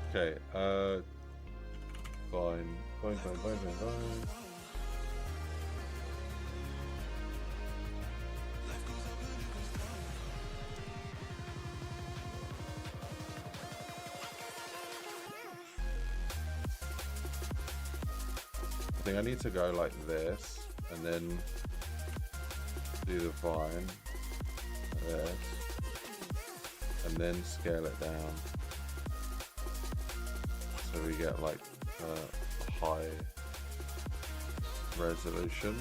okay, fine. I think I need to go like this and then do the vine like this and then scale it down so we get like a high resolution.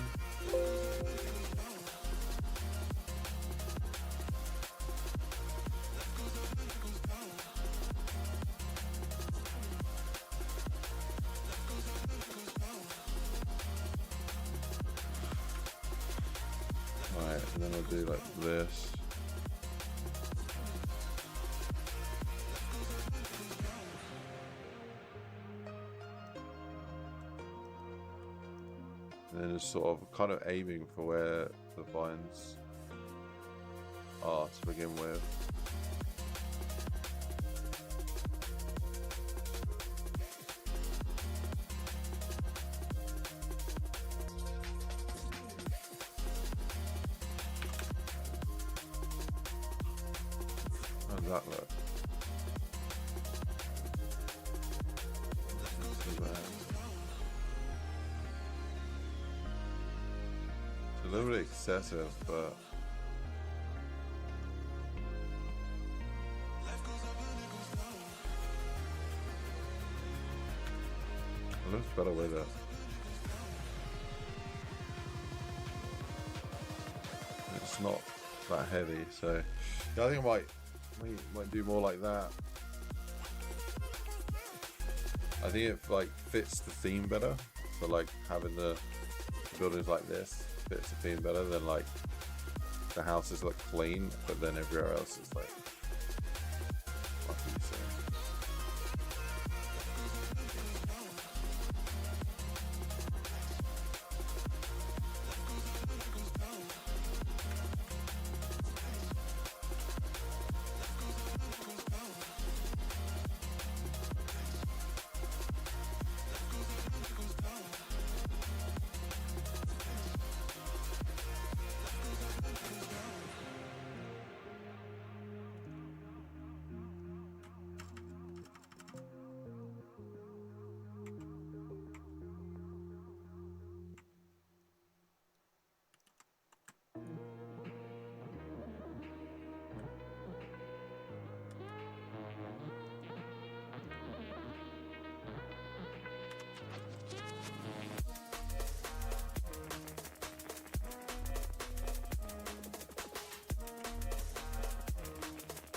And then I'll do like this. And then just sort of kind of aiming for where the vines are to begin with. that look? It's a little bit excessive, but it looks better with it. It's not that heavy, so yeah, I think I might do more like that. I think it like fits the theme better. So like having the buildings like this fits the theme better than like the houses look clean, but then everywhere else is like fucking insane.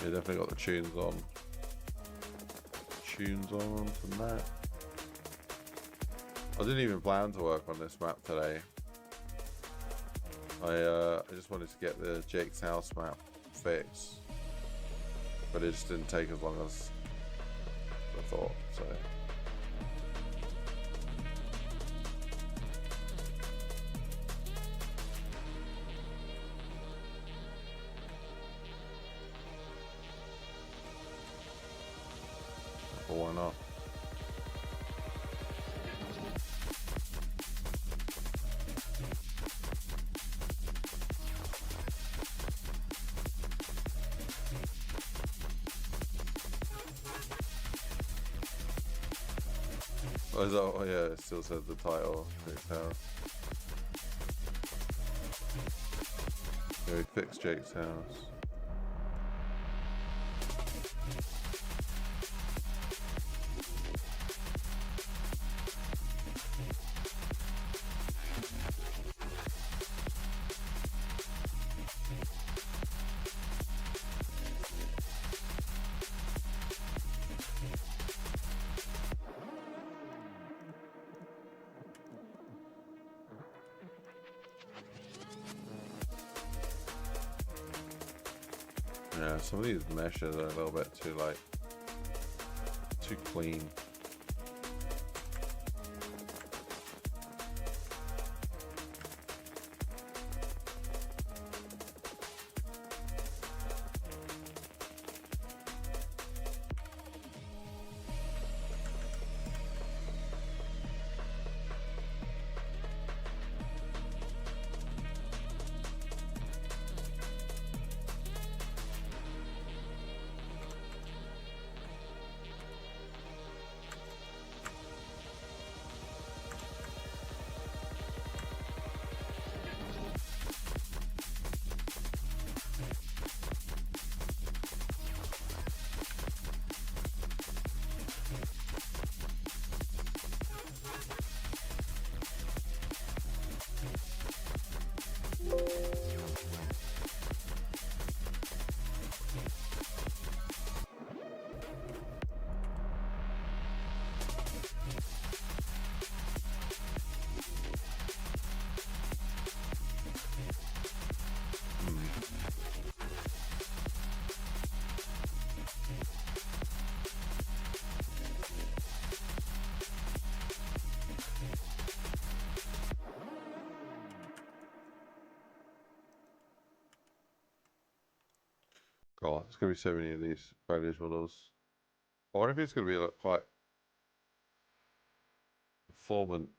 Yeah, definitely got the tunes on. Tunes on from that. I didn't even plan to work on this map today. I just wanted to get the Jake's house map fixed, but it just didn't take as long as I thought. So. But why not? Oh, is that, oh yeah, it still says the title. Jake's house. Yeah, we fixed Jake's house. Yeah, some of these meshes are a little bit too like too clean. God, there's gonna be so many of these foliage models. I wonder if it's gonna be like quite performant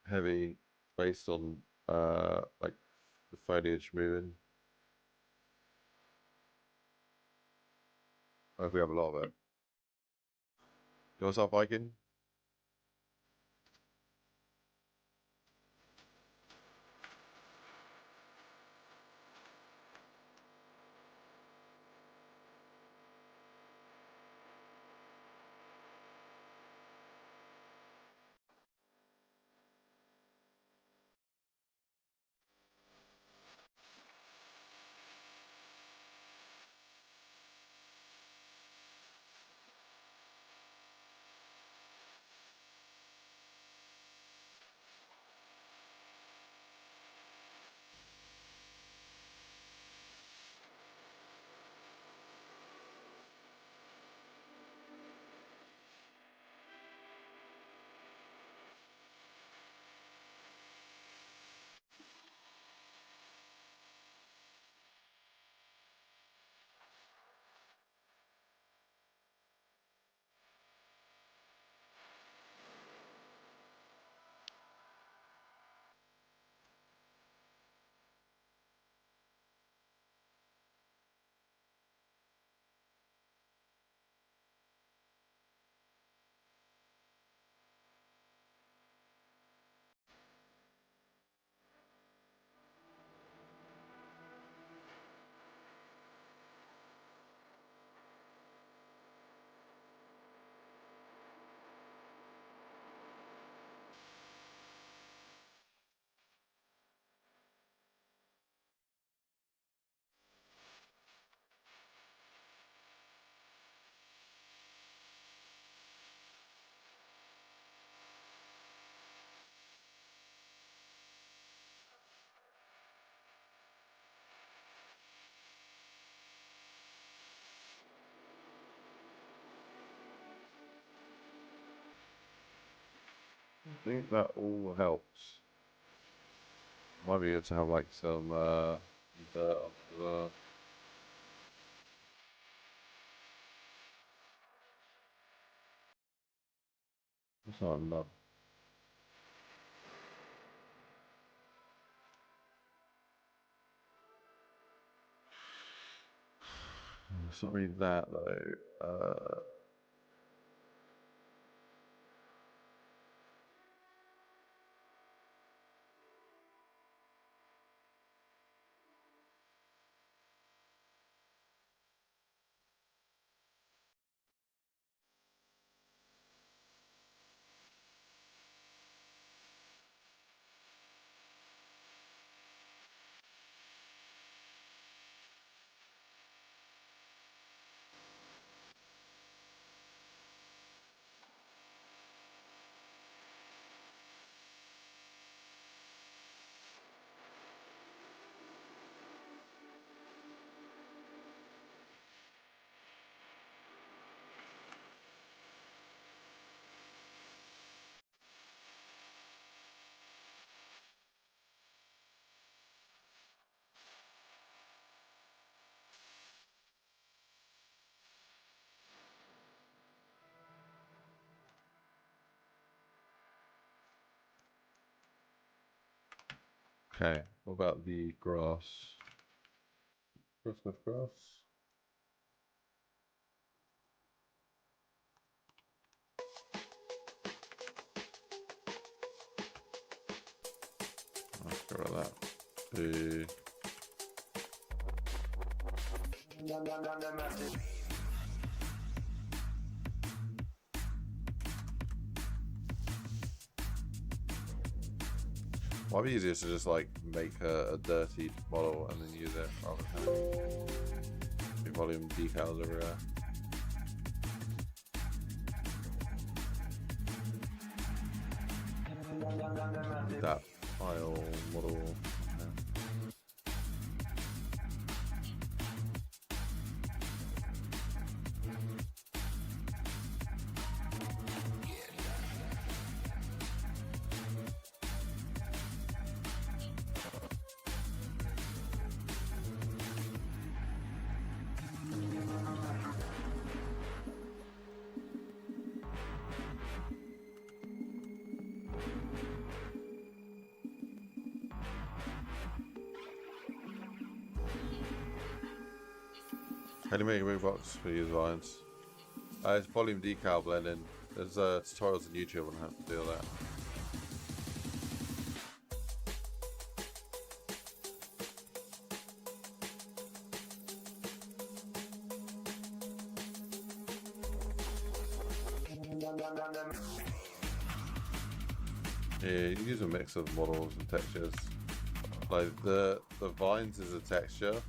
heavy based on like the foliage moving. Or if we have a lot of it. Yours up, Viking? I think that all helps. Might be good to have like some dirt off the. That's not enough. It's not really that though. Okay, what about the grass? Grass. Let's go with that. Might be easier to just like make a dirty model and then use it rather than having volume decals everywhere. That file model. How do you make a big box for use vines? It's volume decal blending. There's tutorials on YouTube on how to do that. Yeah, you use a mix of models and textures. Like the vines is a texture,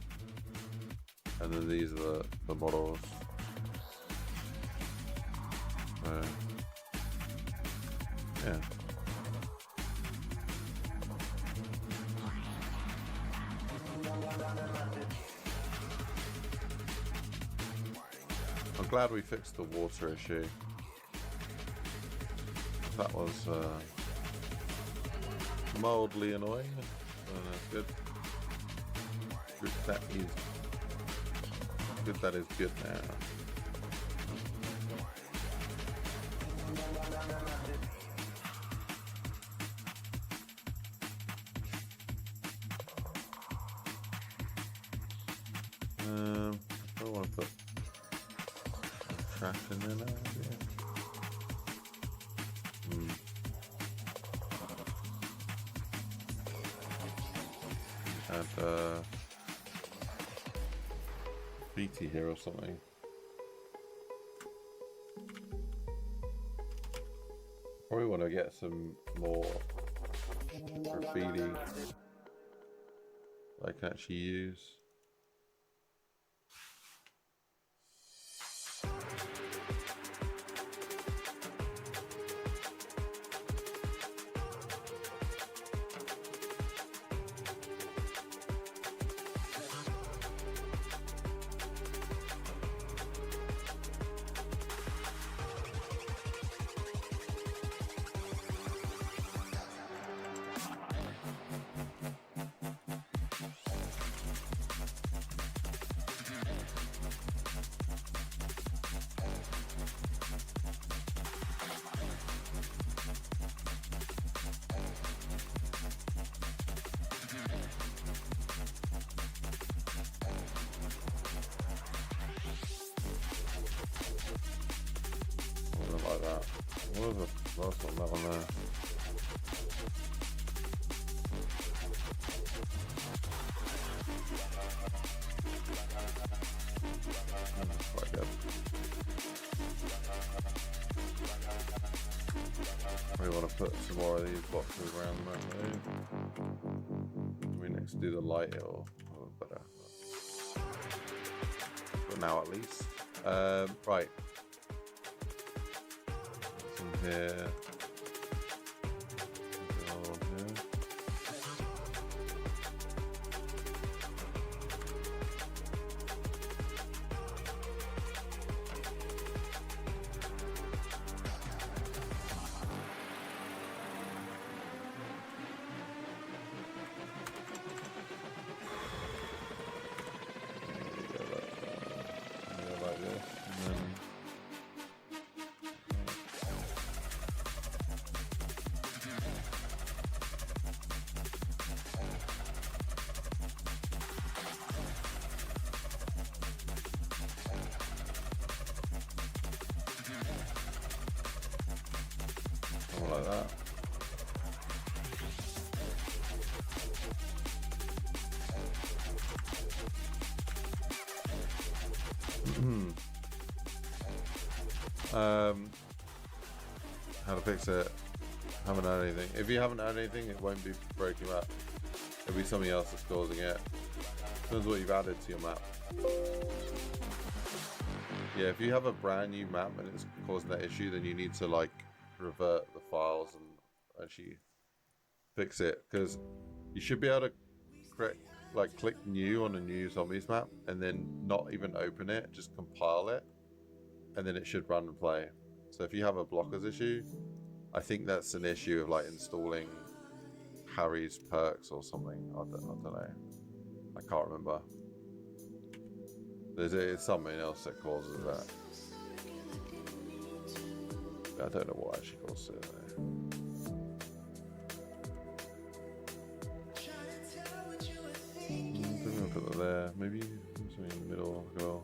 and then these are the models. Yeah. I'm glad we fixed the water issue. That was mildly annoying. That's good. Good that is good. That is good now. I don't want to put trash in there now. Add BT here or something. Probably want to get some more graffiti I can actually use. Like that. What was the last one? That one there. That's quite good. We want to put some more of these boxes around that. We next do the light, it'll better. For now, at least. Right. Here. Like that. How to fix it? Haven't had anything. If you haven't had anything, it won't be breaking up. It'll be something else that's causing it. Depends what you've added to your map. Yeah, if you have a brand new map and it's causing that issue, then you need to like revert the files and actually fix it, because you should be able to click new on a new zombies map and then not even open it, just compile it, and then it should run and play. So if you have a blockers issue, I think that's an issue of like installing Harry's perks or something. I don't know. I can't remember. It's something else that causes that. I don't know what actually causes it. I'm gonna put that there. Maybe something in the middle as well.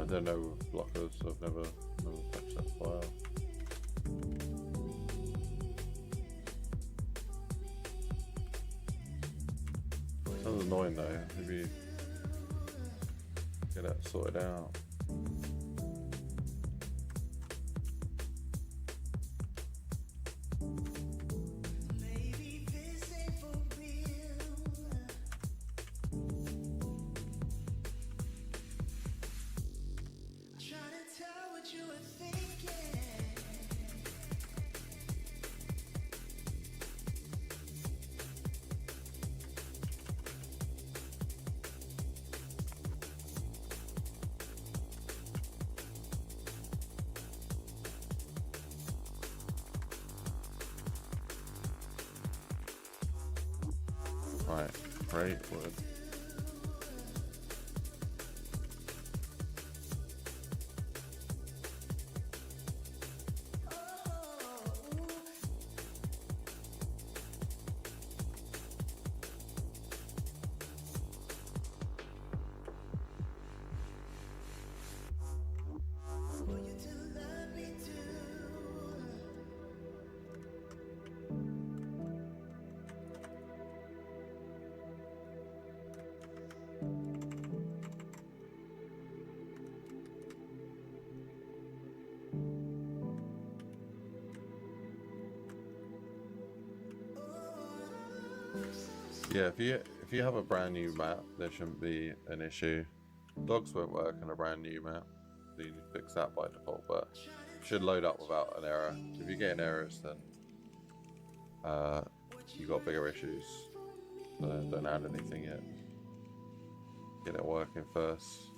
I don't know with blockers, so I've never touched that file. Sounds annoying though. Maybe get that sorted out. Right, great word. Yeah, if you have a brand new map, there shouldn't be an issue. Dogs won't work on a brand new map, so you need to fix that by default, but it should load up without an error. If you're getting errors, then you got bigger issues. So don't add anything yet. Get it working first.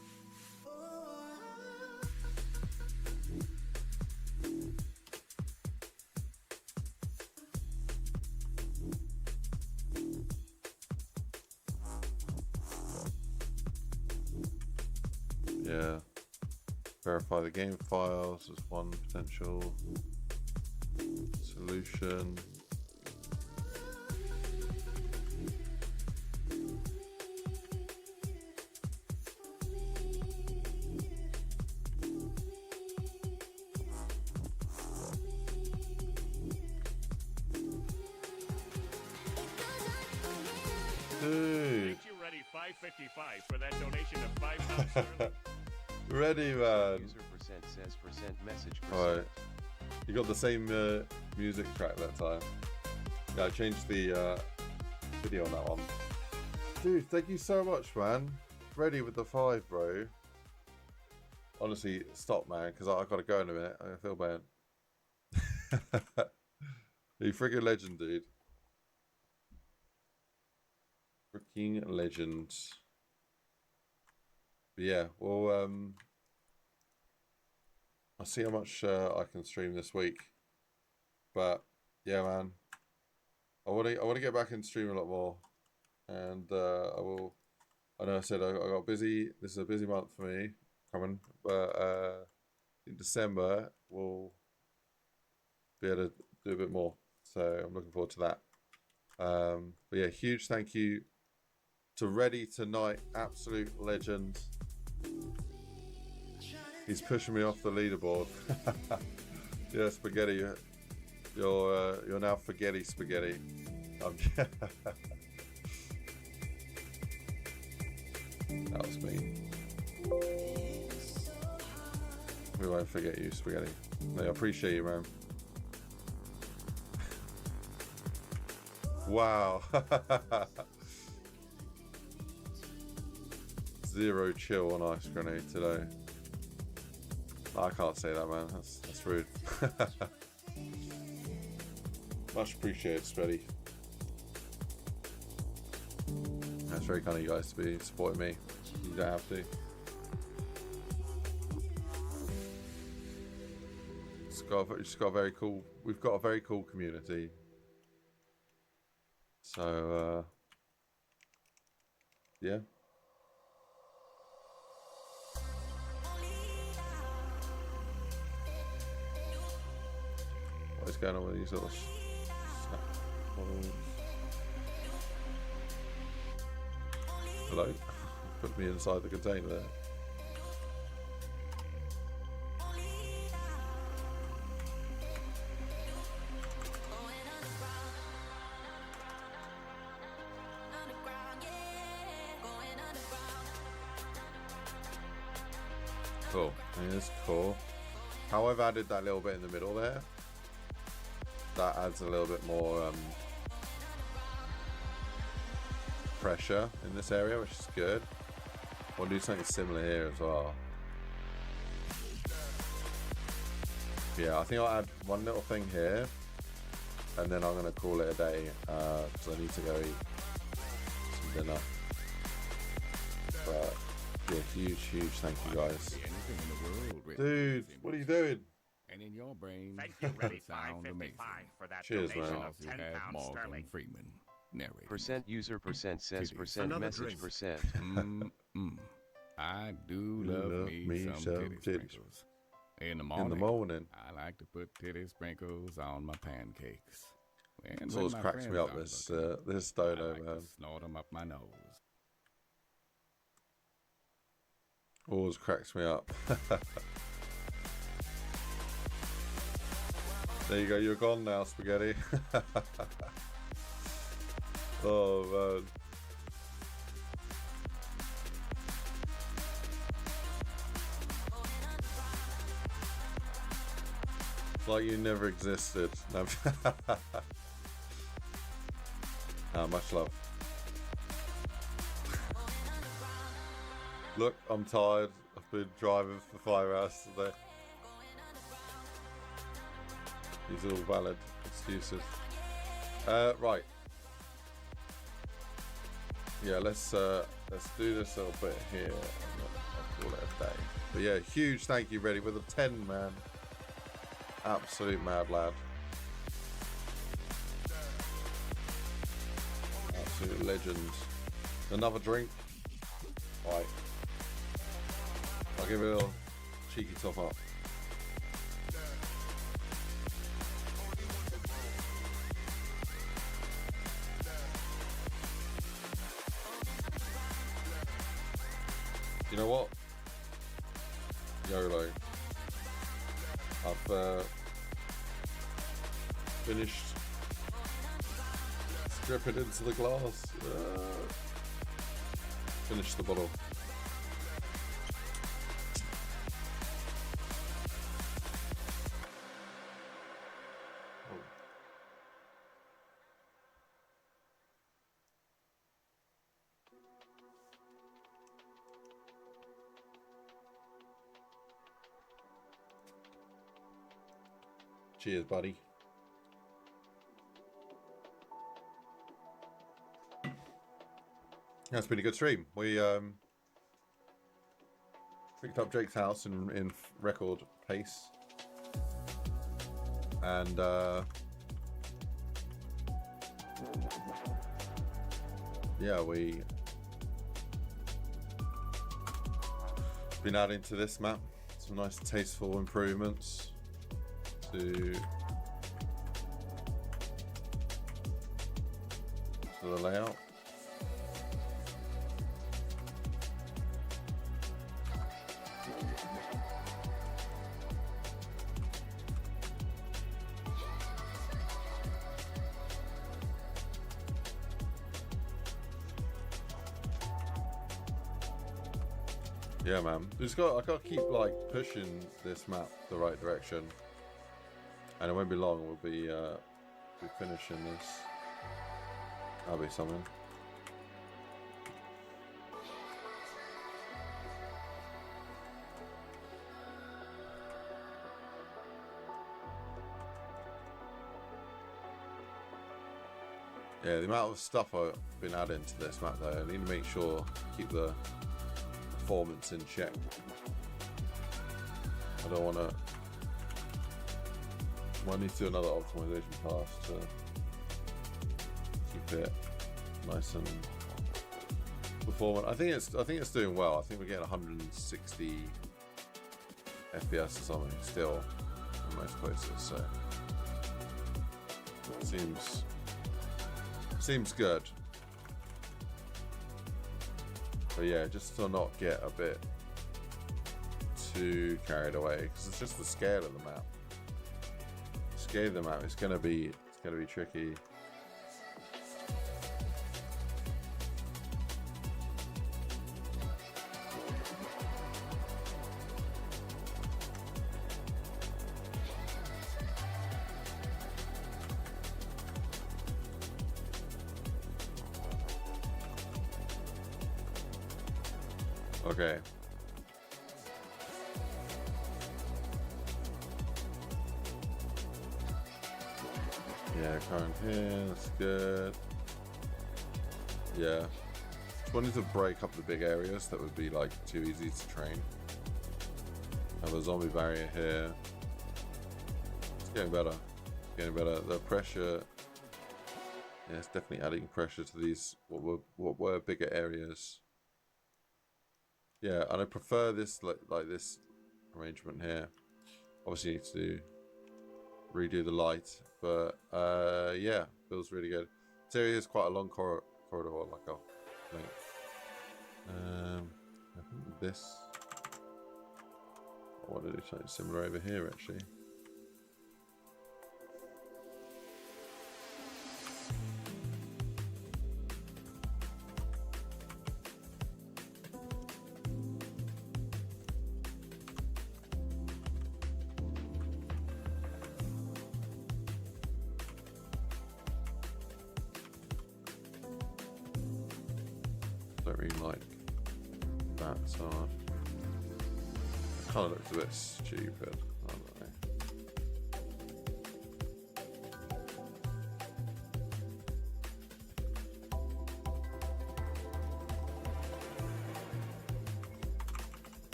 Yeah. Verify the game files is one potential solution. Dude. Get you ready, 555 for that donation of £5. Ready, man. User percent says percent message percent. Alright. You got the same music track that time. Yeah, I changed the video on that one. Dude, thank you so much, man. Ready with the 5, bro. Honestly, stop, man, because I gotta go in a minute. I feel bad. You freaking legend, dude. Freaking legend. But yeah, well, I'll see how much I can stream this week. But yeah, man, I want to get back and stream a lot more, and I will. I know I said I got busy. This is a busy month for me coming, but in December we'll be able to do a bit more. So I'm looking forward to that. But yeah, huge thank you to Ready Tonight, absolute legend. He's pushing me off the leaderboard. Yeah, Spaghetti, you're now Spaghetti. That was me. We won't forget you, Spaghetti. No, I appreciate you, man. Wow. Zero chill on Ice Grenade today. I can't say that, man. That's rude. Much appreciated, Spaghetti. That's very kind of you guys to be supporting me. You don't have to. It's got a very cool. We've got a very cool community. So yeah. What's going on with these little models? Hello? Put me inside the container there. It's cool. How I've added that little bit in the middle there, that adds a little bit more pressure in this area, which is good. We'll do something similar here as well. Yeah, I think I'll add one little thing here, and then I'm going to call it a day, because I need to go eat some dinner. But yeah, huge thank you guys. Dude, what are you doing? And in your brain, Thank you, Ready sound 555 amazing. for that Cheers, donation man. of 10 pounds Morgan sterling. Freeman narrating. Percent user percent says percent Another message drink. percent. I do love me some titty sprinkles. In the morning, I like to put titty sprinkles on my pancakes. And This when always my cracks me friends up, aren't this looking, dono, I like man. to snort them up my nose. Always cracks me up. There you go, you're gone now, Spaghetti. Oh, man. It's like you never existed. No. Much love. Look, I'm tired. I've been driving for 5 hours today. These are all valid excuses. Right. Yeah, let's do this little bit here, and then I'll call it a day. But yeah, huge thank you, Ready, with a 10, man. Absolute mad lad. Absolute legend. Another drink. Right. I'll give it a little cheeky top up. You know what? YOLO. I've finished stripping into the glass. Finish the bottle. Cheers, buddy. That's been a good stream. We picked up Jake's house in record pace, and yeah, we been adding to this map some nice tasteful improvements to the layout. Yeah, man. I gotta keep like pushing this map the right direction, and it won't be long. We'll be finishing this. That'll be something. Yeah, the amount of stuff I've been adding to this map though, I need to make sure keep the performance in check. I don't want to. Might need to do another optimization pass to keep it nice and performant. I think it's doing well. I think we're getting 160 FPS or something still in most places. So it seems good. But yeah, just to not get a bit too carried away, because it's just the scale of the map. The scale of the map is gonna be tricky. Okay. Yeah, current here, that's good. Yeah. Just wanted to break up the big areas that would be like too easy to train. Have a zombie barrier here. It's getting better. Getting better. The pressure, yeah, it's definitely adding pressure to these what were bigger areas. Yeah, and I prefer this like this arrangement here. Obviously you need to redo the light, but yeah, feels really good. This area is quite a long corridor, like a length. I think this. I want to do something similar over here actually. Don't really like that, so it kind of looks a bit stupid. I don't know.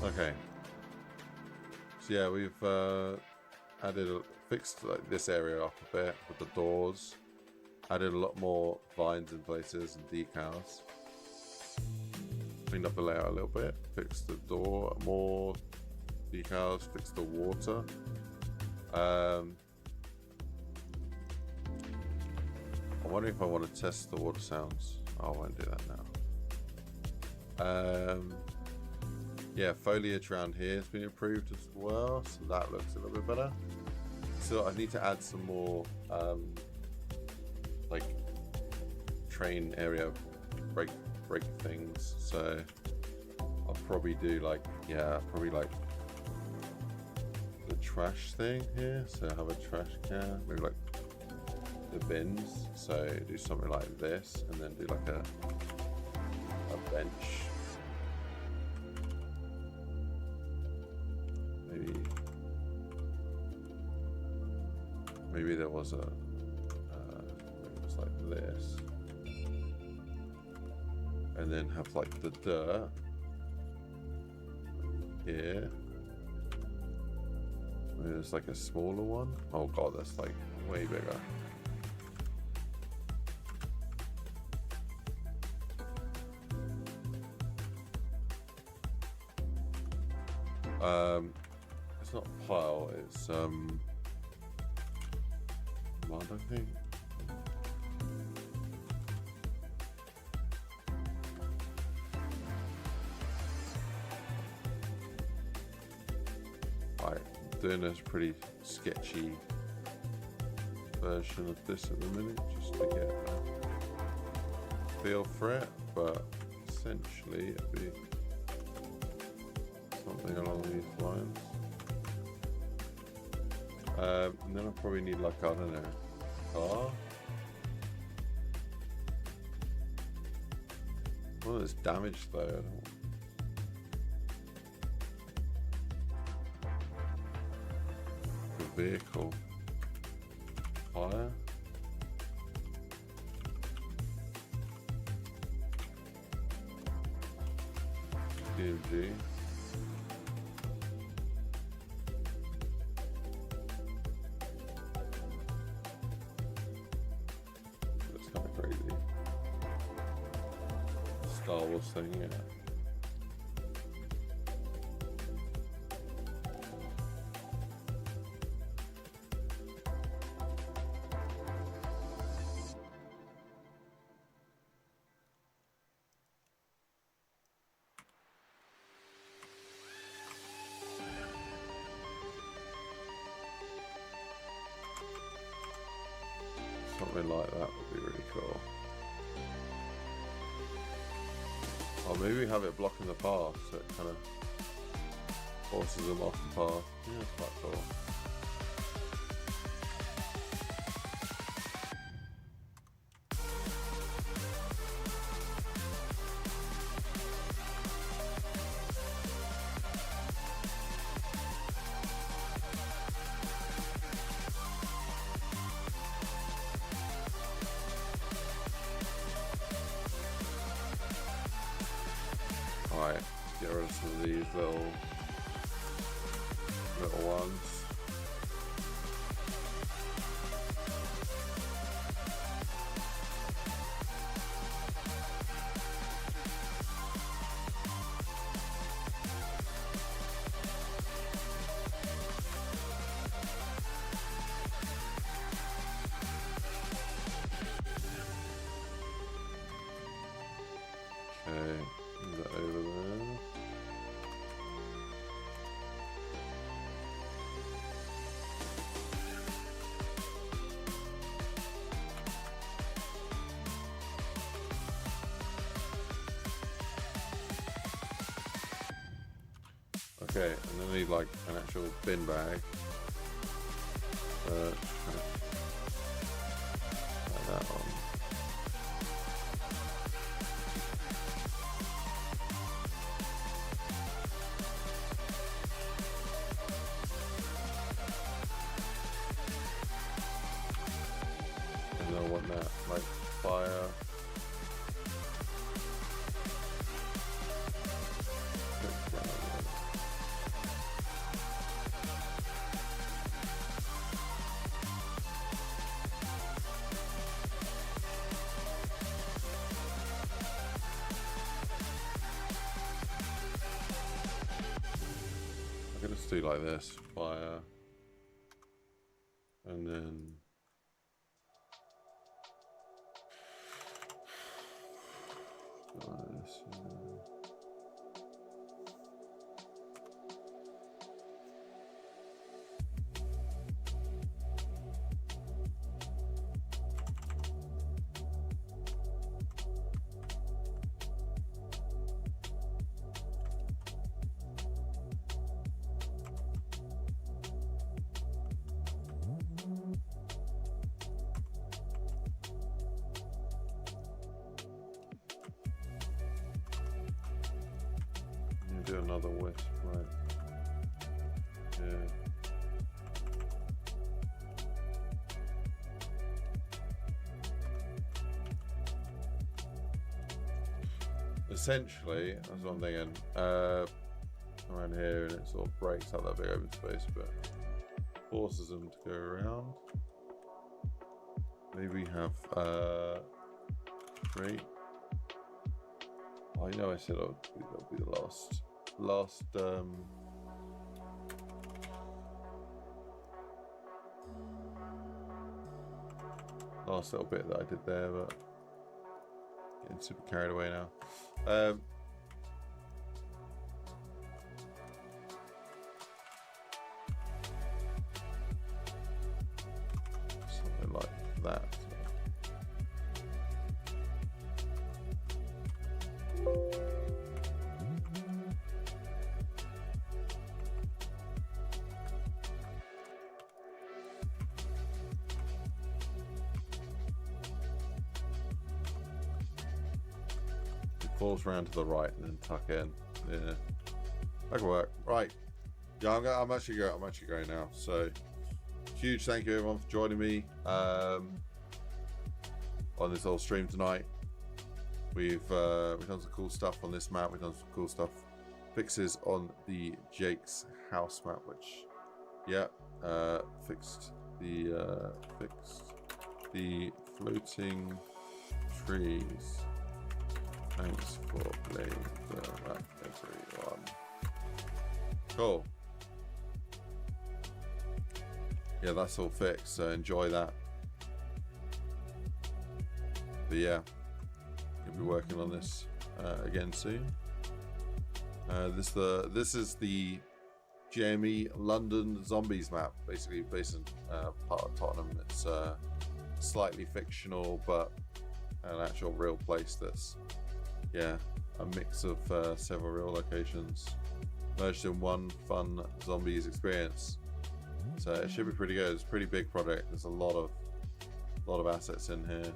Okay. So yeah, we've fixed like this area up a bit with the doors. Added a lot more vines in places and decals. Cleaned up the layout a little bit. Fixed the door, more decals. Fixed the water. I'm wondering if I want to test the water sounds. Oh, I won't do that now. Yeah, foliage around here has been improved as well, so that looks a little bit better. So I need to add some more like train area break things. So I'll probably do like the trash thing here. So have a trash can, maybe like the bins. So do something like this, and then do like a bench. Maybe there was it was like this, and then have like the dirt here. Maybe there's like a smaller one. Oh god, that's like way bigger. It's not pile, it's mod, I think. Right, doing this pretty sketchy version of this at the minute, just to get a feel for it, but essentially it'd be something along these lines. And then I'll probably need like, I don't know, car. Well, it's damaged though. I don't... The vehicle. Fire. DMG. Star Wars thing, yeah. Something like that would be really cool. Or maybe have it blocking the path, so it kind of forces them off the path. Yeah, that's quite cool. some of these little ones. Okay, move that over there. Okay, and then I need like an actual bin bag. Like that one. And then I want that like fire. I'm gonna just do like this, fire, and then this, do another wisp, right? Yeah. Essentially, that's what I'm thinking. Around here, and it sort of breaks up that big open space, but forces them to go around. Maybe we have 3. Oh, you know, I said that'll be the last little bit that I did there, but getting super carried away now. Something like that. Falls around to the right and then tuck in. Yeah, that can work. Right. Yeah, I'm actually going now. So, huge thank you everyone for joining me on this whole stream tonight. We've done some cool stuff on this map. We've done some cool stuff, fixes on the Jake's house map, which, yeah, fixed the floating trees. Thanks for playing the map, everyone. Cool. Yeah, that's all fixed, so enjoy that. But yeah, we'll be working on this again soon. This is the GME London Zombies map, basically based in part of Tottenham. It's slightly fictional, but an actual real place that's, yeah, a mix of several real locations merged in one fun zombies experience. So it should be pretty good. It's a pretty big project. There's a lot of assets in here,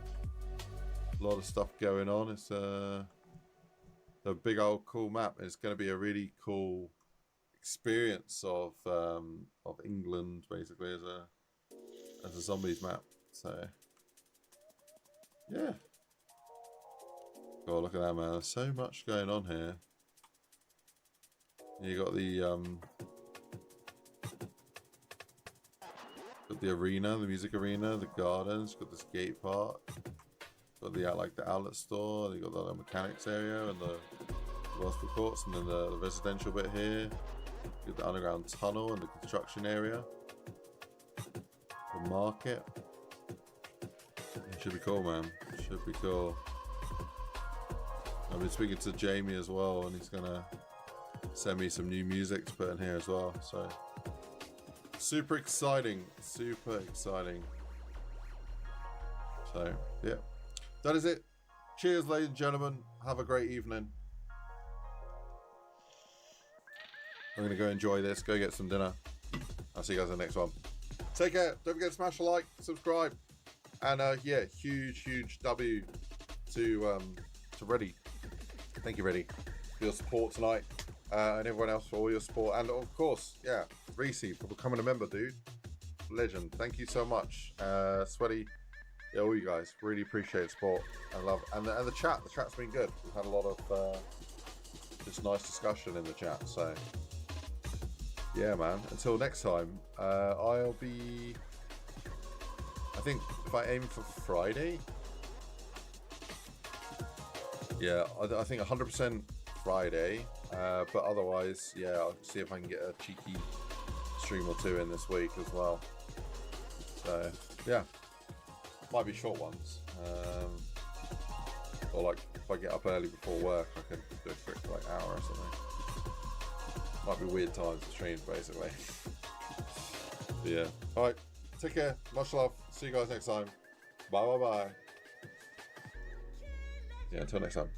a lot of stuff going on. It's a big old cool map. It's going to be a really cool experience of England, basically, as a zombies map. So yeah. Oh, look at that, man. There's so much going on here. You got the arena, the music arena, the gardens. Got this skate park. Got the outlet store. You got the mechanics area and the basketball courts, and then the residential bit here. You got the underground tunnel and the construction area. The market. It should be cool, man. Should be cool. I've been speaking to Jamie as well, and he's gonna send me some new music to put in here as well. So super exciting, super exciting. So yeah, that is it. Cheers, ladies and gentlemen. Have a great evening. I'm gonna go enjoy this, go get some dinner. I'll see you guys in the next one. Take care. Don't forget to smash a like, subscribe, and yeah, huge W to Reddy. Thank you, Reddy, for your support tonight, and everyone else for all your support, and of course, yeah, Reese for becoming a member, dude. Legend. Thank you so much, Sweaty. Yeah, all you guys really appreciate the support and love, and the chat. The chat's been good. We've had a lot of just nice discussion in the chat. So yeah, man. Until next time, I'll be. I think if I aim for Friday. Yeah, I think 100% Friday, but otherwise, yeah, I'll see if I can get a cheeky stream or two in this week as well. So, yeah, might be short ones, or like if I get up early before work, I can do a quick like hour or something. Might be weird times to stream, basically. But yeah, all right, take care, much love, see you guys next time, bye. Yeah, until next time.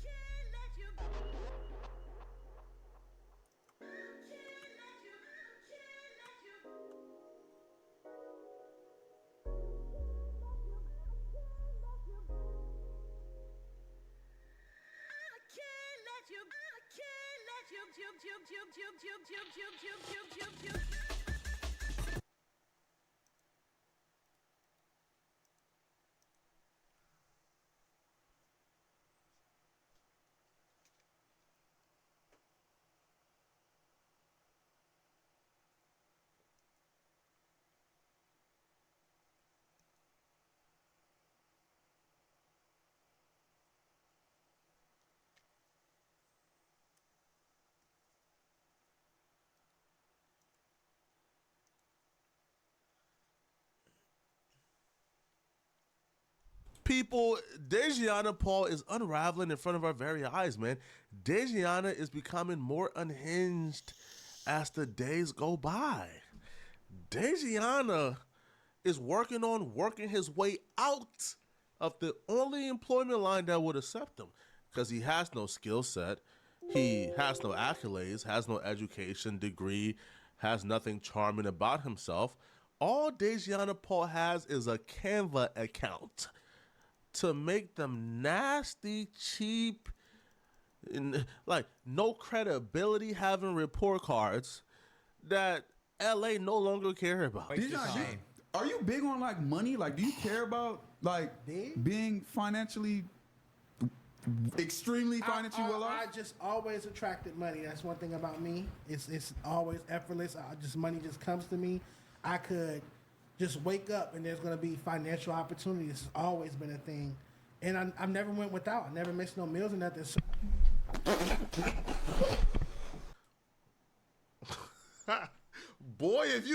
People, Dejiana Paul is unraveling in front of our very eyes, man. Dejiana is becoming more unhinged as the days go by. Dejiana is working his way out of the only employment line that would accept him, because he has no skill set, he has no accolades, has no education degree, has nothing charming about himself. All Dejiana Paul has is a Canva account to make them nasty, cheap, like no credibility having report cards that LA no longer care about. Are you big on like money? Like, do you care about like being financially extremely financially well off? I just always attracted money. That's one thing about me. It's always effortless. Money just comes to me. I could just wake up and there's going to be financial opportunities. It's always been a thing. And I never went without. I never missed no meals or nothing. So boy, if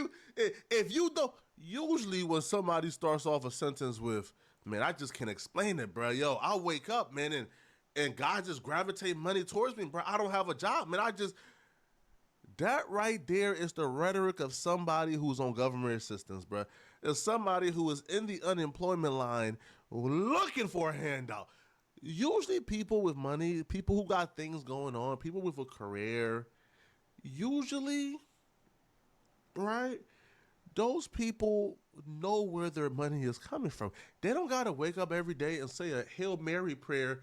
you don't, usually when somebody starts off a sentence with, man, I just can't explain it, bro. Yo, I wake up, man, and God just gravitate money towards me, bro. I don't have a job, man. That right there is the rhetoric of somebody who's on government assistance, bro. It's somebody who is in the unemployment line looking for a handout. Usually people with money, people who got things going on, people with a career, usually, right, those people know where their money is coming from. They don't got to wake up every day and say a Hail Mary prayer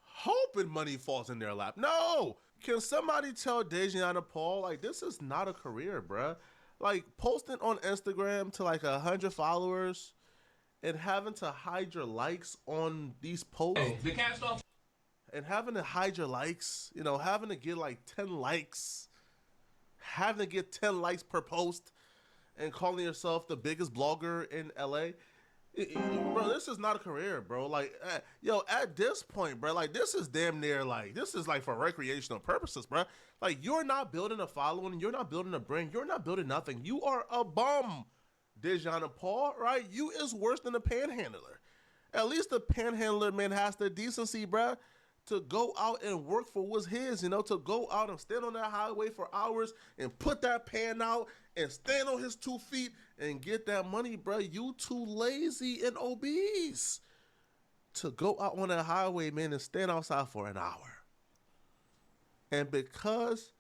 hoping money falls in their lap. No! Can somebody tell Dejiana Paul, like, this is not a career, bruh? Like, posting on Instagram to, like, 100 followers and having to hide your likes on these posts. Hey, the cast off. And having to hide your likes, having to get, like, 10 likes having to get 10 likes per post, and calling yourself the biggest blogger in LA. Bro, this is not a career, bro. Like, at this point, bro, like, this is damn near, like, this is, like, for recreational purposes, bro. Like, you're not building a following. You're not building a brand. You're not building nothing. You are a bum, Dejan Paul, right? You is worse than a panhandler. At least the panhandler, man, has the decency, bro, to go out and work for what's his, to go out and stand on that highway for hours and put that pan out and stand on his 2 feet and get that money, bro. You too lazy and obese to go out on that highway, man, and stand outside for an hour. And because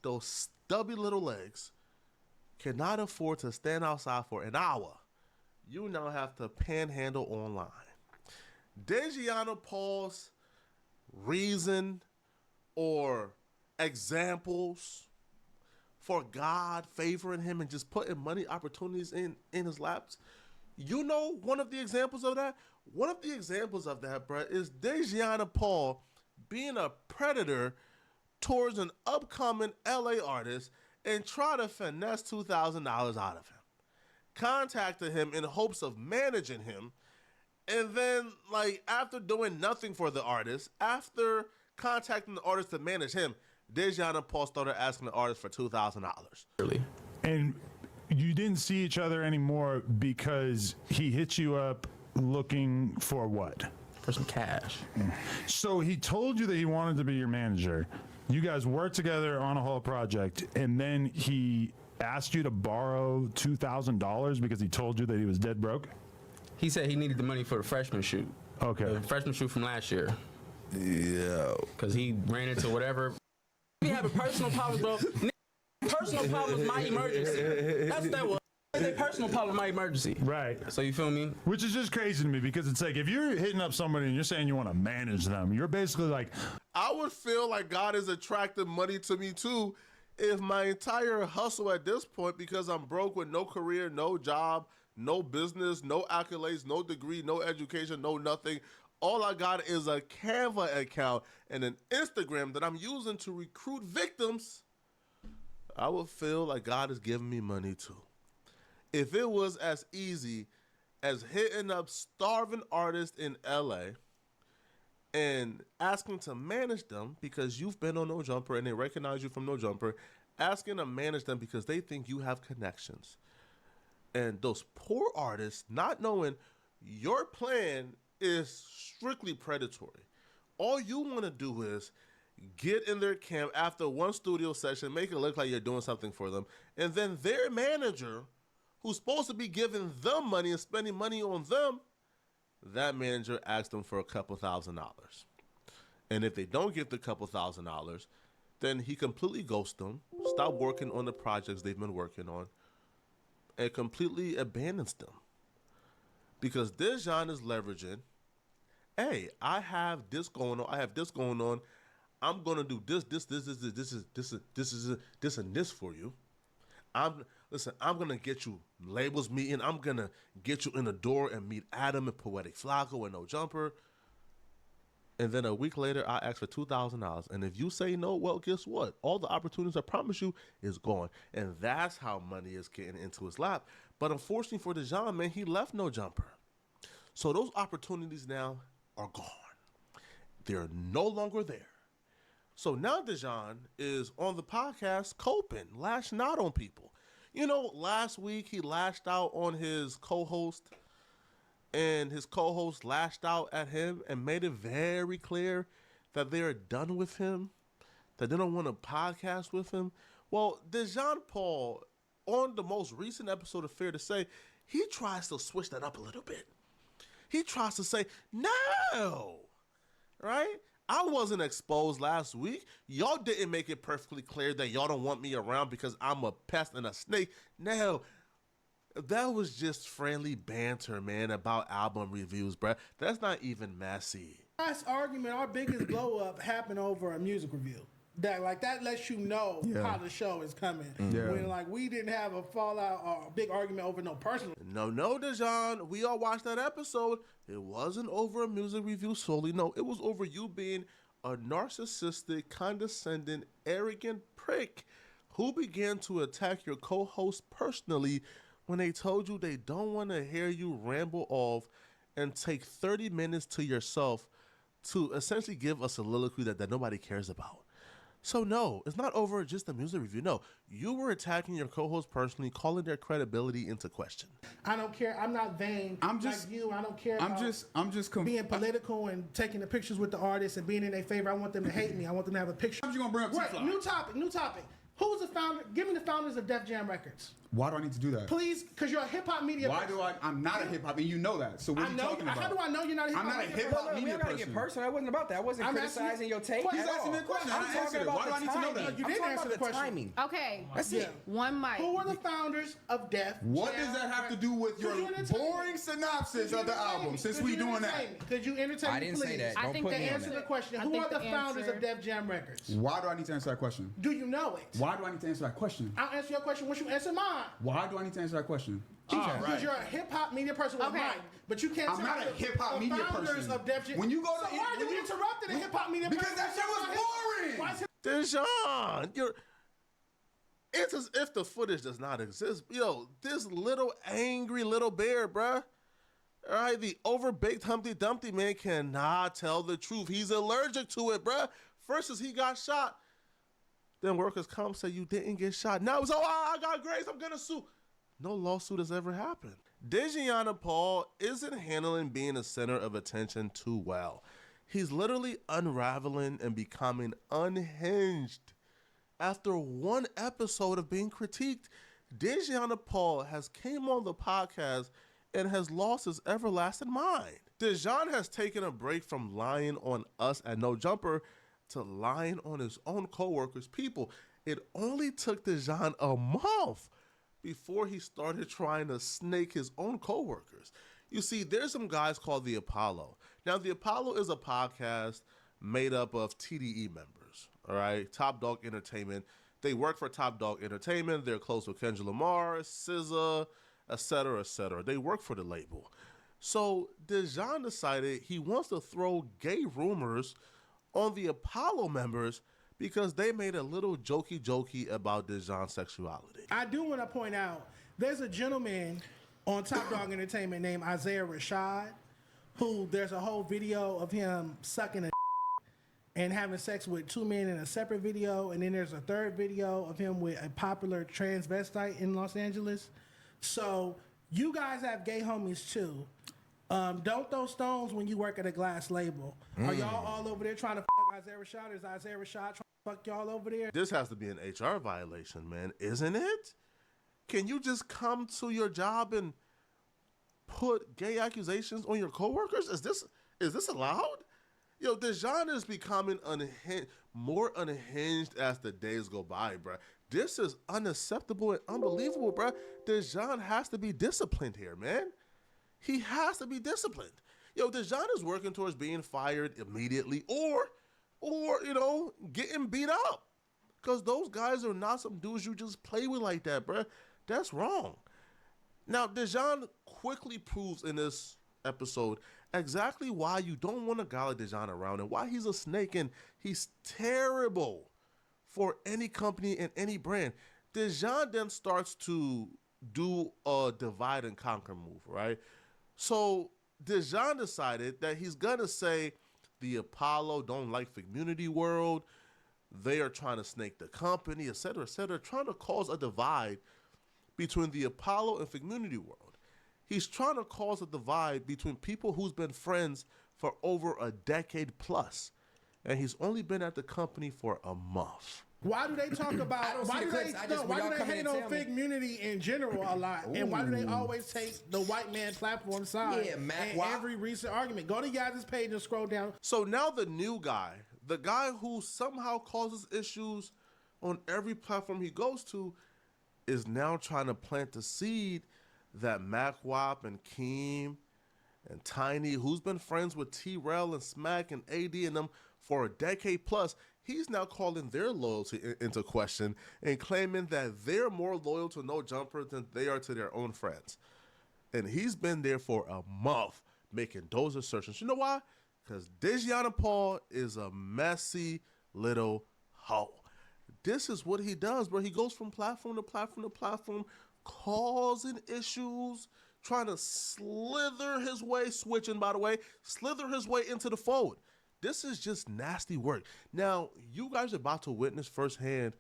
those stubby little legs cannot afford to stand outside for an hour, you now have to panhandle online. Dejan Paul's reason or examples for God favoring him and just putting money opportunities in his laps. You know one of the examples of that? One of the examples of that, bro, is Dejan Paul being a predator towards an upcoming LA artist and try to finesse $2,000 out of him. Contacted him in hopes of managing him. And then, like, after doing nothing for the artist, after contacting the artist to manage him, Dejan Paul started asking the artist for $2,000. Really? And you didn't see each other anymore because he hit you up looking for what? For some cash. So he told you that he wanted to be your manager. You guys worked together on a whole project, and then he asked you to borrow $2,000 because he told you that he was dead broke? He said he needed the money for the freshman shoot. Okay. The freshman shoot from last year. Yeah. Because he ran into whatever. He having personal problems, bro. Personal problems, my emergency. That's what that was. Personal problem, my emergency. Right. So you feel me? Which is just crazy to me because it's like if you're hitting up somebody and you're saying you want to manage them, you're basically like. I would feel like God is attracting money to me too if my entire hustle at this point, because I'm broke with no career, no job, no business, no accolades, no degree, no education, no nothing. All I got is a Canva account and an Instagram that I'm using to recruit victims. I would feel like God is giving me money too. If it was as easy as hitting up starving artists in LA and asking to manage them because you've been on No Jumper and they recognize you from No Jumper, asking to manage them because they think you have connections. And those poor artists not knowing your plan is strictly predatory. All you want to do is get in their camp after one studio session, make it look like you're doing something for them, and then their manager, who's supposed to be giving them money and spending money on them, that manager asks them for a couple $1,000. And if they don't get the couple $1,000, then he completely ghosts them, stop working on the projects they've been working on, and completely abandons them. Because Dejan is leveraging, hey, I have this going on. I'm gonna do this, and this for you. I'm gonna get you labels meeting. I'm gonna get you in the door and meet Adam and Poetic Flacco and No Jumper. And then a week later, I ask for $2,000. And if you say no, well, guess what? All the opportunities I promise you is gone. And that's how money is getting into his lap. But unfortunately for Dejan, man, he left No Jumper. So those opportunities now are gone. They're no longer there. So now Dejan is on the podcast coping, lashing out on people. You know, last week he lashed out on his co-host, and his co-host lashed out at him and made it very clear that they are done with him, that they don't want to podcast with him. Well, Dejan Paul, on the most recent episode of Fair to Say, he tries to switch that up a little bit. He tries to say, no, right? I wasn't exposed last week. Y'all didn't make it perfectly clear that y'all don't want me around because I'm a pest and a snake. No, that was just friendly banter, man, about album reviews, bruh. That's not even messy. Last argument, our biggest blow up happened over a music review. That lets you know how the show is coming. Yeah. When we didn't have a fallout or a big argument over no personal. No, Dejan. We all watched that episode. It wasn't over a music review solely. No, it was over you being a narcissistic, condescending, arrogant prick who began to attack your co-host personally when they told you they don't want to hear you ramble off and take 30 minutes to yourself to essentially give a soliloquy that nobody cares about. So no, it's not over just a music review. No, you were attacking your co-host personally, calling their credibility into question. I don't care. I'm not vain. Like you. I don't care. I'm just being political and taking the pictures with the artists and being in their favor. I want them to hate me. I want them to have a picture. How's you gonna bring up Right, new topic. Who's the founder? Give me the founders of Def Jam Records. Why do I need to do that? Please, because you're a hip hop media. Why do I? I'm not a hip hop, and you know that. So what are you talking about? How do I know you're not a hip hop? I'm not a hip hop media person. Get personal. That wasn't about that. I wasn't criticizing your take. He's asking me a question. I'm talking about why do I need to know that? You didn't answer the question. Timing. Okay. That's it. One mic. Who were the founders of Def Jam? What does that have to do with your boring synopsis of the album? Since we doing that, could you entertain me? I didn't say that. I think they answered the question. Who are the founders of Def Jam Records? Why do I need to answer that question? Do you know it? Why do I need to answer that question? I'll answer your question once you answer mine. Why do I need to answer that question? Because you're a hip hop media person with a mic, but you can't. I'm not a hip hop media person. Of Def Jam. When you go to, why are you interrupting a hip hop media person? Because that shit was boring. Deshaun, it's as if the footage does not exist. Yo, this little angry little bear, bruh. All right, the overbaked Humpty Dumpty man cannot tell the truth. He's allergic to it, bruh. First is he got shot. Then workers come say you didn't get shot. Now it's, I got grace, I'm gonna sue. No lawsuit has ever happened. Dejianna Paul isn't handling being the center of attention too well. He's literally unraveling and becoming unhinged. After one episode of being critiqued, Dejianna Paul has came on the podcast and has lost his everlasting mind. Dejan has taken a break from lying on us at No Jumper to lying on his own coworkers' people. It only took Dejan a month before he started trying to snake his own coworkers. You see, there's some guys called The Apollo. Now, The Apollo is a podcast made up of TDE members, all right? Top Dog Entertainment. They work for Top Dog Entertainment. They're close with Kendrick Lamar, SZA, etc., etc. They work for the label. So Dejan decided he wants to throw gay rumors on the Apollo members because they made a little jokey about Dejan's sexuality. I do want to point out, there's a gentleman on Top Dog Entertainment named Isaiah Rashad, who there's a whole video of him sucking a and having sex with two men in a separate video, and then there's a third video of him with a popular transvestite in Los Angeles. So you guys have gay homies too. Don't throw stones when you work at a glass label. Are y'all all over there trying to fuck Isaiah Rashad? Is Isaiah Rashad trying to fuck y'all over there? This has to be an HR violation, man, isn't it? Can you just come to your job and put gay accusations on your coworkers? Is this allowed? Yo, Dejan is becoming more unhinged as the days go by, bruh. This is unacceptable and unbelievable, bruh. Dejan has to be disciplined here, man. He has to be disciplined. Yo, Dejan is working towards being fired immediately or getting beat up. Because those guys are not some dudes you just play with like that, bruh. That's wrong. Now, Dejan quickly proves in this episode exactly why you don't want a guy like Dejan around and why he's a snake and he's terrible for any company and any brand. Dejan then starts to do a divide and conquer move, right? So Dejan decided that he's gonna say the Apollo don't like Community World, they are trying to snake the company, etc., trying to cause a divide between the Apollo and Community World. He's trying to cause a divide between people who's been friends for over a decade plus, and he's only been at the company for a month. Why do they talk about? Why do they hate on Community in general a lot? Ooh. And why do they always take the white man platform side? Yeah, Matt. In every recent argument, go to Yaz's page and scroll down. So now the new guy, the guy who somehow causes issues on every platform he goes to, is now trying to plant the seed that MacWap and Keem and Tiny, who's been friends with T-Rel and Smack and AD and them for a decade plus, he's now calling their loyalty into question and claiming that they're more loyal to No Jumper than they are to their own friends. And he's been there for a month making those assertions. You know why? Because Dejianna Paul is a messy little hoe. this is what he does, bro. He goes from platform to platform to platform, causing issues, trying to slither his way, switching, by the way, slither his way into the fold. This is just nasty work. Now, you guys are about to witness firsthand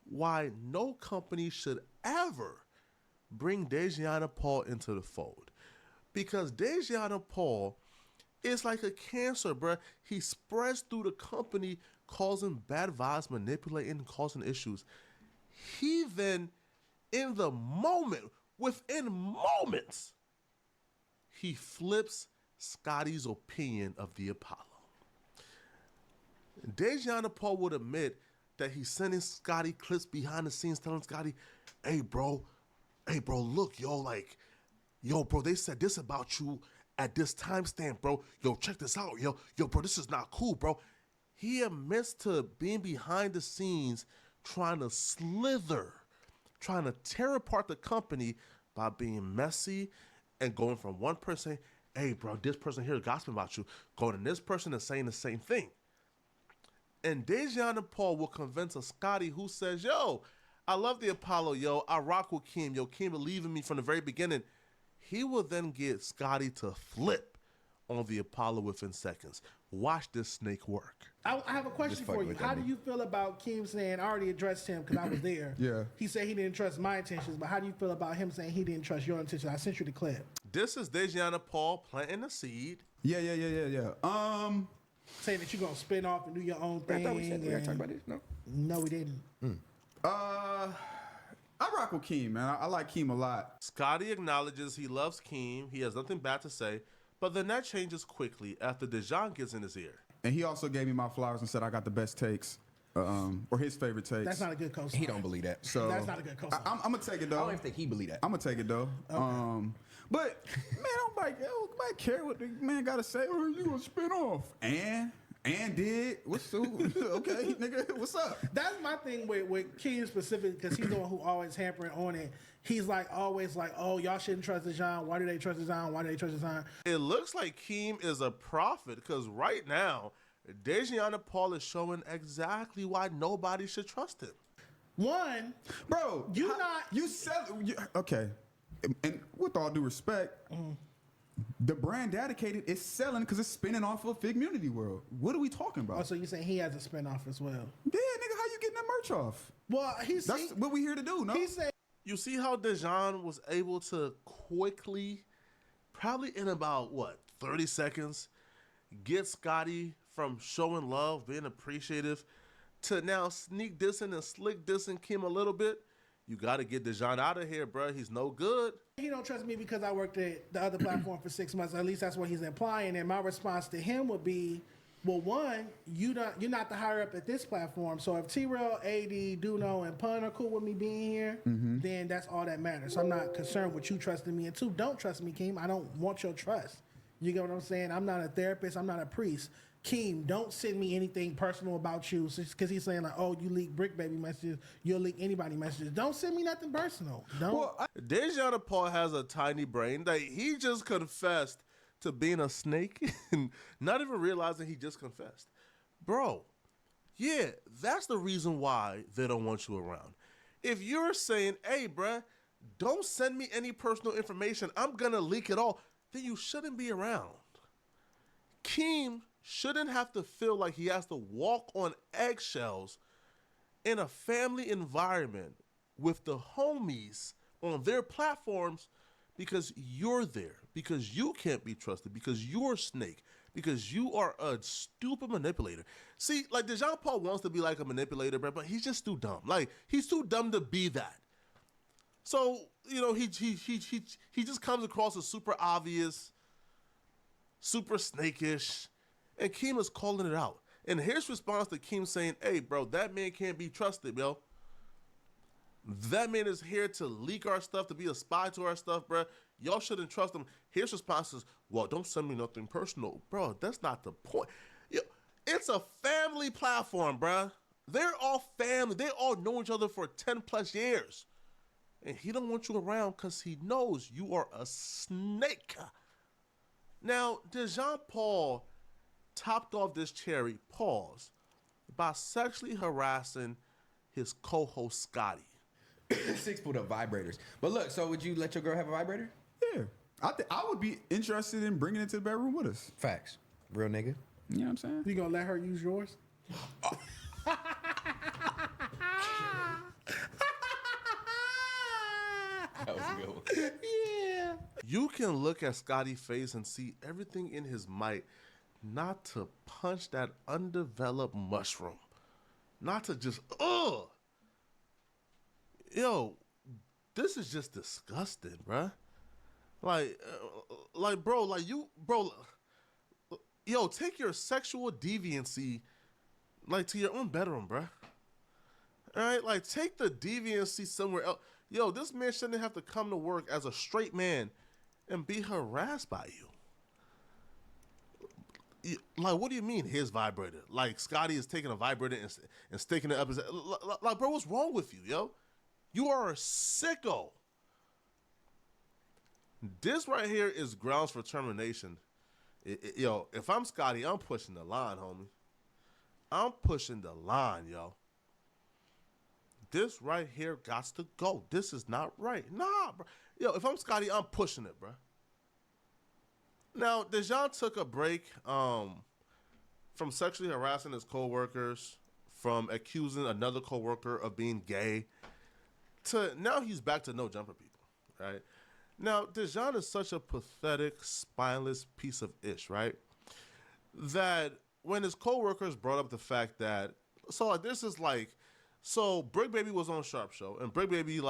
why no company should ever bring Dejanna Paul into the fold. Because Dejanna Paul is like a cancer, bro. He spreads through the company, causing bad vibes, manipulating, causing issues. He then, in the moment, within moments, he flips Scotty's opinion of the Apollo. Dejanna Paul would admit that he's sending Scotty clips behind the scenes telling Scotty, hey, bro, look, yo, bro, they said this about you at this timestamp, bro. Yo, check this out, yo, bro, this is not cool, bro. He admits to being behind the scenes, trying to slither, trying to tear apart the company by being messy and going from one person, hey, bro, this person here is gossiping about you, going to this person and saying the same thing. And Dejanna Paul will convince a Scotty who says, yo, I love the Apollo, yo, I rock with Kim, yo, Kim believed in me from the very beginning. He will then get Scotty to flip on the Apollo within seconds. Watch this snake work. I have a question for you. How do you feel about Kim saying, I already addressed him because I was there. Yeah. He said he didn't trust my intentions, but how do you feel about him saying he didn't trust your intentions? I sent you the clip. This is Dejanna Paul planting the seed. Yeah. Saying that you're going to spin off and do your own thing. I thought we said we were talking about this. No, we didn't. I rock with Keem, man. I like Keem a lot. Scotty acknowledges he loves Keem. He has nothing bad to say. But then that changes quickly after Dejan gets in his ear. And he also gave me my flowers and said I got the best takes. Or his favorite takes. That's not a good cosign. He don't believe that. So that's not a good cosign. I'm going to take it, though. I don't even think he believe that. I'm going to take it, though. Okay. But, man, nobody care what the man got to say. Or you going to spin off? And did. What's okay, nigga, what's up? That's my thing with Keem specific, because he's the one who always hampering on it. He's always like, oh, y'all shouldn't trust Dejan. Why do they trust Dejan? Why do they trust Dejan? It looks like Keem is a prophet, because right now, Dejanna Paul is showing exactly why nobody should trust him. One, bro, okay. And with all due respect, the brand dedicated is selling because it's spinning off of Figmunity World. What are we talking about? Oh, so you're saying he has a spinoff as well? Yeah, nigga, how you getting that merch off? Well, that's what we here to do, no? He said, you see how Dejan was able to quickly, probably in about, 30 seconds, get Scotty from showing love, being appreciative, to now sneak dissing and slick dissing Kim a little bit? You got to get Dejan out of here, bro. He's no good. He don't trust me because I worked at the other platform for 6 months. At least that's what he's implying. And my response to him would be, well, one, you're not the higher up at this platform. So if T-Rail, AD, Duno, and Pun are cool with me being here, then that's all that matters. So I'm not concerned with you trusting me. And two, don't trust me, Keem. I don't want your trust. You get what I'm saying? I'm not a therapist. I'm not a priest. Keem, don't send me anything personal about you, because he's saying oh, you leak Brick Baby messages, you'll leak anybody messages. Don't send me nothing personal. Don't. Well, Dejanna Paul has a tiny brain. He just confessed to being a snake and not even realizing he just confessed. Bro, yeah, that's the reason why they don't want you around. If you're saying, hey, bruh, don't send me any personal information, I'm gonna leak it all, then you shouldn't be around. Keem shouldn't have to feel like he has to walk on eggshells in a family environment with the homies on their platforms because you're there, because you can't be trusted, because you're a snake, because you are a stupid manipulator. See, Dejan Paul wants to be like a manipulator, but he's just too dumb. He's too dumb to be that. So, he just comes across as super obvious, super snakish, and Keem is calling it out. And here's response to Keem saying, hey, bro, that man can't be trusted, yo. That man is here to leak our stuff, to be a spy to our stuff, bro. Y'all shouldn't trust him. His response is, well, don't send me nothing personal. Bro, that's not the point. It's a family platform, bro. They're all family. They all know each other for 10 plus years. And he don't want you around because he knows you are a snake. Now, Dejan Paul topped off this cherry, by sexually harassing his co-host Scotty. Six pulled up vibrators. But look, so would you let your girl have a vibrator? Yeah. I would be interested in bringing it to the bedroom with us. Facts. Real nigga. You know what I'm saying? You gonna let her use yours? That was a good one. Yeah. You can look at Scotty's face and see everything in his might not to punch that undeveloped mushroom. Not to just, ugh. Yo, this is just disgusting, bruh. Yo, take your sexual deviancy, to your own bedroom, bruh. All right, take the deviancy somewhere else. Yo, this man shouldn't have to come to work as a straight man and be harassed by you. What do you mean his vibrator? Scotty is taking a vibrator and sticking it up his... bro, what's wrong with you, yo? You are a sicko. This right here is grounds for termination. Yo, if I'm Scotty, I'm pushing the line, homie. I'm pushing the line, yo. This right here gots to go. This is not right. Nah, bro. Yo, if I'm Scotty, I'm pushing it, bro. Now, Dejan took a break from sexually harassing his coworkers, from accusing another coworker of being gay, to now he's back to no jumper people, right? Now, Dejan is such a pathetic, spineless piece of ish, right? That when his coworkers brought up the fact that, so Brick Baby was on Sharp Show, and Brick Baby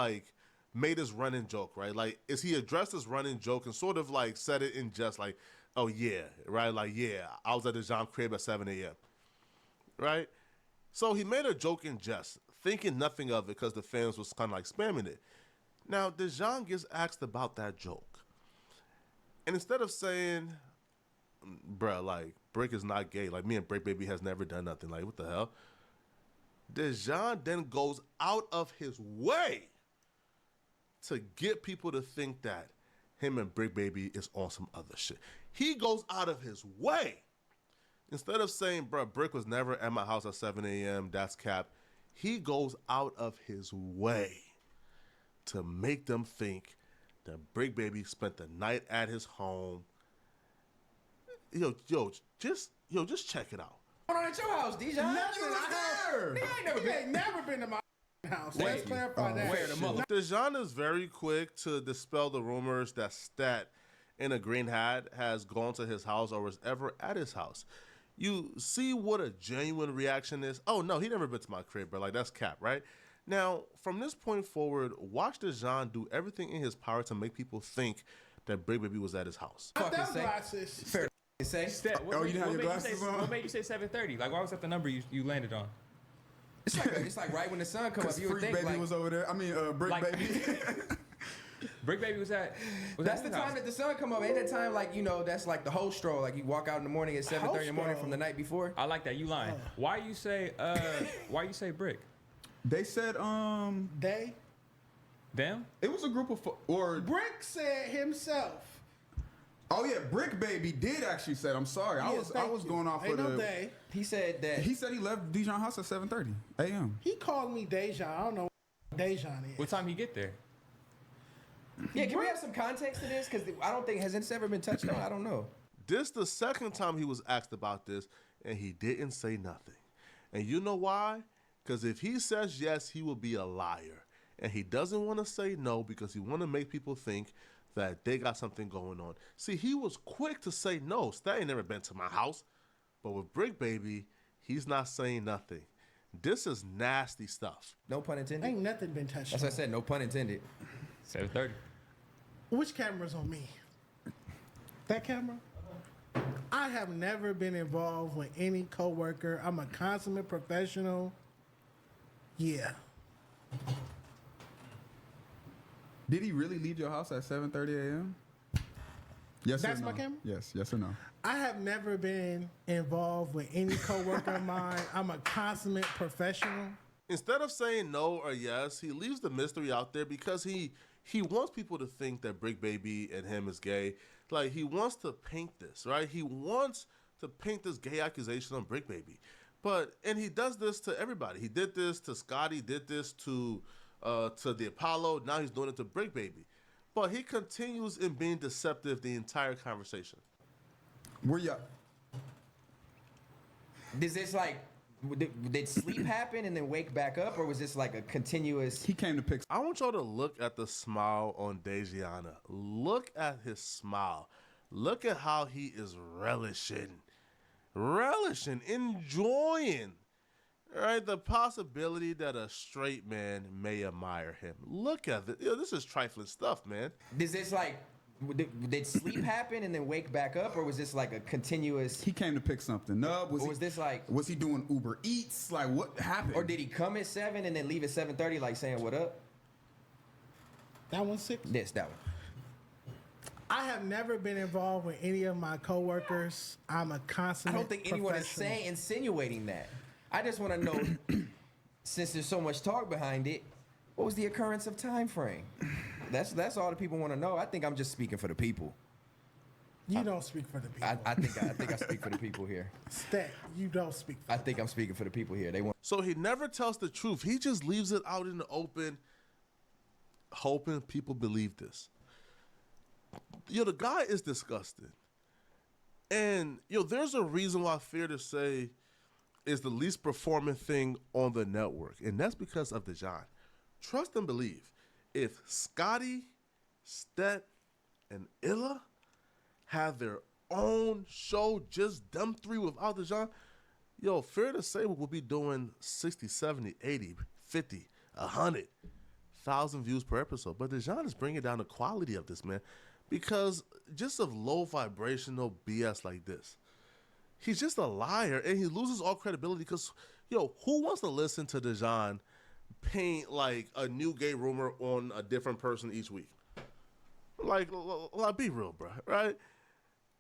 made his running joke, right? He addressed his running joke and sort of said it in jest, oh yeah, right? Yeah, I was at the Dejan crib at 7 a.m., right? So he made a joke in jest, thinking nothing of it because the fans was kind of spamming it. Now, Dejan gets asked about that joke. And instead of saying, bruh, Brick is not gay, me and Brick Baby has never done nothing, what the hell? Dejan then goes out of his way to get people to think that him and Brick Baby is on some other shit. He goes out of his way. Instead of saying, bruh, Brick was never at my house at 7 a.m., that's cap, he goes out of his way to make them think that Brick Baby spent the night at his home. Just check it out. What's going on at your house, DJ? You ain't never been to my house. Let's clarify that. Dejan is very quick to dispel the rumors that Stat in a green hat has gone to his house or was ever at his house. You see what a genuine reaction is? Oh, no, he never been to my crib, bro. That's cap, right? Now, from this point forward, watch Dejan do everything in his power to make people think that Brick Baby was at his house. Glasses. Fair say. Step, you didn't have your glasses on? What made you say 7:30? Why was that the number you landed on? It's like right when the sun comes up. You would think Baby was over there. I mean, Brick Baby. Brick Baby was at. That's the time that the sun come up. Ain't that time that's the whole stroll? You walk out in the morning at 7:30 in the morning from the night before. I like that. You lying. Why you say Brick? They said They. Them? It was a group of Brick said himself. Oh yeah, Brick Baby did actually say. I'm sorry, I was going off for the. They. He said that. He said he left Dejan's house at 7:30 a.m. He called me Dejan. I don't know what Dejan is. What time he get there? Yeah, can we have some context to this? Because I don't think has this ever been touched on. I don't know. This the second time he was asked about this, and he didn't say nothing. And you know why? Because if he says yes, he will be a liar, and he doesn't want to say no because he want to make people think that they got something going on. See, he was quick to say no. Stat ain't never been to my house. But with Brick Baby, he's not saying nothing. This is nasty stuff. No pun intended. Ain't nothing been touched. As I said, no pun intended. 7:30. Which camera's on me? That camera? I have never been involved with any coworker. I'm a consummate professional. Yeah. Did he really leave your house at 7:30 a.m.? Yes That's or no? my camera? Yes or no? I have never been involved with any coworker of mine. I'm a consummate professional. Instead of saying no or yes, he leaves the mystery out there because he wants people to think that Brick Baby and him is gay. He wants to paint this, right? He wants to paint this gay accusation on Brick Baby. And he does this to everybody. He did this to Scotty, did this to the Apollo. Now he's doing it to Brick Baby. But he continues in being deceptive the entire conversation. Where y'all? Does this like, did sleep happen and then wake back up, or was this like a continuous? He came to pick. I want y'all to look at the smile on Dejiana. Look at his smile. Look at how he is relishing, enjoying, right? The possibility that a straight man may admire him. Look at this. This is trifling stuff, man. Does this like, did sleep happen and then wake back up, or was this like a continuous? He came to pick something up. Was this like? Was he doing Uber Eats? Like, what happened? Or did he come at 7 and then leave at 7:30, like saying what up? That one's 6. Yes, that one. I have never been involved with any of my coworkers. I'm a consummate I don't think anyone is insinuating that. I just want to know, since there's so much talk behind it, what was the occurrence of time frame? That's all the people want to know. I think I'm just speaking for the people. You don't speak for the people. I think I speak for the people here. Stat, you don't speak for I think I'm speaking for the people here. They want. So he never tells the truth. He just leaves it out in the open, hoping people believe this. The guy is disgusting. And, there's a reason why Fair to Say is the least performing thing on the network. And that's because of Dejan. Trust and believe. If Scotty, Stet, and Illa have their own show, just them three without Dejan, Fair to Say we'll be doing 60, 70, 80, 50, 100,000 views per episode. But Dejan is bringing down the quality of this, man. Because just of low vibrational BS like this, he's just a liar and he loses all credibility because, who wants to listen to Dejan paint like a new gay rumor on a different person each week? Like be real, bro, right?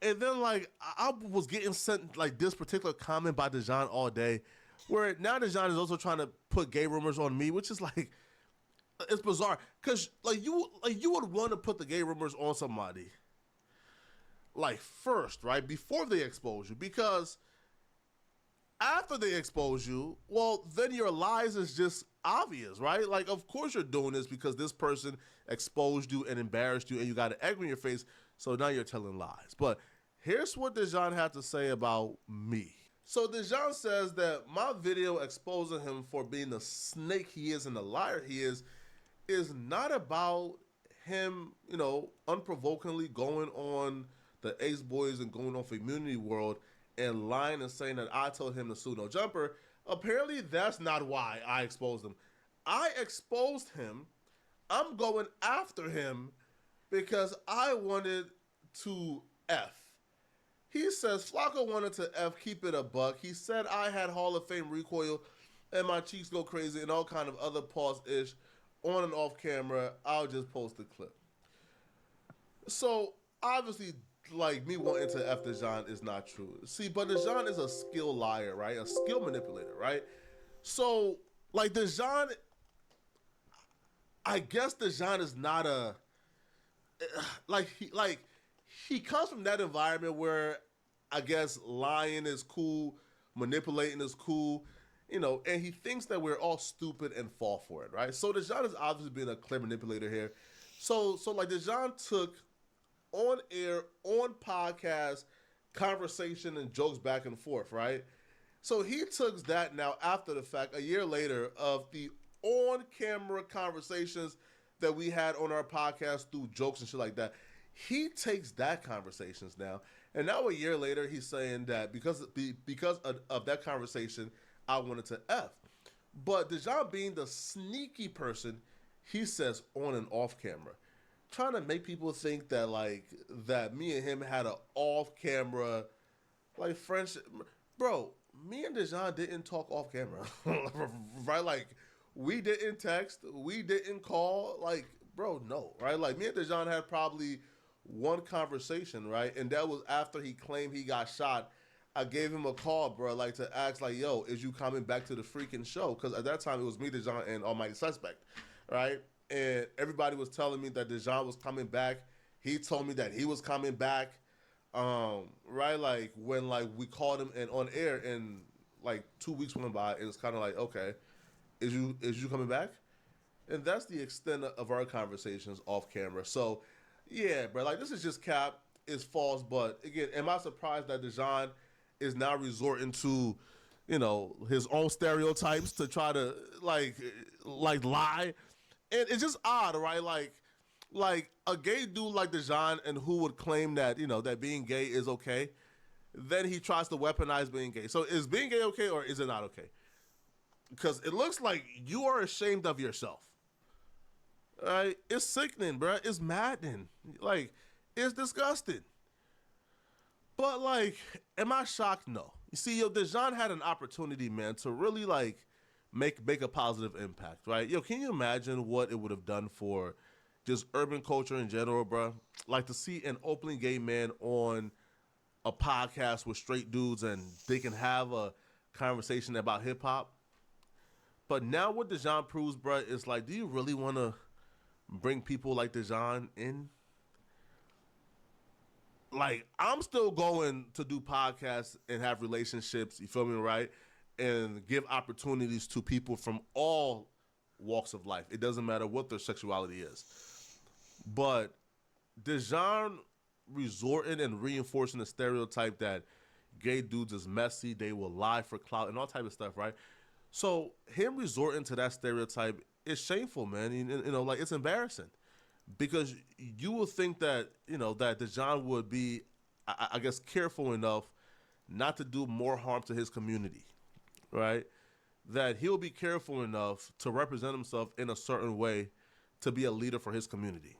And then I was getting sent this particular comment by Dejan all day where now Dejan is also trying to put gay rumors on me, which is it's bizarre because you would want to put the gay rumors on somebody first, right, before they expose you, because after they expose you, well, then your lies is just obvious, right? Of course you're doing this because this person exposed you and embarrassed you and you got an egg on your face, so now you're telling lies. But here's what Dejan had to say about me. So Dejan says that my video exposing him for being the snake he is and the liar he is not about him, unprovokingly going on the Ace Boys and going on for Immunity World and lying and saying that I told him to sue No Jumper. Apparently, that's not why I exposed him. I exposed him. I'm going after him because I wanted to F. He says Flacco wanted to F, keep it a buck. He said I had Hall of Fame recoil and my cheeks go crazy and all kind of other pause-ish on and off camera. I'll just post the clip. So, obviously, me wanting to F Dejan is not true. See, but Dejan is a skill liar, right? A skill manipulator, right? So, Dejan, I guess Dejan is not a, he comes from that environment where I guess lying is cool, manipulating is cool, and he thinks that we're all stupid and fall for it, right? So Dejan has obviously been a clear manipulator here. So Dejan took on air, on podcast, conversation and jokes back and forth, right? So he took that now after the fact, a year later, of the on-camera conversations that we had on our podcast through jokes and shit like that. He takes that conversations now, and now a year later, he's saying that because of that conversation, I wanted to F. But Dejan being the sneaky person, he says on and off camera, trying to make people think that that me and him had an off camera friendship. Bro, me and Dejan didn't talk off camera, right? We didn't text, we didn't call, bro, no, right? Me and Dejan had probably one conversation, right? And that was after he claimed he got shot. I gave him a call, bro, to ask, yo, is you coming back to the freaking show? Because at that time, it was me, Dejan, and Almighty Suspect, right? And everybody was telling me that Dejan was coming back. He told me that he was coming back, right? When, we called him and on air, and like 2 weeks went by, and it's kind of like, okay, is you coming back? And that's the extent of our conversations off camera. So, yeah, bro, like this is just cap. It's false, but again, am I surprised that Dejan is now resorting to, you know, his own stereotypes to try to like lie? And it's just odd, right? Like a gay dude like Dejan, and who would claim that, you know, that being gay is okay, then he tries to weaponize being gay. So is being gay okay, or is it not okay? Because it looks like you are ashamed of yourself. All right? It's sickening, bro. It's maddening. Like, it's disgusting. But, like, am I shocked? No. You see, yo, Dejan had an opportunity, man, to really, like, make a positive impact, right? Yo, can you imagine what it would have done for just urban culture in general, bro? Like, to see an openly gay man on a podcast with straight dudes and they can have a conversation about hip-hop. But now what Dejan proves, bro, is like, do you really want to bring people like Dejan in? Like, I'm still going to do podcasts and have relationships, you feel me, right? And give opportunities to people from all walks of life. It doesn't matter what their sexuality is. But Dejan resorting and reinforcing the stereotype that gay dudes is messy, they will lie for clout, and all type of stuff, right? So him resorting to that stereotype is shameful, man. You know, like, it's embarrassing. Because you would think that, you know, that Dejan would be, I guess, careful enough not to do more harm to his community, right? That he'll be careful enough to represent himself in a certain way to be a leader for his community.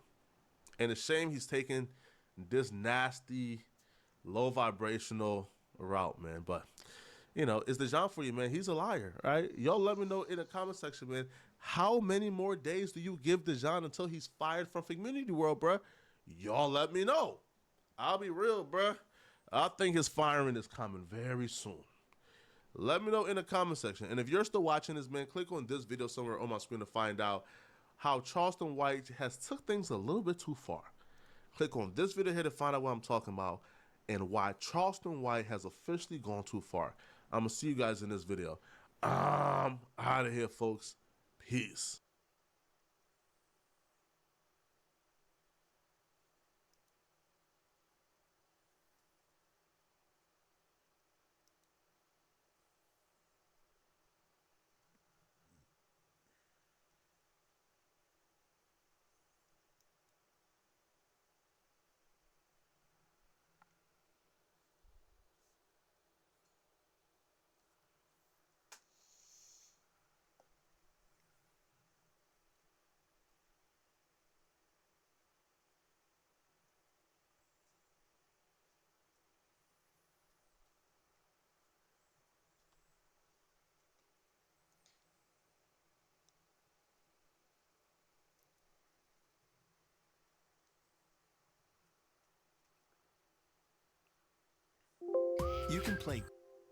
And it's a shame he's taken this nasty, low vibrational route, man. But, you know, it's Dejan for you, man. He's a liar, right? Y'all let me know in the comment section, man. How many more days do you give Dejan until he's fired from Community World, bruh? Y'all let me know. I'll be real, bruh. I think his firing is coming very soon. Let me know in the comment section. And if you're still watching this, man, click on this video somewhere on my screen to find out how Charleston White has took things a little bit too far. Click on this video here to find out what I'm talking about and why Charleston White has officially gone too far. I'm going to see you guys in this video. I'm out of here, folks. Peace. You can play.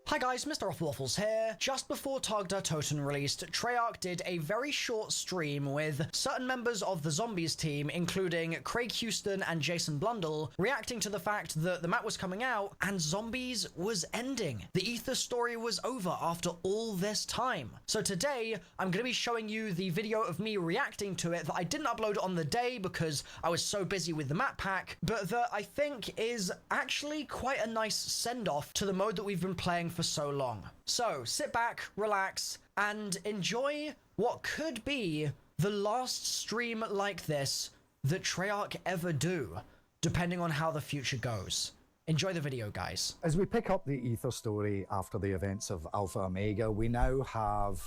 Hi guys, Mr. Waffles here. Just before Tag der Toten released, Treyarch did a very short stream with certain members of the Zombies team, including Craig Houston and Jason Blundell, reacting to the fact that the map was coming out and Zombies was ending. The Ether story was over after all this time. So today, I'm going to be showing you the video of me reacting to it that I didn't upload on the day because I was so busy with the map pack, but that I think is actually quite a nice send-off to the mode that we've been playing for so long. So sit back, relax, and enjoy what could be the last stream like this that Treyarch ever do, depending on how the future goes. Enjoy the video, guys. As we pick up the Ether story after the events of Alpha Omega, we now have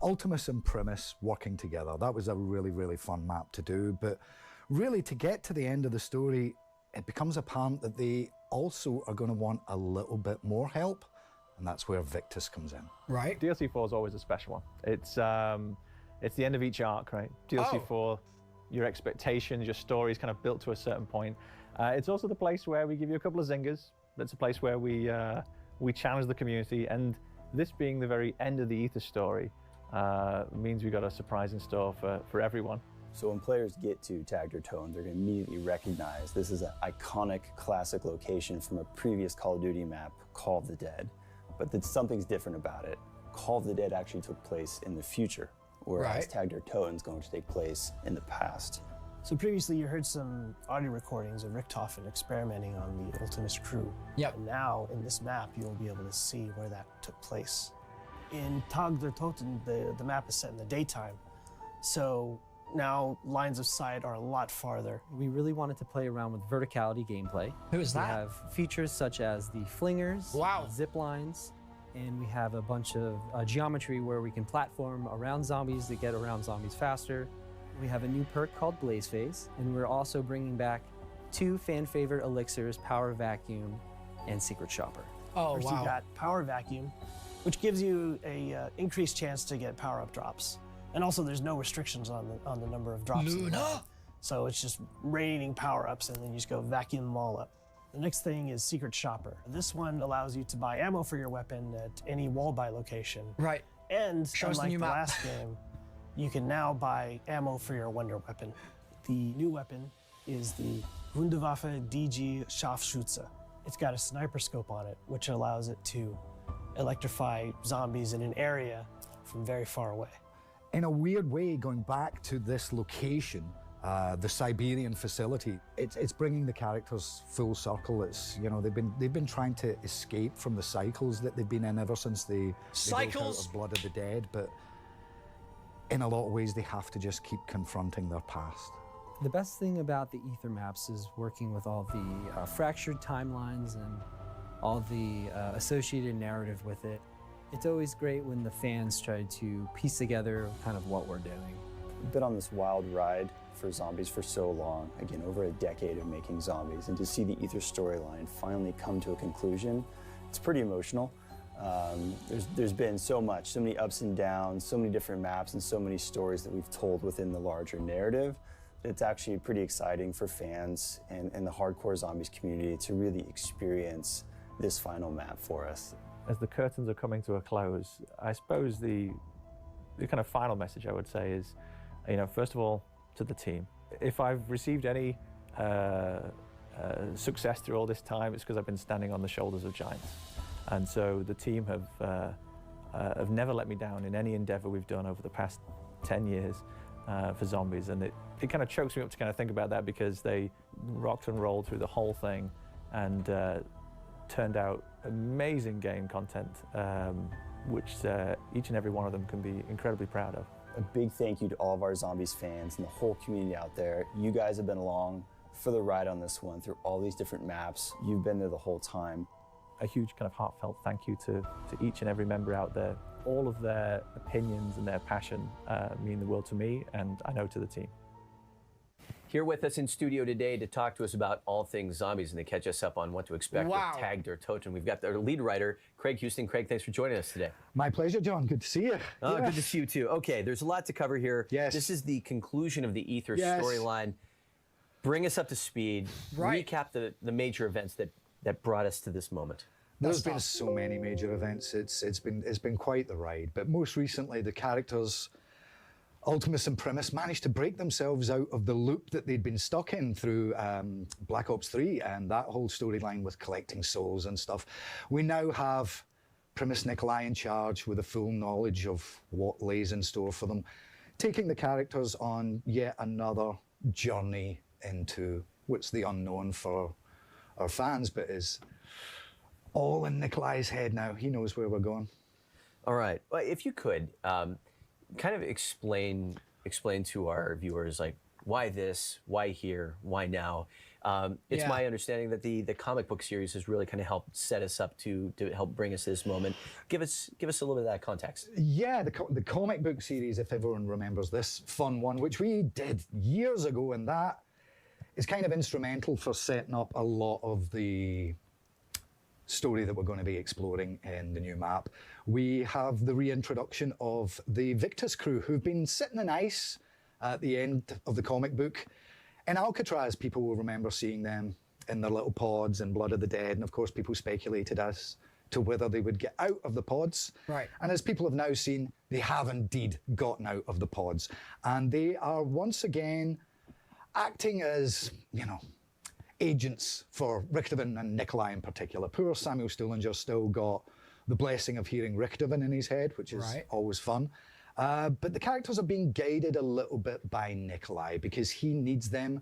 Ultimus and Primus working together. That was a really, really fun map to do, but really to get to the end of the story, it becomes apparent that they also are going to want a little bit more help. And that's where Victus comes in. Right. DLC 4 is always a special one. It's the end of each arc, right? DLC 4, your expectations, your story is kind of built to a certain point. It's also the place where we give you a couple of zingers. It's a place where we challenge the community. And this being the very end of the Ether story means we got a surprise in store for everyone. So when players get to Tag der Toten, they're going to immediately recognize this is an iconic classic location from a previous Call of Duty map, Call of the Dead. but that something's different about it. Call of the Dead actually took place in the future, whereas Tag Der Toten's going to take place in the past. So previously you heard some audio recordings of Richtofen experimenting on the Ultimus crew. Yep. And now in this map, you'll be able to see where that took place. In Tag Der Toten, the map is set in the daytime. So now lines of sight are a lot farther. We really wanted to play around with verticality gameplay. Who is that? We have features such as the flingers, zip lines, and we have a bunch of geometry where we can platform around zombies to get around zombies faster. We have a new perk called Blaze Phase, and we're also bringing back 2 fan favorite elixirs, Power Vacuum and Secret Shopper. Oh, First you got Power Vacuum, which gives you a increased chance to get power-up drops. And also there's no restrictions on the number of drops. in the map. So it's just raining power-ups and then you just go vacuum them all up. The next thing is Secret Shopper. This one allows you to buy ammo for your weapon at any wall buy location. Right. And Show us the unlike new the map. last game, you can now buy ammo for your wonder weapon. The new weapon is the Wunderwaffe DG Scharfschütze. It's got a sniper scope on it, which allows it to electrify zombies in an area from very far away. In a weird way, going back to this location, the Siberian facility, it's bringing the characters full circle. It's, you know, they've been trying to escape from the cycles that they've been in ever since they broke out of Blood of the Dead, but in a lot of ways they have to just keep confronting their past. The best thing about the Ether maps is working with all the fractured timelines and all the associated narrative with it. It's always great when the fans try to piece together kind of what we're doing. We've been on this wild ride for zombies for so long, again, over a decade of making zombies, and to see the Ether storyline finally come to a conclusion, it's pretty emotional. There's been so much, so many ups and downs, so many different maps, and so many stories that we've told within the larger narrative. It's actually pretty exciting for fans and the hardcore zombies community to really experience this final map for us. As the curtains are coming to a close, I suppose the kind of final message I would say is, you know, first of all, to the team. If I've received any success through all this time, it's because I've been standing on the shoulders of giants. And so the team have never let me down in any endeavor we've done over the past 10 years for zombies. And it kind of chokes me up to kind of think about that, because they rocked and rolled through the whole thing and turned out amazing game content, which each and every one of them can be incredibly proud of. A big thank you to all of our zombies fans and the whole community out there. You guys have been along for the ride on this one through all these different maps. You've been there the whole time. A huge kind of heartfelt thank you to each and every member out there. All of their opinions and their passion mean the world to me, and I know to the team. Here with us in studio today to talk to us about all things zombies and to catch us up on what to expect with Tag Der Toten. We've got our lead writer, Craig Houston. Craig, thanks for joining us today. My pleasure, John. Good to see you. Oh, good to see you too. Okay, there's a lot to cover here. Yes. This is the conclusion of the Ether storyline. Bring us up to speed. Recap the major events that brought us to this moment. There's been so many major events. It's been quite the ride. But most recently, the characters, Ultimus and Primus, managed to break themselves out of the loop that they'd been stuck in through Black Ops 3 and that whole storyline with collecting souls and stuff. We now have Primus Nikolai in charge with a full knowledge of what lays in store for them, taking the characters on yet another journey into what's the unknown for our fans, but is all in Nikolai's head now. He knows where we're going. All right. Well, if you could, kind of explain to our viewers, like, why this, why here, why now? It's my understanding that the comic book series has really kind of helped set us up to help bring us to this moment. Give us a little bit of that context. Yeah, the comic book series, if everyone remembers this fun one, which we did years ago, and that is kind of instrumental for setting up a lot of the story that we're going to be exploring in the new map. We have the reintroduction of the Victus crew, who've been sitting in ice at the end of the comic book. In Alcatraz, people will remember seeing them in their little pods in Blood of the Dead, and of course people speculated as to whether they would get out of the pods. Right. And as people have now seen, they have indeed gotten out of the pods. And they are once again acting as, you know, agents for Richtofen and Nikolai in particular. Poor Samuel Stullinger's still got the blessing of hearing Richthofen in his head, which is always fun. But the characters are being guided a little bit by Nikolai because he needs them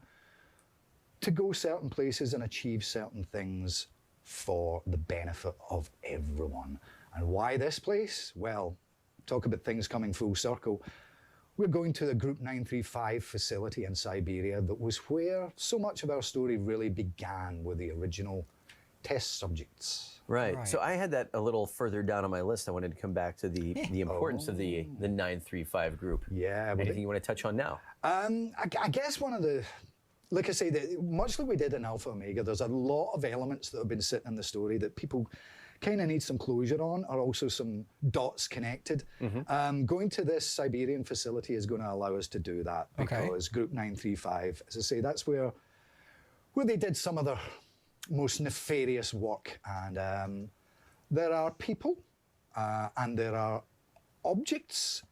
to go certain places and achieve certain things for the benefit of everyone. And why this place? Well, talk about things coming full circle. We're going to the Group 935 facility in Siberia that was where so much of our story really began with the original test subjects. Right. So I had that a little further down on my list. I wanted to come back to the importance of the 935 group. Yeah. Anything you want to touch on now? I guess one of the, like I say, much like we did in Alpha Omega, there's a lot of elements that have been sitting in the story that people kind of need some closure on, or also some dots connected. Going to this Siberian facility is going to allow us to do that because Group 935, as I say, that's where they did some of their most nefarious work. And there are people and there are objects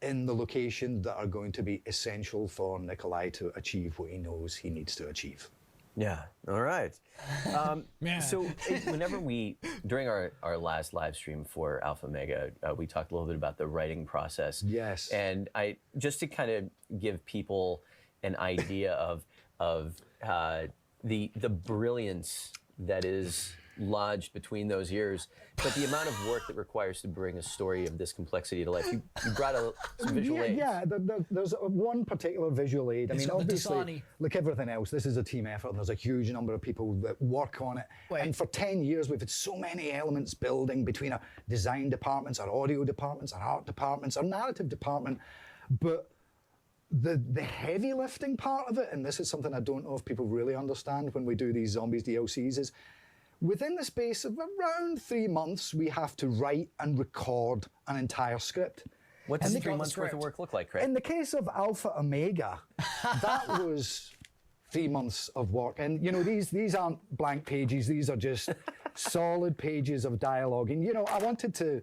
in the location that are going to be essential for Nikolai to achieve what he knows he needs to achieve. Yeah, all right. So whenever during our last live stream for Alpha Omega, we talked a little bit about the writing process. Yes. And just to kind of give people an idea of the brilliance that is lodged between those years, but the amount of work that requires to bring a story of this complexity to life. You brought some visual aids. Yeah, there's one particular visual aid. I mean, obviously, like everything else, this is a team effort, and there's a huge number of people that work on it. And for 10 years, we've had so many elements building between our design departments, our audio departments, our art departments, our narrative department. But the heavy lifting part of it, and this is something I don't know if people really understand when we do these Zombies DLCs, is within the space of around 3 months, we have to write and record an entire script. What does 3 months worth of work look like, Craig? In the case of Alpha Omega, that was 3 months of work. And, you know, these aren't blank pages. These are just solid pages of dialogue. And, you know, I wanted to,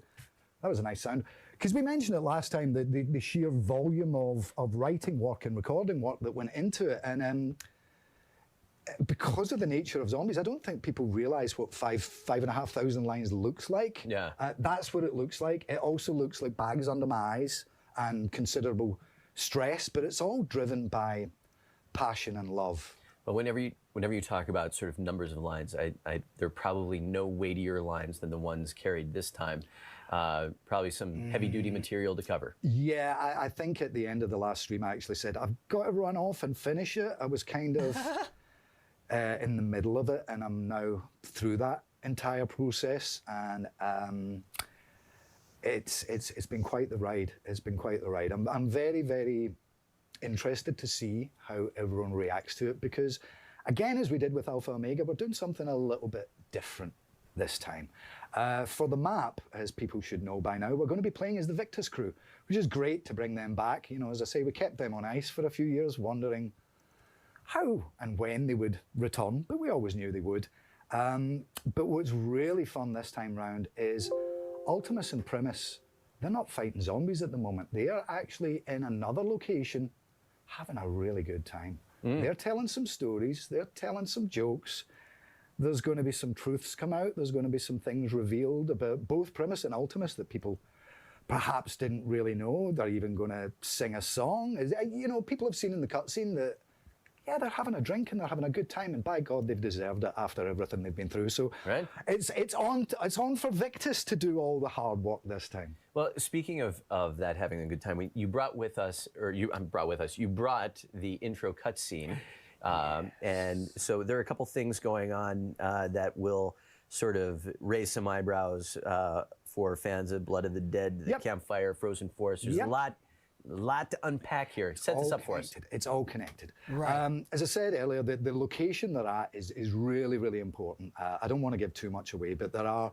that was a nice sound, because we mentioned it last time, the sheer volume of writing work and recording work that went into it. And because of the nature of Zombies, I don't think people realize what 5,500 lines looks like. Yeah. That's what it looks like. It also looks like bags under my eyes and considerable stress, but it's all driven by passion and love. But whenever you talk about sort of numbers of lines, there are probably no weightier lines than the ones carried this time. Probably some heavy-duty material to cover. Yeah, I think at the end of the last stream, I actually said, I've got to run off and finish it. I was kind of in the middle of it, and I'm now through that entire process, and it's been quite the ride. It's been quite the ride. I'm very, very interested to see how everyone reacts to it, because again, as we did with Alpha Omega, we're doing something a little bit different this time. For the map, as people should know by now, we're going to be playing as the Victus crew, which is great to bring them back. You know, as I say, we kept them on ice for a few years, wondering how and when they would return, but we always knew they would. But what's really fun this time round is Ultimus and Primus, they're not fighting zombies at the moment. They are actually in another location having a really good time. They're telling some stories, they're telling some jokes. There's going to be some truths come out, there's going to be some things revealed about both Primus and Ultimus that people perhaps didn't really know. They're even going to sing a song. You know, people have seen in the cutscene that, yeah, they're having a drink and they're having a good time, and by God, they've deserved it after everything they've been through. So it's on for Victus to do all the hard work this time. Well, speaking of that having a good time, you brought with us, you brought the intro cutscene, and so there are a couple things going on that will sort of raise some eyebrows for fans of Blood of the Dead, the Campfire, Frozen Forest. There's a lot to unpack here. Set this up for us. It's all connected. Right. As I said earlier, the location they're at is really, really important. I don't want to give too much away, but there are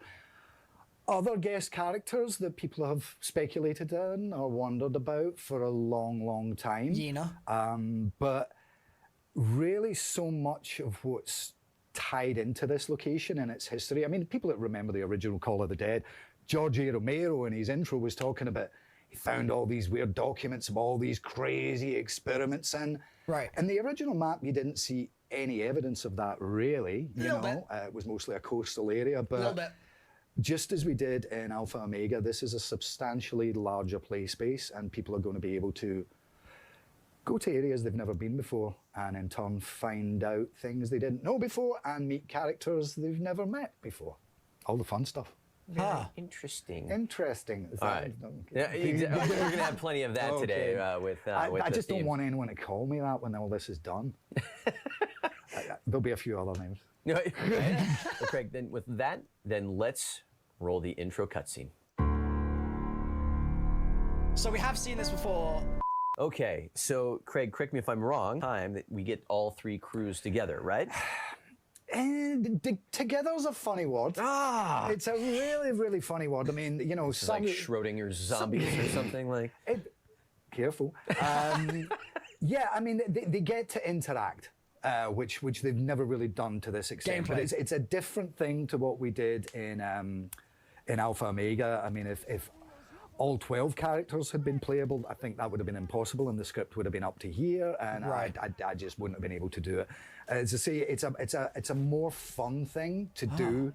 other guest characters that people have speculated in or wondered about for a long, long time. But really so much of what's tied into this location and its history. I mean, people that remember the original Call of the Dead, George A. Romero in his intro was talking about he found all these weird documents of all these crazy experiments in. Right. In the original map, you didn't see any evidence of that, really. You know, it was mostly a coastal area. But just as we did in Alpha Omega, this is a substantially larger play space, and people are going to be able to go to areas they've never been before, and in turn find out things they didn't know before, and meet characters they've never met before. All the fun stuff. Interesting. Interesting. All right. Yeah, exactly. We're going to have plenty of that today with I just the don't themes. want anyone to call me that when all this is done. There'll be a few other names. Well, Craig, then with that, then let's roll the intro cutscene. So we have seen this before. Okay, so Craig, correct me if I'm wrong. Time that we get all three crews together, right? And together's a funny word. It's a really, really funny word. I mean, you know, It's like Schrodinger's zombies or something like. Careful. Yeah, I mean, they get to interact. Which they've never really done to this extent. But it's a different thing to what we did in Alpha Omega. I mean, if all 12 characters had been playable, I think that would have been impossible, and the script would have been up to here, and I just wouldn't have been able to do it. As I say, it's a more fun thing to do,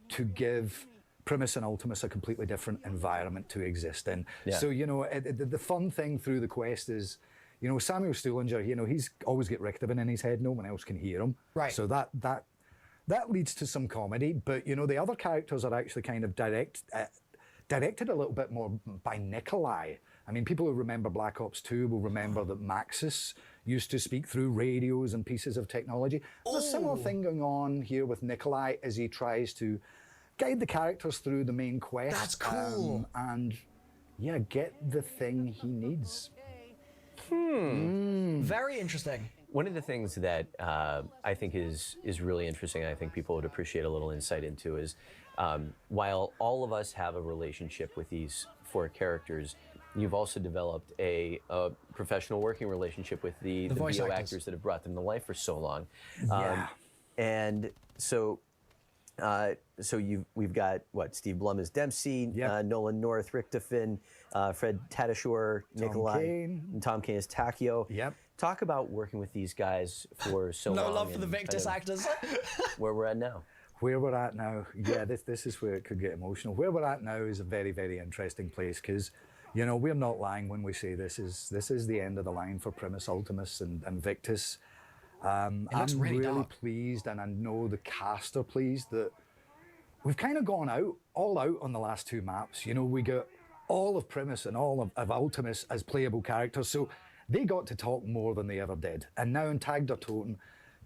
to give Primus and Ultimus a completely different environment to exist in. Yeah. So, you know, the fun thing through the quest is, you know, Samuel Stuhlinger, you know, he's always got Richthofen in his head. No one else can hear him. Right. So that leads to some comedy. But, you know, the other characters are actually kind of directed a little bit more by Nikolai. I mean, people who remember Black Ops 2 will remember that Maxis used to speak through radios and pieces of technology. There's a similar thing going on here with Nikolai as he tries to guide the characters through the main quest. That's cool. And, yeah, get the thing he needs. Very interesting. One of the things that I think is really interesting, and I think people would appreciate a little insight into, is while all of us have a relationship with these four characters, you've also developed a professional working relationship with the voice VO actors. actors that have brought them to life for so long. Yeah. And so we've got Steve Blum as Dempsey, Nolan North, Richthofen, Fred Tatasciore, Nikolai, and Tom Kane as Takio. Yep. Talk about working with these guys for so long. No love for the and Victus actors. where we're at now. Where we're at now, yeah, this is where it could get emotional. Where we're at now is a very, very interesting place because, you know, we're not lying when we say this is the end of the line for Primus, Ultimus, and Victus. I'm really dark. pleased, and I know the cast are pleased that we've kind of gone all out on the last two maps. You know, we got all of Primus and all of Ultimus as playable characters, so they got to talk more than they ever did. And now in Tag der Toten,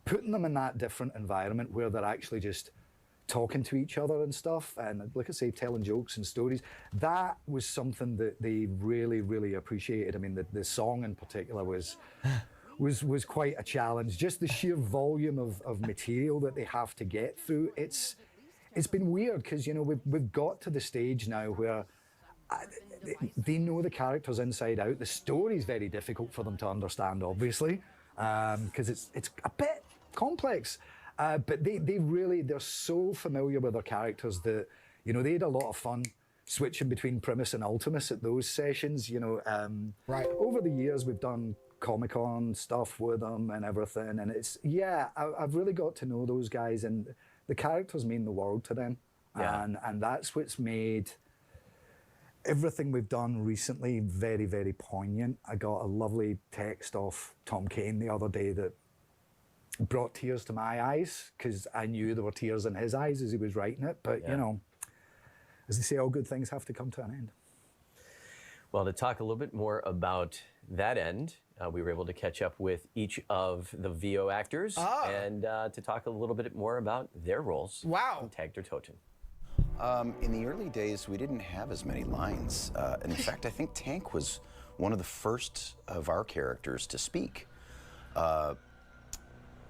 putting them in that different environment where they're actually just talking to each other and stuff, and like I say, telling jokes and stories, that was something that they really, really appreciated. I mean, the song in particular was quite a challenge. Just the sheer volume of material that they have to get through. It's been weird because, you know, we've got to the stage now where they know the characters inside out. The story's very difficult for them to understand, obviously, because it's a bit complex. But they're so familiar with their characters that, you know, they had a lot of fun switching between Primus and Ultimus at those sessions. You know, over the years we've done Comic-Con stuff with them and everything, and I've really got to know those guys, and the characters mean the world to them, and that's what's made everything we've done recently very, very poignant. I got a lovely text off Tom Kane the other day that brought tears to my eyes because I knew there were tears in his eyes as he was writing it. But, you know, as they say, all good things have to come to an end. Well, to talk a little bit more about that end, we were able to catch up with each of the VO actors and to talk a little bit more about their roles in Tag der Toten. In the early days, we didn't have as many lines. In fact, I think Tank was one of the first of our characters to speak.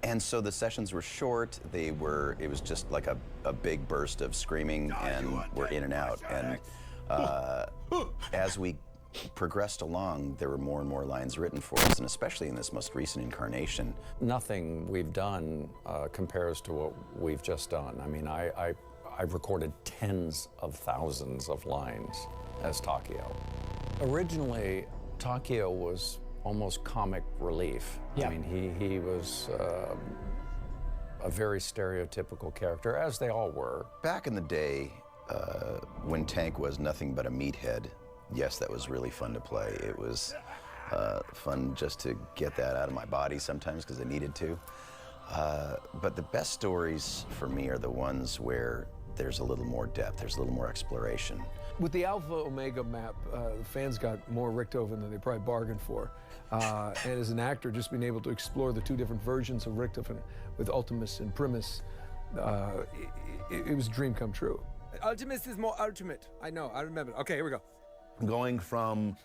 And so the sessions were short. It was just like a big burst of screaming, and we're in and out. And as we progressed along, there were more and more lines written for us, and especially in this most recent incarnation. Nothing we've done compares to what we've just done. I mean, I've recorded tens of thousands of lines as Takio. Originally, Takio was almost comic relief. I mean, he was a very stereotypical character, as they all were. Back in the day, when Tank was nothing but a meathead, yes, that was really fun to play. It was fun just to get that out of my body sometimes because I needed to. But the best stories for me are the ones where there's a little more depth, there's a little more exploration. With the Alpha Omega map, the fans got more Richthofen than they probably bargained for. And as an actor, just being able to explore the two different versions of Richthofen with Ultimus and Primus, it was a dream come true. Ultimus is more ultimate. I know, I remember. Okay, here we go. Going from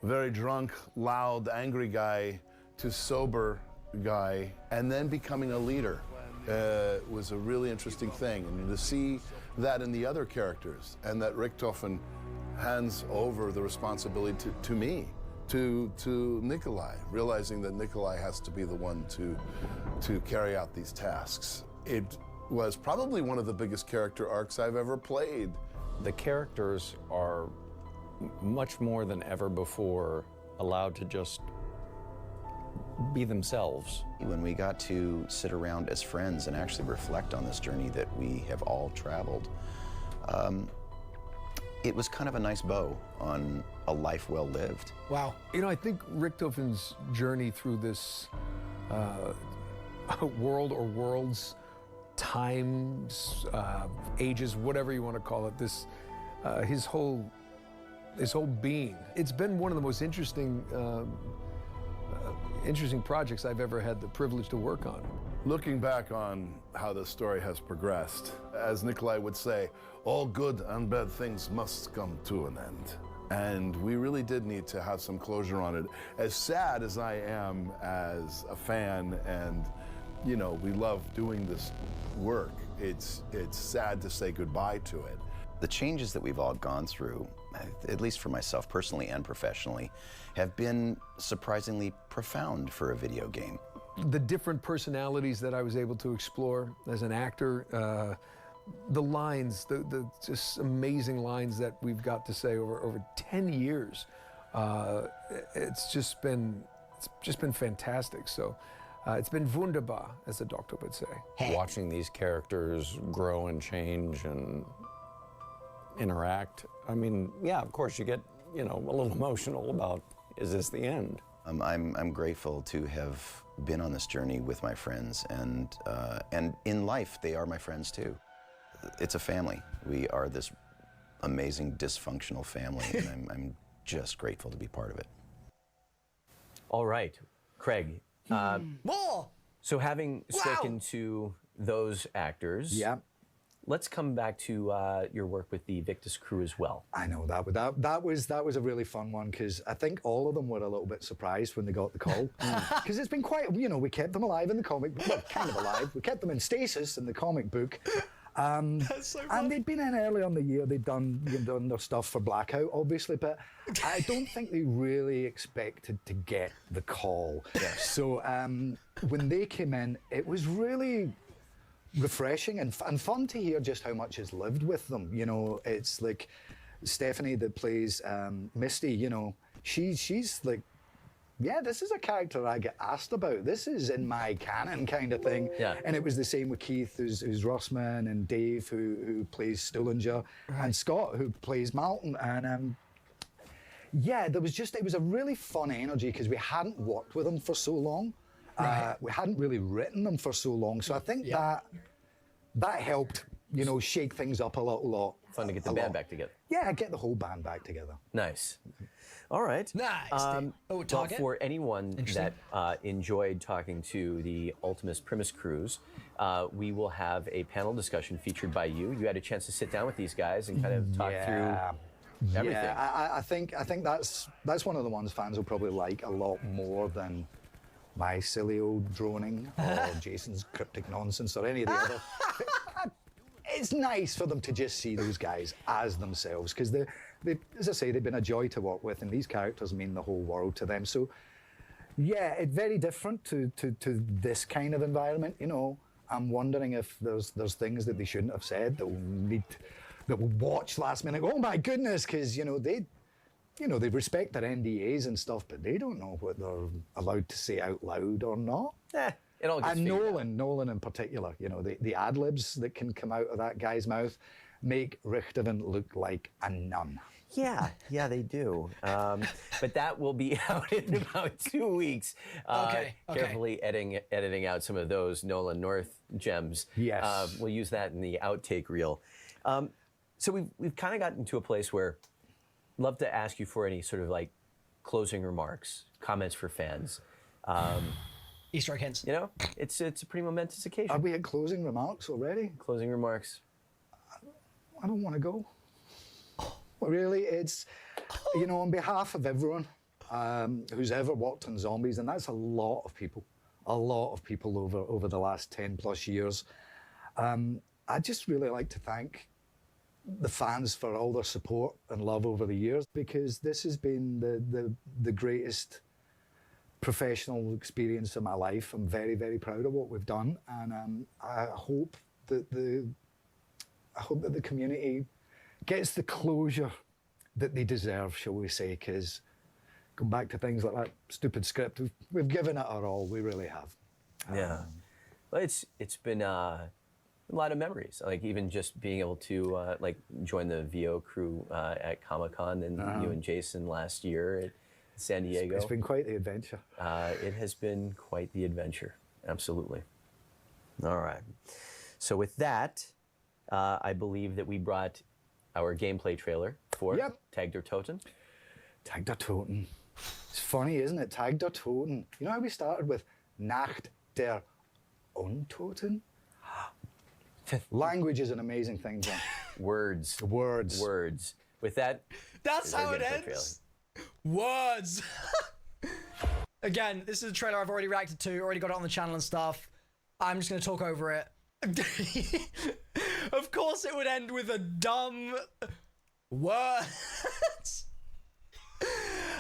very drunk, loud, angry guy to sober guy, and then becoming a leader was a really interesting thing. And to see that in the other characters, and that Richthofen hands over the responsibility to me, to Nikolai, realizing that Nikolai has to be the one to carry out these tasks. It was probably one of the biggest character arcs I've ever played. The characters are much more than ever before allowed to just be themselves. When we got to sit around as friends and actually reflect on this journey that we have all traveled, it was kind of a nice bow on a life well lived. Wow. You know, I think Richthofen's journey through this world or worlds, times, ages, whatever you want to call it, this, his whole being. It's been one of the most interesting projects I've ever had the privilege to work on. Looking back on how the story has progressed, as Nikolai would say, all good and bad things must come to an end. And we really did need to have some closure on it. As sad as I am as a fan, and you know, we love doing this work, it's sad to say goodbye to it. The changes that we've all gone through, at least for myself personally and professionally, have been surprisingly profound for a video game. The different personalities that I was able to explore as an actor, the lines, the just amazing lines that we've got to say over 10 years, it's just been fantastic. So it's been wunderbar, as the doctor would say. Watching these characters grow and change and interact, I mean, yeah, of course you get, you know, a little emotional about, is this the end? I'm grateful to have been on this journey with my friends, and in life they are my friends too. It's a family. We are this amazing dysfunctional family, and I'm just grateful to be part of it. All right, Craig. More. So having spoken to those actors, let's come back to your work with the Victus crew as well. I know that was a really fun one, because I think all of them were a little bit surprised when they got the call, because it's been quite, you know, we kept them alive in the comic book, well, kind of alive. We kept them in stasis in the comic book. That's so and they'd been in early on the year. They'd done their stuff for Blackout, obviously, but I don't think they really expected to get the call. So when they came in, it was really refreshing and fun to hear just how much is lived with them. You know, it's like Stephanie that plays Misty. You know, she's like, yeah, this is a character I get asked about. This is in my canon kind of thing. Yeah. And it was the same with Keith, who's Rossman, and Dave, who plays Stullinger, and Scott, who plays Malton. And yeah, it was a really fun energy, because we hadn't worked with them for so long. We hadn't really written them for so long. So I think that helped, you know, shake things up a lot. Fun to get the band back together. Yeah, get the whole band back together. Nice. All right. Nice. Well, for anyone that enjoyed talking to the Ultimus Primus crews, we will have a panel discussion featured by you. You had a chance to sit down with these guys and kind of talk through everything. Yeah, I think that's one of the ones fans will probably like a lot more than my silly old droning or Jason's cryptic nonsense or any of the other. It's nice for them to just see those guys as themselves, because they, as I say, they've been a joy to work with, and these characters mean the whole world to them. So, yeah, it's very different to this kind of environment. You know, I'm wondering if there's things that they shouldn't have said that will watch last minute. Oh my goodness, because you know they respect their NDAs and stuff, but they don't know what they're allowed to say out loud or not. It all gets and Nolan in particular, you know, the ad libs that can come out of that guy's mouth. make Richthofen look like a nun. Yeah, they do. But that will be out in about 2 weeks. Okay. Carefully editing out some of those Nolan North gems. Yes. We'll use that in the outtake reel. So we've kind of gotten to a place where I'd love to ask you for any sort of like closing remarks, comments for fans. Easter egg hints. You know, it's a pretty momentous occasion. Are we at closing remarks already? Closing remarks. I don't want to go. Really, it's, you know, on behalf of everyone who's ever worked on zombies, and that's a lot of people over the last 10 plus years. I'd just really like to thank the fans for all their support and love over the years, because this has been the greatest professional experience of my life. I'm very, very proud of what we've done, and I hope that the community gets the closure that they deserve, shall we say, because going back to things like that stupid script, we've given it our all, we really have. Yeah. Well, it's been a lot of memories, like even just being able to like join the VO crew at Comic-Con and you and Jason last year at San Diego. It's been quite the adventure. It has been quite the adventure, absolutely. All right. So with that, I believe that we brought our gameplay trailer for Tag der Toten. Tag der Toten. It's funny, isn't it? Tag der Toten. You know how we started with Nacht der Untoten? Language is an amazing thing, John. Words. With that, that's how it ends. Words. Again, this is a trailer I've already reacted to, already got it on the channel and stuff. I'm just going to talk over it. Of course it would end with a dumb word.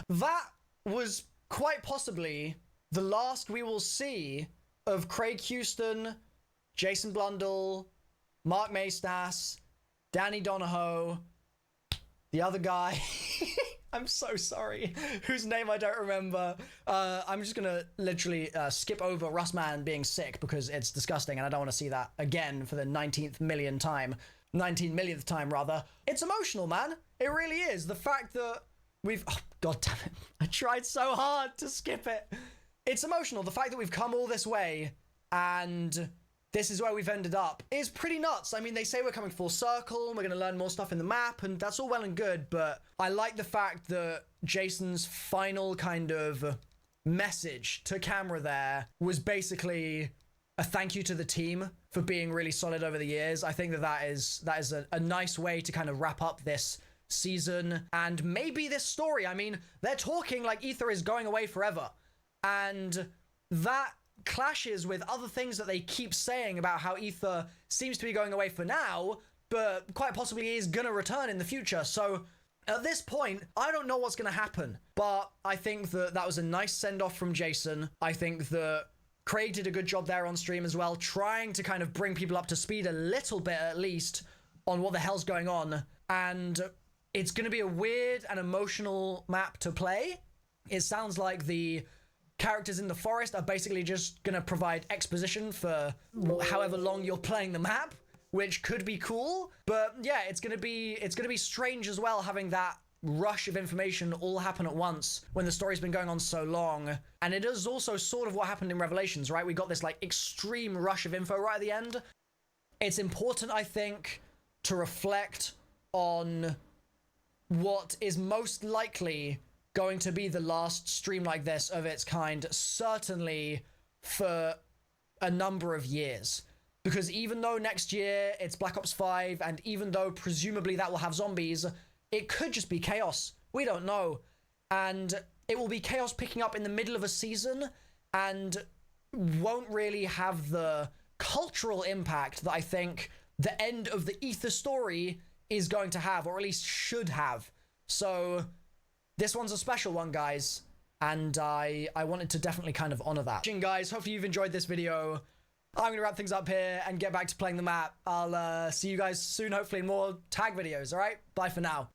That was quite possibly the last we will see of Craig Houston, Jason Blundell, Mark Maestas, Danny Donahoe, the other guy. I'm so sorry, whose name I don't remember. I'm just gonna literally skip over Russman being sick because it's disgusting and I don't want to see that again for the 19th millionth time rather. It's emotional, man. It really is. The fact that we've, oh, God damn it. I tried so hard to skip it. It's emotional. The fact that we've come all this way and this is where we've ended up is pretty nuts. I mean, they say we're coming full circle and we're going to learn more stuff in the map, and that's all well and good, but I like the fact that Jason's final kind of message to camera there was basically a thank you to the team for being really solid over the years. I think that is a nice way to kind of wrap up this season and maybe this story. I mean, they're talking like Ether is going away forever, and that clashes with other things that they keep saying about how Ether seems to be going away for now, but quite possibly is gonna return in the future. So at this point, I don't know what's gonna happen, but I think that that was a nice send-off from Jason. I think that Craig did a good job there on stream as well, trying to kind of bring people up to speed a little bit at least on what the hell's going on. And it's gonna be a weird and emotional map to play. It sounds like the characters in the forest are basically just gonna provide exposition for however long you're playing the map, which could be cool. But yeah, it's gonna be strange as well, having that rush of information all happen at once when the story's been going on so long. And it is also sort of what happened in Revelations, right? We got this like extreme rush of info right at the end. It's important, I think, to reflect on what is most likely going to be the last stream like this of its kind, certainly for a number of years. Because even though next year it's Black Ops 5, and even though presumably that will have zombies, it could just be chaos. We don't know. And it will be chaos picking up in the middle of a season and won't really have the cultural impact that I think the end of the Ether story is going to have, or at least should have. So this one's a special one, guys, and I wanted to definitely kind of honor that. Guys, hopefully you've enjoyed this video. I'm going to wrap things up here and get back to playing the map. I'll see you guys soon, hopefully in more tag videos, all right? Bye for now.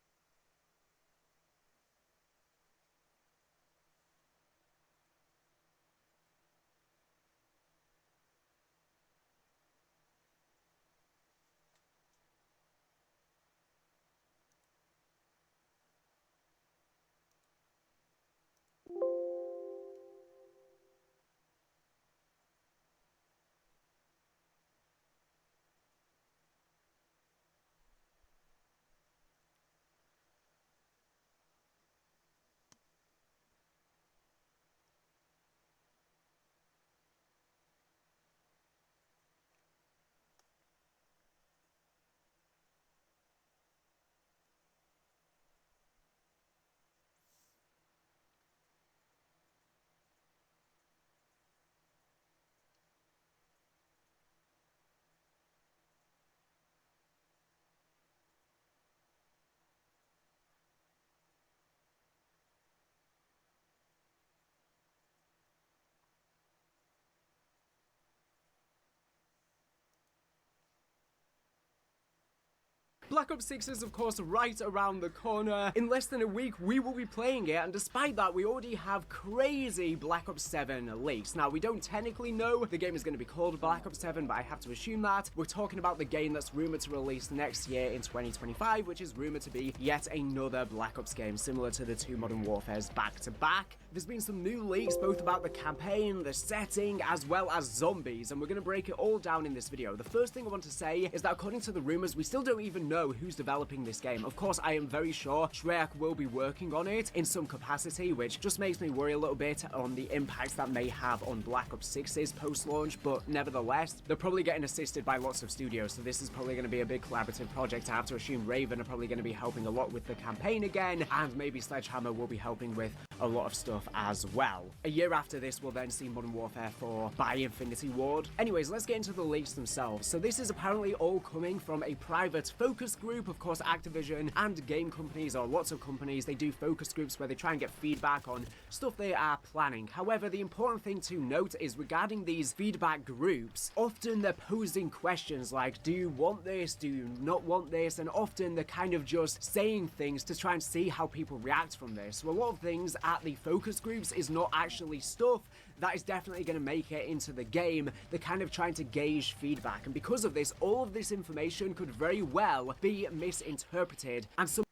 Black Ops 6 is of course right around the corner. In less than a week, we will be playing it, and despite that, we already have crazy Black Ops 7 leaks. Now, we don't technically know the game is going to be called Black Ops 7, but I have to assume that. We're talking about the game that's rumored to release next year in 2025, which is rumored to be yet another Black Ops game, similar to the two Modern Warfares back-to-back. There's been some new leaks, both about the campaign, the setting, as well as zombies, and we're going to break it all down in this video. The first thing I want to say is that according to the rumors, we still don't even know who's developing this game. Of course, I am very sure Treyarch will be working on it in some capacity, which just makes me worry a little bit on the impact that may have on Black Ops 6's post-launch, but nevertheless, they're probably getting assisted by lots of studios, so this is probably going to be a big collaborative project. I have to assume Raven are probably going to be helping a lot with the campaign again, and maybe Sledgehammer will be helping with a lot of stuff as well. A year after this, we'll then see Modern Warfare 4 by Infinity Ward. Anyways, let's get into the leaks themselves. So this is apparently all coming from a private focus group. Of course, Activision and game companies, or lots of companies, they do focus groups where they try and get feedback on stuff they are planning. However, the important thing to note is regarding these feedback groups, often they're posing questions like, do you want this? Do you not want this? And often they're kind of just saying things to try and see how people react from this. So a lot of things at the focus groups is not actually stuff that is definitely going to make it into the game. They're kind of trying to gauge feedback, and because of this, all of this information could very well be misinterpreted, and some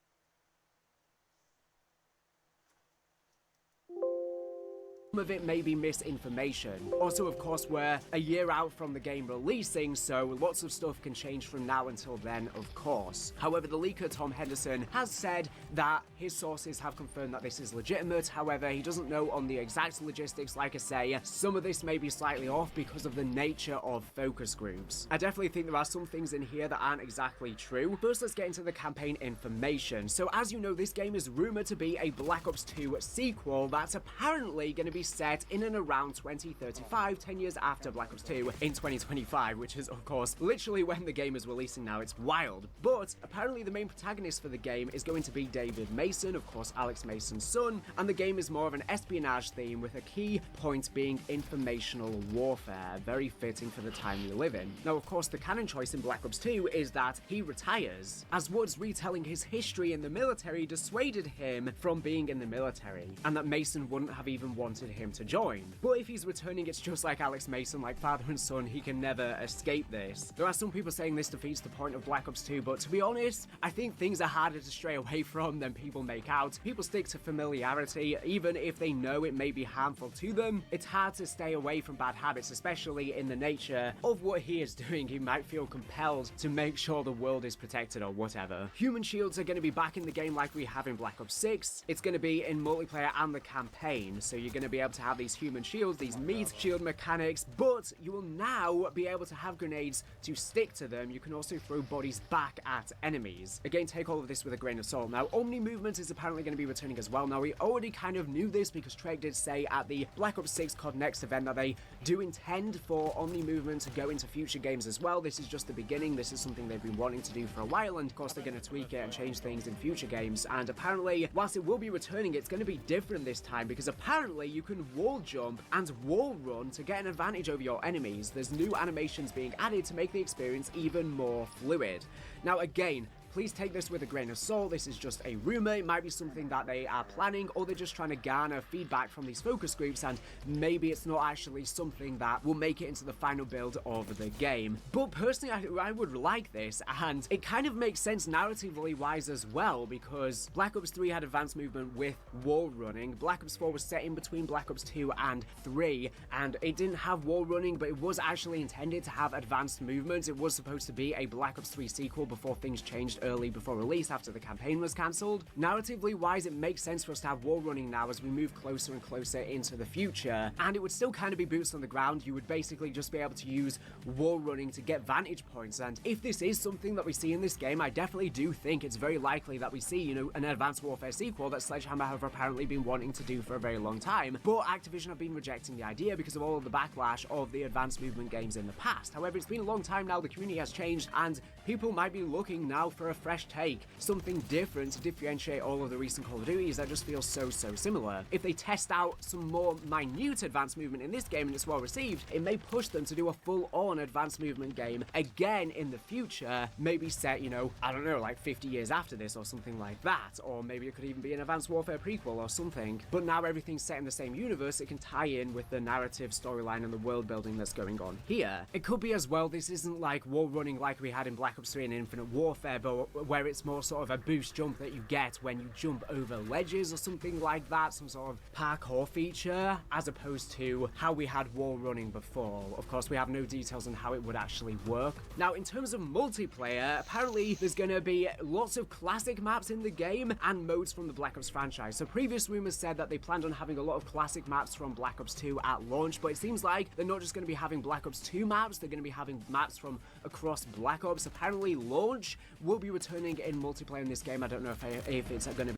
of it may be misinformation. Also, of course, we're a year out from the game releasing, so lots of stuff can change from now until then, of course. However, the leaker Tom Henderson has said that his sources have confirmed that this is legitimate. However, he doesn't know on the exact logistics. Like I say, some of this may be slightly off because of the nature of focus groups. I definitely think there are some things in here that aren't exactly true. First, let's get into the campaign information. So as you know, this game is rumored to be a Black Ops 2 sequel that's apparently going to be set in and around 2035, 10 years after Black Ops 2 in 2025, which is of course literally when the game is releasing now. It's wild. But apparently the main protagonist for the game is going to be David Mason, of course Alex Mason's son, and the game is more of an espionage theme with a key point being informational warfare. Very fitting for the time we live in. Now, of course, the canon choice in Black Ops 2 is that he retires, as Woods retelling his history in the military dissuaded him from being in the military, and that Mason wouldn't have even wanted him to join. But if he's returning, it's just like Alex Mason, like father and son, he can never escape this. There are some people saying this defeats the point of Black Ops 2, but to be honest, I think things are harder to stray away from than people make out. People stick to familiarity, even if they know it may be harmful to them. It's hard to stay away from bad habits, especially in the nature of what he is doing. He might feel compelled to make sure the world is protected or whatever. Human shields are going to be back in the game like we have in Black Ops 6. It's going to be in multiplayer and the campaign, so you're going to be able to have these human shields, these meat shield mechanics, but you will now be able to have grenades to stick to them. You can also throw bodies back at enemies. Again, take all of this with a grain of salt. Now, Omni movement is apparently going to be returning as well. Now, we already kind of knew this because Treyarch did say at the Black Ops 6 COD Next event that they do intend for Omni movement to go into future games as well. This is just the beginning. This is something they've been wanting to do for a while, and of course they're going to tweak it and change things in future games. And apparently, whilst it will be returning, it's going to be different this time because apparently you can wall jump and wall run to get an advantage over your enemies. There's new animations being added to make the experience even more fluid. Now, again, please take this with a grain of salt. This is just a rumor. It might be something that they are planning, or they're just trying to garner feedback from these focus groups, and maybe it's not actually something that will make it into the final build of the game. But personally, I would like this, and it kind of makes sense narratively wise as well, because Black Ops 3 had advanced movement with wall running. Black Ops 4 was set in between Black Ops 2 and 3, and it didn't have wall running, but it was actually intended to have advanced movement. It was supposed to be a Black Ops 3 sequel before things changed early before release after the campaign was cancelled. Narratively wise, it makes sense for us to have wall running now as we move closer and closer into the future, and it would still kind of be boots on the ground. You would basically just be able to use wall running to get vantage points, and if this is something that we see in this game, I definitely do think it's very likely that we see, you know, an Advanced Warfare sequel that Sledgehammer have apparently been wanting to do for a very long time, but Activision have been rejecting the idea because of all of the backlash of the advanced movement games in the past. However, it's been a long time now, the community has changed, and people might be looking now for a fresh take, something different to differentiate all of the recent Call of Duties that just feels so similar. If they test out some more minute advanced movement in this game and it's well received, it may push them to do a full-on advanced movement game again in the future, maybe set, you know, I don't know, like 50 years after this or something like that, or maybe it could even be an Advanced Warfare prequel or something. But now everything's set in the same universe, it can tie in with the narrative, storyline, and the world building that's going on here. It could be as well, this isn't like wall running like we had in Black Ops 3 and Infinite Warfare, but where it's more sort of a boost jump that you get when you jump over ledges or something like that, some sort of parkour feature, as opposed to how we had wall running before. Of course, we have no details on how it would actually work. Now, in terms of multiplayer, apparently there's going to be lots of classic maps in the game and modes from the Black Ops franchise. So previous rumors said that they planned on having a lot of classic maps from Black Ops 2 at launch, but it seems like they're not just going to be having Black Ops 2 maps, they're going to be having maps from across Black Ops. Apparently, launch will be returning in multiplayer in this game. I don't know if it's going to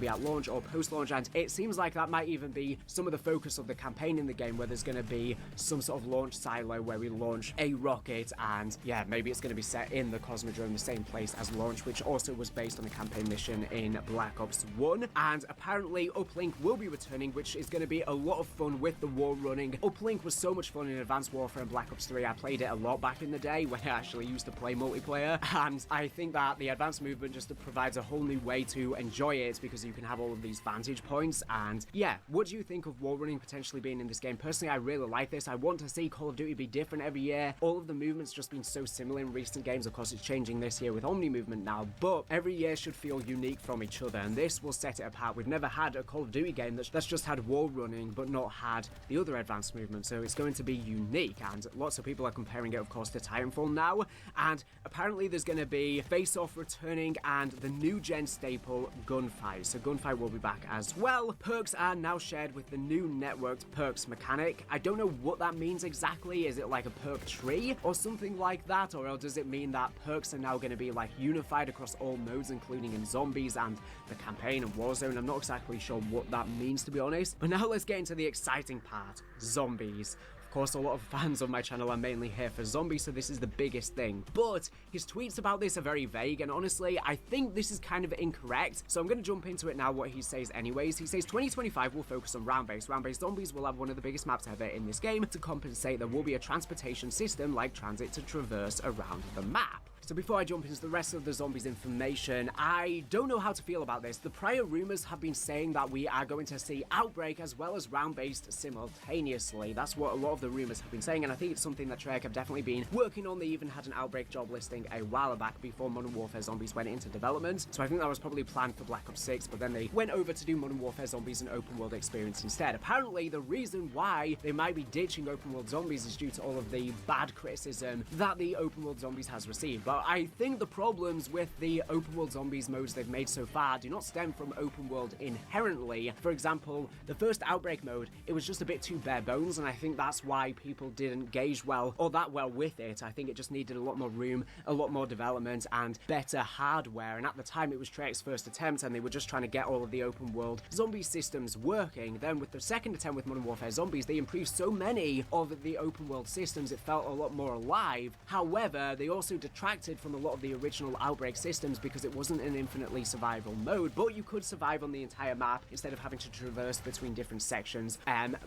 be at launch or post-launch, and it seems like that might even be some of the focus of the campaign in the game, where there's going to be some sort of launch silo where we launch a rocket, and yeah, maybe it's going to be set in the Cosmodrome, the same place as launch, which also was based on a campaign mission in Black Ops 1. And apparently Uplink will be returning, which is going to be a lot of fun with the wall running. Uplink was so much fun in Advanced Warfare and Black Ops 3. I played it a lot back in the day when I actually used to play multiplayer, and I think that the advanced movement just provides a whole new way to enjoy it, because you can have all of these vantage points. And yeah, what do you think of wall running potentially being in this game? Personally, I really like this. I want to see Call of Duty be different every year. All of the movements just been so similar in recent games. Of course, it's changing this year with Omni movement now, but every year should feel unique from each other, and this will set it apart. We've never had a Call of Duty game that's just had wall running but not had the other advanced movement, so it's going to be unique. And lots of people are comparing it, of course, to Titanfall now, and apparently there's going to be Face-Off returning and the new gen staple Gunfight. So Gunfight will be back as well. Perks are now shared with the new networked perks mechanic. I don't know what that means exactly. Is it like a perk tree or something like that, or does it mean that perks are now going to be like unified across all modes, including in zombies and the campaign and Warzone? I'm not exactly sure what that means, to be honest. But now let's get into the exciting part: zombies. Of course, a lot of fans of my channel are mainly here for zombies, so this is the biggest thing. But his tweets about this are very vague, and honestly, I think this is kind of incorrect. So I'm going to jump into it now, what he says anyways. He says 2025 will focus on round-based. Round-based zombies will have one of the biggest maps ever in this game. To compensate, there will be a transportation system like transit to traverse around the map. So before I jump into the rest of the zombies information, I don't know how to feel about this. The prior rumors have been saying that we are going to see Outbreak as well as round-based simultaneously. That's what a lot of the rumors have been saying, and I think it's something that Treyarch have definitely been working on. They even had an Outbreak job listing a while back before Modern Warfare Zombies went into development. So I think that was probably planned for Black Ops 6, but then they went over to do Modern Warfare Zombies and open world experience instead. Apparently, the reason why they might be ditching open world zombies is due to all of the bad criticism that the open world zombies has received. But I think the problems with the open world zombies modes they've made so far do not stem from open world inherently. For example, the first Outbreak mode, it was just a bit too bare bones, and I think that's why people didn't gauge well or that well with it. I think it just needed a lot more room, a lot more development, and better hardware. And at the time, it was Treyarch's first attempt, and they were just trying to get all of the open world zombie systems working. Then with the second attempt with Modern Warfare Zombies, they improved so many of the open world systems, it felt a lot more alive. However, they also detracted from a lot of the original Outbreak systems because it wasn't an infinitely survival mode, but you could survive on the entire map instead of having to traverse between different sections,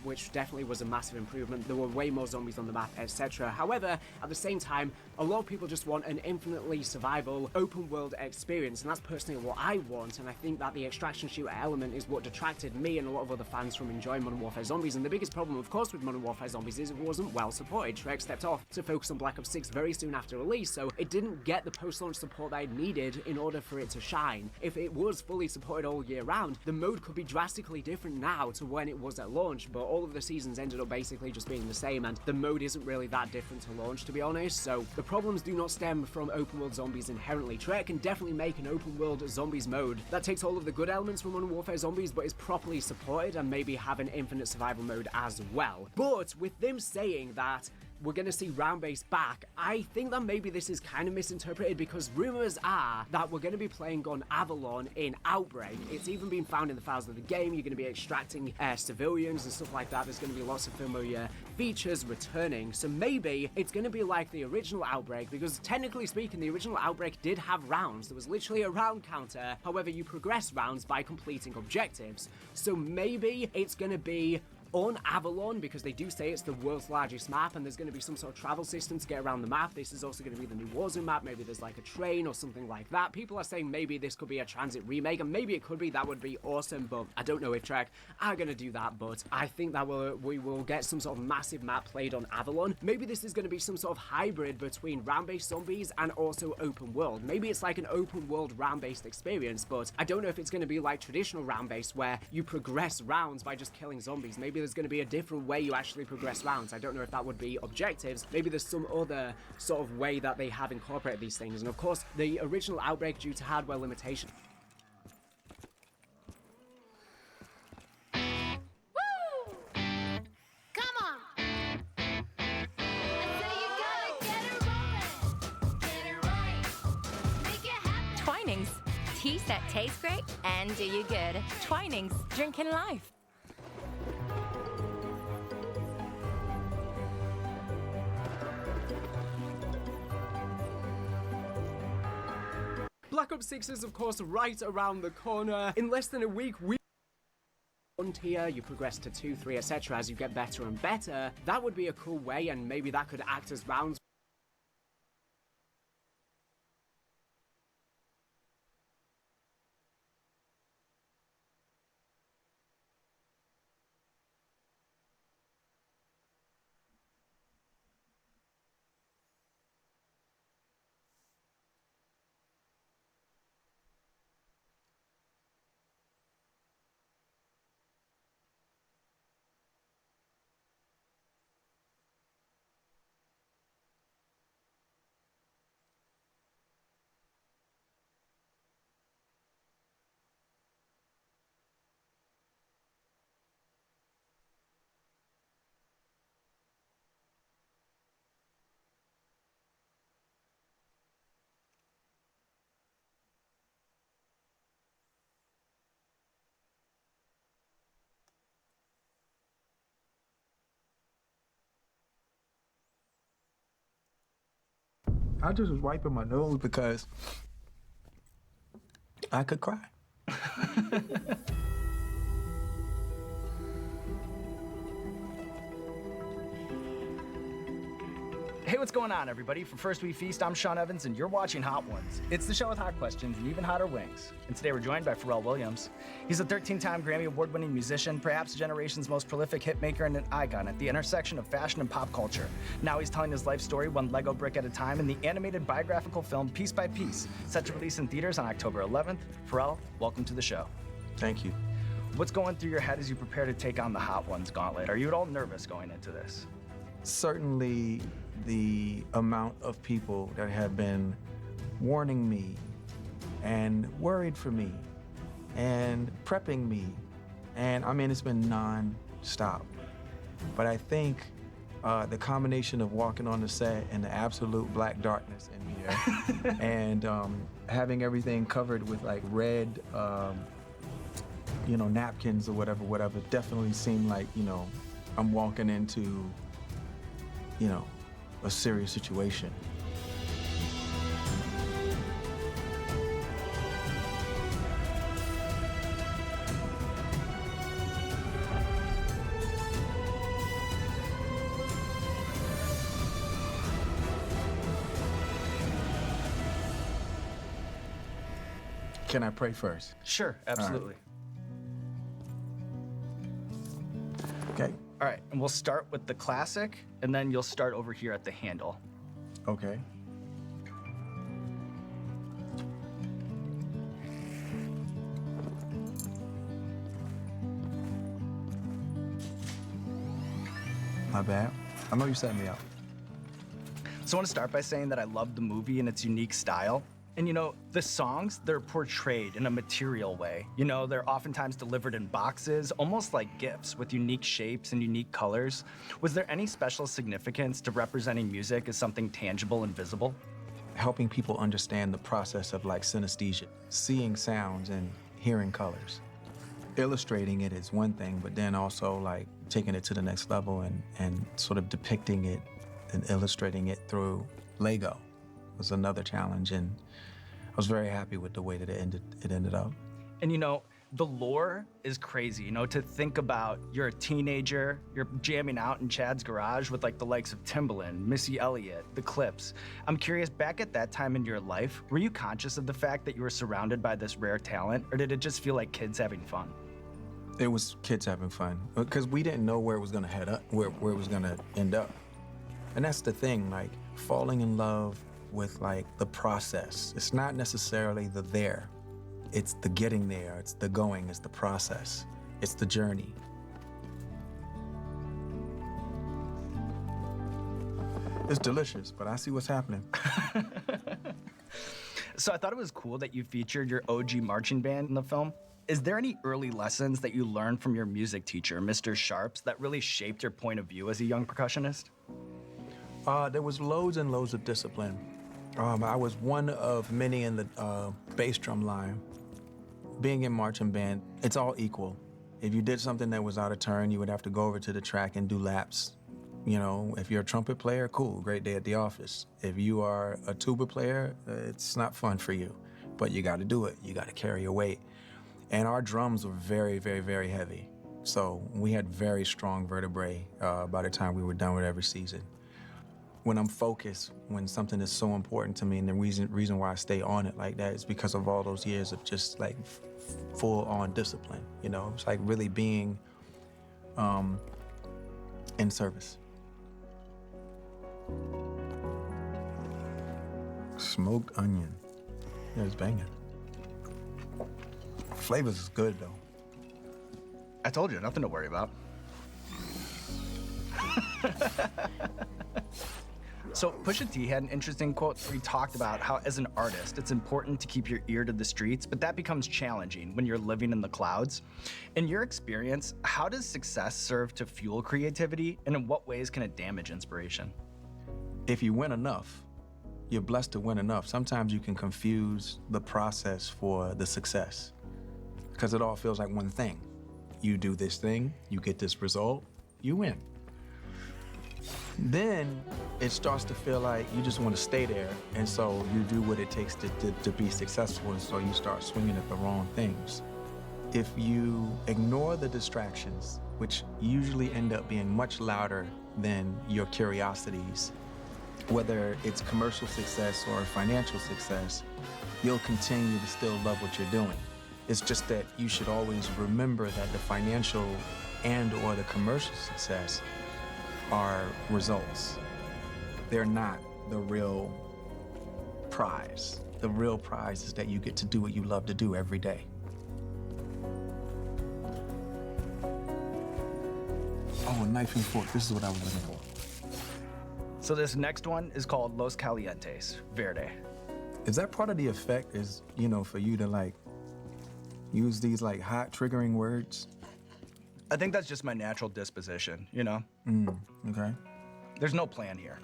which definitely was a massive improvement. There were way more zombies on the map, etc. However, at the same time, a lot of people just want an infinitely survival open world experience, and that's personally what I want, and I think that the extraction shooter element is what detracted me and a lot of other fans from enjoying Modern Warfare Zombies. And the biggest problem, of course, with Modern Warfare Zombies is it wasn't well supported. Treyarch stepped off to focus on Black Ops 6 very soon after release, so it didn't get the post-launch support that it needed in order for it to shine. If it was fully supported all year round, the mode could be drastically different now to when it was at launch, but all of the seasons ended up basically just being the same, and the mode isn't really that different to launch, to be honest. So the problems do not stem from open world zombies inherently. Treyarch can definitely make an open world zombies mode that takes all of the good elements from Modern Warfare Zombies but is properly supported, and maybe have an infinite survival mode as well. But with them saying that we're going to see round-based back, I think that maybe this is kind of misinterpreted because rumors are that we're going to be playing on Avalon in Outbreak. It's even been found in the files of the game. You're going to be extracting civilians and stuff like that. There's going to be lots of familiar features returning. So maybe it's going to be like the original Outbreak, because technically speaking, the original Outbreak did have rounds. There was literally a round counter. However, you progress rounds by completing objectives. So maybe it's going to be on Avalon, because they do say it's the world's largest map and there's going to be some sort of travel system to get around the map. This is also going to be the new Warzone map. Maybe there's like a train or something like that. People are saying maybe this could be a transit remake, and maybe it could be. That would be awesome, but I don't know if Trek are going to do that. But I think that we will get some sort of massive map played on Avalon. Maybe this is going to be some sort of hybrid between round-based zombies and also open world. Maybe it's like an open world round-based experience, but I don't know if it's going to be like traditional round-based where you progress rounds by just killing zombies. Maybe there's going to be a different way you actually progress rounds. I don't know if that would be objectives. Maybe there's some other sort of way that they have incorporated these things. And of course, the original Outbreak, due to hardware limitations, Twinings. Teas that taste great and do you good. Twinings. Drinking life. Black Ops 6 is, of course, right around the corner. In less than a week, one tier, you progress to 2, 3, etc. as you get better and better. That would be a cool way, and maybe that could act as rounds. I just was wiping my nose because I could cry. Hey, what's going on, everybody? For First We Feast, I'm Sean Evans, and you're watching Hot Ones. It's the show with hot questions and even hotter wings. And today we're joined by Pharrell Williams. He's a 13-time Grammy Award-winning musician, perhaps a generation's most prolific hitmaker and an icon at the intersection of fashion and pop culture. Now he's telling his life story one Lego brick at a time in the animated biographical film Piece by Piece, set to release in theaters on October 11th. Pharrell, welcome to the show. Thank you. What's going through your head as you prepare to take on the Hot Ones gauntlet? Are you at all nervous going into this? Certainly the amount of people that have been warning me and worried for me and prepping me. And I mean, it's been non-stop. But I think the combination of walking on the set and the absolute black darkness in here and having everything covered with like red, napkins or whatever, definitely seemed like, I'm walking into, a serious situation. Can I pray first? Sure, absolutely. Okay. All right, and we'll start with the classic, and then you'll start over here at the handle. Okay. My bad. I know you set me up. So I want to start by saying that I love the movie and its unique style. And the songs, they're portrayed in a material way. They're oftentimes delivered in boxes, almost like gifts with unique shapes and unique colors. Was there any special significance to representing music as something tangible and visible? Helping people understand the process of like synesthesia, seeing sounds and hearing colors. Illustrating it is one thing, but then also like taking it to the next level and sort of depicting it and illustrating it through Lego was another challenge, and I was very happy with the way that it ended up. And the lore is crazy, to think about you're a teenager, you're jamming out in Chad's garage with like the likes of Timbaland, Missy Elliott, The Clips. I'm curious, back at that time in your life, were you conscious of the fact that you were surrounded by this rare talent, or did it just feel like kids having fun? It was kids having fun, because we didn't know where it was gonna head up, where it was gonna end up. And that's the thing, like falling in love with like the process. It's not necessarily the there. It's the getting there, it's the going, it's the process, it's the journey. It's delicious, but I see what's happening. So I thought it was cool that you featured your OG marching band in the film. Is there any early lessons that you learned from your music teacher, Mr. Sharps, that really shaped your point of view as a young percussionist? There was loads and loads of discipline. I was one of many in the bass drum line. Being in marching band, it's all equal. If you did something that was out of turn, you would have to go over to the track and do laps. If you're a trumpet player, cool, great day at the office. If you are a tuba player, it's not fun for you, but you got to do it. You got to carry your weight. And our drums were very, very, very heavy. So we had very strong vertebrae by the time we were done with every season. When I'm focused, when something is so important to me, and the reason why I stay on it like that is because of all those years of just like full-on discipline. It's like really being in service. Smoked onion. Yeah, it's banging. Flavors is good though. I told you, nothing to worry about. So Pusha T had an interesting quote where he talked about how as an artist, it's important to keep your ear to the streets, but that becomes challenging when you're living in the clouds. In your experience, how does success serve to fuel creativity, and in what ways can it damage inspiration? If you win enough, you're blessed to win enough. Sometimes you can confuse the process for the success because it all feels like one thing. You do this thing, you get this result, you win. Then it starts to feel like you just want to stay there, and so you do what it takes to be successful, and so you start swinging at the wrong things. If you ignore the distractions, which usually end up being much louder than your curiosities, whether it's commercial success or financial success, you'll continue to still love what you're doing. It's just that you should always remember that the financial and or the commercial success are results. They're not the real prize. The real prize is that you get to do what you love to do every day. Oh, a knife and fork. This is what I was looking for. So this next one is called Los Calientes, Verde. Is that part of the effect is, for you to like use these like hot triggering words? I think that's just my natural disposition, Okay. There's no plan here.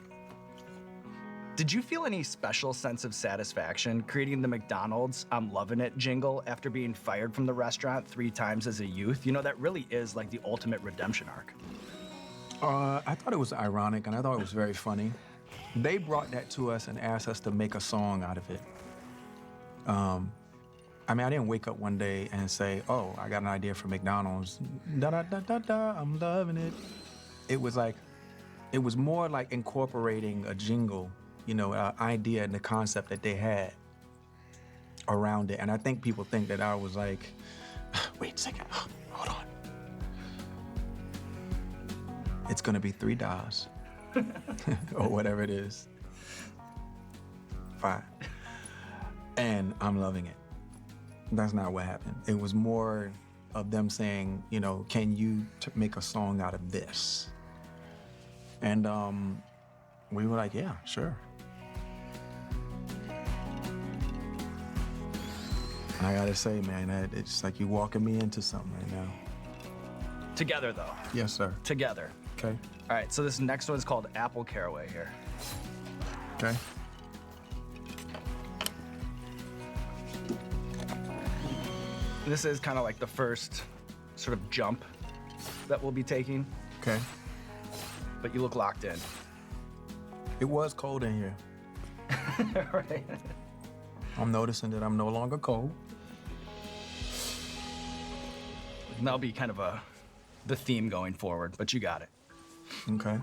Did you feel any special sense of satisfaction creating the McDonald's "I'm loving it" jingle after being fired from the restaurant 3 times as a youth? That really is like the ultimate redemption arc. I thought it was ironic, and I thought it was very funny. They brought that to us and asked us to make a song out of it. I didn't wake up one day and say, oh, I got an idea for McDonald's. Da-da-da-da-da, I'm loving it. It was more like incorporating a jingle, an idea and the concept that they had around it. And I think people think that I was like, wait a second, hold on. It's gonna be $3 or whatever it is. Fine. And I'm loving it. That's not what happened. It was more of them saying, can you make a song out of this? And we were like, yeah, sure. And I gotta say, man, that it's like you walking me into something right now. Together, though. Yes, sir. Together. Okay. All right, so this next one is called Apple Caraway here. Okay. This is kind of like the first sort of jump that we'll be taking. Okay. But you look locked in. It was cold in here. Right. I'm noticing that I'm no longer cold. And that'll be kind of the theme going forward, but you got it. Okay.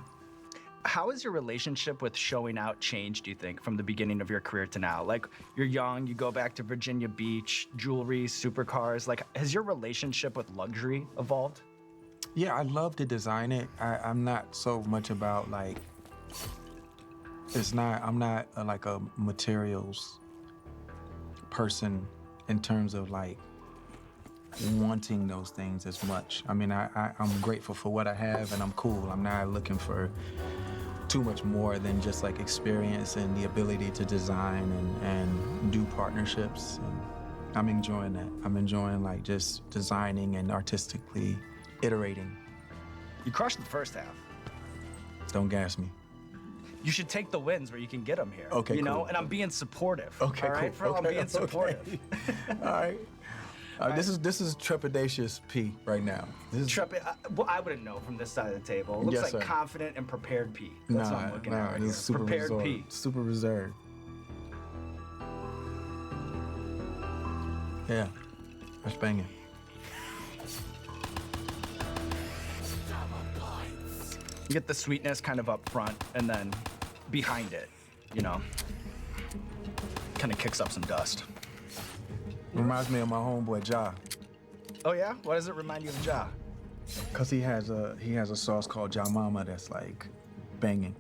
How has your relationship with showing out changed, do you think, from the beginning of your career to now? Like, you're young, you go back to Virginia Beach, jewelry, supercars. Like, has your relationship with luxury evolved? Yeah, I love to design it. I'm not so much about like, I'm not like a materials person in terms of like wanting those things as much. I mean, I'm grateful for what I have and I'm cool. I'm not looking for too much more than just like experience and the ability to design and do partnerships. And I'm enjoying that. I'm enjoying like just designing and artistically iterating. You crushed the first half. Don't gas me. You should take the wins where you can get them here. Okay, you know, cool. and I'm being supportive. Okay, all right, cool. Phil, I'm being supportive. All right. This is trepidatious P right now. This is Well, I wouldn't know from this side of the table. It looks Yes, like sir. confident and prepared P. That's what I'm looking at right this here. is super Prepared reserved. P. Super reserved. Yeah, that's banging. You get the sweetness kind of up front, and then behind it, you know, kind of kicks up some dust. Reminds me of my homeboy Ja, Oh yeah? Why does it remind you of Ja? cause he has a sauce called Ja Mama that's like banging,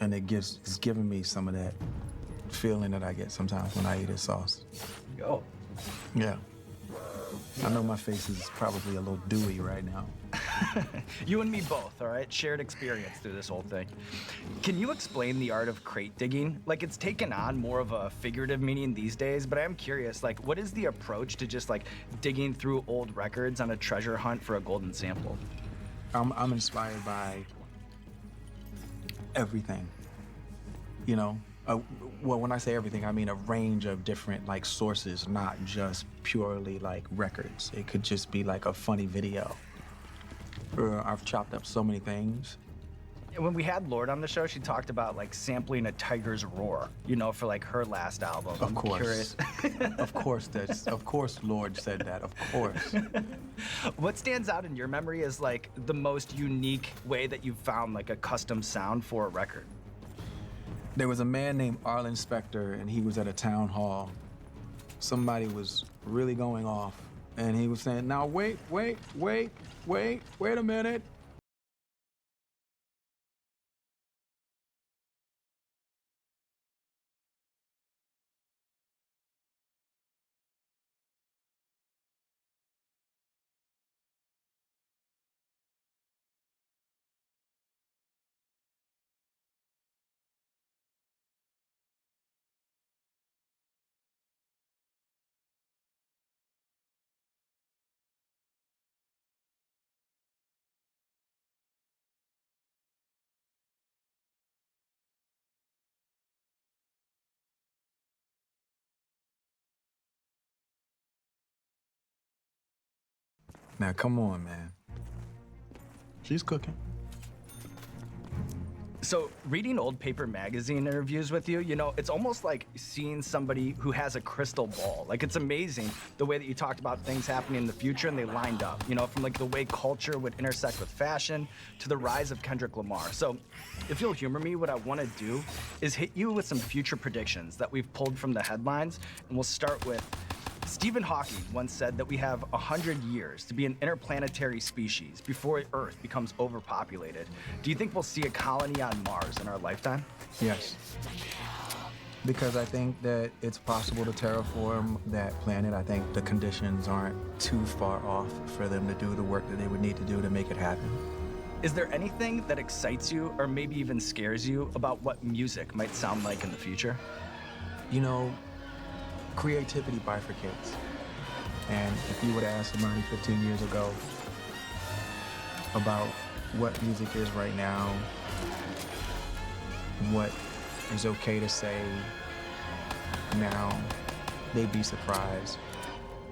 and it's giving me some of that feeling that I get sometimes when I eat his sauce. Go. Yeah. I know my face is probably a little dewy right now. You and me both, all right? Shared experience through this whole thing. Can you explain the art of crate digging? Like, it's taken on more of a figurative meaning these days, but I am curious, like, what is the approach to just like digging through old records on a treasure hunt for a golden sample? I'm inspired by everything, you know? Well, when I say everything, I mean a range of different like sources, not just purely like records. It could just be like a funny video. I've chopped up so many things. When we had Lord on the show, she talked about like sampling a tiger's roar, you know, for like her last album. Of I'm course. curious. Of course Lord said that, of course. What stands out in your memory is like the most unique way that you've found like a custom sound for a record? There was a man named Arlen Specter, and he was at a town hall. Somebody was really going off, and he was saying, now wait a minute. Now, come on, man. She's cooking. So, reading old paper magazine interviews with you, you know, it's almost like seeing somebody who has a crystal ball. Like, it's amazing the way that you talked about things happening in the future and they lined up, you know, from like the way culture would intersect with fashion to the rise of Kendrick Lamar. So, if you'll humor me, what I want to do is hit you with some future predictions that we've pulled from the headlines. And we'll start with Stephen Hawking once said that we have 100 years to be an interplanetary species before Earth becomes overpopulated. Do you think we'll see a colony on Mars in our lifetime? Yes. Because I think that it's possible to terraform that planet. I think the conditions aren't too far off for them to do the work that they would need to do to make it happen. Is there anything that excites you or maybe even scares you about what music might sound like in the future? You know, creativity bifurcates. And if you would have asked somebody 15 years ago about what music is right now, what is okay to say now, they'd be surprised.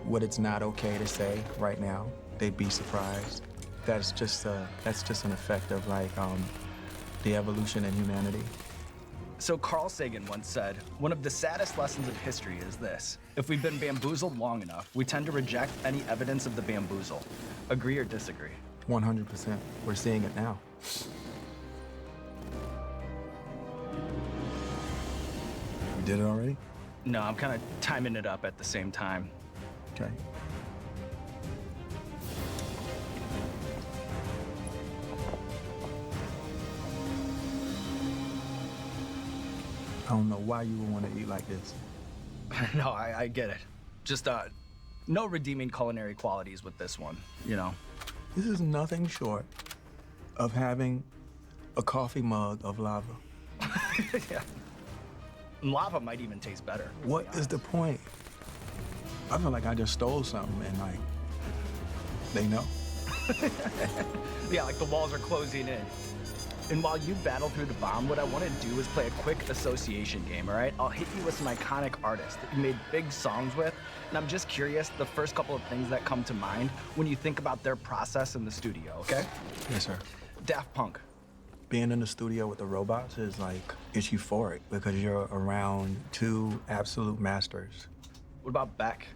What it's not okay to say right now, they'd be surprised. That's just an effect of like the evolution in humanity. So Carl Sagan once said, one of the saddest lessons of history is this. If we've been bamboozled long enough, we tend to reject any evidence of the bamboozle. Agree or disagree? 100%. We're seeing it now. You did it already? No, I'm kind of timing it up at the same time. Okay. I don't know why you would want to eat like this. No, I get it. Just no redeeming culinary qualities with this one, you know? This is nothing short of having a coffee mug of lava. Yeah. And lava might even taste better. What is the point? I feel like I just stole something and like, they know. Yeah, like the walls are closing in. And while you battle through the bomb, what I want to do is play a quick association game, all right? I'll hit you with some iconic artists that you made big songs with, and I'm just curious, the first couple of things that come to mind when you think about their process in the studio, okay? Yes, sir. Daft Punk. Being in the studio with the robots is like, it's euphoric because you're around two absolute masters. What about Beck?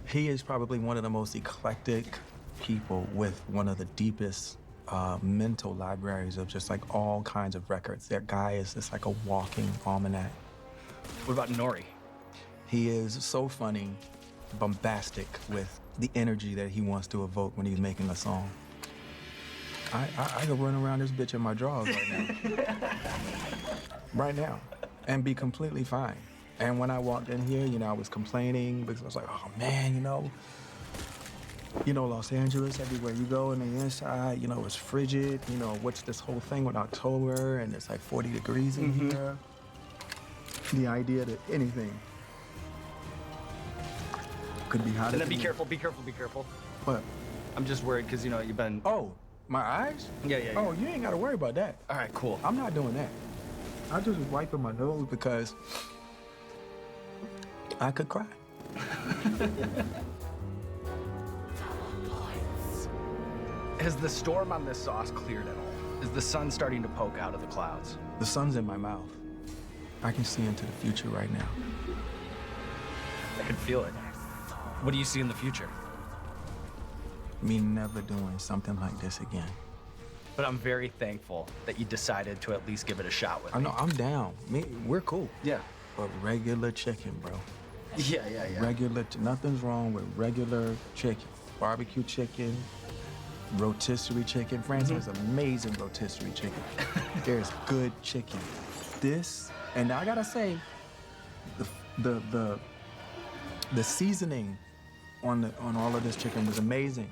He is probably one of the most eclectic people with one of the deepest mental libraries of just like all kinds of records. That guy is just like a walking almanac. What about Nori? He is so funny, bombastic with the energy that he wants to evoke when he's making a song. I could run around this bitch in my drawers right now. Right now. And be completely fine. And when I walked in here, you know, I was complaining because I was like, oh man, you know, Los Angeles, everywhere you go on the inside, you know, it's frigid. You know, what's this whole thing with October and it's like 40 degrees in here? The idea that anything could be hotter. And then be careful. What? I'm just worried because, you know, you've been... Oh, my eyes? Yeah. Oh, you ain't got to worry about that. All right, cool. I'm not doing that. I just was wiping my nose because I could cry. Has the storm on this sauce cleared at all? Is the sun starting to poke out of the clouds? The sun's in my mouth. I can see into the future right now. I can feel it. What do you see in the future? Me never doing something like this again. But I'm very thankful that you decided to at least give it a shot with me. I know, I'm down. We're cool. Yeah. But regular chicken, bro. Yeah. Nothing's wrong with regular chicken. Barbecue chicken, rotisserie chicken. France has amazing rotisserie chicken. There's good chicken. This, and I gotta say, the seasoning on all of this chicken was amazing.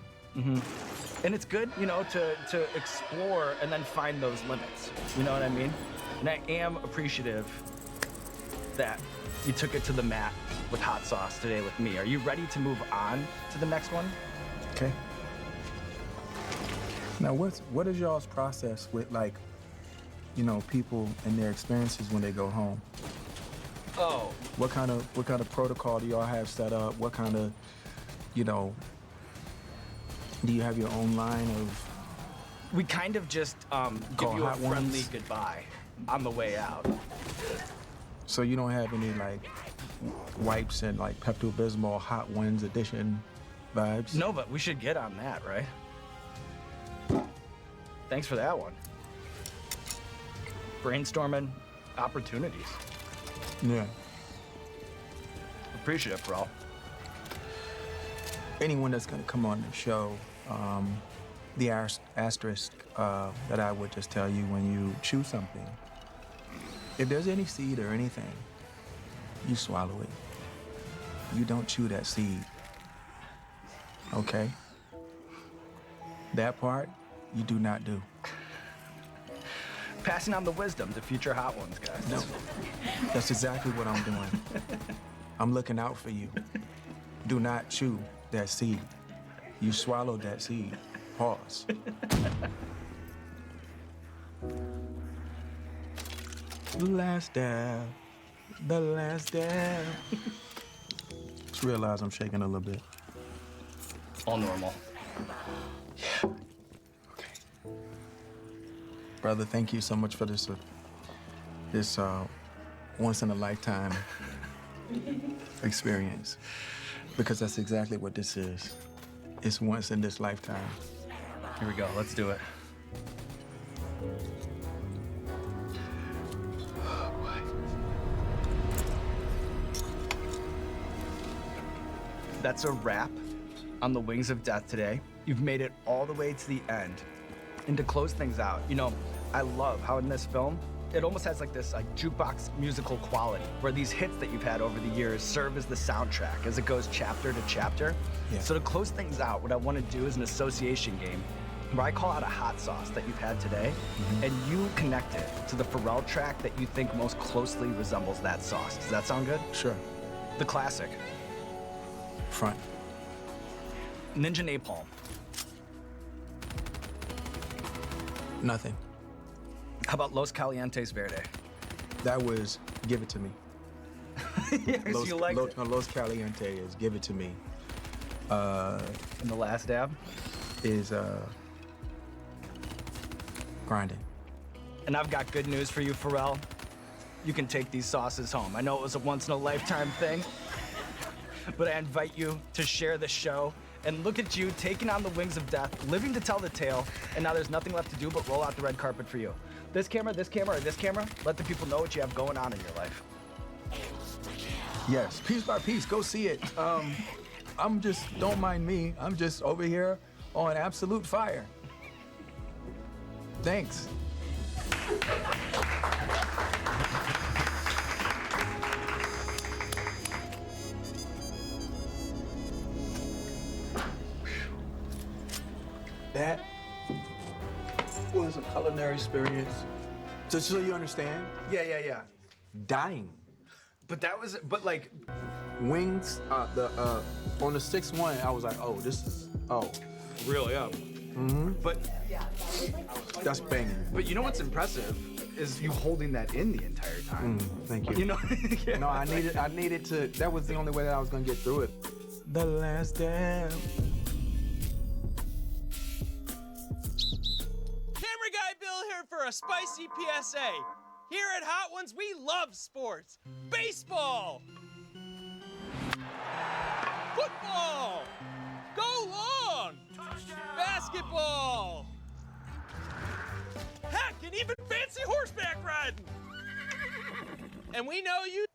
And it's good, you know, to explore and then find those limits. You know what I mean? And I am appreciative that you took it to the mat with hot sauce today with me. Are you ready to move on to the next one? Okay. Now, what is y'all's process with, like, you know, people and their experiences when they go home? Oh. What kind of protocol do y'all have set up? What kind of, you know, do you have your own line of? We kind of just give you a friendly goodbye on the way out. So you don't have any like wipes and like Pepto-Bismol Hot Ones edition vibes? No, but we should get on that, right? Thanks for that one. Brainstorming opportunities. Yeah. Appreciate it, bro. Anyone that's gonna come on the show, the asterisk that I would just tell you when you chew something, if there's any seed or anything, you swallow it. You don't chew that seed, okay? That part, you do not do. Passing on the wisdom to future hot ones, guys. No. That's exactly what I'm doing. I'm looking out for you. Do not chew that seed. You swallowed that seed. Pause. The last dab. The last dab. Just realize I'm shaking a little bit. All normal. Brother, thank you so much for this once in a lifetime experience. Because that's exactly what this is. It's once in this lifetime. Here we go, let's do it. That's a wrap on the Wings of Death today. You've made it all the way to the end. And to close things out, you know, I love how in this film, it almost has like this jukebox musical quality where these hits that you've had over the years serve as the soundtrack as it goes chapter to chapter. Yeah. So to close things out, what I want to do is an association game where I call out a hot sauce that you've had today, and you connect it to the Pharrell track that you think most closely resembles that sauce. Does that sound good? Sure. The classic. Front. Ninja Napalm. Nothing. How about Los Calientes Verde? That was Give It To Me. Yes, you like it. Los Calientes, Give It To Me. And the last dab? Is Grinding. And I've got good news for you, Pharrell. You can take these sauces home. I know it was a once-in-a-lifetime thing, but I invite you to share the show and look at you taking on the Wings of Death, living to tell the tale, and now there's nothing left to do but roll out the red carpet for you. This camera, or this camera, let the people know what you have going on in your life. Yes, piece by piece, go see it. I'm just, don't mind me. I'm just over here on absolute fire. Thanks. That was a culinary experience. Just so you understand. Yeah. Dying. But that was, like... Wings, on the 6th one, I was like, oh, this is, Really up. Mm-hmm. But... That's banging. But you know what's impressive is you holding that in the entire time. Thank you. You know? Yeah. No, I needed to, that was the only way that I was gonna get through it. The last dab. Camera Guy Bill here for a spicy PSA. Here at Hot Ones, we love sports. Baseball. Football. Go long. Basketball. Heck, and even fancy horseback riding. And we know you